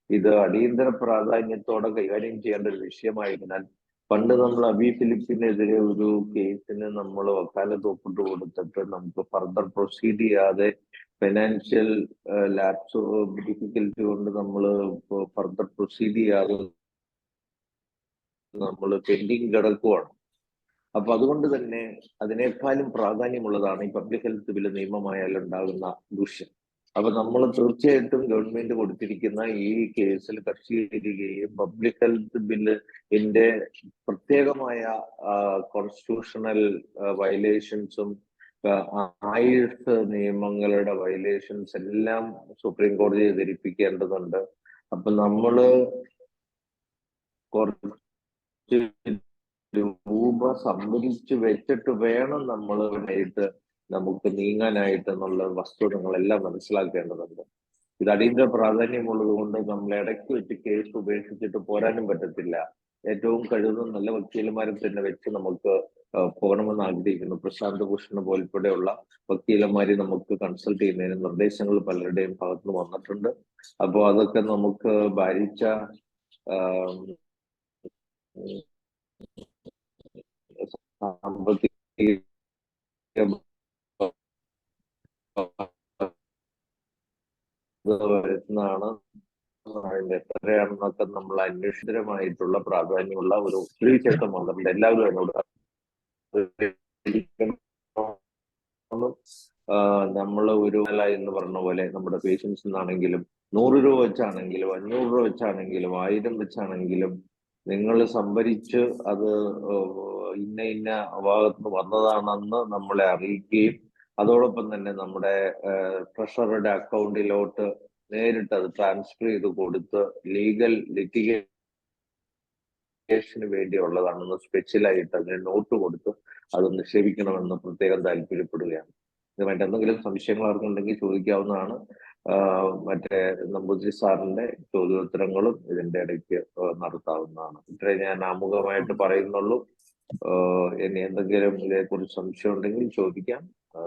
ഇത് അടിയന്തര പ്രാധാന്യത്തോടെ കൈകാര്യം ചെയ്യേണ്ട ഒരു വിഷയമായതിനാൽ, പണ്ട് നമ്മൾ അബി ഫിലിപ്പിനെതിരെ ഒരു കേസിന് നമ്മൾ വക്കാലത്ത് ഒപ്പിട്ട് കൊടുത്തിട്ട് നമുക്ക് ഫർദർ പ്രൊസീഡ് ചെയ്യാതെ ഫിനാൻഷ്യൽ ലാപ്സ് ഡിഫിക്കൽറ്റി കൊണ്ട് നമ്മൾ ഫർദർ പ്രൊസീഡ് ചെയ്യാതെ നമ്മൾ പെൻഡിങ് കിടക്കുവാണ്. അപ്പൊ അതുകൊണ്ട് തന്നെ അതിനേക്കാളും പ്രാധാന്യമുള്ളതാണ് ഈ പബ്ലിക് ഹെൽത്ത് ബില്ല് നിയമമായാൽ ഉണ്ടാകുന്ന ദൂഷ്യം. അപ്പൊ നമ്മൾ തീർച്ചയായിട്ടും ഗവൺമെന്റ് കൊടുത്തിരിക്കുന്ന ഈ കേസിൽ കക്ഷി ചേരുകയും പബ്ലിക് ഹെൽത്ത് ബില്ലിന്റെ പ്രത്യേകമായ കോൺസ്റ്റിറ്റ്യൂഷണൽ വയലേഷൻസും ആയുഷ് നിയമങ്ങളുടെ വയലേഷൻസ് എല്ലാം സുപ്രീം കോടതിയെ ധരിപ്പിക്കേണ്ടതുണ്ട്. അപ്പൊ നമ്മള് കുറച്ച് രൂപ സംഭരിച്ചു വെച്ചിട്ട് വേണം നമ്മൾ നമുക്ക് നീങ്ങാനായിട്ട് എന്നുള്ള വസ്തുതകളെല്ലാം മനസ്സിലാക്കേണ്ടതുണ്ട്. ഇത് അടിയന്തര പ്രാധാന്യമുള്ളത് കൊണ്ട് നമ്മൾ ഇടയ്ക്ക് വെച്ച് കേസ് ഉപേക്ഷിച്ചിട്ട് പോരാനും പറ്റത്തില്ല. ഏറ്റവും കഴിവുന്ന നല്ല വക്കീലന്മാരെ തന്നെ വെച്ച് നമുക്ക് പോകണമെന്ന് ആഗ്രഹിക്കുന്നു. പ്രശാന്ത് ഭൂഷൺ പോലെയുള്ള വക്കീലന്മാരെ നമുക്ക് കൺസൾട്ട് ചെയ്യുന്നതിന് നിർദ്ദേശങ്ങൾ പലരുടെയും ഭാഗത്തുനിന്ന് വന്നിട്ടുണ്ട്. അപ്പോൾ അതൊക്കെ നമുക്ക് ഭാരിച്ച സാമ്പത്തിക വരുന്നതാണ്. അതിന്റെ എത്രയാണെന്നൊക്കെ നമ്മൾ അന്വേഷിതരമായിട്ടുള്ള പ്രാധാന്യമുള്ള ഒരു തീർച്ചയായിട്ടും വന്നിട്ടുണ്ട്. എല്ലാവരും എന്നോട് നമ്മൾ ഒരു നില എന്ന് പറഞ്ഞ പോലെ നമ്മുടെ പേഷ്യൻസ് നിന്നാണെങ്കിലും 100 രൂപ വെച്ചാണെങ്കിലും 500 രൂപ വെച്ചാണെങ്കിലും 1000 വെച്ചാണെങ്കിലും നിങ്ങൾ സംഭരിച്ച് അത് ഇന്ന ഭാഗത്ത് വന്നതാണെന്ന് നമ്മളെ അറിയിക്കുകയും അതോടൊപ്പം തന്നെ നമ്മുടെ ട്രഷറിയുടെ അക്കൗണ്ടിലോട്ട് നേരിട്ട് അത് ട്രാൻസ്ഫർ ചെയ്ത് കൊടുത്ത് ലീഗൽ ലിറ്റിഗേഷന് വേണ്ടിയുള്ളതാണെന്ന് സ്പെഷ്യലായിട്ട് അതിന് നോട്ട് കൊടുത്ത് അത് നിക്ഷേപിക്കണമെന്ന് പ്രത്യേകം താല്പര്യപ്പെടുകയാണ്. ഇതുമായിട്ട് എന്തെങ്കിലും സംശയങ്ങൾ ആർക്കുണ്ടെങ്കിൽ ചോദിക്കാവുന്നതാണ്. മറ്റേ നമ്പൂതിരി സാറിന്റെ ചോദ്യോത്തരങ്ങളും ഇതിന്റെ ഇടയ്ക്ക് നടത്താവുന്നതാണ്. ഇത്രേ ഞാൻ ആമുഖമായിട്ട് പറയുന്നുള്ളൂ. ഇനി എന്തെങ്കിലും ഇതേക്കുറിച്ച് സംശയം ഉണ്ടെങ്കിൽ ചോദിക്കാം.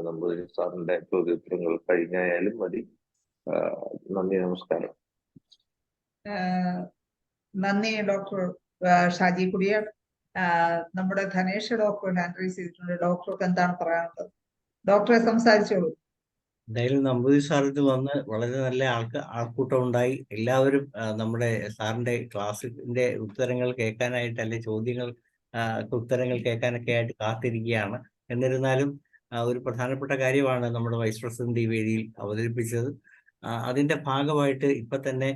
നമ്പൂതിരി സാറിന്റെ ചോദ്യോത്തരങ്ങൾ കഴിഞ്ഞായാലും മതി. നന്ദി, നമസ്കാരം. നന്ദി ഡോക്ടർ ഷാജി കുടിയാട്. നമ്മുടെ ധനേഷ് ഡോക്ടർ ഹാൻഡ് റൈസ് ചെയ്തിട്ടുണ്ട്. ഡോക്ടർക്ക് എന്താണ് പറയാനുള്ളത്? ഡോക്ടറെ സംസാരിച്ചോളൂ. എന്തായാലും നമ്പൂതിരി സാറിന് വന്ന് വളരെ നല്ല ആൾക്കൂട്ടം ഉണ്ടായി. എല്ലാവരും നമ്മുടെ സാറിന്റെ ക്ലാസ്സിന്റെ ഉത്തരങ്ങൾ കേൾക്കാനായിട്ട്, അല്ലെ ചോദ്യങ്ങൾ ഉത്തരങ്ങൾ കേൾക്കാനൊക്കെ ആയിട്ട് കാത്തിരിക്കുകയാണ്. എന്നിരുന്നാലും ഒരു പ്രധാനപ്പെട്ട കാര്യമാണ് നമ്മുടെ വൈസ് പ്രസിഡന്റ് ഈ വേദിയിൽ അവതരിപ്പിച്ചത്. അതിന്റെ ഭാഗമായിട്ട് ഇപ്പൊ തന്നെ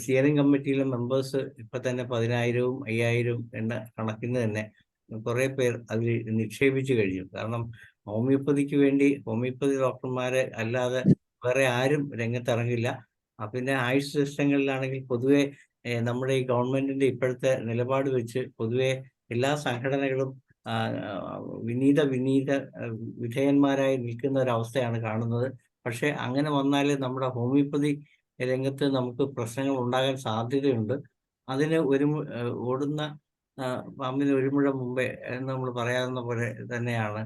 സ്റ്റിയറിംഗ് കമ്മിറ്റിയിലെ മെമ്പേഴ്സ് ഇപ്പൊ തന്നെ 10,000-ഉം 5,000-ഉം എന്ന കണക്കിന് തന്നെ കുറെ പേർ അതിൽ നിക്ഷേപിച്ചു കഴിഞ്ഞു. കാരണം ഹോമിയോപ്പതിക്ക് വേണ്ടി ഹോമിയോപ്പതി ഡോക്ടർമാരെ അല്ലാതെ വേറെ ആരും രംഗത്തിറങ്ങില്ല. പിന്നെ ആയുഷ് സിസ്റ്റങ്ങളിലാണെങ്കിൽ പൊതുവെ നമ്മുടെ ഈ ഗവൺമെന്റിന്റെ ഇപ്പോഴത്തെ നിലപാട് വെച്ച് പൊതുവെ എല്ലാ സംഘടനകളും വിധേയന്മാരായി നിൽക്കുന്ന ഒരവസ്ഥയാണ് കാണുന്നത്. പക്ഷെ അങ്ങനെ വന്നാൽ നമ്മുടെ ഹോമിയോപ്പതി രംഗത്ത് നമുക്ക് പ്രശ്നങ്ങൾ ഉണ്ടാകാൻ സാധ്യതയുണ്ട്. അതിന് ഓടുന്ന പാമ്പിന് ഒരു മുഴ മുമ്പേ എന്ന് നമ്മൾ പറയാവുന്ന പോലെ തന്നെയാണ്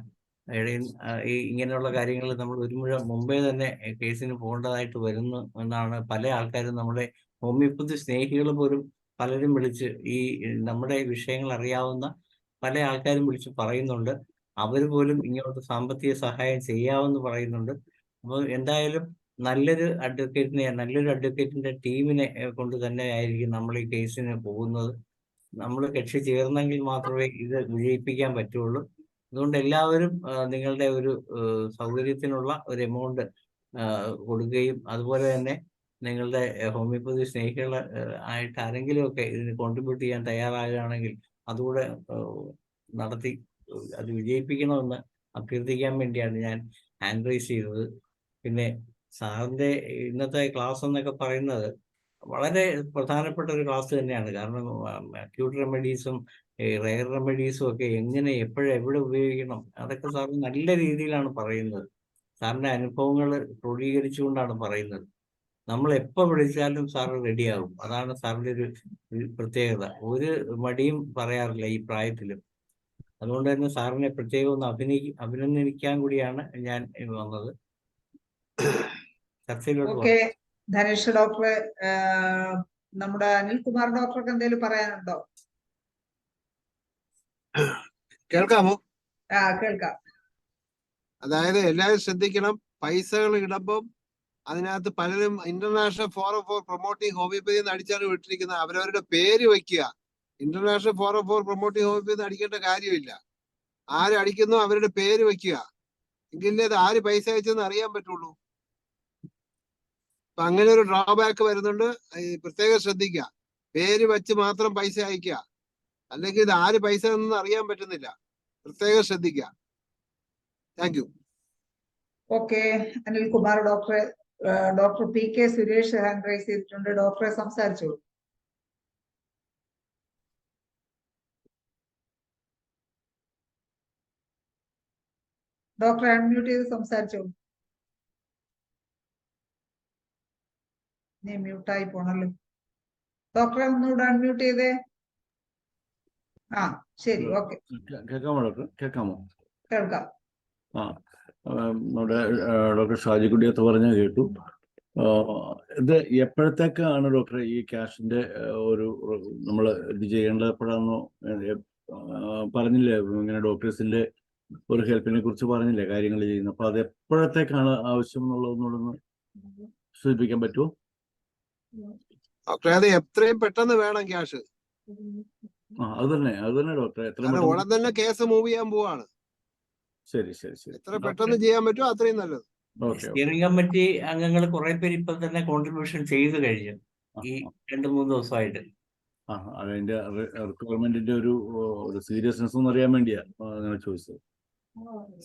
ഈ ഇങ്ങനെയുള്ള കാര്യങ്ങൾ നമ്മൾ ഒരു മുഴ മുമ്പേ തന്നെ കേസിന് പോകേണ്ടതായിട്ട് വരുന്നു എന്നാണ് പല ആൾക്കാരും, നമ്മുടെ ഹോമിയോപ്പതി സ്നേഹികൾ പോലും പലരും വിളിച്ച് ഈ നമ്മുടെ വിഷയങ്ങൾ അറിയാവുന്ന പല ആൾക്കാരും വിളിച്ച് പറയുന്നുണ്ട്. അവർ പോലും ഇങ്ങോട്ട് സാമ്പത്തിക സഹായം ചെയ്യാമെന്ന് പറയുന്നുണ്ട്. അപ്പോൾ എന്തായാലും നല്ലൊരു അഡ്വക്കേറ്റിന്റെ ടീമിനെ കൊണ്ട് തന്നെ ആയിരിക്കും നമ്മൾ ഈ കേസിന് പോകുന്നത്. നമ്മൾ കക്ഷി ചേർന്നെങ്കിൽ മാത്രമേ ഇത് വിജയിപ്പിക്കാൻ പറ്റുള്ളൂ. അതുകൊണ്ട് എല്ലാവരും നിങ്ങളുടെ ഒരു സൗകര്യത്തിനുള്ള ഒരു എമൗണ്ട് കൊടുക്കുകയും അതുപോലെ തന്നെ നിങ്ങളുടെ ഹോമിയോപ്പതി സ്നേഹികൾ ആയിട്ട് ആരെങ്കിലും ഒക്കെ ഇതിന് കോൺട്രിബ്യൂട്ട് ചെയ്യാൻ തയ്യാറാകുകയാണെങ്കിൽ അതുകൂടെ നടത്തി അത് വിജയിപ്പിക്കണമെന്ന് അഭ്യർത്ഥിക്കാൻ വേണ്ടിയാണ് ഞാൻ ഹാൻഡ് റൈസ് ചെയ്തത്. പിന്നെ സാറിന്റെ ഇന്നത്തെ ക്ലാസ് എന്നൊക്കെ പറയുന്നത് വളരെ പ്രധാനപ്പെട്ട ഒരു ക്ലാസ് തന്നെയാണ്. കാരണം അക്യൂട്ട് റെമഡീസും റെയർ റെമഡീസും ഒക്കെ എങ്ങനെ എവിടെ ഉപയോഗിക്കണം അതൊക്കെ സാർ നല്ല രീതിയിലാണ് പറയുന്നത്. സാറിന്റെ അനുഭവങ്ങൾ ക്രോഡീകരിച്ചുകൊണ്ടാണ് പറയുന്നത്. നമ്മൾ എപ്പോൾ വിളിച്ചാലും സാറ് റെഡിയാകും. അതാണ് സാറിന്റെ ഒരു പ്രത്യേകത. ഒരു മടിയും പറയാറില്ല ഈ പ്രായത്തിലും. അതുകൊണ്ട് തന്നെ സാറിനെ പ്രത്യേകം ഒന്ന് അഭിനന്ദിക്കാൻ കൂടിയാണ് ഞാൻ വന്നത്. ഓക്കെ ധനേഷ് ഡോക്ടറെ, നമ്മുടെ അനിൽകുമാർ ഡോക്ടർക്ക് എന്തെങ്കിലും പറയാനുണ്ടോ? കേൾക്കാമോ? കേൾക്കാം. അതായത് എല്ലാവരും ശ്രദ്ധിക്കണം, പൈസകൾ ഇടുമ്പം അതിനകത്ത് പലരും international forum for promoting homoeopathy എന്ന് അടിച്ചാണ് വിട്ടിരിക്കുന്നത്. അവരവരുടെ പേര് വയ്ക്കുക. International forum for promoting homoeopathy അടിക്കേണ്ട കാര്യമില്ല. ആര് അടിക്കുന്നു അവരുടെ പേര് വയ്ക്കുക. എങ്കിലേ അത് ആര് പൈസ അയച്ചെന്ന് അറിയാൻ പറ്റുള്ളൂ. അപ്പൊ അങ്ങനെ ഒരു ഡ്രോബാക്ക് വരുന്നുണ്ട്. പ്രത്യേകം ശ്രദ്ധിക്കുക. പേര് വെച്ച് മാത്രം പൈസ അയക്കുക. അല്ലെങ്കിൽ ഇത് ആര് പൈസ എന്നൊന്നും അറിയാൻ പറ്റുന്നില്ല. പ്രത്യേകം ശ്രദ്ധിക്കുക. Thank you. ഓക്കെ, അനിൽകുമാർ ഡോക്ടറെ. Doctor PK Suresh hand raise ചെയ്തിട്ടുണ്ട്. ഡോക്ടറെ സംസാരിച്ചോളൂ. ഡോക്ടറെ അൺമ്യൂട്ട് ചെയ്ത് സംസാരിച്ചോളൂ. നീ മ്യൂട്ടായി പോണല്ലോ. ഡോക്ടറെ ഒന്നുകൂടെ അൺമ്യൂട്ട് ചെയ്തേ. ആ ശരി, ഓക്കെ, കേൾക്കാമോ ഡോക്ടർ? കേൾക്കാമോ? കേൾക്കാം. നമ്മുടെ ഡോക്ടർ ഷാജിക്കുട്ടിയത്ത് പറഞ്ഞ കേട്ടു. ഇത് എപ്പോഴത്തേക്കാണ് ഡോക്ടറെ ഈ ക്യാഷിന്റെ ഒരു നമ്മൾ ഇത് ചെയ്യേണ്ടത്? എപ്പോഴാണെന്നോ പറഞ്ഞില്ലേ, ഇങ്ങനെ ഡോക്ടേഴ്സിന്റെ ഒരു ഹെൽപ്പിനെ കുറിച്ച് പറഞ്ഞില്ലേ കാര്യങ്ങൾ ചെയ്യുന്നത്. അപ്പൊ അത് എപ്പോഴത്തേക്കാണ് ആവശ്യം എന്നുള്ളതൊന്നുകൂടെ സൂചിപ്പിക്കാൻ പറ്റുമോ? ഡോക്ടറെ അത് എത്രയും പെട്ടെന്ന് വേണം ക്യാഷ്. അത് തന്നെ ഡോക്ടറെ. ഉടൻ തന്നെ കേസ് മൂവ് ചെയ്യാൻ പോവാണ്. ശരി ശരി ശരി. എത്ര പെട്ടെന്ന് ചെയ്യാൻ പറ്റുമോ അത്രയും നല്ലത്. സ്റ്റിയറിംഗ് കമ്മിറ്റി അംഗങ്ങൾ കുറെ പേര് ഇപ്പൊ തന്നെ കോൺട്രിബ്യൂഷൻ ചെയ്തു കഴിഞ്ഞു ഈ 2-3 ദിവസമായിട്ട്. അതിന്റെ റിക്വയർമെന്റിന്റെ ഒരു സീരിയസ്നെസ് ഒന്ന് അറിയാൻ വേണ്ടിയാ അങ്ങനെ ചോദിച്ചത്.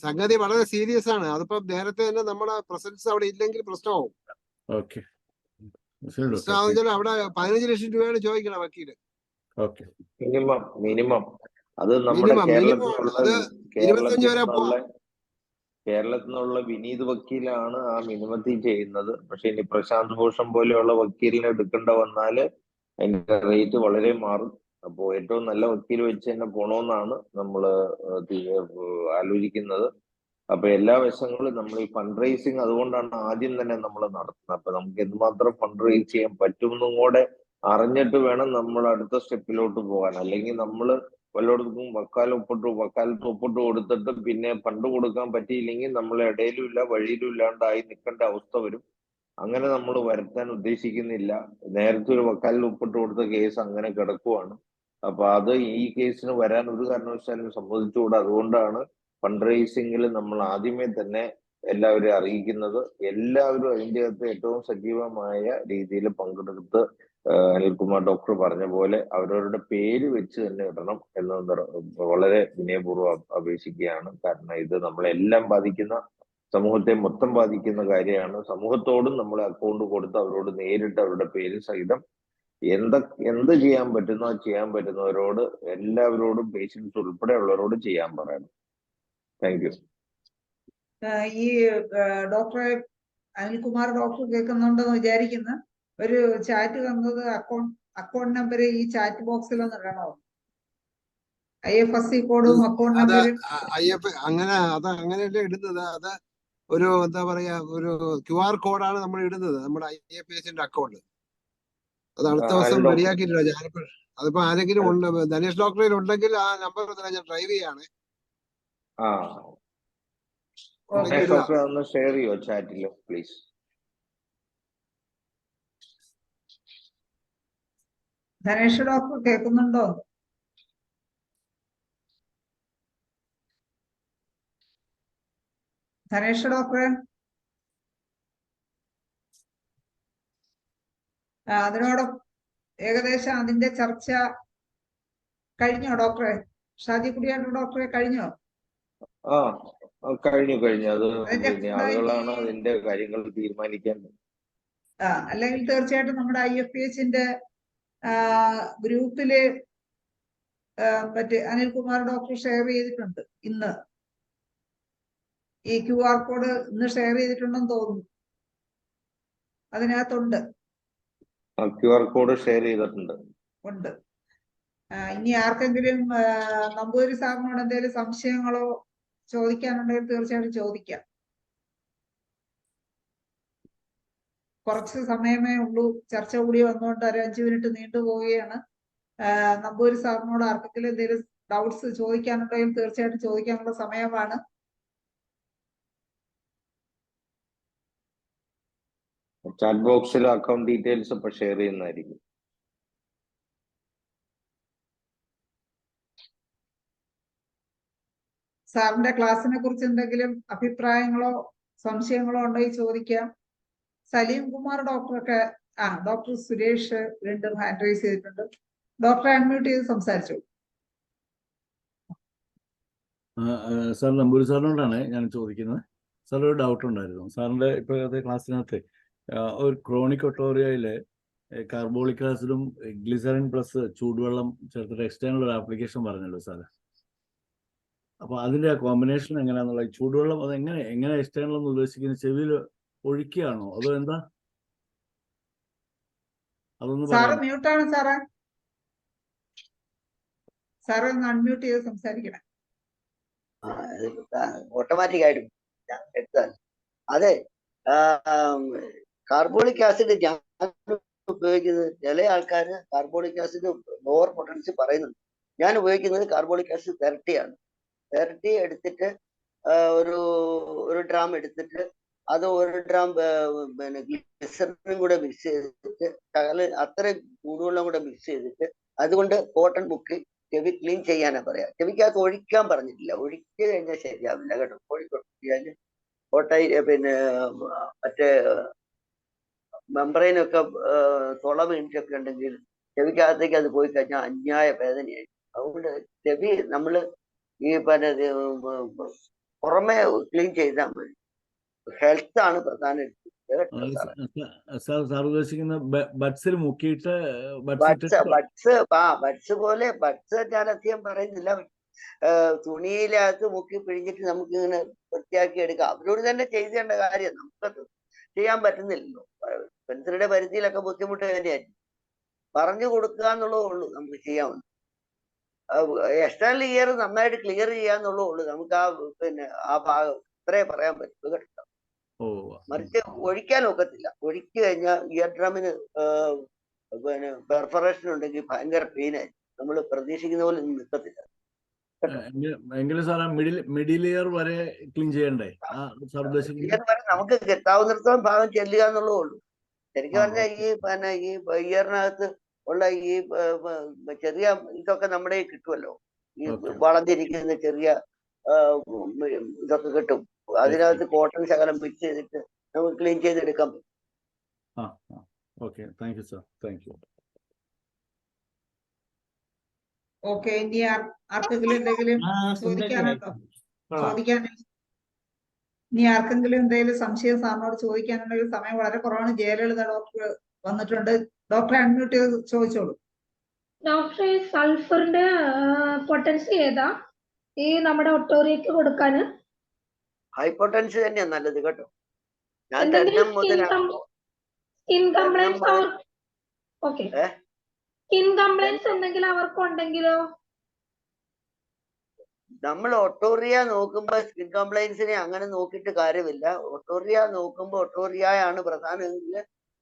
സംഗതി വളരെ സീരിയസ് ആണ്. അതിപ്പോ നേരത്തെ തന്നെ നമ്മുടെ പ്രസൻസ് അവിടെ ഇല്ലെങ്കിൽ പ്രശ്നമാവും. ഓക്കെ, അവിടെ 15 ലക്ഷം രൂപയാണ് ചോദിക്കണം വക്കീല്. മിനിമം അത് നമ്മുടെ കേരളത്തിൽ നിന്നുള്ള വിനീത് വക്കീലാണ് ആ മിനിമത്തിൽ ചെയ്യുന്നത്. പക്ഷെ ഇനി പ്രശാന്ത് ഭൂഷൺ പോലെയുള്ള വക്കീലിനെ എടുക്കേണ്ട വന്നാല് അതിന്റെ റേറ്റ് വളരെ മാറും. അപ്പോ ഏറ്റവും നല്ല വക്കീൽ വെച്ച് തന്നെ പോണമെന്നാണ് നമ്മള് ആലോചിക്കുന്നത്. അപ്പൊ എല്ലാ വശങ്ങളും നമ്മൾ ഈ ഫണ്ട് റൈസിങ് അതുകൊണ്ടാണ് ആദ്യം തന്നെ നമ്മൾ നടത്തുന്നത്. അപ്പൊ നമുക്ക് എന്തുമാത്രം ഫണ്ട് റൈസ് ചെയ്യാൻ പറ്റുമെന്നും കൂടെ അറിഞ്ഞിട്ട് വേണം നമ്മൾ അടുത്ത സ്റ്റെപ്പിലോട്ട് പോകാൻ. അല്ലെങ്കിൽ നമ്മൾ വല്ലയിടത്തും വക്കാലത്ത് ഒപ്പിട്ട് കൊടുത്തിട്ട് പിന്നെ ഫണ്ട് കൊടുക്കാൻ പറ്റിയില്ലെങ്കിൽ നമ്മൾ ഇടയിലും ഇല്ല വഴിയിലും ഇല്ലാണ്ടായി നിൽക്കേണ്ട അവസ്ഥ വരും. അങ്ങനെ നമ്മൾ വരുത്താൻ ഉദ്ദേശിക്കുന്നില്ല. നേരത്തെ ഒരു വക്കാലിൽ ഒപ്പിട്ട് കൊടുത്ത കേസ് അങ്ങനെ കിടക്കുവാണ്. അപ്പൊ അത് ഈ കേസിന് വരാൻ ഒരു കാരണവശാലും സമ്മതിച്ചുകൂടാ. അതുകൊണ്ടാണ് ഫണ്ട് റൈസിംഗിൽ നമ്മൾ ആദ്യമേ തന്നെ എല്ലാവരെയും അറിയിക്കുന്നത്. എല്ലാവരും അതിൻ്റെ അകത്ത് ഏറ്റവും സജീവമായ രീതിയിൽ പങ്കെടുത്ത് അനിൽകുമാർ ഡോക്ടർ പറഞ്ഞ പോലെ അവരവരുടെ പേര് വെച്ച് തന്നെ ഇടണം എന്ന് വളരെ വിനയപൂർവ്വം അപേക്ഷിക്കുകയാണ്. കാരണം ഇത് നമ്മളെല്ലാം ബാധിക്കുന്ന, സമൂഹത്തെ മൊത്തം ബാധിക്കുന്ന കാര്യമാണ്. സമൂഹത്തോടും നമ്മൾ അക്കൗണ്ട് കൊടുത്ത് അവരോട് നേരിട്ട് അവരുടെ പേര് സഹിതം എന്ത് ചെയ്യാൻ പറ്റുന്നോ ചെയ്യാൻ പറ്റുന്നവരോട് എല്ലാവരോടും പേഷ്യൻസ് ഉൾപ്പെടെയുള്ളവരോട് ചെയ്യാൻ പറയണം. Thank you. ഈ ഡോക്ടറെ അനിൽകുമാർ ഡോക്ടർ കേൾക്കുന്നുണ്ടെന്ന് വിചാരിക്കുന്ന ഒരു ചാറ്റ് തന്നത് അക്കൗണ്ട് നമ്പർ ഈ ചാറ്റ് ബോക്സിൽ ഒന്ന് ഇടണോ? IFSC കോഡും അക്കൗണ്ട് നമ്പറും. അങ്ങനെയല്ലേ ഇടുന്നത്. അത് ഒരു എന്താ പറയാ, ഒരു QR കോഡാണ് നമ്മൾ ഇടുന്നത് നമ്മുടെ IFHന്റെ അക്കൗണ്ട്. അത് അടുത്ത ദിവസം റെഡിയാക്കിയിട്ടില്ല ഞാനിപ്പോ. അതിപ്പോ ആരെങ്കിലും ഉണ്ട്, ധനേഷ് ഡോക്ടറിൽ ഉണ്ടെങ്കിൽ ആ നമ്പർ ഞാൻ ഡ്രൈവ് ചെയ്യാണ്. ഷെയർ ചെയ്യോ ചാറ്റില് പ്ലീസ്? ധനേഷ് ഡോക്ടർ കേൾക്കുന്നുണ്ടോ? ധനേഷ് ഡോക്ടറെ അതിനോടൊപ്പം ഏകദേശം അതിന്റെ ചർച്ച കഴിഞ്ഞോ ഡോക്ടറെ? ഷാജി കുടിയാട്ട് ഡോക്ടറെ കഴിഞ്ഞോ? കഴിഞ്ഞു. അത് പിന്നെ ആളുകളാണ് അതിന്റെ കാര്യങ്ങൾ തീരുമാനിക്കാൻ. അല്ലെങ്കിൽ തീർച്ചയായിട്ടും നമ്മുടെ IFPHന്റെ ഗ്രൂപ്പില് മറ്റേ അനിൽകുമാർ ഡോക്ടർ ഷെയർ ചെയ്തിട്ടുണ്ട്. ഇന്ന് ഈ QR കോഡ് ഇന്ന് ഷെയർ ചെയ്തിട്ടുണ്ടെന്ന് തോന്നുന്നു. അതിനകത്തുണ്ട്. QR കോഡ് ഷെയർ ചെയ്തിട്ടുണ്ട്. ഇനി ആർക്കെങ്കിലും നമ്പൂതിരി സാറിനോട് എന്തെങ്കിലും സംശയങ്ങളോ ചോദിക്കാനുണ്ടെങ്കിൽ തീർച്ചയായിട്ടും ചോദിക്കാം. കുറച്ച് സമയമേ ഉള്ളൂ. ചർച്ച കൂടി വന്നുകൊണ്ട് ഒരു 5 മിനിറ്റ് നീണ്ടുപോവുകയാണ്. നമ്പൂതിരി സാറിനോട് ആർക്കെങ്കിലും എന്തെങ്കിലും ഡൗട്ട്സ് ചോദിക്കാനുണ്ടെങ്കിൽ തീർച്ചയായിട്ടും ചോദിക്കാനുള്ള സമയമാണ്. ചാറ്റ് ബോക്സിൽ അക്കൗണ്ട് ഡീറ്റെയിൽസ് ഇപ്പൊ ഷെയർ ചെയ്യുന്നതായിരിക്കും. സാറിന്റെ ക്ലാസ്സിനെ കുറിച്ച് എന്തെങ്കിലും അഭിപ്രായങ്ങളോ സംശയങ്ങളോ ഉണ്ടെങ്കിൽ ചോദിക്കാം. സലീം കുമാർ ഡോക്ടറൊക്കെ ഡോക്ടർ സുരേഷ് വീണ്ടും ഹാൻഡ് റൈസ് ചെയ്തിട്ടുണ്ട്. ഡോക്ടറെ അൺമ്യൂട്ട് ചെയ്ത് സംസാരിച്ചു. സാർ നമ്പൂരി സാറിനോടാണ് ഞാൻ ചോദിക്കുന്നത്. സാർ ഒരു ഡൗട്ട് ഉണ്ടായിരുന്നു. സാറിൻ്റെ ഇപ്പോഴത്തെ ക്ലാസ്സിനകത്ത് ഒരു ക്രോണിക് ഒട്ടോറിയയിലെ കാർബോളിക് ആസിഡും ഗ്ലിസറിൻ പ്ലസ് ചൂടുവെള്ളം ചേർത്തിട്ട് എക്സ്റ്റേണൽ ഒരു ആപ്ലിക്കേഷൻ പറഞ്ഞല്ലോ സാർ. അപ്പോൾ അതിൻ്റെ കോമ്പിനേഷൻ എങ്ങനെയാണെന്നുള്ള ചൂടുവെള്ളം അത് എങ്ങനെ എക്സ്റ്റേണൽ എന്ന് ഉദ്ദേശിക്കുന്നത്? ചെവിയിൽ ഒഴിക്കുകയാണോ അതോ എന്താ? അതൊന്ന് പറയാം. മ്യൂട്ടാണ് സാറേ. സാറ് ഒന്ന് അൺമ്യൂട്ട് ചെയ്ത് സംസാരിക്കണം. ഓട്ടോമാറ്റിക് ആയിട്ട് എടുത്താൽ അതെ. കാർബോളിക് ആസിഡ് ഞാൻ ഉപയോഗിക്കുന്നത്, ചില ആൾക്കാർ കാർബോളിക് ആസിഡ് ലോവർ പൊട്ടൻസി പറയുന്നുണ്ട്. ഞാൻ ഉപയോഗിക്കുന്നത് കാർബോളിക് ആസിഡ് 30 ആണ്. 30 എടുത്തിട്ട് ഒരു ഡ്രാം എടുത്തിട്ട് അത് 1 ഡ്രാം പിന്നെ ഗ്ലിസറിനും കൂടെ മിക്സ് ചെയ്തിട്ട് അത്ര ചൂടുവെള്ളം കൂടെ മിക്സ് ചെയ്തിട്ട് അതുകൊണ്ട് കോട്ടൺ മുക്കി ചെവി ക്ലീൻ ചെയ്യാനാ പറയാ. ചെവിക്കകത്ത് ഒഴിക്കാൻ പറഞ്ഞിട്ടില്ല. ഒഴിച്ചു കഴിഞ്ഞാൽ ശരിയാവില്ല കേട്ടോ. കോഴിക്കൊട്ടിയാല് കോട്ടായി പിന്നെ മറ്റേ മെമ്പറൈനൊക്കെ തുള വീണിട്ടൊക്കെ ഉണ്ടെങ്കിൽ ചെവിക്കകത്തേക്ക് അത് പോയി കഴിഞ്ഞാൽ അന്യായ വേദനയായി. അതുകൊണ്ട് ചെവി നമ്മള് ഈ പിന്നെ പുറമെ ക്ലീൻ ചെയ്താൽ മതി. ഹെൽത്ത് ആണ് പ്രധാനം. ബഡ്സിൽ മുക്കിയിട്ട് ബഡ്സ് പോലെ ബഡ്സ് ഞാൻ അധികം പറയുന്നില്ല. തുണിയിലകത്ത് മുക്കി പിഴിഞ്ഞിട്ട് നമുക്ക് ഇങ്ങനെ വൃത്തിയാക്കി എടുക്കാം. അവരോട് തന്നെ ചെയ്തേണ്ട കാര്യം. നമുക്കത് ചെയ്യാൻ പറ്റുന്നില്ലല്ലോ. പെൻസിലുടെ പരിധിയിലൊക്കെ ബുദ്ധിമുട്ട് തന്നെയായിരിക്കും. പറഞ്ഞു കൊടുക്കുക എന്നുള്ളതേ ഉള്ളൂ നമുക്ക് ചെയ്യാവുന്നത്. എക്സ്റ്റേണൽ ഇയർ നന്നായിട്ട് ക്ലിയർ ചെയ്യാന്നുള്ളതേ ഉള്ളൂ. നമുക്ക് പിന്നെ ആ ഭാഗം ഇത്രേ പറയാൻ പറ്റും കേട്ടോ. മറിച്ച് ഒഴിക്കാൻ ഒക്കത്തില്ല. ഒഴിച്ചു കഴിഞ്ഞാൽ ഇയർ ഡ്രമിന് പിന്നെ പെർഫറേഷൻ ഉണ്ടെങ്കിൽ ഭയങ്കര പെയിനായി. നമ്മൾ പ്രതീക്ഷിക്കുന്ന പോലെ നിൽക്കത്തില്ല. മിഡിൽ ഇയർ വരെ ക്ലീൻ ചെയ്യണ്ടേ? നമുക്ക് കിട്ടാവുന്നിടത്തോളം ഭാഗം ചെല്ലുക എന്നുള്ളതേ ഉള്ളൂ. ശരിക്കും പറഞ്ഞാൽ ഈ പിന്നെ ഈ ഇയറിനകത്ത് ഉള്ള ഈ ചെറിയ ഇതൊക്കെ നമ്മുടെ കിട്ടുമല്ലോ. ഈ വളഞ്ഞിരിക്കുന്ന ചെറിയ ഇതൊക്കെ കിട്ടും. അതിനകത്ത് കോട്ടൺ ശകലം മിക്സ് ചെയ്തിട്ട് നമുക്ക് ക്ലീൻ ചെയ്തെടുക്കാൻ പറ്റും. ഓക്കെ, ഇനി ആർക്കെങ്കിലും എന്തെങ്കിലും ചോദിക്കാനുണ്ടോ? ഇനി ആർക്കെങ്കിലും എന്തെങ്കിലും സംശയം സാറിനോട് ചോദിക്കാനുണ്ടെങ്കിൽ സമയം വളരെ കുറവാണ്. ജയലളിത ഡോക്ടർ വന്നിട്ടുണ്ട്. ഡോക്ടറെ അൺമ്യൂട്ട് ചെയ്ത് ചോദിച്ചോളൂ. ഡോക്ടറെ, സൾഫറിന്റെ പൊട്ടൻസി ഏതാ ഈ നമ്മുടെ ഒട്ടോറിയക്ക് കൊടുക്കാന്? ഹൈ പൊട്ടൻസി തന്നെയാ നല്ലത് കേട്ടോ. സ്കിൻ കംപ്ലൈൻസ് എന്തെങ്കിലും അവർക്കുണ്ടെങ്കിലോ? നമ്മൾ ഒട്ടോറിയ നോക്കുമ്പോ സ്കിൻ കംപ്ലൈൻസിനെ അങ്ങനെ നോക്കിയിട്ട് കാര്യമില്ല. ഒട്ടോറിയ നോക്കുമ്പോ ഒട്ടോറിയയാണ് പ്രധാനമെങ്കിൽ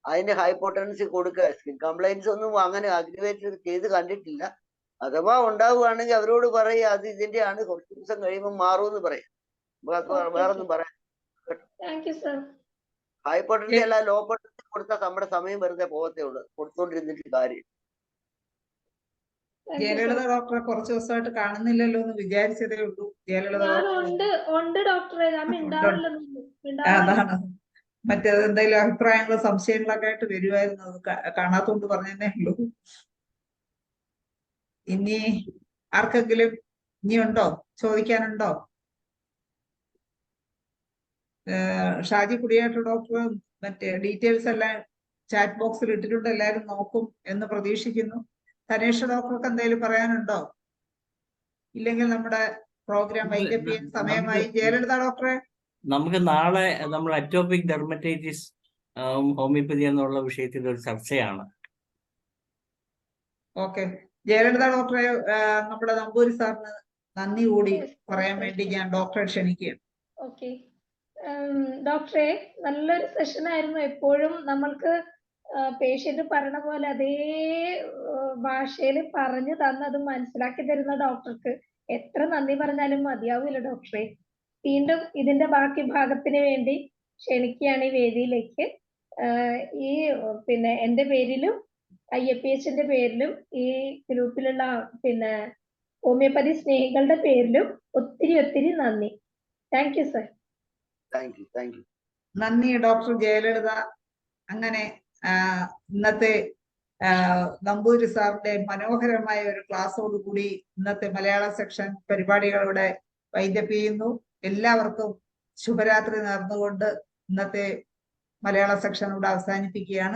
അതിന് ഹൈ പൊട്ടൻസി കൊടുക്കുക. സ്കിൻ കംപ്ലൈൻസ് ഒന്നും അങ്ങനെ അഗ്രിവേറ്റ് ചെയ്ത് കണ്ടിട്ടില്ല. അഥവാ ഉണ്ടാവുകയാണെങ്കിൽ അവരോട് പറയുക അത് ഇതിന്റെയാണ്, കുറച്ച് ദിവസം കഴിയുമ്പോൾ മാറുമെന്ന് പറയാം. വേറൊന്നും പറയാം. ഹൈ പൊട്ടൻസി അല്ല ലോ പൊട്ടൻസി കൊടുത്താൽ നമ്മുടെ സമയം വെറുതെ പോകത്തേ ഉള്ളൂ. കൊടുത്തോണ്ടിരുന്നിട്ട് കാര്യം. ജയലളിത ഡോക്ടറെ കുറച്ച് ദിവസമായിട്ട് കാണുന്നില്ലല്ലോ എന്ന് വിചാരിച്ചതേ ഉള്ളൂ. ജയലളിത അതാണ് മറ്റേത് എന്തെങ്കിലും അഭിപ്രായങ്ങളോ സംശയങ്ങളൊക്കെ ആയിട്ട് വരുമായിരുന്നു. അത് കാണാത്തോണ്ട് പറഞ്ഞതേ ഉള്ളൂ. ഇനി ആർക്കെങ്കിലും ഇനിയുണ്ടോ, ചോദിക്കാനുണ്ടോ? ഷാജി കുടിയാട്ട് ഡോക്ടർ മറ്റേ ഡീറ്റെയിൽസ് എല്ലാം ചാറ്റ് ബോക്സിൽ ഇട്ടിട്ടുണ്ട്. എല്ലാവരും നോക്കും എന്ന് പ്രതീക്ഷിക്കുന്നു. തനേഷ് ഡോക്ടർക്ക് എന്തെങ്കിലും പറയാനുണ്ടോ? ഇല്ലെങ്കിൽ നമ്മുടെ പ്രോഗ്രാം വൈൻഡപ്പ് ചെയ്യാൻ സമയമായി. ജയലളിത ഡോക്ടറെ, നമുക്ക് നാളെ നമ്മൾ അറ്റോപിക് ഡെർമറ്റൈറ്റിസ് ഹോമിയോപ്പതി എന്നുള്ള വിഷയത്തിൽ ഒരു ചർച്ചയാണ്. ഓക്കെ, ജയലളിത ഡോക്ടറെ നമ്മുടെ നമ്പൂരി സാറിന് നന്ദി കൂടി പറയാൻ വേണ്ടി ഞാൻ ഡോക്ടറെ ക്ഷണിക്കുകയാണ്. ഓക്കെ ഡോക്ടറെ, നല്ലൊരു സെഷൻ ആയിരുന്നു. എപ്പോഴും നമ്മൾക്ക് പേഷ്യന്റ് പറഞ്ഞ പോലെ അതേ ഭാഷയിൽ പറഞ്ഞു തന്ന് അത് മനസ്സിലാക്കി തരുന്ന ഡോക്ടർക്ക് എത്ര നന്ദി പറഞ്ഞാലും മതിയാവില്ല ഡോക്ടറെ. വീണ്ടും ഇതിന്റെ ബാക്കി ഭാഗത്തിന് വേണ്ടി ക്ഷണിക്കുകയാണ് ഈ വേദിയിലേക്ക്. ഈ പിന്നെ എൻ്റെ പേരിലും IFPHന്റെ പേരിലും ഈ ഗ്രൂപ്പിലുള്ള പിന്നെ ഹോമിയോപ്പതി സ്നേഹികളുടെ പേരിലും ഒത്തിരി ഒത്തിരി നന്ദി. Thank you sir. Thank you. നന്ദി ഡോക്ടർ ജയലളിത. അങ്ങനെ ഇന്നത്തെ നമ്പൂതിരി സാറിന്റെ മനോഹരമായ ഒരു ക്ലാസ്സോടുകൂടി ഇന്നത്തെ മലയാള സെക്ഷൻ പരിപാടികളുടെ വൈൻഡപ്പ് ചെയ്യുന്നു. എല്ലാവർക്കും ശുഭരാത്രി നേർന്നുകൊണ്ട് ഇന്നത്തെ മലയാള സെക്ഷൻ ഇവിടെ അവസാനിപ്പിക്കുകയാണ്.